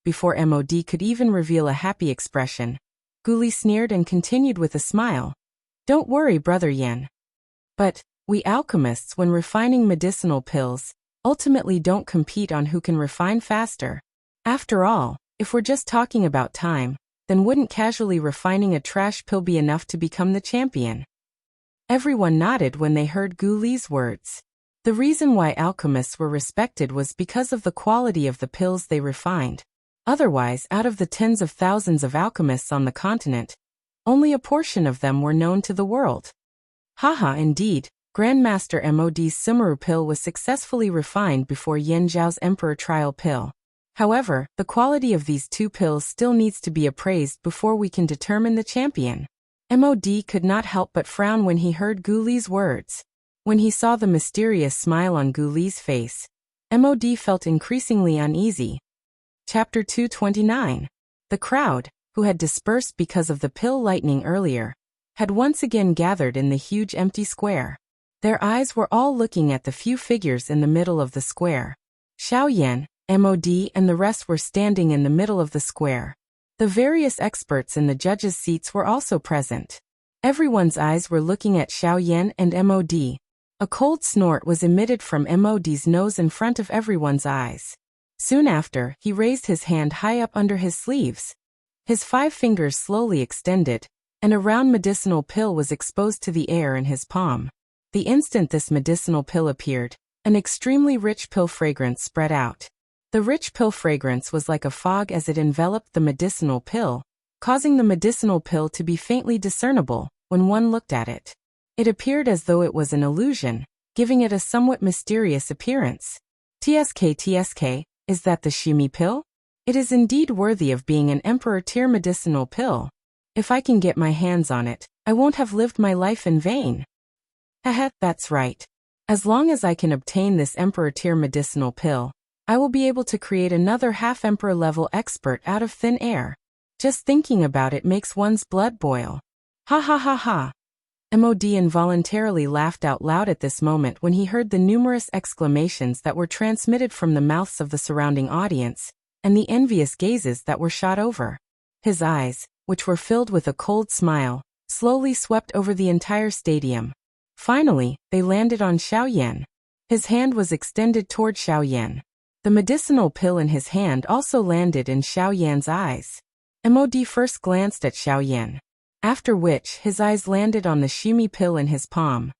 Before MOD could even reveal a happy expression, Gu Li sneered and continued with a smile. Don't worry, Brother Yan. But, we alchemists, when refining medicinal pills, ultimately don't compete on who can refine faster. After all, if we're just talking about time, then wouldn't casually refining a trash pill be enough to become the champion? Everyone nodded when they heard Gu Li's words. The reason why alchemists were respected was because of the quality of the pills they refined. Otherwise, out of the tens of thousands of alchemists on the continent, only a portion of them were known to the world. Haha, indeed, Grandmaster MOD's Sumeru pill was successfully refined before Yan Zhao's Emperor Trial pill. However, the quality of these two pills still needs to be appraised before we can determine the champion. MOD could not help but frown when he heard Gu Li's words. When he saw the mysterious smile on Gu Li's face, MOD felt increasingly uneasy. Chapter 229. The crowd, who had dispersed because of the pill lightning earlier, had once again gathered in the huge empty square. Their eyes were all looking at the few figures in the middle of the square. Xiao Yan, MOD and the rest were standing in the middle of the square. The various experts in the judges' seats were also present. Everyone's eyes were looking at Xiao Yan and MOD. A cold snort was emitted from MOD's nose in front of everyone's eyes. Soon after, he raised his hand high up under his sleeves. His 5 fingers slowly extended, and a round medicinal pill was exposed to the air in his palm. The instant this medicinal pill appeared, an extremely rich pill fragrance spread out. The rich pill fragrance was like a fog as it enveloped the medicinal pill, causing the medicinal pill to be faintly discernible when one looked at it. It appeared as though it was an illusion, giving it a somewhat mysterious appearance. TSK, is that the Shimi pill? It is indeed worthy of being an Emperor tier medicinal pill. If I can get my hands on it, I won't have lived my life in vain. Haha, that's right. As long as I can obtain this Emperor tier medicinal pill, I will be able to create another half-Emperor level expert out of thin air. Just thinking about it makes one's blood boil. Ha ha ha ha. MOD involuntarily laughed out loud at this moment when he heard the numerous exclamations that were transmitted from the mouths of the surrounding audience, and the envious gazes that were shot over. His eyes, which were filled with a cold smile, slowly swept over the entire stadium. Finally, they landed on Xiao Yan. His hand was extended toward Xiao Yan. The medicinal pill in his hand also landed in Xiao Yan's eyes. MOD first glanced at Xiao Yan, after which his eyes landed on the shumi pill in his palm.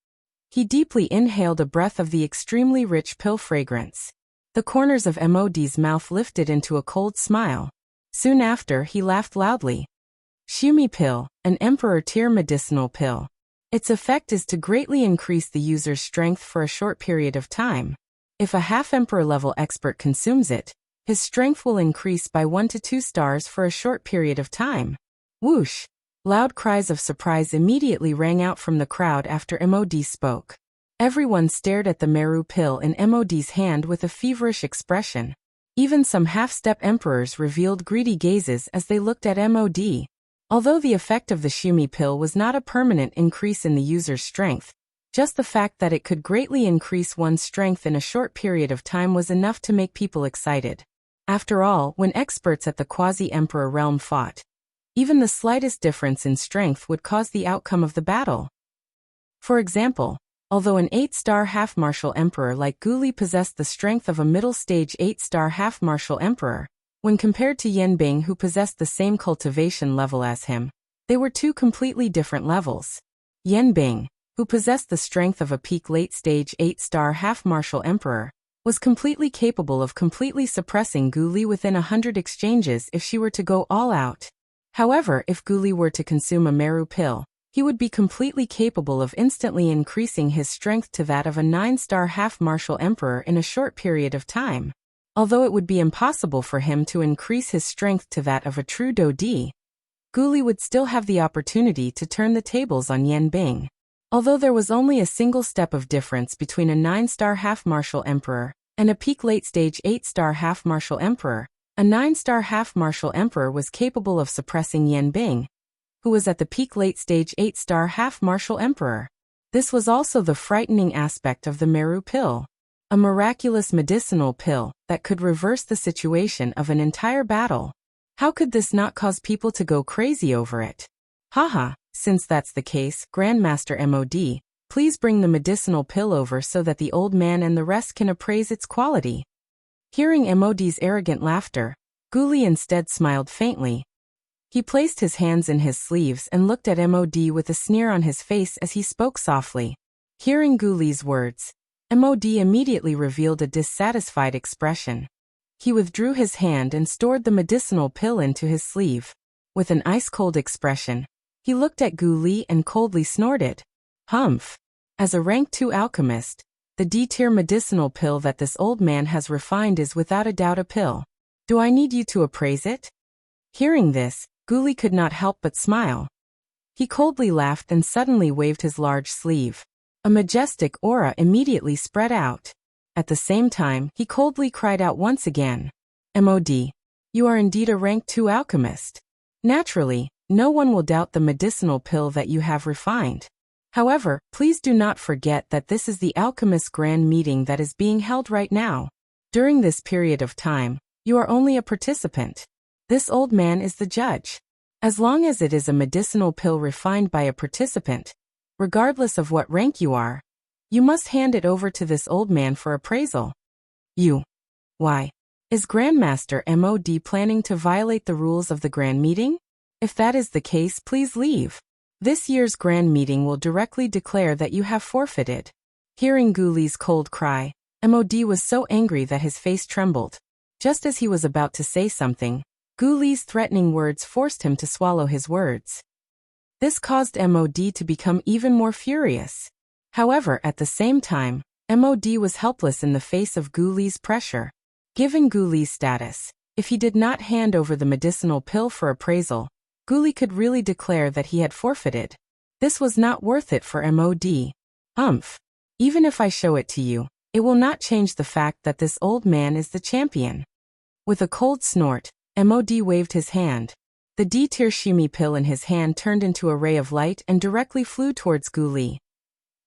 He deeply inhaled a breath of the extremely rich pill fragrance. The corners of MOD's mouth lifted into a cold smile. Soon after, he laughed loudly. Shumi pill, an emperor tier medicinal pill. Its effect is to greatly increase the user's strength for a short period of time. If a half-emperor level expert consumes it, his strength will increase by 1 to 2 stars for a short period of time. Whoosh! Loud cries of surprise immediately rang out from the crowd after MOD spoke. Everyone stared at the Meru pill in MOD's hand with a feverish expression. Even some half-step emperors revealed greedy gazes as they looked at MOD. Although the effect of the shumi pill was not a permanent increase in the user's strength, just the fact that it could greatly increase one's strength in a short period of time was enough to make people excited. After all, when experts at the quasi-emperor realm fought, even the slightest difference in strength would cause the outcome of the battle. For example, although an 8-star half-martial emperor like Guli possessed the strength of a middle-stage 8-star half-martial emperor, when compared to Yanbing who possessed the same cultivation level as him, they were two completely different levels. Yanbing, who possessed the strength of a peak late-stage 8-star half-martial emperor, was completely capable of completely suppressing Guli within 100 exchanges if she were to go all out. However, if Guli were to consume a Meru pill, he would be completely capable of instantly increasing his strength to that of a 9-star half-martial emperor in a short period of time. Although it would be impossible for him to increase his strength to that of a true Dodi, Guli would still have the opportunity to turn the tables on Yanbing. Although there was only a single step of difference between a 9-star half-martial emperor and a peak late-stage 8-star half-martial emperor, a 9-star half-martial emperor was capable of suppressing Yanbing, who was at the peak late-stage 8-star half-martial emperor. This was also the frightening aspect of the Meru pill. A miraculous medicinal pill that could reverse the situation of an entire battle. How could this not cause people to go crazy over it? Haha, since that's the case, Grandmaster MOD, please bring the medicinal pill over so that the old man and the rest can appraise its quality. Hearing MOD's arrogant laughter, Guli instead smiled faintly. He placed his hands in his sleeves and looked at MOD with a sneer on his face as he spoke softly. Hearing Guli's words, MOD immediately revealed a dissatisfied expression. He withdrew his hand and stored the medicinal pill into his sleeve. With an ice-cold expression, he looked at Guli and coldly snorted. Humph! As a rank 2 alchemist, the D-tier medicinal pill that this old man has refined is without a doubt a pill. Do I need you to appraise it? Hearing this, Guli could not help but smile. He coldly laughed and suddenly waved his large sleeve. A majestic aura immediately spread out. At the same time, he coldly cried out once again. MOD, you are indeed a rank 2 alchemist. Naturally, no one will doubt the medicinal pill that you have refined. However, please do not forget that this is the alchemist grand meeting that is being held right now. During this period of time, you are only a participant. This old man is the judge. As long as it is a medicinal pill refined by a participant, regardless of what rank you are, you must hand it over to this old man for appraisal. Why? Is Grandmaster MOD planning to violate the rules of the grand meeting? If that is the case, please leave. This year's grand meeting will directly declare that you have forfeited. Hearing Guli's cold cry, MOD was so angry that his face trembled. Just as he was about to say something, Guli's threatening words forced him to swallow his words. This caused MOD to become even more furious. However, at the same time, MOD was helpless in the face of Guli's pressure. Given Guli's status, if he did not hand over the medicinal pill for appraisal, Guli could really declare that he had forfeited. This was not worth it for MOD. Humph. Even if I show it to you, it will not change the fact that this old man is the champion. With a cold snort, MOD waved his hand. The D-tier shumi pill in his hand turned into a ray of light and directly flew towards Guli.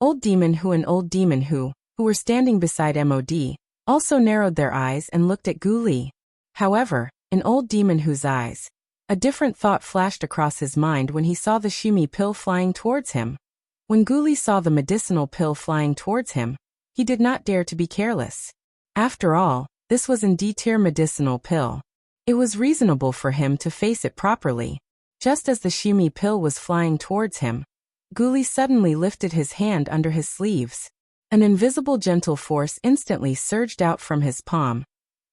Old Demon Hu and Old Demon Hu were standing beside MOD, also narrowed their eyes and looked at Guli. However, in Old Demon Hu's eyes, a different thought flashed across his mind when he saw the shumi pill flying towards him. When Guli saw the medicinal pill flying towards him, he did not dare to be careless. After all, This was an D-tier medicinal pill. It was reasonable for him to face it properly. Just as the Shumi pill was flying towards him, Guli suddenly lifted his hand under his sleeves. An invisible gentle force instantly surged out from his palm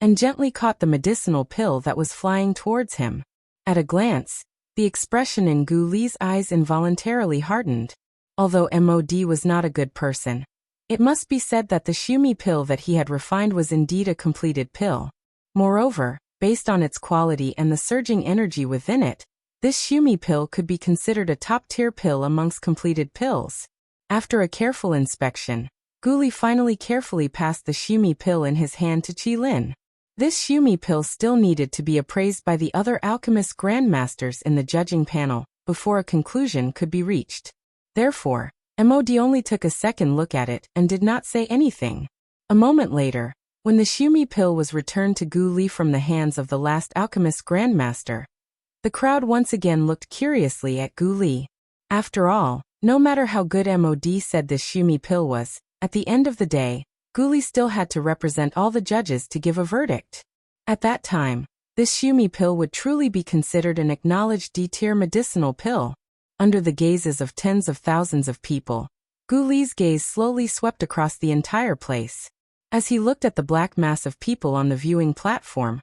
and gently caught the medicinal pill that was flying towards him. At a glance, the expression in Guli's eyes involuntarily hardened. Although MOD was not a good person, it must be said that the Shumi pill that he had refined was indeed a completed pill. Moreover, based on its quality and the surging energy within it, this Shumi pill could be considered a top-tier pill amongst completed pills. After a careful inspection, Guli finally carefully passed the Shumi pill in his hand to Qilin. This Shumi pill still needed to be appraised by the other alchemist grandmasters in the judging panel before a conclusion could be reached. Therefore, MOD only took a second look at it and did not say anything. A moment later, when the Shumi pill was returned to Guli from the hands of the last alchemist grandmaster, the crowd once again looked curiously at Guli. After all, no matter how good MOD said this Shumi pill was, at the end of the day, Guli still had to represent all the judges to give a verdict. At that time, this Shumi pill would truly be considered an acknowledged D-tier medicinal pill. Under the gazes of tens of thousands of people, Guli's gaze slowly swept across the entire place. As he looked at the black mass of people on the viewing platform,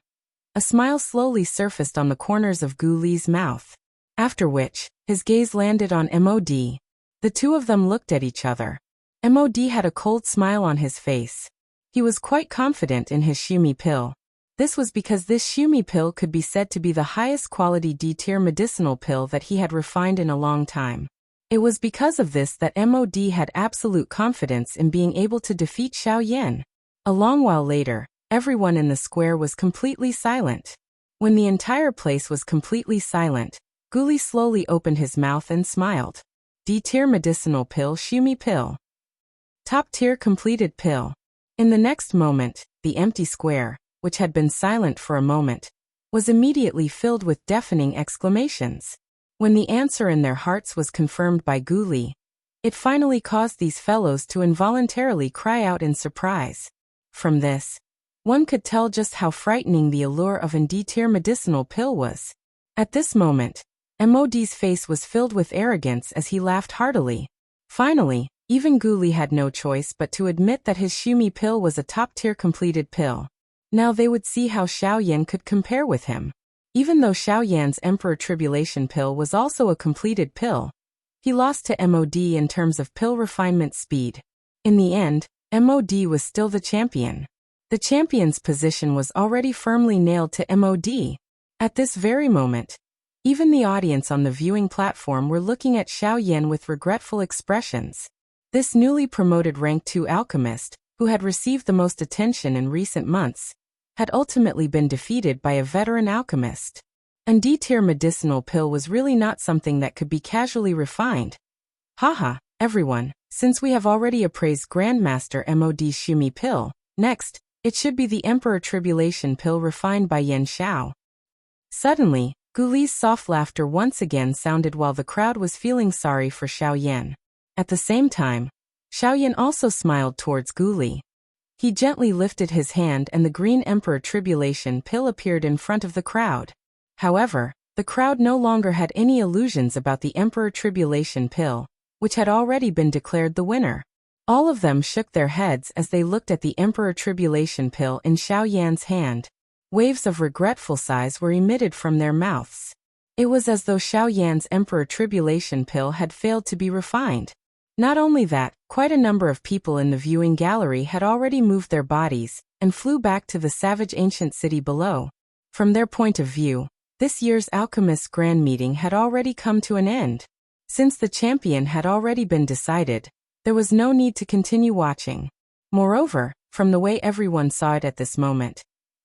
a smile slowly surfaced on the corners of Guli's mouth. After which, his gaze landed on MOD. The two of them looked at each other. MOD had a cold smile on his face. He was quite confident in his Shumi pill. This was because this Shumi pill could be said to be the highest quality D-tier medicinal pill that he had refined in a long time. It was because of this that MOD had absolute confidence in being able to defeat Xiao Yan. A long while later, everyone in the square was completely silent. When the entire place was completely silent, Guli slowly opened his mouth and smiled. D-tier medicinal pill Shumi pill. Top-tier completed pill. In the next moment, the empty square, which had been silent for a moment, was immediately filled with deafening exclamations. When the answer in their hearts was confirmed by Guli, it finally caused these fellows to involuntarily cry out in surprise. From this, one could tell just how frightening the allure of an D-tier medicinal pill was. At this moment, MOD's face was filled with arrogance as he laughed heartily. Finally, even Guli had no choice but to admit that his Shumi pill was a top-tier completed pill. Now they would see how Xiao Yan could compare with him. Even though Xiao Yan's Emperor Tribulation pill was also a completed pill, he lost to MOD in terms of pill refinement speed. In the end, MOD was still the champion. The champion's position was already firmly nailed to MOD. At this very moment, even the audience on the viewing platform were looking at Xiao Yan with regretful expressions. This newly promoted rank 2 alchemist, who had received the most attention in recent months, had ultimately been defeated by a veteran alchemist. An D-tier medicinal pill was really not something that could be casually refined. Haha, everyone, since we have already appraised Grandmaster MOD's Shumi pill, next, it should be the Emperor Tribulation pill refined by Yan Xiao. Suddenly, Guli's soft laughter once again sounded while the crowd was feeling sorry for Xiao Yan. At the same time, Xiao Yan also smiled towards Guli. He gently lifted his hand and the Green Emperor Tribulation pill appeared in front of the crowd. However, the crowd no longer had any illusions about the Emperor Tribulation pill, which had already been declared the winner. All of them shook their heads as they looked at the Emperor Tribulation pill in Xiao Yan's hand. Waves of regretful sighs were emitted from their mouths. It was as though Xiao Yan's Emperor Tribulation pill had failed to be refined. Not only that, quite a number of people in the viewing gallery had already moved their bodies and flew back to the savage ancient city below. From their point of view, this year's Alchemist's Grand Meeting had already come to an end. Since the champion had already been decided, there was no need to continue watching. Moreover, from the way everyone saw it at this moment,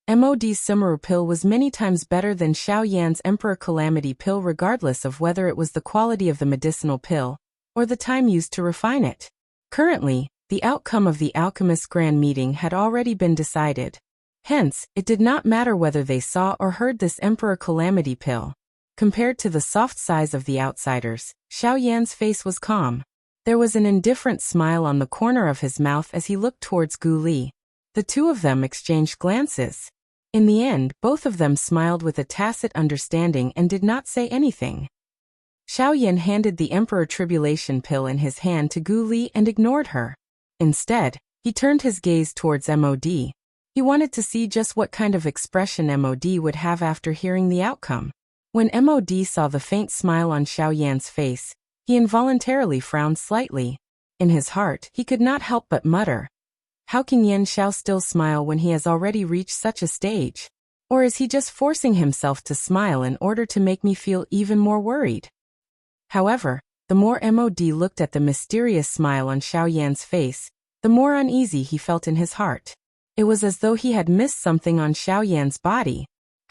MOD's Sumeru pill was many times better than Xiao Yan's Emperor Calamity pill regardless of whether it was the quality of the medicinal pill or the time used to refine it. Currently, the outcome of the Alchemist's Grand Meeting had already been decided. Hence, it did not matter whether they saw or heard this Emperor Calamity pill. Compared to the soft sighs of the outsiders, Xiao Yan's face was calm. There was an indifferent smile on the corner of his mouth as he looked towards Guli. The two of them exchanged glances. In the end, both of them smiled with a tacit understanding and did not say anything. Xiaoyan handed the Emperor Tribulation pill in his hand to Gu Li and ignored her. Instead, he turned his gaze towards MOD. He wanted to see just what kind of expression MOD would have after hearing the outcome. When MOD saw the faint smile on Xiaoyan's face, he involuntarily frowned slightly. In his heart, he could not help but mutter, "How can Yan Xiao still smile when he has already reached such a stage? Or is he just forcing himself to smile in order to make me feel even more worried?" However, the more MOD looked at the mysterious smile on Xiaoyan's face, the more uneasy he felt in his heart. It was as though he had missed something on Xiaoyan's body.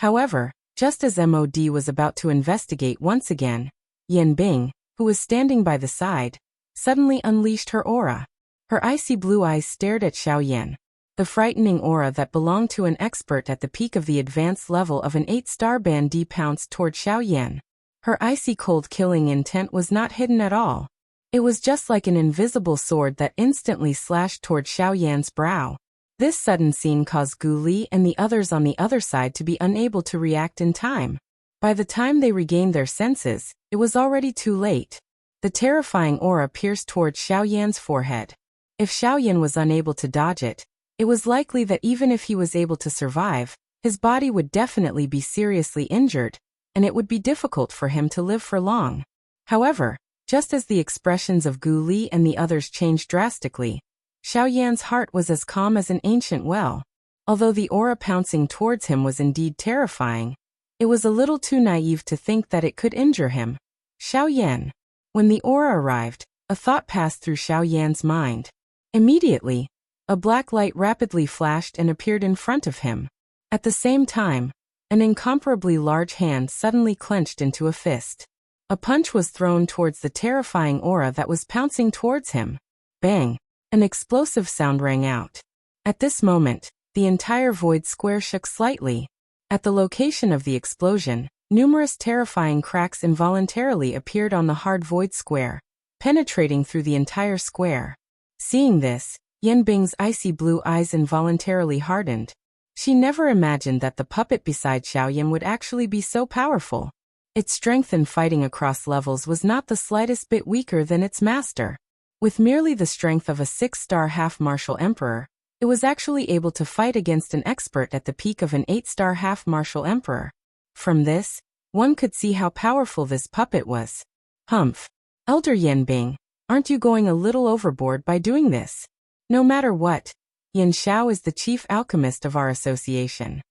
However, just as MOD was about to investigate once again, Yan Bing, who was standing by the side, suddenly unleashed her aura. Her icy blue eyes stared at Xiaoyan. The frightening aura that belonged to an expert at the peak of the advanced level of an 8-star band pounced toward Xiaoyan. Her icy cold killing intent was not hidden at all. It was just like an invisible sword that instantly slashed toward Xiaoyan's brow. This sudden scene caused Gu Li and the others on the other side to be unable to react in time. By the time they regained their senses, it was already too late. The terrifying aura pierced toward Xiaoyan's forehead. If Xiaoyan was unable to dodge it, it was likely that even if he was able to survive, his body would definitely be seriously injured, and it would be difficult for him to live for long. However, just as the expressions of Gu Li and the others changed drastically, Xiaoyan's heart was as calm as an ancient well. Although the aura pouncing towards him was indeed terrifying, it was a little too naive to think that it could injure him. Xiaoyan. When the aura arrived, a thought passed through Xiaoyan's mind. Immediately, a black light rapidly flashed and appeared in front of him. At the same time, an incomparably large hand suddenly clenched into a fist. A punch was thrown towards the terrifying aura that was pouncing towards him. Bang! An explosive sound rang out. At this moment, the entire void square shook slightly. At the location of the explosion, numerous terrifying cracks involuntarily appeared on the hard void square, penetrating through the entire square. Seeing this, Yan Bing's icy blue eyes involuntarily hardened. She never imagined that the puppet beside Xiaoyan would actually be so powerful. Its strength in fighting across levels was not the slightest bit weaker than its master. With merely the strength of a 6-star half-martial emperor, it was actually able to fight against an expert at the peak of an 8-star half-martial emperor. From this, one could see how powerful this puppet was. Humph! Elder Yan Bing, aren't you going a little overboard by doing this? No matter what, Yan Xiao is the chief alchemist of our association.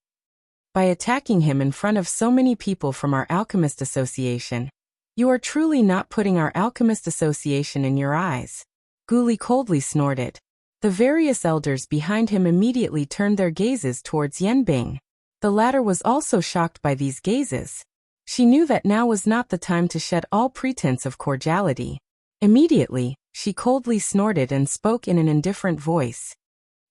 By attacking him in front of so many people from our alchemist association, you are truly not putting our alchemist association in your eyes. Gu Li coldly snorted. The various elders behind him immediately turned their gazes towards Yan Bing. The latter was also shocked by these gazes. She knew that now was not the time to shed all pretense of cordiality. Immediately, she coldly snorted and spoke in an indifferent voice.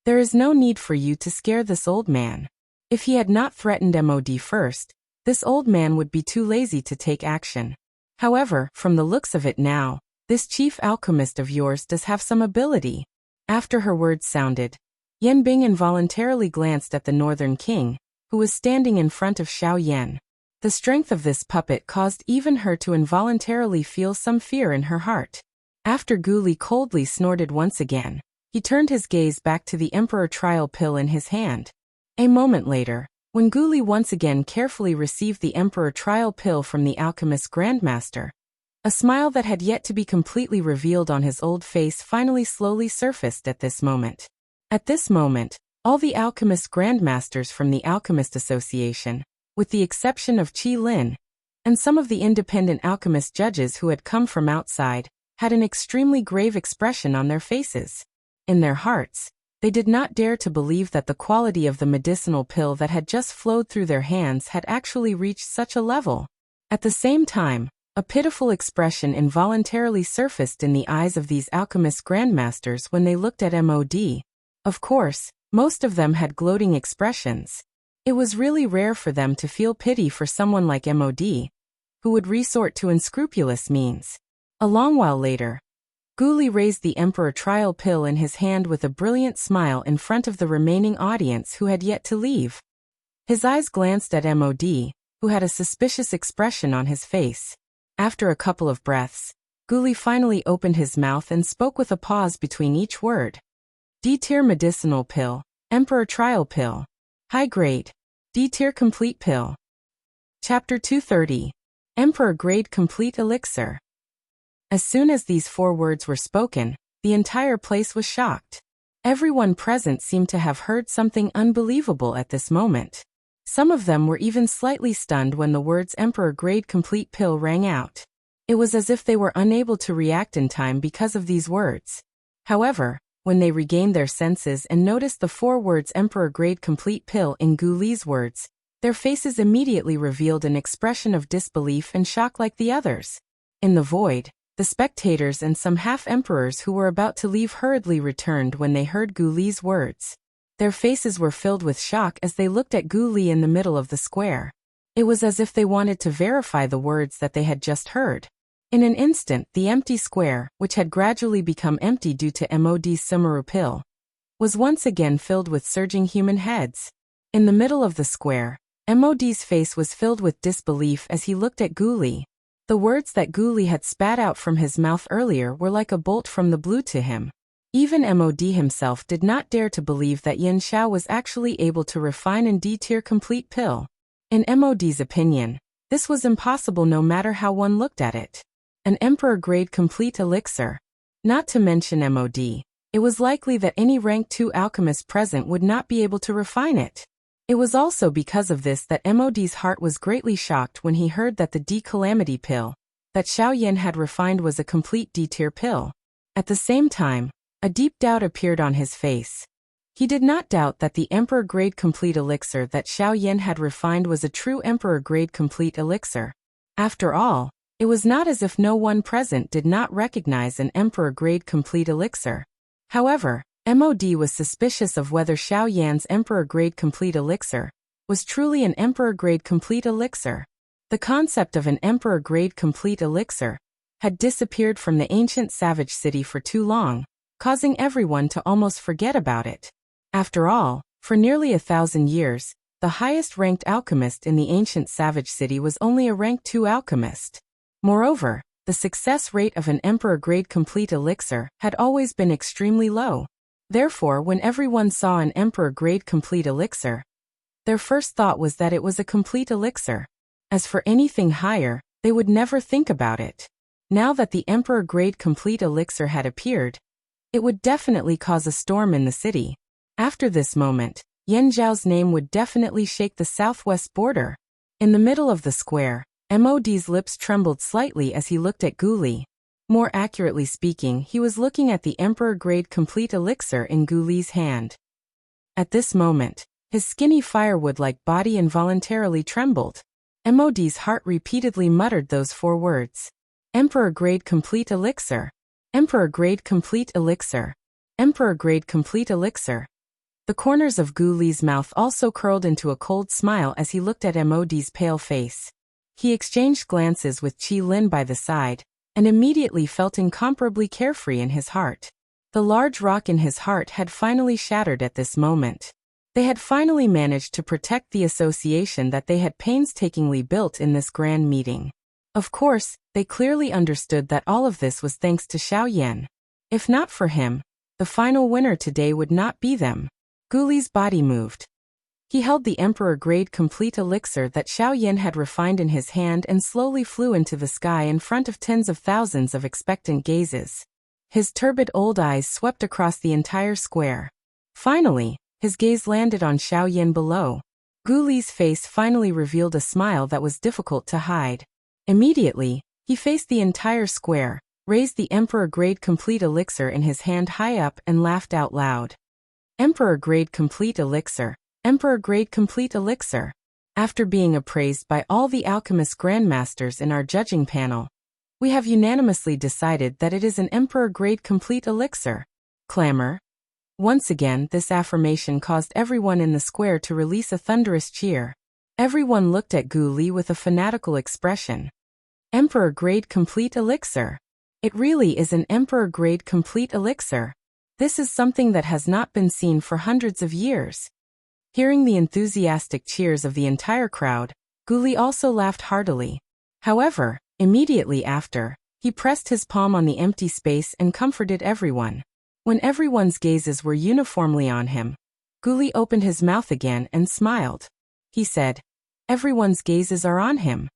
"There is no need for you to scare this old man. If he had not threatened MOD first, this old man would be too lazy to take action. However, from the looks of it now, this chief alchemist of yours does have some ability." After her words sounded, Yan Bing involuntarily glanced at the Northern King, who was standing in front of Xiaoyan. The strength of this puppet caused even her to involuntarily feel some fear in her heart. After Gu Li coldly snorted once again, he turned his gaze back to the Emperor Trial pill in his hand. A moment later, when Gu Li once again carefully received the Emperor Trial pill from the alchemist Grandmaster, a smile that had yet to be completely revealed on his old face finally slowly surfaced at this moment. At this moment, all the alchemist Grandmasters from the Alchemist Association, with the exception of Qi Lin, and some of the independent alchemist judges who had come from outside, had an extremely grave expression on their faces. In their hearts, they did not dare to believe that the quality of the medicinal pill that had just flowed through their hands had actually reached such a level. At the same time, a pitiful expression involuntarily surfaced in the eyes of these alchemist grandmasters when they looked at MOD. Of course, most of them had gloating expressions. It was really rare for them to feel pity for someone like MOD, who would resort to unscrupulous means. A long while later, Gu Li raised the Emperor trial pill in his hand with a brilliant smile in front of the remaining audience who had yet to leave. His eyes glanced at Mod, who had a suspicious expression on his face. After a couple of breaths, Gu Li finally opened his mouth and spoke with a pause between each word. D-tier medicinal pill, Emperor trial pill. High grade. D-tier complete pill. Chapter 230. Emperor grade complete elixir. As soon as these 4 words were spoken, the entire place was shocked. Everyone present seemed to have heard something unbelievable at this moment. Some of them were even slightly stunned when the words Emperor grade complete pill rang out. It was as if they were unable to react in time because of these words. However, when they regained their senses and noticed the 4 words Emperor grade complete pill in Gu Li's words, their faces immediately revealed an expression of disbelief and shock like the others. In the void, the spectators and some half-emperors who were about to leave hurriedly returned when they heard Gu Li's words. Their faces were filled with shock as they looked at Gu Li in the middle of the square. It was as if they wanted to verify the words that they had just heard. In an instant, the empty square, which had gradually become empty due to Mod's Sumeru pill, was once again filled with surging human heads. In the middle of the square, Mod's face was filled with disbelief as he looked at Gu Li. The words that Gu Li had spat out from his mouth earlier were like a bolt from the blue to him. Even Mod himself did not dare to believe that Yin Xiao was actually able to refine an D-tier complete pill. In Mod's opinion, this was impossible no matter how one looked at it. An Emperor-grade complete elixir. Not to mention Mod, it was likely that any rank 2 alchemist present would not be able to refine it. It was also because of this that Mod's heart was greatly shocked when he heard that the D-calamity pill that Xiao Yan had refined was a complete D-tier pill. At the same time, a deep doubt appeared on his face. He did not doubt that the Emperor-grade complete elixir that Xiao Yan had refined was a true Emperor-grade complete elixir. After all, it was not as if no one present did not recognize an Emperor-grade complete elixir. However, Mod was suspicious of whether Xiao Yan's Emperor-grade complete elixir was truly an Emperor-grade complete elixir. The concept of an Emperor-grade complete elixir had disappeared from the ancient savage city for too long, causing everyone to almost forget about it. After all, for nearly 1,000 years, the highest-ranked alchemist in the ancient savage city was only a rank 2 alchemist. Moreover, the success rate of an Emperor-grade complete elixir had always been extremely low. Therefore, when everyone saw an Emperor-grade complete elixir, their first thought was that it was a complete elixir. As for anything higher, they would never think about it. Now that the Emperor-grade complete elixir had appeared, it would definitely cause a storm in the city. After this moment, Yan Zhao's name would definitely shake the southwest border. In the middle of the square, Mod's lips trembled slightly as he looked at Gu Li. More accurately speaking, he was looking at the Emperor-grade complete elixir in Gu Li's hand. At this moment, his skinny firewood-like body involuntarily trembled. Mod's heart repeatedly muttered those 4 words. Emperor-grade complete elixir. Emperor-grade complete elixir. Emperor-grade complete elixir. The corners of Gu Li's mouth also curled into a cold smile as he looked at Mod's pale face. He exchanged glances with Qi Lin by the side, and immediately felt incomparably carefree in his heart. The large rock in his heart had finally shattered at this moment. They had finally managed to protect the association that they had painstakingly built in this grand meeting. Of course, they clearly understood that all of this was thanks to Xiao Yan. If not for him, the final winner today would not be them. Gu Li's body moved. He held the Emperor-grade complete elixir that Xiao Yan had refined in his hand and slowly flew into the sky in front of tens of thousands of expectant gazes. His turbid old eyes swept across the entire square. Finally, his gaze landed on Xiao Yan below. Gu Li's face finally revealed a smile that was difficult to hide. Immediately, he faced the entire square, raised the Emperor-grade complete elixir in his hand high up and laughed out loud. Emperor-grade complete elixir. Emperor-grade complete elixir. After being appraised by all the alchemist grandmasters in our judging panel, we have unanimously decided that it is an Emperor-grade complete elixir. Clamor. Once again, this affirmation caused everyone in the square to release a thunderous cheer. Everyone looked at Gu Li with a fanatical expression. Emperor-grade complete elixir. It really is an emperor-grade complete elixir. This is something that has not been seen for hundreds of years. Hearing the enthusiastic cheers of the entire crowd, Guli also laughed heartily. However, immediately after, he pressed his palm on the empty space and comforted everyone. When everyone's gazes were uniformly on him, Guli opened his mouth again and smiled. He said, "Everyone's gazes are on him.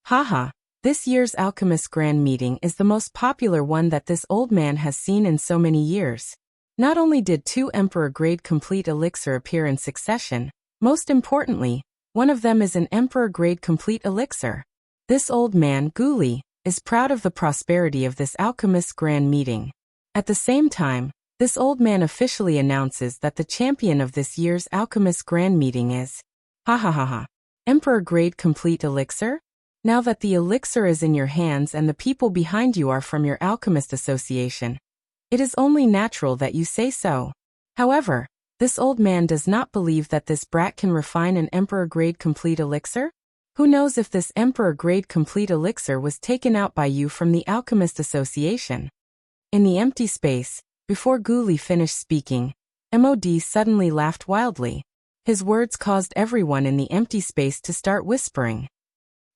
Haha, this year's Alchemist Grand Meeting is the most popular one that this old man has seen in so many years. Not only did 2 Emperor-grade complete elixir appear in succession, most importantly, one of them is an Emperor-grade complete elixir. This old man, Guli, is proud of the prosperity of this Alchemist Grand Meeting. At the same time, this old man officially announces that the champion of this year's Alchemist Grand Meeting is, ha ha ha ha, Emperor-grade complete elixir? Now that the elixir is in your hands and the people behind you are from your Alchemist Association, it is only natural that you say so." However, this old man does not believe that this brat can refine an Emperor-grade complete elixir? Who knows if this Emperor-grade complete elixir was taken out by you from the Alchemist Association? In the empty space, before Guli finished speaking, MOD suddenly laughed wildly. His words caused everyone in the empty space to start whispering.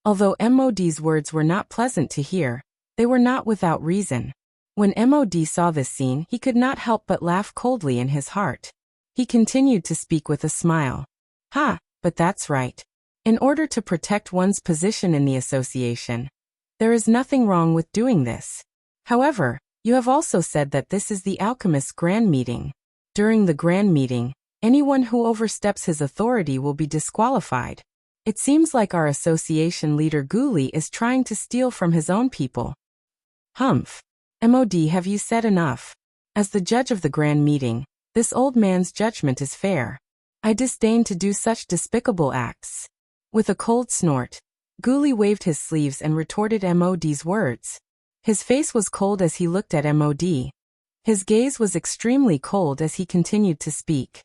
Although MOD's words were not pleasant to hear, they were not without reason. When MOD saw this scene, he could not help but laugh coldly in his heart. He continued to speak with a smile. "Ha, but that's right. In order to protect one's position in the association, there is nothing wrong with doing this. However, you have also said that this is the Alchemist's Grand Meeting. During the Grand Meeting, anyone who oversteps his authority will be disqualified. It seems like our association leader Guli is trying to steal from his own people." "Humph. MOD, have you said enough? As the judge of the Grand Meeting, this old man's judgment is fair. I disdain to do such despicable acts." With a cold snort, Guli waved his sleeves and retorted MOD's words. His face was cold as he looked at MOD. His gaze was extremely cold as he continued to speak.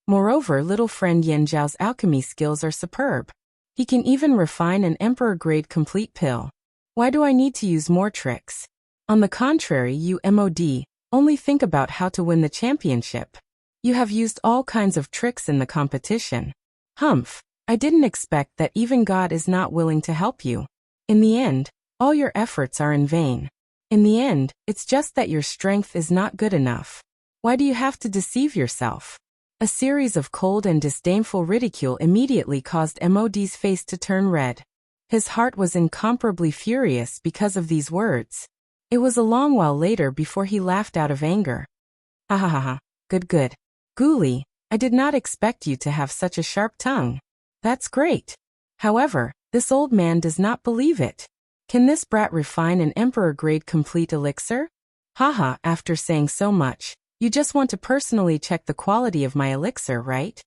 Moreover, little friend Yan Zhao's alchemy skills are superb. He can even refine an Emperor-grade complete pill. Why do I need to use more tricks? On the contrary, you MOD, only think about how to win the championship. You have used all kinds of tricks in the competition. Humph, I didn't expect that even God is not willing to help you. In the end, all your efforts are in vain. In the end, it's just that your strength is not good enough. Why do you have to deceive yourself? A series of cold and disdainful ridicule immediately caused MOD's face to turn red. His heart was incomparably furious because of these words. It was a long while later before he laughed out of anger. "Ha ha ha ha, good. Guli, I did not expect you to have such a sharp tongue. That's great. However, this old man does not believe it. Can this brat refine an Emperor-grade complete elixir? Haha, after saying so much, you just want to personally check the quality of my elixir, right?"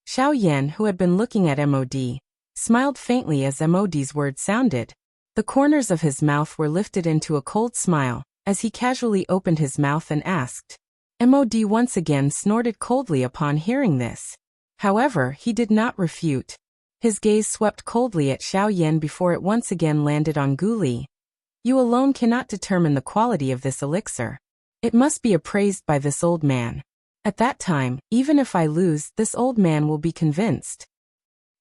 Xiao Yan, who had been looking at MOD, smiled faintly as MOD's words sounded. The corners of his mouth were lifted into a cold smile, as he casually opened his mouth and asked. MOD once again snorted coldly upon hearing this. However, he did not refute. His gaze swept coldly at Xiao Yan before it once again landed on Guli. "You alone cannot determine the quality of this elixir. It must be appraised by this old man. At that time, even if I lose, this old man will be convinced."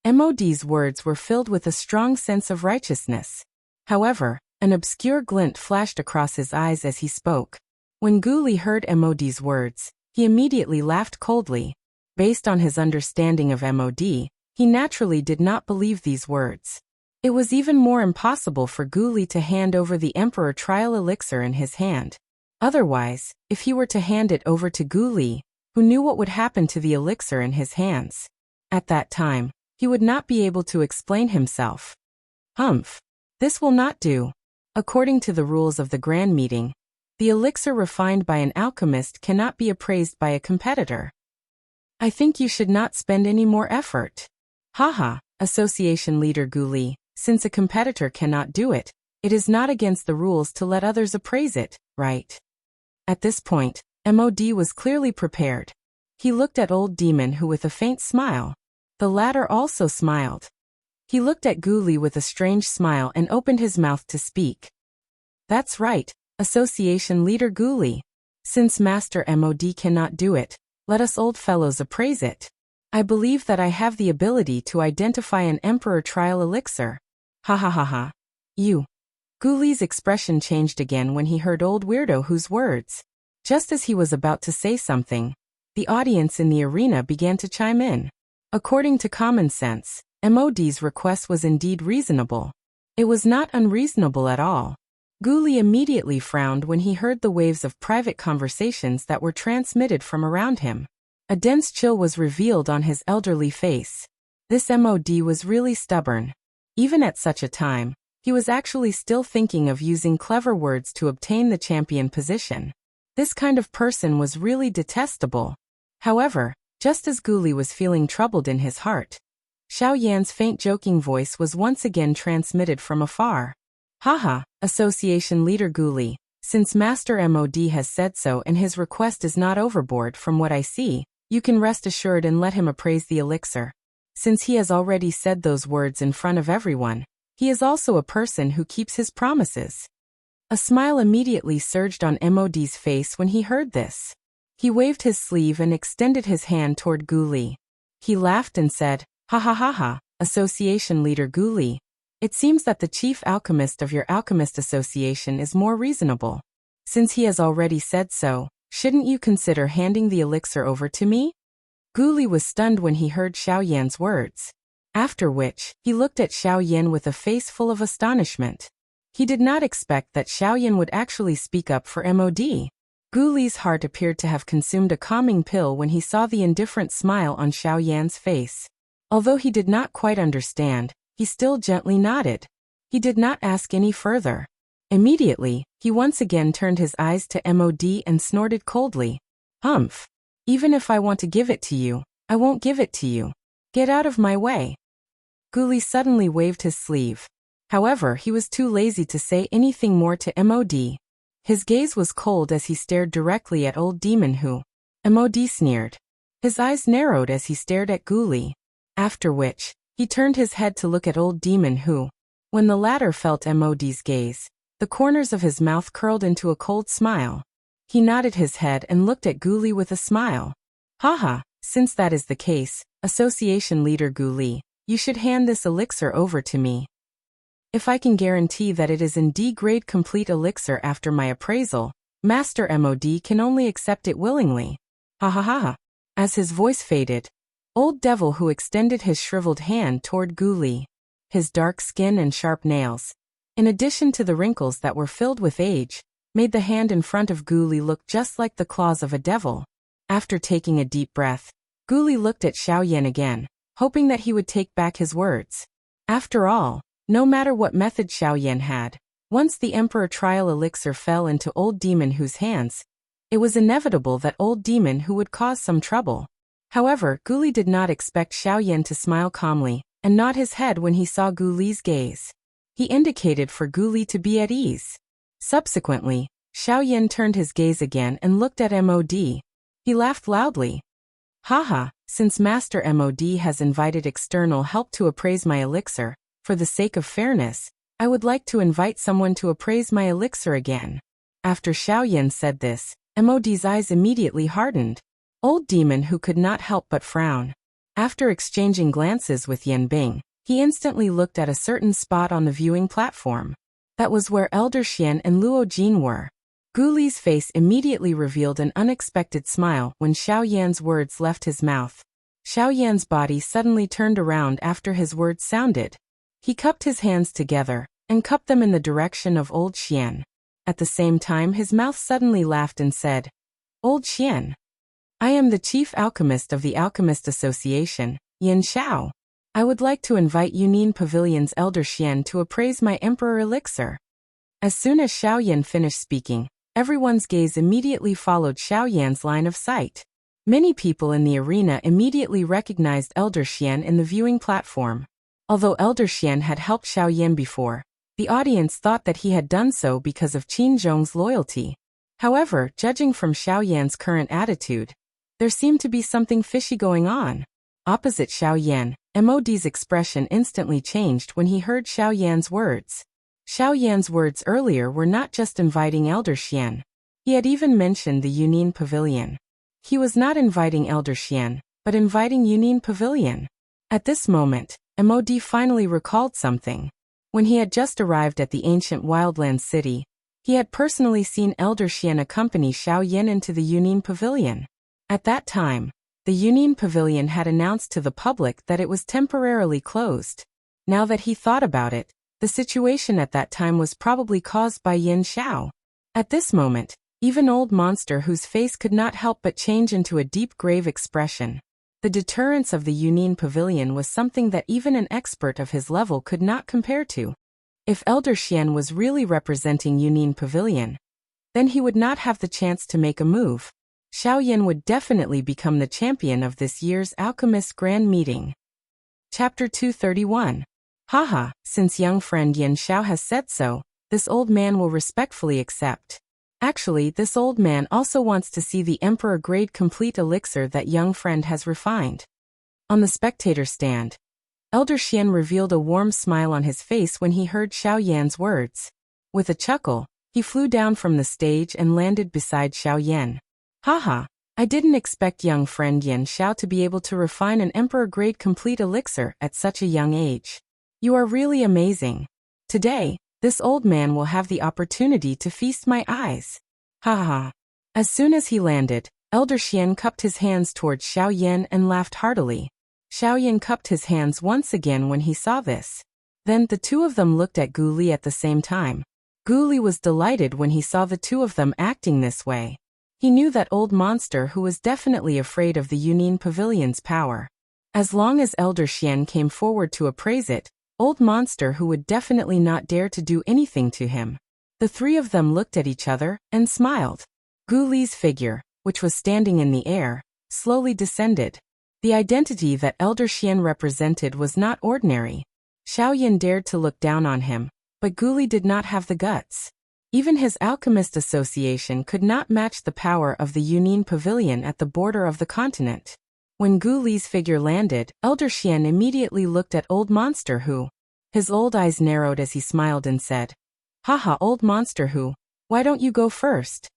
MOD's words were filled with a strong sense of righteousness. However, an obscure glint flashed across his eyes as he spoke. When Guli heard MOD's words, he immediately laughed coldly. Based on his understanding of MOD, he naturally did not believe these words. It was even more impossible for Guli to hand over the Emperor Trial Elixir in his hand. Otherwise, if he were to hand it over to Guli, who knew what would happen to the elixir in his hands, at that time, he would not be able to explain himself. Humph. This will not do. According to the rules of the Grand Meeting, the elixir refined by an alchemist cannot be appraised by a competitor. I think you should not spend any more effort. Haha, Association Leader Guli, since a competitor cannot do it, it is not against the rules to let others appraise it, right? At this point, MOD was clearly prepared. He looked at Old Demon, who with a faint smile. The latter also smiled. He looked at Guli with a strange smile and opened his mouth to speak. That's right, Association Leader Guli. Since Master MOD cannot do it, let us old fellows appraise it. I believe that I have the ability to identify an Emperor Trial Elixir. Ha ha ha ha. You. Guli's expression changed again when he heard Old Weirdo Who's words. Just as he was about to say something, the audience in the arena began to chime in. According to common sense, MOD's request was indeed reasonable. It was not unreasonable at all. Guli immediately frowned when he heard the waves of private conversations that were transmitted from around him. A dense chill was revealed on his elderly face. This MOD was really stubborn. Even at such a time, he was actually still thinking of using clever words to obtain the champion position. This kind of person was really detestable. However, just as Guli was feeling troubled in his heart, Xiao Yan's faint joking voice was once again transmitted from afar. Haha, Association Leader Guli, since Master MOD has said so and his request is not overboard from what I see, you can rest assured and let him appraise the elixir. Since he has already said those words in front of everyone, he is also a person who keeps his promises. A smile immediately surged on MOD's face when he heard this. He waved his sleeve and extended his hand toward Guli. He laughed and said, Ha ha ha ha, Association Leader Guli. It seems that the chief alchemist of your alchemist association is more reasonable. Since he has already said so, shouldn't you consider handing the elixir over to me? Guli was stunned when he heard Xiao Yan's words. After which, he looked at Xiao Yan with a face full of astonishment. He did not expect that Xiao Yan would actually speak up for MOD. Guli's heart appeared to have consumed a calming pill when he saw the indifferent smile on Xiao Yan's face. Although he did not quite understand, he still gently nodded. He did not ask any further. Immediately, he once again turned his eyes to MOD and snorted coldly. Humph. Even if I want to give it to you, I won't give it to you. Get out of my way. Guli suddenly waved his sleeve. However, he was too lazy to say anything more to MOD. His gaze was cold as he stared directly at Old Demon Who. MOD sneered. His eyes narrowed as he stared at Guli. After which, he turned his head to look at Old Demon Who. When the latter felt MOD's gaze, the corners of his mouth curled into a cold smile. He nodded his head and looked at Guli with a smile. Haha, since that is the case, Association Leader Guli, you should hand this elixir over to me. If I can guarantee that it is indeed grade complete elixir after my appraisal, Master MOD can only accept it willingly. Ha ha ha ha. As his voice faded, Old Devil Who extended his shriveled hand toward Guli. His dark skin and sharp nails, in addition to the wrinkles that were filled with age, made the hand in front of Guli look just like the claws of a devil. After taking a deep breath, Guli looked at Xiao Yan again, hoping that he would take back his words. After all, no matter what method Xiao Yan had, once the Emperor Trial Elixir fell into Old Demon Who's hands, it was inevitable that Old Demon Who would cause some trouble. However, Guli did not expect Xiao Yan to smile calmly and nod his head when he saw Guli's gaze. He indicated for Guli to be at ease. Subsequently, Xiao Yan turned his gaze again and looked at MOD. He laughed loudly. Haha, since Master MOD has invited external help to appraise my elixir, for the sake of fairness, I would like to invite someone to appraise my elixir again. After Xiao Yan said this, MOD's eyes immediately hardened. Old Demon Who could not help but frown. After exchanging glances with Yan Bing, he instantly looked at a certain spot on the viewing platform. That was where Elder Xian and Luo Jin were. Guli's face immediately revealed an unexpected smile when Xiao Yan's words left his mouth. Xiao Yan's body suddenly turned around after his words sounded. He cupped his hands together and cupped them in the direction of Old Xian. At the same time, his mouth suddenly laughed and said, Old Xian. I am the chief alchemist of the Alchemist Association, Yin Xiao. I would like to invite Yunin Pavilion's Elder Xian to appraise my Emperor Elixir. As soon as Xiao Yan finished speaking, everyone's gaze immediately followed Xiao Yan's line of sight. Many people in the arena immediately recognized Elder Xian in the viewing platform. Although Elder Xian had helped Xiao Yan before, the audience thought that he had done so because of Qin Zhong's loyalty. However, judging from Xiao Yan's current attitude, there seemed to be something fishy going on. Opposite Xiao Yan, MOD's expression instantly changed when he heard Xiao Yan's words. Xiao Yan's words earlier were not just inviting Elder Xian. He had even mentioned the Yunin Pavilion. He was not inviting Elder Xian, but inviting Yunin Pavilion. At this moment, Mod finally recalled something. When he had just arrived at the ancient wildland city, he had personally seen Elder Xian accompany Xiao Yan into the Yunin Pavilion. At that time, the Yunin Pavilion had announced to the public that it was temporarily closed. Now that he thought about it, the situation at that time was probably caused by Yin Xiao. At this moment, even Old Monster, whose face could not help but change into a deep grave expression. The deterrence of the Yunin Pavilion was something that even an expert of his level could not compare to. If Elder Xian was really representing Yunin Pavilion, then he would not have the chance to make a move. Xiao Yan would definitely become the champion of this year's Alchemist Grand Meeting. Chapter 231. Haha, since young friend Yin Xiao has said so, this old man will respectfully accept. Actually, this old man also wants to see the Emperor Grade Complete Elixir that young friend has refined. On the spectator stand, Elder Xian revealed a warm smile on his face when he heard Xiao Yan's words. With a chuckle, he flew down from the stage and landed beside Xiao Yan. Haha, I didn't expect young friend Yin Xiao to be able to refine an Emperor Grade Complete Elixir at such a young age. You are really amazing. Today, this old man will have the opportunity to feast my eyes. Haha. As soon as he landed, Elder Xian cupped his hands towards Xiao Yan and laughed heartily. Xiao Yan cupped his hands once again when he saw this. Then the two of them looked at Gu Li at the same time. Gu Li was delighted when he saw the two of them acting this way. He knew that Old Monster who was definitely afraid of the Yunin Pavilion's power. As long as Elder Xian came forward to appraise it, Old Monster who would definitely not dare to do anything to him. The three of them looked at each other and smiled. Gu Li's figure, which was standing in the air, slowly descended. The identity that Elder Xian represented was not ordinary. Xiao Yan dared to look down on him, but Gu Li did not have the guts. Even his alchemist association could not match the power of the Yunin Pavilion at the border of the continent. When Gu Li's figure landed, Elder Xian immediately looked at Old Monster who. His old eyes narrowed as he smiled and said, Haha, Old Monster who, why don't you go first?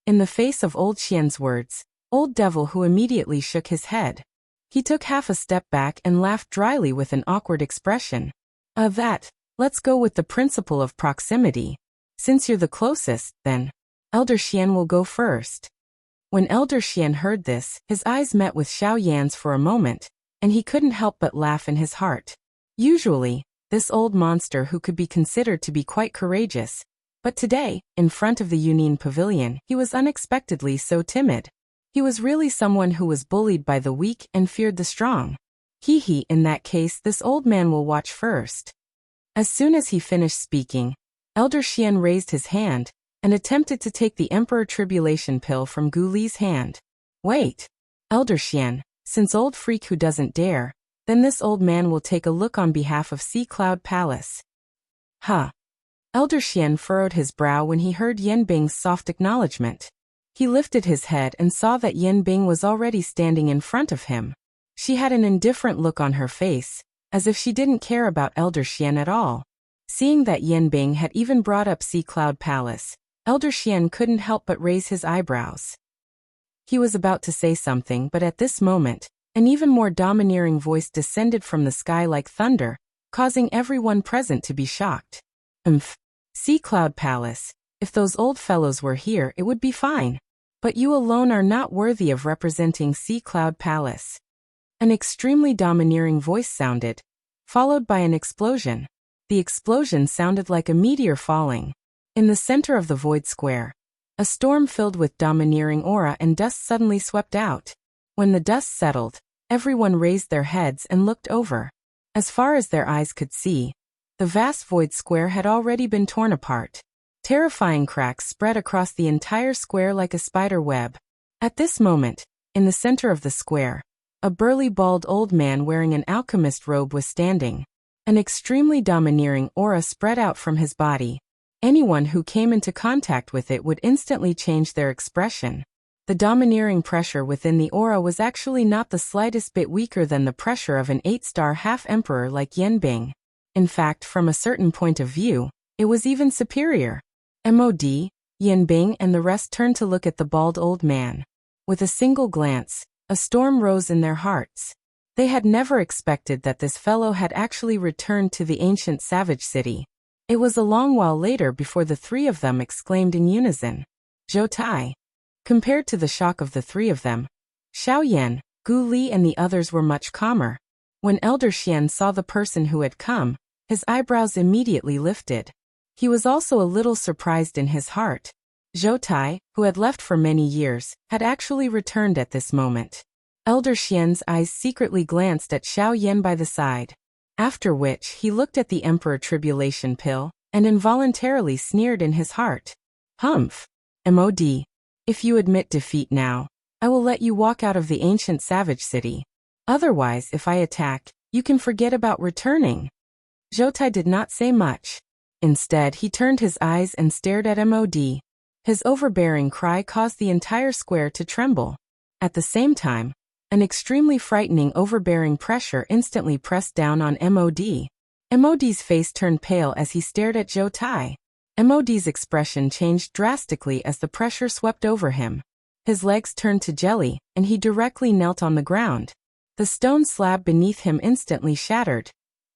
In the face of Old Xian's words, Old Devil who immediately shook his head. He took half a step back and laughed dryly with an awkward expression. Let's go with the principle of proximity. Since you're the closest, then, Elder Xian will go first. When Elder Xian heard this, his eyes met with Xiao Yan's for a moment, and he couldn't help but laugh in his heart. Usually, this old monster who could be considered to be quite courageous, but today, in front of the Yunin Pavilion, he was unexpectedly so timid. He was really someone who was bullied by the weak and feared the strong. In that case this old man will watch first. As soon as he finished speaking, Elder Xian raised his hand and attempted to take the Emperor Tribulation Pill from Gu Li's hand. Wait! Elder Xian, since old freak who doesn't dare, then this old man will take a look on behalf of Sea Cloud Palace. Huh. Elder Xian furrowed his brow when he heard Yen Bing's soft acknowledgement. He lifted his head and saw that Yen Bing was already standing in front of him. She had an indifferent look on her face, as if she didn't care about Elder Xian at all. Seeing that Yen Bing had even brought up Sea Cloud Palace, Elder Xian couldn't help but raise his eyebrows. He was about to say something, but at this moment, an even more domineering voice descended from the sky like thunder, causing everyone present to be shocked. Sea Cloud Palace, if those old fellows were here it would be fine. But you alone are not worthy of representing Sea Cloud Palace. An extremely domineering voice sounded, followed by an explosion. The explosion sounded like a meteor falling. In the center of the void square, a storm filled with domineering aura and dust suddenly swept out. When the dust settled, everyone raised their heads and looked over. As far as their eyes could see, the vast void square had already been torn apart. Terrifying cracks spread across the entire square like a spider web. At this moment, in the center of the square, a burly bald old man wearing an alchemist robe was standing. An extremely domineering aura spread out from his body. Anyone who came into contact with it would instantly change their expression. The domineering pressure within the aura was actually not the slightest bit weaker than the pressure of an 8-star half-emperor like Yen Bing. In fact, from a certain point of view, It was even superior. MOD, Yanbing and the rest turned to look at the bald old man. With a single glance, a storm rose in their hearts. They had never expected that this fellow had actually returned to the ancient savage city. It was a long while later before the three of them exclaimed in unison, "Zhou Tai." Compared to the shock of the three of them, Xiao Yan, Gu Li and the others were much calmer. When Elder Xian saw the person who had come, his eyebrows immediately lifted. He was also a little surprised in his heart. Zhou Tai, who had left for many years, had actually returned at this moment. Elder Xian's eyes secretly glanced at Xiao Yan by the side. After which he looked at the Emperor Tribulation Pill, and involuntarily sneered in his heart. "Humph. MOD. If you admit defeat now, I will let you walk out of the ancient savage city. Otherwise, if I attack, you can forget about returning." Zhou Tai did not say much. Instead, he turned his eyes and stared at MOD. His overbearing cry caused the entire square to tremble. At the same time, an extremely frightening overbearing pressure instantly pressed down on MOD. MOD's face turned pale as he stared at Zhou Tai. MOD's expression changed drastically as the pressure swept over him. His legs turned to jelly, and he directly knelt on the ground. The stone slab beneath him instantly shattered,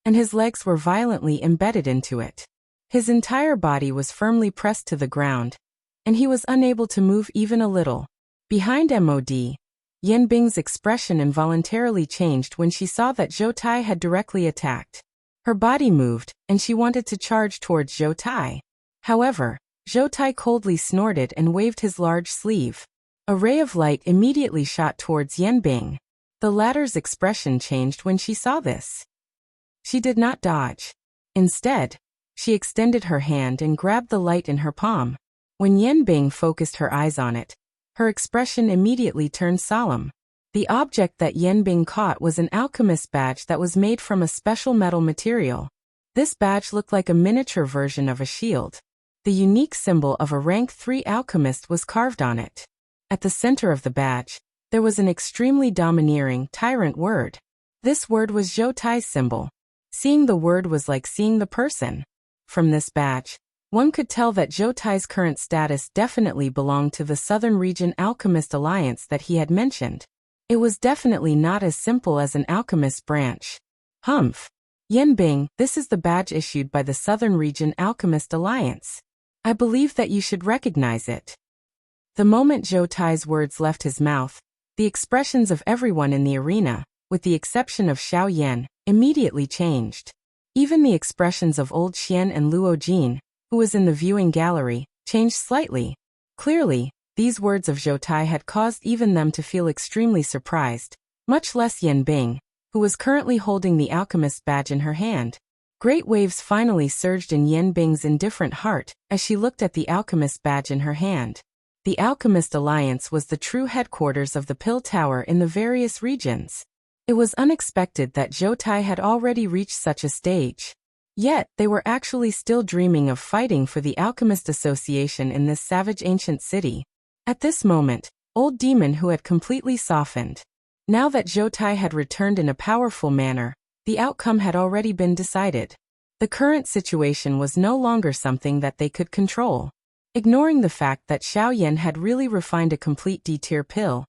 and his legs were violently embedded into it. His entire body was firmly pressed to the ground, and he was unable to move even a little. Behind MOD, Yanbing's expression involuntarily changed when she saw that Zhou Tai had directly attacked. Her body moved, and she wanted to charge towards Zhou Tai. However, Zhou Tai coldly snorted and waved his large sleeve. A ray of light immediately shot towards Yanbing. The latter's expression changed when she saw this. She did not dodge. Instead, she extended her hand and grabbed the light in her palm. When Yanbing focused her eyes on it, her expression immediately turned solemn. The object that Yanbing caught was an alchemist badge that was made from a special metal material. This badge looked like a miniature version of a shield. The unique symbol of a rank 3 alchemist was carved on it. At the center of the badge, there was an extremely domineering, tyrant word. This word was Zhou Tai's symbol. Seeing the word was like seeing the person. From this badge, one could tell that Zhou Tai's current status definitely belonged to the Southern Region Alchemist Alliance that he had mentioned. It was definitely not as simple as an alchemist branch. Humph. Yanbing, this is the badge issued by the Southern Region Alchemist Alliance. I believe that you should recognize it. The moment Zhou Tai's words left his mouth, the expressions of everyone in the arena, with the exception of Xiao Yan, immediately changed. Even the expressions of Old Xian and Luo Jin, who was in the viewing gallery, changed slightly. Clearly, these words of Zhou Tai had caused even them to feel extremely surprised, much less Yanbing, who was currently holding the alchemist badge in her hand. Great waves finally surged in Yanbing's indifferent heart as she looked at the alchemist badge in her hand. The Alchemist Alliance was the true headquarters of the Pill Tower in the various regions. It was unexpected that Zhou Tai had already reached such a stage. Yet, they were actually still dreaming of fighting for the Alchemist Association in this savage ancient city. At this moment, Old Demon who had completely softened. Now that Zhou Tai had returned in a powerful manner, the outcome had already been decided. The current situation was no longer something that they could control. Ignoring the fact that Xiao Yan had really refined a complete D-tier pill,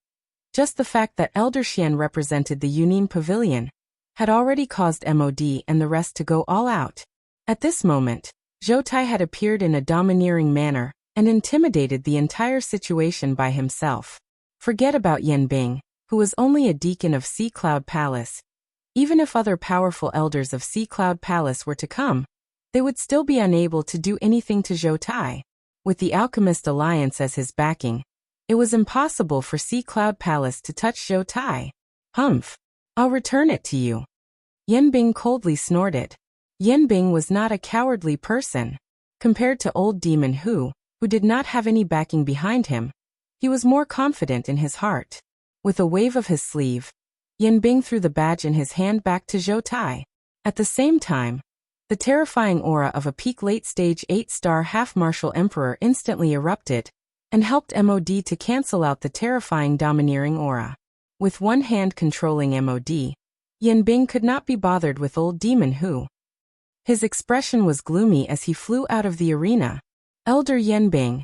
just the fact that Elder Xian represented the Yunin Pavilion had already caused MOD and the rest to go all out. At this moment, Zhou Tai had appeared in a domineering manner and intimidated the entire situation by himself. Forget about Yanbing, who was only a deacon of Sea Cloud Palace. Even if other powerful elders of Sea Cloud Palace were to come, they would still be unable to do anything to Zhou Tai. With the Alchemist Alliance as his backing, it was impossible for Sea Cloud Palace to touch Zhou Tai. Humph. I'll return it to you. Yanbing coldly snorted. Yanbing was not a cowardly person. Compared to Old Demon who did not have any backing behind him, he was more confident in his heart. With a wave of his sleeve, Yanbing threw the badge in his hand back to Zhou Tai. At the same time, the terrifying aura of a peak late-stage 8-star half-martial emperor instantly erupted and helped MOD to cancel out the terrifying domineering aura. With one hand controlling MOD, Yanbing could not be bothered with Old Demon who. His expression was gloomy as he flew out of the arena. Elder Yanbing.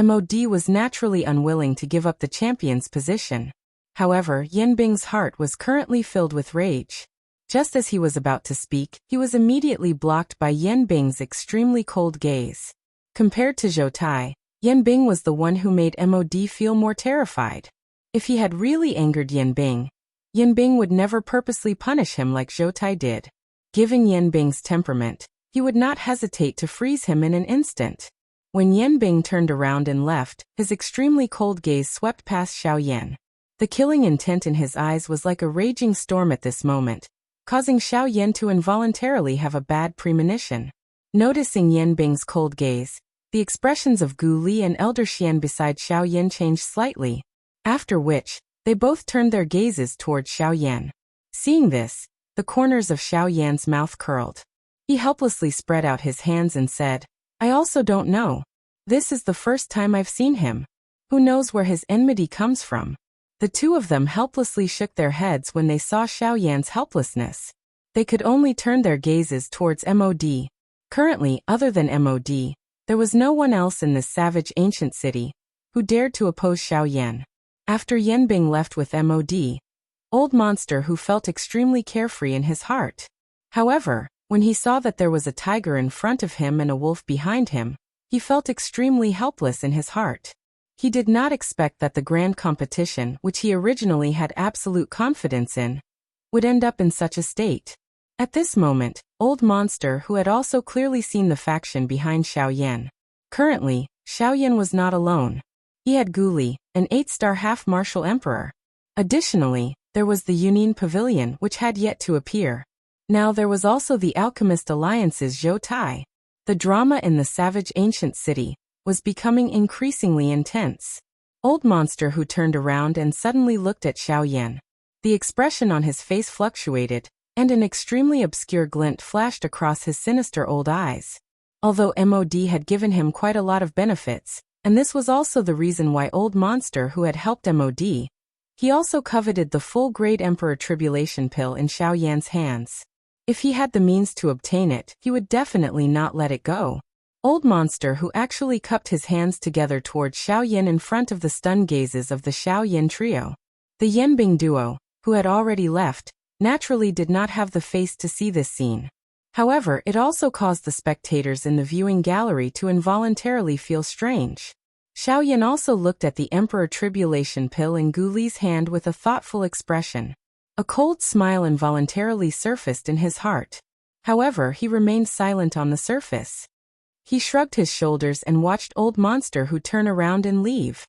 MOD was naturally unwilling to give up the champion's position. However, Yanbing's heart was currently filled with rage. Just as he was about to speak, he was immediately blocked by Yanbing's extremely cold gaze. Compared to Zhou Tai, Yanbing was the one who made MOD feel more terrified. If he had really angered Yanbing, Yanbing would never purposely punish him like Zhou Tai did. Given Yanbing's temperament, he would not hesitate to freeze him in an instant. When Yanbing turned around and left, his extremely cold gaze swept past Xiao Yan. The killing intent in his eyes was like a raging storm at this moment, causing Xiao Yan to involuntarily have a bad premonition. Noticing Yanbing's cold gaze, the expressions of Gu Li and Elder Xian beside Xiao Yan changed slightly, after which, they both turned their gazes towards Xiao Yan. Seeing this, the corners of Xiao Yan's mouth curled. He helplessly spread out his hands and said, "I also don't know. This is the first time I've seen him. Who knows where his enmity comes from?" The two of them helplessly shook their heads when they saw Xiao Yan's helplessness. They could only turn their gazes towards MOD. Currently, other than MOD, there was no one else in this savage ancient city who dared to oppose Xiao Yan. After Yanbing left with MOD, Old Monster who felt extremely carefree in his heart. However, when he saw that there was a tiger in front of him and a wolf behind him, he felt extremely helpless in his heart. He did not expect that the grand competition, which he originally had absolute confidence in, would end up in such a state. At this moment, Old Monster who had also clearly seen the faction behind Xiao Yan. Currently, Xiao Yan was not alone. He had Gu Li, an 8-star half-martial emperor. Additionally, there was the Yunin Pavilion which had yet to appear. Now there was also the Alchemist Alliance's Zhou Tai. The drama in the savage ancient city was becoming increasingly intense. Old Monster who turned around and suddenly looked at Xiao Yan. The expression on his face fluctuated, and an extremely obscure glint flashed across his sinister old eyes. Although MOD had given him quite a lot of benefits, and this was also the reason why Old Monster who had helped MOD, he also coveted the full-grade Emperor Tribulation pill in Xiao Yan's hands. If he had the means to obtain it, he would definitely not let it go. Old Monster who actually cupped his hands together towards Xiao Yan in front of the stunned gazes of the Xiao Yan trio. The Yanbing duo, who had already left, naturally did not have the face to see this scene. However, it also caused the spectators in the viewing gallery to involuntarily feel strange. Xiao Yan also looked at the Emperor Tribulation pill in Gu Li's hand with a thoughtful expression. A cold smile involuntarily surfaced in his heart. However, he remained silent on the surface. He shrugged his shoulders and watched Old Monster who turn around and leave.